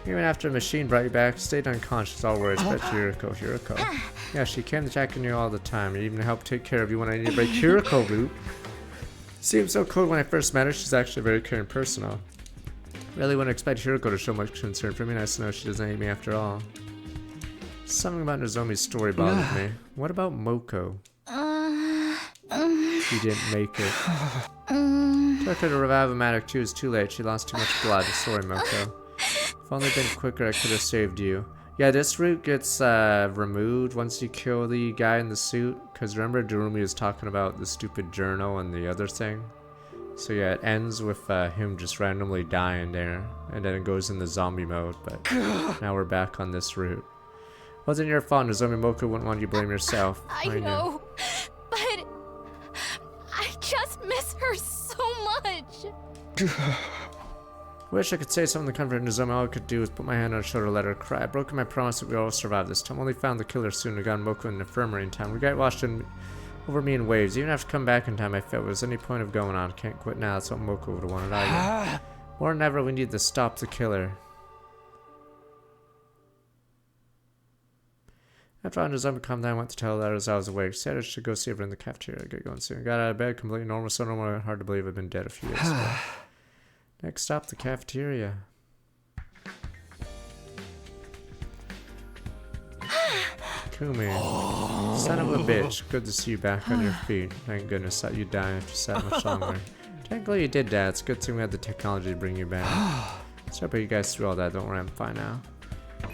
Even after the machine brought you back, stayed unconscious, all worries, but Hiriko. Yeah, she came attacking you all the time, and even helped take care of you when I needed to break Hiriko route. Seemed so cold when I first met her, she's actually a very caring person. I really wouldn't expect Hiriko to show much concern for me, nice to know she doesn't hate me after all. Something about Nozomi's story bothered me. What about Moko? She didn't make it. Took her to Revive-O-Matic too, it's too late, she lost too much blood. Sorry, Moko. If only been quicker, I could have saved you. Yeah, this route gets removed once you kill the guy in the suit. Because remember, Darumi was talking about the stupid journal and the other thing. So yeah, it ends with him just randomly dying there. And then it goes in the zombie mode. But now we're back on this route. Wasn't your fault, Nozomi. Moko wouldn't want you to blame yourself. I know, but I just miss her so much. Wish I could say something to comfort Nozomi. All I could do was put my hand on her shoulder and let her cry. I've broken my promise that we all survive this time. Only found the killer soon and got Moko in the infirmary in time. We got washed over me in waves. Even after come back in time, I felt there's any point of going on. Can't quit now. That's what Moko would have wanted. More than ever, we need to stop the killer. After Nozomi calmed down, I went to tell her as I was awake. Said I should go see her in the cafeteria. Get going soon. Got out of bed, completely normal, so normal. Hard to believe I've been dead a few years ago. Next stop, the cafeteria. Kumi. Son of a bitch. Good to see you back on your feet. Thank goodness that you died after so much longer. Technically you did that. It's a good thing we had the technology to bring you back. Sorry about you guys through all that. Don't worry, I'm fine now.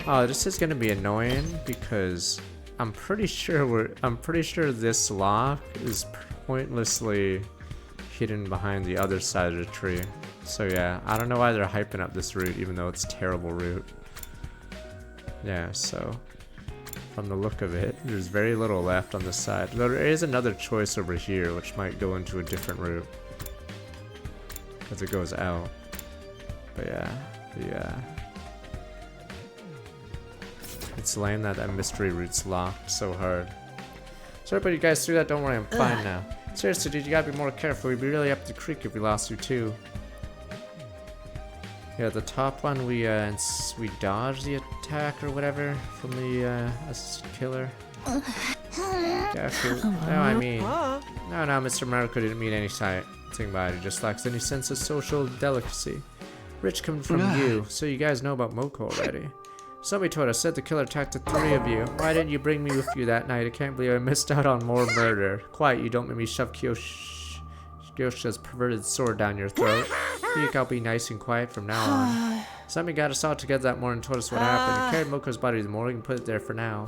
Oh, this is gonna be annoying because I'm pretty sure this lock is pointlessly hidden behind the other side of the tree. So yeah, I don't know why they're hyping up this route even though it's a terrible route. Yeah, so from the look of it, there's very little left on this side. There is another choice over here which might go into a different route because it goes out. But yeah, it's lame that mystery route's locked so hard. Sorry about you guys through that, don't worry, I'm fine now. Seriously dude, you gotta be more careful, we'd be really up the creek if we lost you too. Yeah, the top one we dodged the attack or whatever from the killer. Gaku. No, I mean, no, Mr. Mariko didn't mean anything by it. He just lacks any sense of social delicacy. Rich coming from you, so you guys know about Moko already. Somebody told us, said the killer attacked the 3 of you. Why didn't you bring me with you that night? I can't believe I missed out on more murder. Quiet, you don't make me shove Kyosha's perverted sword down your throat. Think I'll be nice and quiet from now on. Somebody got us all together that morning and told us what happened. He carried Moko's body to the morgue and put it there for now.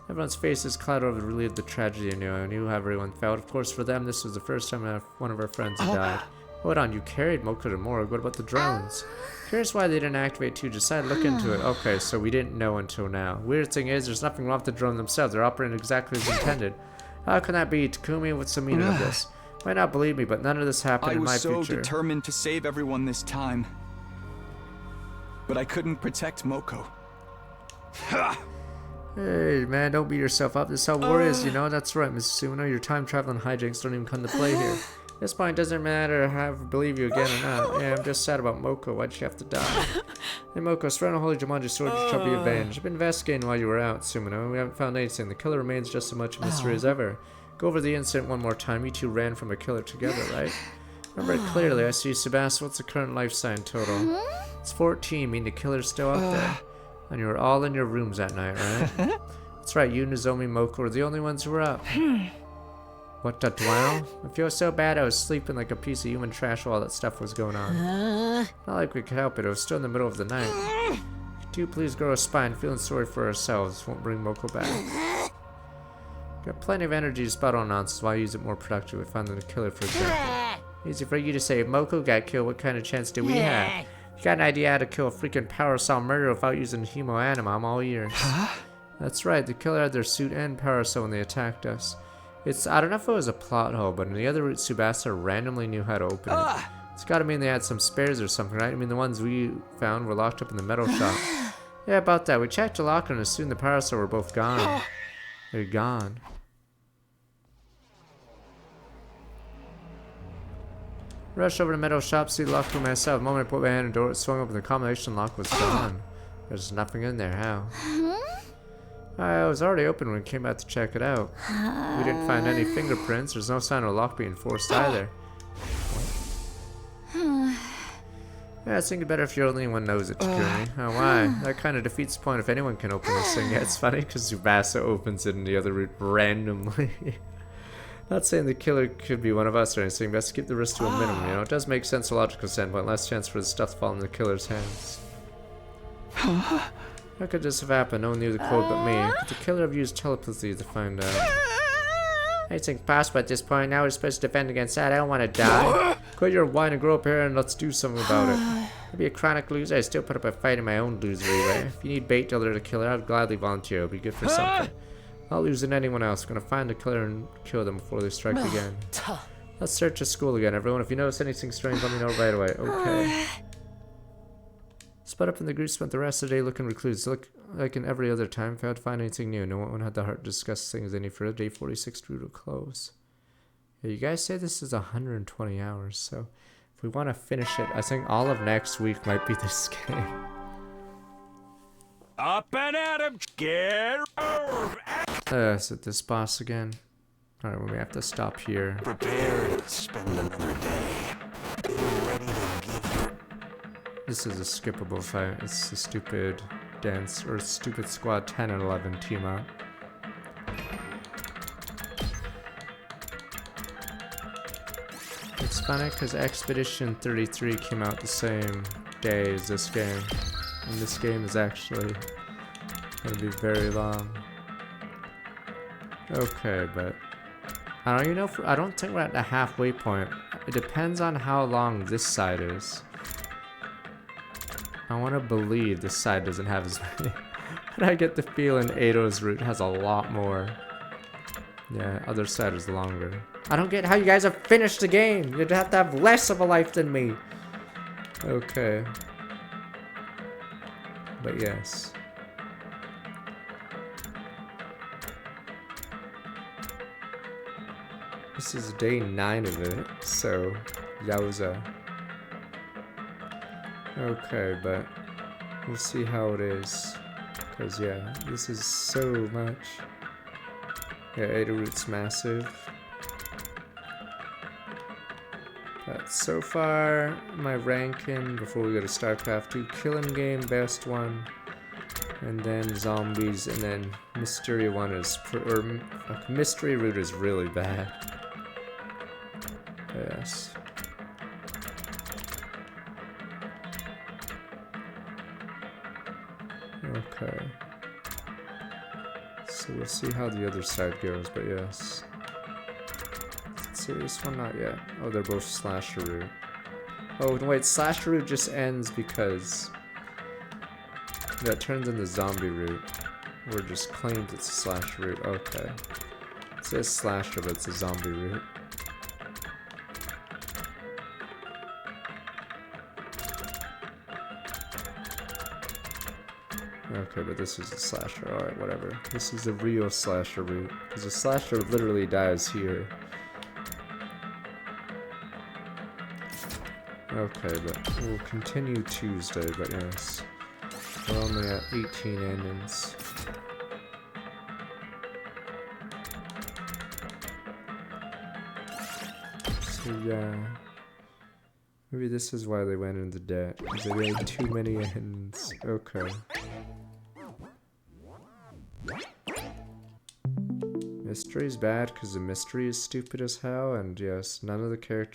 Everyone's faces clouded over relieved the tragedy. I knew how everyone felt. Of course, for them, this was the first time one of our friends had died. Hold on, you carried Moko to the morgue. What about the drones? Curious why they didn't activate too. Decided to look into it. Okay, so we didn't know until now. Weird thing is, there's nothing wrong with the drone themselves. They're operating exactly as intended. How can that be? Takumi, what's the meaning of this? Might not believe me, but none of this happened in my future. I was so determined to save everyone this time. But I couldn't protect Moko. Hey, man, don't beat yourself up. This is how war is, you know? That's right, Mrs. Suno. Your time-traveling hijinks don't even come to play here. At this point, it doesn't matter if I believe you again or not. Yeah, I'm just sad about Moko. Why'd she have to die? Hey, Moko, surround a holy Jumanji sword to try to be avenged. I've been investigating while you were out, Sumino. We haven't found anything. The killer remains just as much a mystery as ever. Go over the incident one more time. You two ran from a killer together, right? Remember it clearly. I see. Sebastian, what's the current life sign total? It's 14, meaning the killer's still out there. And you were all in your rooms that night, right? That's right, you, Nozomi, Moko were the only ones who were up. What the dwell? I feel so bad I was sleeping like a piece of human trash while all that stuff was going on. Not like we could help it, it was still in the middle of the night. Could you please grow a spine? Feeling sorry for ourselves won't bring Moko back. Got plenty of energy to spot on nonsense, why use it more productively? Finding a killer, for example. Easy for you to say, if Moko got killed, what kind of chance do we have? You got an idea how to kill a freaking power cell murderer without using Hemo Anima, I'm all ears. That's right, the killer had their suit and power cell when they attacked us. I don't know if it was a plot hole, but in the other route, Tsubasa randomly knew how to open it. It's gotta mean they had some spares or something, right? I mean, the ones we found were locked up in the metal shop. Yeah, about that. We checked the locker and assumed the power cell were both gone. They're gone. Rushed over to the metal shop, see the locker room myself. The moment I put my hand in the door, it swung open. The combination lock was gone. There's nothing in there. How? It was already open when we came out to check it out. We didn't find any fingerprints. There's no sign of a lock being forced either. Yeah, I think it's better if you're the only one knows it, Takumi. Oh, why? That kind of defeats the point if anyone can open this thing. Yeah, it's funny because Tsubasa opens it in the other route randomly. Not saying the killer could be one of us or anything, but let's keep the risk to a minimum, you know? It does make sense to a logical standpoint, less chance for the stuff to fall in the killer's hands. How could this have happened? No one knew the code but me. Could the killer have used telepathy to find out? Anything's possible at this point. Now we're supposed to defend against that. I don't want to die. Quit your whine and grow up here and let's do something about it. I'd be a chronic loser. I still put up a fight in my own losery way. If you need bait to lure the killer, I'd gladly volunteer. It'll be good for something. Not losing anyone else. We're gonna find the killer and kill them before they strike again. Let's search the school again, everyone. If you notice anything strange, let me know right away. Okay. Split up in the group, spent the rest of the day looking recluse. Look like in every other time, failed to find anything new. No one had the heart to discuss things any further. Day 46 drew to a close. Yeah, you guys say this is 120 hours, so if we want to finish it, I think all of next week might be this game. Up and at him, get Is it this boss again? Alright, well, we have to stop here. Prepare to spend another day. Be ready to give. This is a skippable fight. It's the stupid dance, or stupid squad 10 and 11 team up. It's funny because Expedition 33 came out the same day as this game. And this game is actually going to be very long. Okay, but I don't even know I don't think we're at the halfway point. It depends on how long this side is. I want to believe this side doesn't have as many. But I get the feeling Eido's route has a lot more. Yeah, other side is longer. I don't get how you guys have finished the game. You'd have to have less of a life than me. Okay. But yes. This is day 9 of it, so yowza. Okay, but we'll see how it is. Because, yeah, this is so much. Yeah, Adafruit's massive. But so far, my ranking before we go to StarCraft 2, Killing Game, best one. And then Zombies, and then Mystery 1 is, Mystery Route is really bad. Yes. Okay. So we'll see how the other side goes, but yes. Let's see this one, not yet. Oh, they're both Slasher Route. Oh, no, wait, Slasher Route just ends because that turns into Zombie Route. Or just claims it's a Slasher Route. Okay. It says Slasher, but it's a Zombie Route. Okay, but this is a slasher. Alright, whatever. This is a real slasher route. Because the slasher literally dies here. Okay, but we'll continue Tuesday, but yes. We're only at 18 endings. So yeah. Maybe this is why they went into debt. Because they made too many ends. Okay. Mystery's bad because the mystery is stupid as hell, and yes, none of the characters